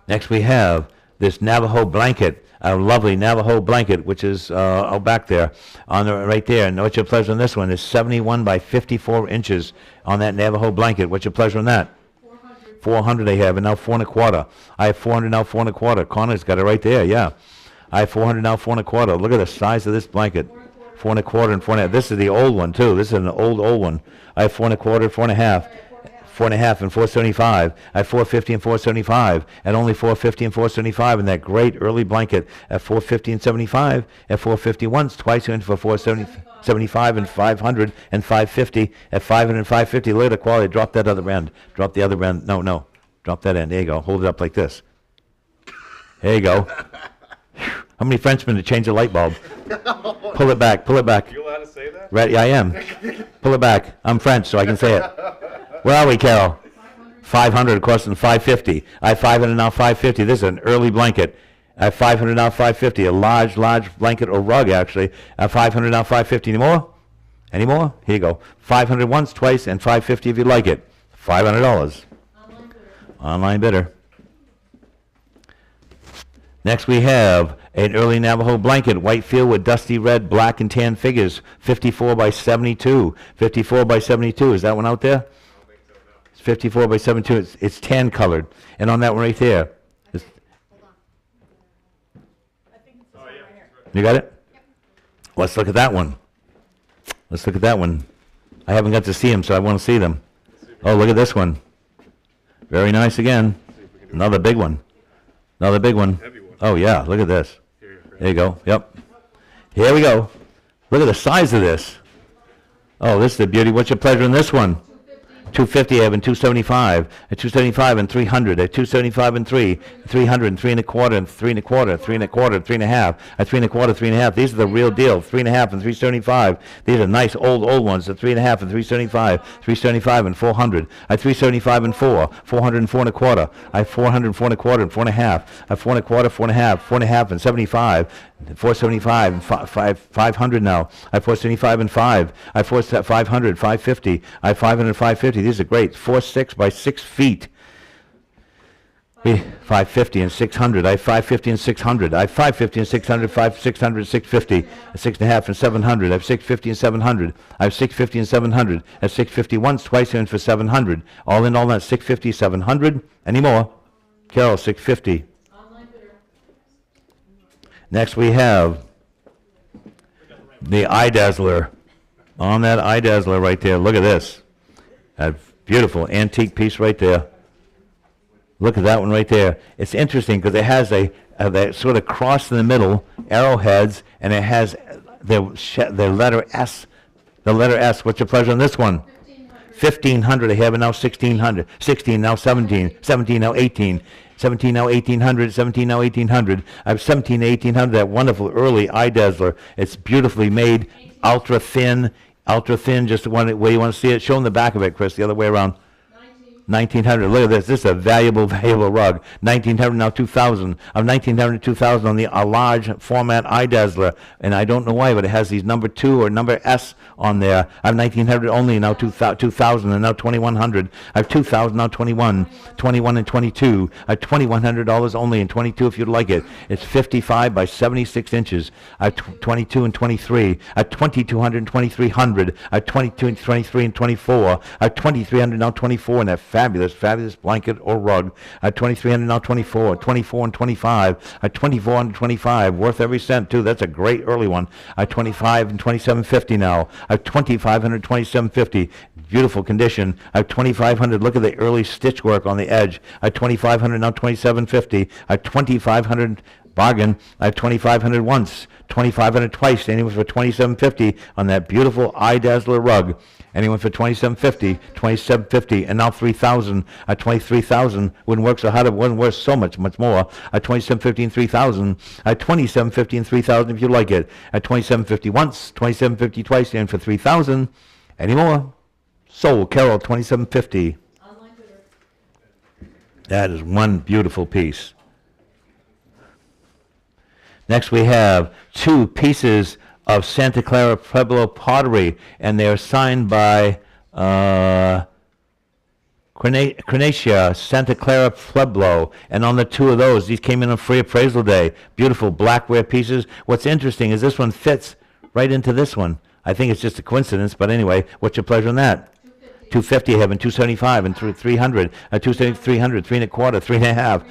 Next we have this Navajo blanket, a lovely Navajo blanket, which is out back there, on the right there. And what's your pleasure on this one? It's 71 by 54 inches on that Navajo blanket. What's your pleasure on that? 400. 400 I have, and now 4 1/4. I have 400 now, 4 1/4. Connor's got it right there, yeah. I have 400 now, 4 1/4. Look at the size of this blanket. 4 1/4 and 4 1/2. This is the old one too. This is an old one. I have 4 1/4, 4 1/2. 4 1/2 and 475. I have 450 and 475, and only 450 and 475 in that great early blanket at 450 and 75, at 450 once, twice, and for 475 and 500 and 550, at 500 and 550. Look at the quality. Drop that other end. Drop the other end. No. Drop that end. There you go. Hold it up like this. There you go. How many Frenchmen to change a light bulb? Pull it back. Pull it back. You allowed to say that? Right, yeah, I am. Pull it back. I'm French, so I can say it. Where are we, Carol? 500, of course, and 550. I have 500 now, 550. This is an early blanket. I have 500 now, 550. A large blanket or rug, actually. I have 500 now, 550. Any more? Any more? Here you go. 500 once, twice, and 550 if you like it. $500. Online bidder. Online bidder. Next we have an early Navajo blanket, white field with dusty red, black, and tan figures, 54 by 72. 54 by 72. Is that one out there? 54 by 72. It's tan colored. And on that one right there. You got it? Let's look at that one. Let's look at that one. I haven't got to see them, so I want to see them. Oh, look at this one. Very nice again. Another big one. Another big one. Oh, yeah. Look at this. There you go. Yep. Here we go. Look at the size of this. Oh, this is the beauty. What's your pleasure in this one? 250, I have in 275, at 275 and 300, at 275 and 300 and 3 and a quarter and 3 and a quarter, 3 and a quarter, 3 and a half, at 3 and a quarter, 3 and a half. These are the real deal. 3 and a half and 375. These are nice old ones. At 3 and a half and 375, 375 and 400. At 375 and 400 and 4 and a quarter. I have 400 and 4 and a quarter and 4 and a half. I have 4 and a quarter, 4 and a half, 4 and a half and 75. 475 and 500 now. I have 475 and 5. I have 500, 550. I have 500, 550. These are great. 4.6 by 6 feet. 550 and 600. I have 550 and 600. I have 550 and 600. 600, 650. 6.5 and 700. I have 650 and 700. I have 650 and 700. At 650 once, twice, and for 700. All in all, that's 650, 700. Any more? Carol, 650. Online bidder. Next we have the Eye Dazzler. On that Eye Dazzler right there, look at this. That beautiful antique piece right there. Look at that one right there. It's interesting because it has a sort of cross in the middle, arrowheads, and it has the letter S. The letter S. What's your pleasure on this one? 1,500. I have it now 1,600. 16 now 17. 17 now 18. 17 now 1,800. 17 now 1,800. I have 17 to 1,800. That wonderful early Eye Dazzler. It's beautifully made, ultra thin, just the one way you want to see it. Show them the back of it, Chris, the other way around. 1,900. Look at this. This is a valuable rug. 1,900 now 2,000. Of 1,900 to 2,000 on the large format Eye Dazzler, and I don't know why, but it has these number 2 or number S on there. I have 1,900 only now 2,000 and now 2,100. I have 2,000 now 21, 21 and 22. I have $2,100 only and 22 if you'd like it. It's 55 by 76 inches. I have 22 and 23. I have 2,200 and 2,300. I have 22 and 23 and 24. I have 2,300 now 24 and that fabulous blanket or rug. At 2,300 now 24, 24 and 25. At 24 and 25, worth every cent too. That's a great early one. At 25 and 27.50 now. At 2,500, 27.50. Beautiful condition. At 2,500, look at the early stitch work on the edge. At 2,500 now 27.50. At 2,500 bargain. I have 2,500 once, 2,500 twice. Anyone for 27.50 on that beautiful Eye Dazzler rug. Anyone for 27.50, 27.50, and now 3,000. At 23,000 wouldn't work so hard. It wouldn't worth so much more. At 27.50 and 3,000. At 27.50 and 3,000 if you like it. At 27.50 once, 27.50 twice, and for 3,000. Any more? Sold. Carol, 27.50. Online bidder. That is one beautiful piece. Next we have 2 pieces of Santa Clara Pueblo pottery, and they're signed by Crenacia, Santa Clara Pueblo. And on the 2 of those, these came in on free appraisal day. Beautiful blackware pieces. What's interesting is this one fits right into this one. I think it's just a coincidence, but anyway, what's your pleasure on that? 250 have, and 275 and 300, 270, 300, 3 and a quarter, 3 and a half,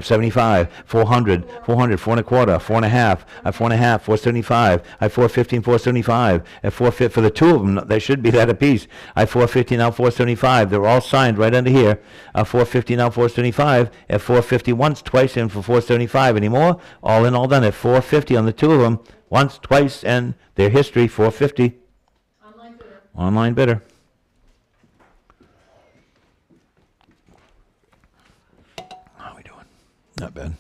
75, 400, 4 and a quarter, 4 and a half, 4 and a half, 475, 450 and 475, and 450 for the 2 of them. They should be that a piece. 450 now 475. They're all signed right under here. 450 now 475, at 450 once, twice, and for 475. Any more? All in, all done at 450 on the 2 of them. Once, twice, and their history 450. Online bidder. Online bidder. Not bad.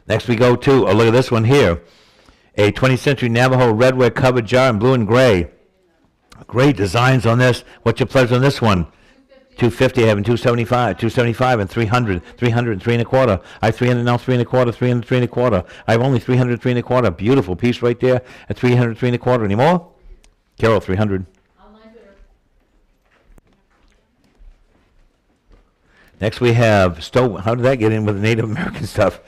Next we go to, look at this one here. A 20th century Navajo redware covered jar in blue and gray. Great designs on this. What's your pleasure on this one? 250, having 275 and 300, 300 and 3 and a quarter. I have 300 now, 3 and a quarter, 300, 3 and a quarter. I have only 300, 3 and a quarter. Beautiful piece right there at 300, 3 and a quarter. Any more? Carol, 300. Online bidder. Next we have stone. How did that get in with the Native American stuff?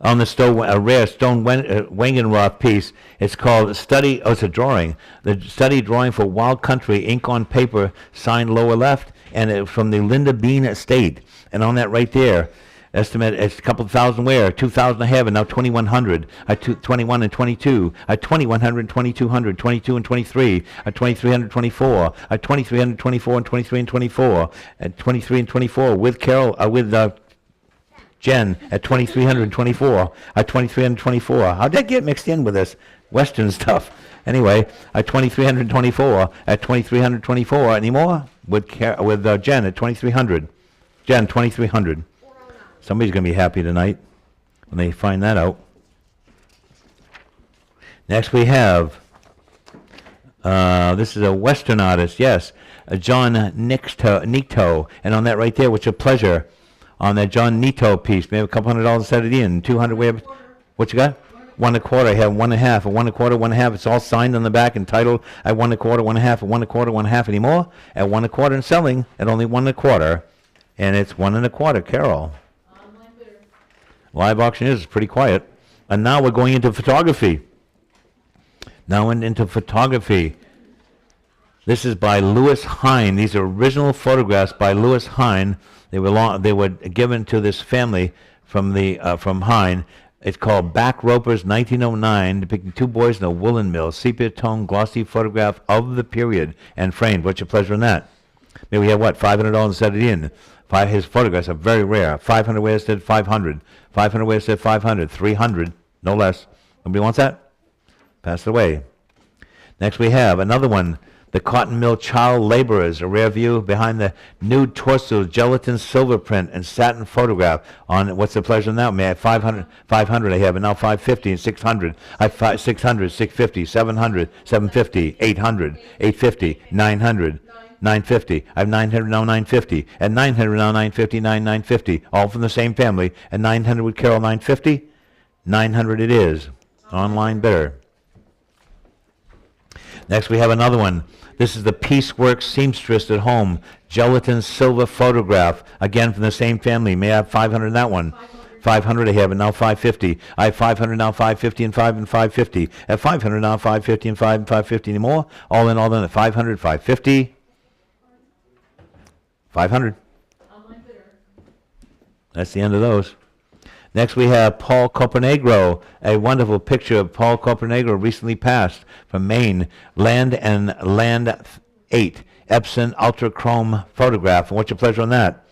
On the stone, a rare stone Wangenroth piece. It's called Study. Oh, it's a drawing. The study drawing for Wild Country, ink on paper, signed lower left, and it, from the Linda Bean estate. And on that right there, estimate it's a couple thousand where 2,000 I have, and now 2,100. 21 and 22. 2,100 and 2,200. 22 and 23. 2,324. 2,324 and 23 and 24. At 23 and 24 with Carol with Jen at 2,324. 2,324. How'd that get mixed in with this? Western stuff. Anyway, at 2324, at 2324, any more? With Jen at 2300. Jen, 2300. Somebody's going to be happy tonight when they find that out. Next we have, this is a Western artist, yes, John Nito. And on that right there, which a pleasure, on that John Nito piece, maybe a couple $100 to set it in, 200 web. What you got? 1 1/4. I have 1 1/2, a 1 1/4, 1 1/2. It's all signed on the back and titled at 1 1/4, 1 1/2, a 1 1/4, 1 1/2 anymore. At 1 1/4 and selling at only 1 1/4, and it's 1 1/4. Carol. Online bidder. Live auction is pretty quiet, and now we're going into photography. Now into photography. This is by Lewis Hine. These are original photographs by Lewis Hine. They were given to this family from Hine. It's called Back Ropers 1909, depicting 2 boys in a woolen mill, sepia tone glossy photograph of the period and framed. What's your pleasure in that? Maybe we have what, $500 to set it in. His photographs are very rare. 500 ways said 500. 500 ways said 500. 300, no less. Nobody wants that? Pass it away. Next we have another one. The Cotton Mill Child Laborers, a rare view behind the nude torso, gelatin silver print, and satin photograph on, what's the pleasure now? May I have 500? 500 I have, and now 550 and 600. I have 600, 650, 700, 750, 800, 850, 900, 950. I have 900, now 950. At 900, now 950, 950. All from the same family. At 900 with Carol, 950? 900 it is. Online bidder. Next we have another one. This is the Piecework Seamstress at Home, gelatin silver photograph, again from the same family. May I have 500 in that one? 500 I have, and now 550. I have 500, now 550, and 5 and 550. At 500, now 550, and 5 and 550 anymore. All in, at 500, 550. 500. Online bidder. That's the end of those. Next we have Paul Copernegro, a wonderful picture of Paul Copernegro, recently passed from Maine, Land and Land 8, Epson Ultra Chrome photograph. And what's your pleasure on that?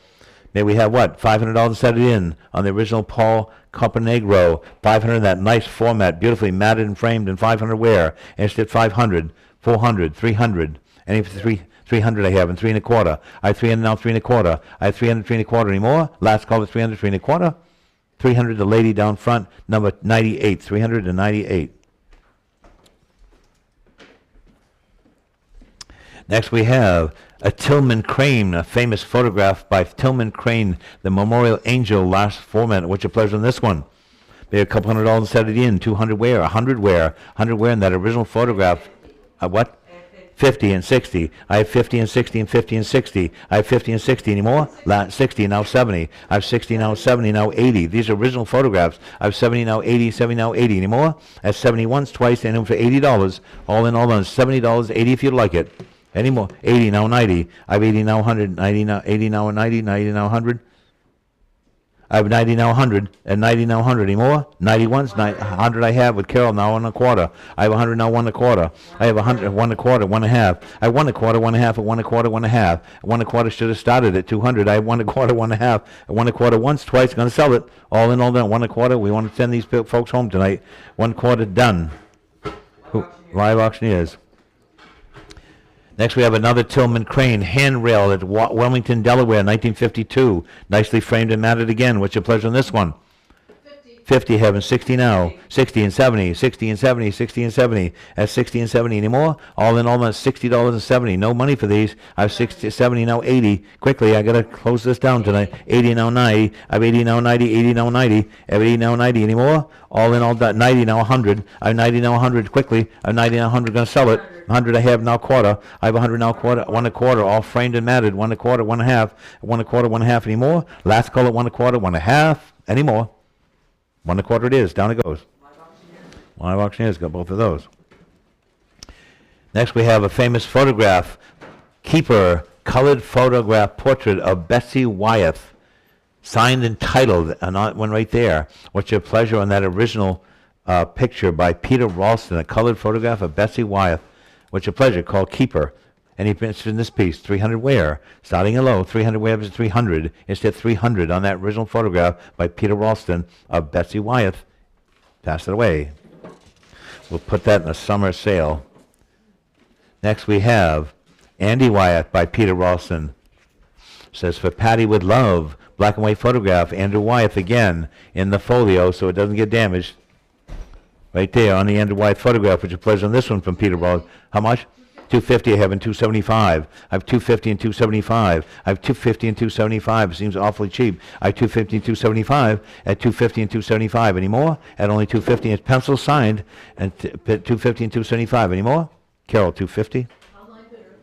May we have what? $500 to set it in on the original Paul Copernegro. 500 in that nice format, beautifully matted and framed, and 500 wear. And it's at 500, 400, 300, any 300 I have, and 3 1/4. I have 300 now, 3 1/4. I have 300, 3 1/4 anymore. Last call is 300, 3 1/4. 300, the lady down front, number 98, 398. Next we have a Tillman Crane, a famous photograph by Tillman Crane, the Memorial Angel, last format. What's your pleasure on this one? Maybe a couple $100 to set it in, 200 wear, 100 wear, 100 wear in that original photograph. What? 50 and 60. I have 50 and 60 and 50 and 60. I have 50 and 60 anymore. 60 now 70. I have 60 now 70 now 80. These are original photographs. I have 70 now 80, 70 now 80 anymore. I have 70 once, twice, and for $80. All in, $70, 80 if you'd like it. Any more? 80 now 90. I have 80 now 100. 90 now 80 now 90. 90 now 100. I have 90 now 100, and 90 now 100 anymore. 90 once, 100 I have with Carol now 1 1/4. I have 100 now 1 1/4. I have 100, 1 1/4, 1 1/2. I have 1 1/4, 1 1/2, 1 1/4, 1 1/2. 1 1/4 should have started at 200. I have 1 1/4, 1 1/2, 1 1/4 once, twice. Going to sell it. All in, all done. 1 1/4. We want to send these folks home tonight. 1 1/4 done. Live auctioneers. Next we have another Tillman Crane handrail at Wilmington, Delaware, 1952. Nicely framed and matted again. What's your pleasure on this one? 50 having 60 now, 60 and 70, 60 and 70, 60 and 70. At 60 and 70 anymore? All in all, that's $60 and 70. No money for these. I have 60, 70 now 80. Quickly, I gotta close this down tonight. 80 now 90. I have 80 now 90, 80 now 90. I have 80 now 90 anymore? All in all, 90 now 100. I have 90 now 100. Quickly, I have 90 now 100. Gonna sell it. 100 I have now 1/4. I have 100 now 1/4, 1 1/4, all framed and matted. 1 1/4, 1 1/2, 1 1/4, 1 1/2 anymore. Last call at 1 1/4, 1 1/2 anymore. 1 1/4 it is. Down it goes. Live auctioneers got both of those. Next we have a famous photograph, Keeper, colored photograph portrait of Betsy Wyeth, signed and titled, and one right there. What's your pleasure on that original picture by Peter Ralston, a colored photograph of Betsy Wyeth? What's your pleasure? Called Keeper. And he prints in this piece, 300 wear. Starting at low, 300 wear is 300. Instead 300 on that original photograph by Peter Ralston of Betsy Wyeth. Pass it away. We'll put that in the summer sale. Next we have Andy Wyeth by Peter Ralston. Says, for Patty with love, black and white photograph, Andrew Wyeth again in the folio so it doesn't get damaged. Right there on the Andrew Wyeth photograph, which is pleasure on this one from Peter Ralston. How much? 250 I have and 275. I have 250 and 275. I have 250 and 275. It seems awfully cheap. I have 250 and 275 at 250 and 275. Any more? At only 250. It's pencil signed and 250 and 275. Any more? Carol, 250. Online bidder.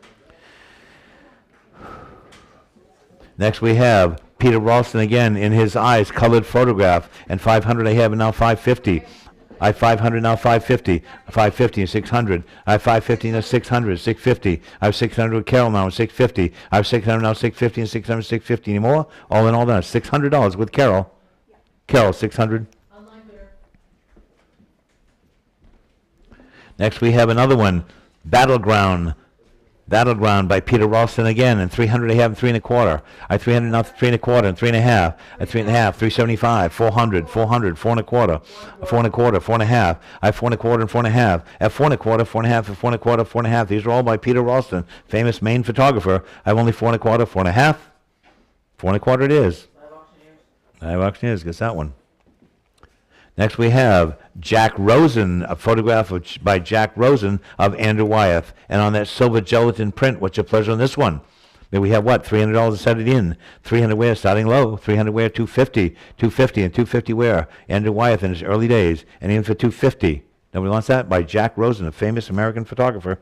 Next we have Peter Ralston again in his eyes, colored photograph, and 500 I have and now 550. I have 500 now 550, 550 and 600. I have 550 now 600, 650. I have 600 with Carol now 650. I have 600 now 650 and 600, 650 anymore. All in all, that's $600 with Carol. Carol, 600. Online bidder. Next we have another one, Battleground by Peter Ralston again, and 300 I have and 3 1/4. I have 300 now 3 1/4 and 3 1/2. I have 3 1/2, 375, 400, 400, 4 1/4, 4 1/4, 4 1/2. I have 4 1/4 and 4 1/2. At 4 1/4, 4 1/2, and 4 1/4, 4 1/2. These are all by Peter Ralston, famous Maine photographer. I have only 4 1/4, 4 1/2. 4 1/4 it is. Live auctioneers gets that one. Next we have Jack Rosen, a photograph by Jack Rosen of Andrew Wyeth. And on that silver gelatin print, what's your pleasure on this one? May we have what? $300 to set it in. 300 wear, starting low. 300 wear, 250. 250 and 250 wear. Andrew Wyeth in his early days. And even for 250. Nobody wants that? By Jack Rosen, a famous American photographer.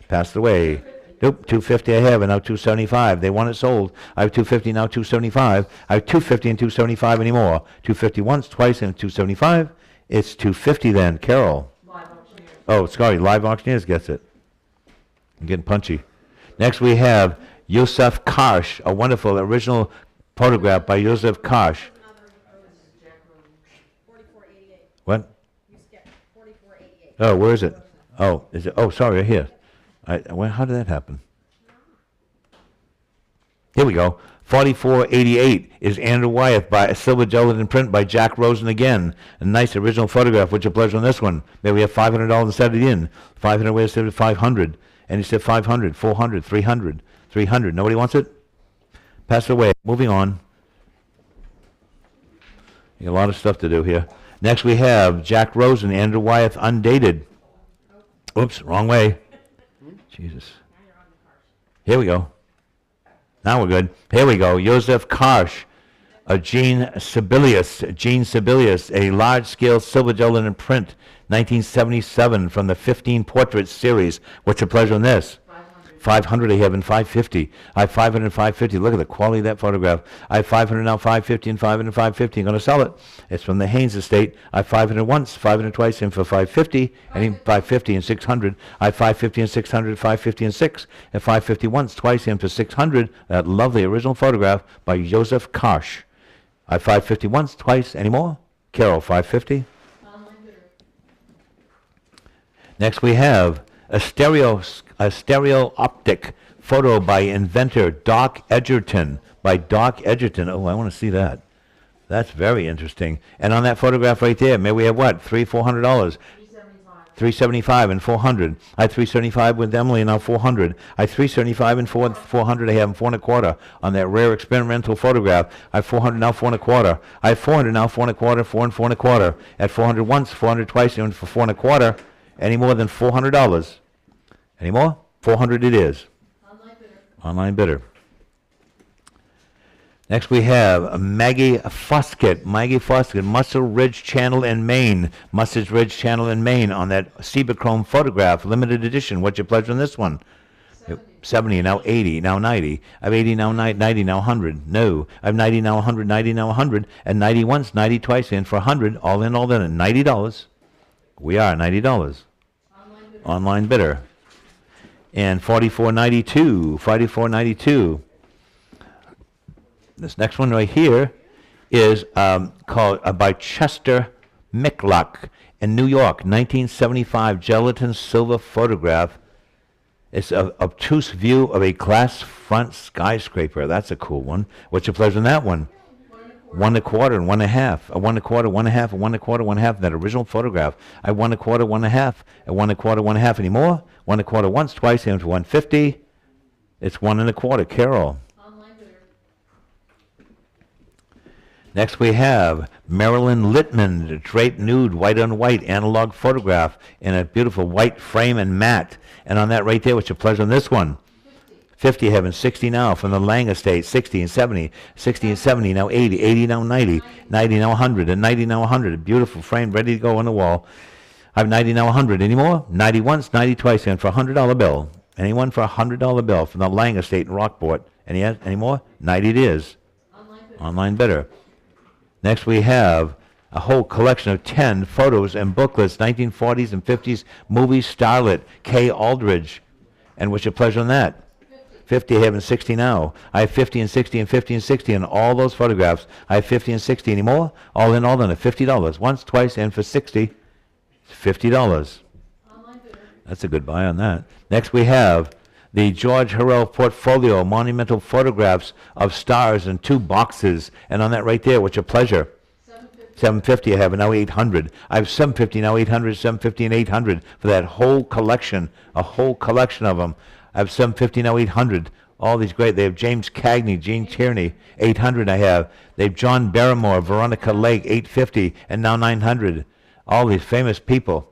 Passed away. Nope, 250 I have and now 275. They want it sold. I have 250 now 275. I have 250 and 275 anymore. 250 once, twice, and 275. It's 250 then. Carol. Live auctioneers. Oh, sorry, Live Auctioneers gets it. I'm getting punchy. Next we have Yosef Karsh, a wonderful original photograph by Yosef Karsh. What? You skipped 4488. Oh, where is it? Oh, is it? Oh, sorry, right here. How did that happen? Here we go. 4488 is Andrew Wyeth by a silver gelatin print by Jack Rosen again. A nice original photograph. What's your pleasure on this one? Maybe we have $500 to set it in. 500 way to set it 500. And he said 500, 400, 300, 300. Nobody wants it? Pass it away. Moving on. You got a lot of stuff to do here. Next we have Jack Rosen, Andrew Wyeth, undated. Oops, wrong way. Jesus. Here we go. Now we're good. Here we go. Joseph Karsh, Gene Sibelius, a large-scale silver gelatin print, 1977, from the 15 Portraits series. What's your pleasure on this? 500 I have and 550. I have 500 and 550. Look at the quality of that photograph. I have 500 now, 550 and 500 and 550. I'm going to sell it. It's from the Haynes estate. I have 500 once, 500 twice, and for 550, and even 550 and 600. I have 550 and 600, 550 and 6, and 550 once, twice, and for 600. That lovely original photograph by Joseph Karsh. I have 550 once, twice, any more? Carol, 550. Online bidder. Next we have a stereo optic photo by inventor Doc Edgerton. By Doc Edgerton. Oh, I want to see that. That's very interesting. And on that photograph right there, may we have what? $400? 375. 375 and 400. I had 375 with Emily and now 400. I had 375 and 400. I have them 4 1/4 on that rare experimental photograph. I have 400 now 4 1/4. I have 400 now 4 1/4, 4 and 4 1/4. At 400 once, 400 twice, and for 4 1/4. Any more than $400? Any more? 400 it is. Online bidder. Online bidder. Next we have Maggie Foskett, Muscle Ridge Channel in Maine. Muscle Ridge Channel in Maine on that Cibachrome photograph, limited edition. What's your pleasure on this one? 70, now 80, now 90. I have 80, now 90, now 100. No. I have 90, now 100, 90, now 100. And 90 once, 90 twice, and for 100, all in, all done, at $90. We are $90. Online bidder. And 44.92. This next one right here is called by Chester Mickluck in New York, 1975 gelatin silver photograph. It's an obtuse view of a glass front skyscraper. That's a cool one. What's your pleasure on that one? 1 1/4 and 1 1/2, a 1 1/4, 1 1/2, a 1 1/4, 1 1/2, that original photograph. I 1 1/4, 1 1/2, a 1 1/4, 1 1/2 anymore. 1 1/4 once, twice, and for 150. It's 1 1/4, Carol. Online bidder. Next we have Marilyn Littman, draped nude, white on white, analog photograph in a beautiful white frame and matte. And on that right there, what's your pleasure on this one? 50, having 60 now from the Lang estate, 60 and 70, 60 and 70, now 80, 80 now 90, 90 now 100, and 90 now 100. A beautiful frame, ready to go on the wall. I have 90 now 100. Any more? 90 once, 90 twice, and for a $100 bill. Anyone for a $100 bill from the Lang estate in Rockport? Any more? 90 it is. Online bidder. Online bidder. Next we have a whole collection of 10 photos and booklets, 1940s and 50s movie starlet, Kay Aldridge. And what's your pleasure on that? 50, having 60 now. I have 50 and 60 and 50 and 60 in all those photographs. I have 50 and 60 anymore. All in all then at $50. Once, twice, and for 60, $50. Online bidder. That's a good buy on that. Next we have the George Harrell Portfolio Monumental Photographs of Stars in 2 boxes. And on that right there, what's your pleasure? 750. 750 I have, and now 800. I have 750, now 800, 750, and 800 for that whole collection, a whole collection of them. I have 750, now 800. All these great. They have James Cagney, Gene Tierney, 800 I have. They have John Barrymore, Veronica Lake, 850, and now 900. All these famous people.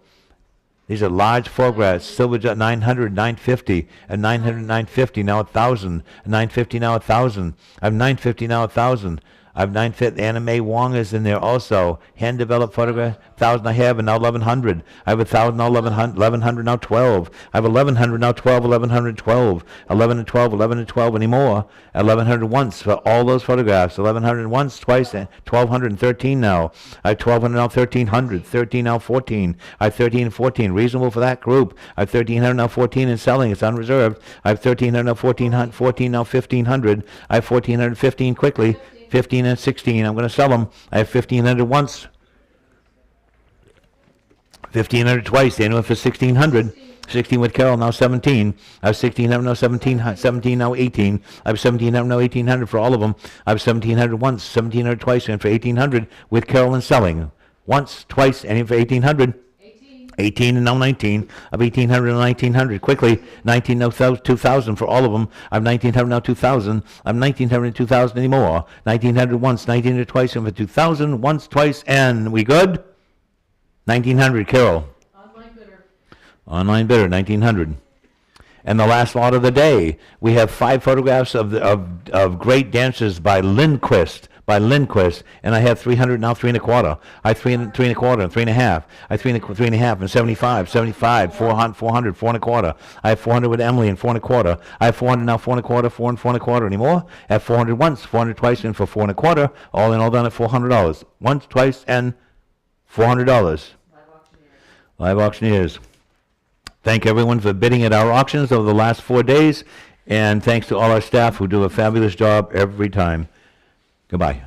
These are large photographs. Silver 900, 950, and 900, 950, now 1,000, 950, now 1,000. I have 950, now 1,000. I have 950. Anna Mae Wong is in there also. Hand-developed photograph, 1,000 I have, and now 1,100. I have 1,000, now 1,100, 1,100, now 12. I have 1,100, now 12, 1,100, 12. 11 and 12, 11 and 12 anymore. 1,100 once for all those photographs. 1,100 once, twice, and 1,213 now. I have 1,200, now 1,300. 13, now 14. I have 13 and 14. Reasonable for that group. I have 1,300, now 14 and selling. It's unreserved. I have 1,300, now 1,400, 14, now 1,500. I have 1,400, 15 quickly. 15 and 16. I'm going to sell them. I have 1,500 once. 1,500 twice. The annual for 1,600. 16 with Carol, now 17. I have 1,600, now 17, 17, now 18. I have 1,700, now 1,800 for all of them. I have 1,700 once, 1,700 twice, and for 1,800 with Carol and selling. Once, twice, and for 1,800. 18 and now 19. I have 1,800 and 1,900. Quickly, 19 now 2,000 for all of them. I have 1,900 now 2,000. I have 1,900 and 2,000 anymore. 1,900 once, 1,900 twice, and for 2,000 once, twice, and we good? 1,900, Carol. Online bidder. Online bidder, 1,900. And the last lot of the day, we have 5 photographs of great dancers by Lindquist. And I have 300, now 3 1/4. I have 3 1/4 and 3 1/2. I have 3 1/2 and 75, 400, 4 1/4. I have 400 with Emily and 4 1/4. I have 400 now, 4 1/4, 4 and 4 1/4 anymore. I have 400 once, 400 twice, and for 4 1/4. All in all done at $400. Once, twice, and $400. Live auctioneers. Thank everyone for bidding at our auctions over the last 4 days. And thanks to all our staff who do a fabulous job every time. Goodbye.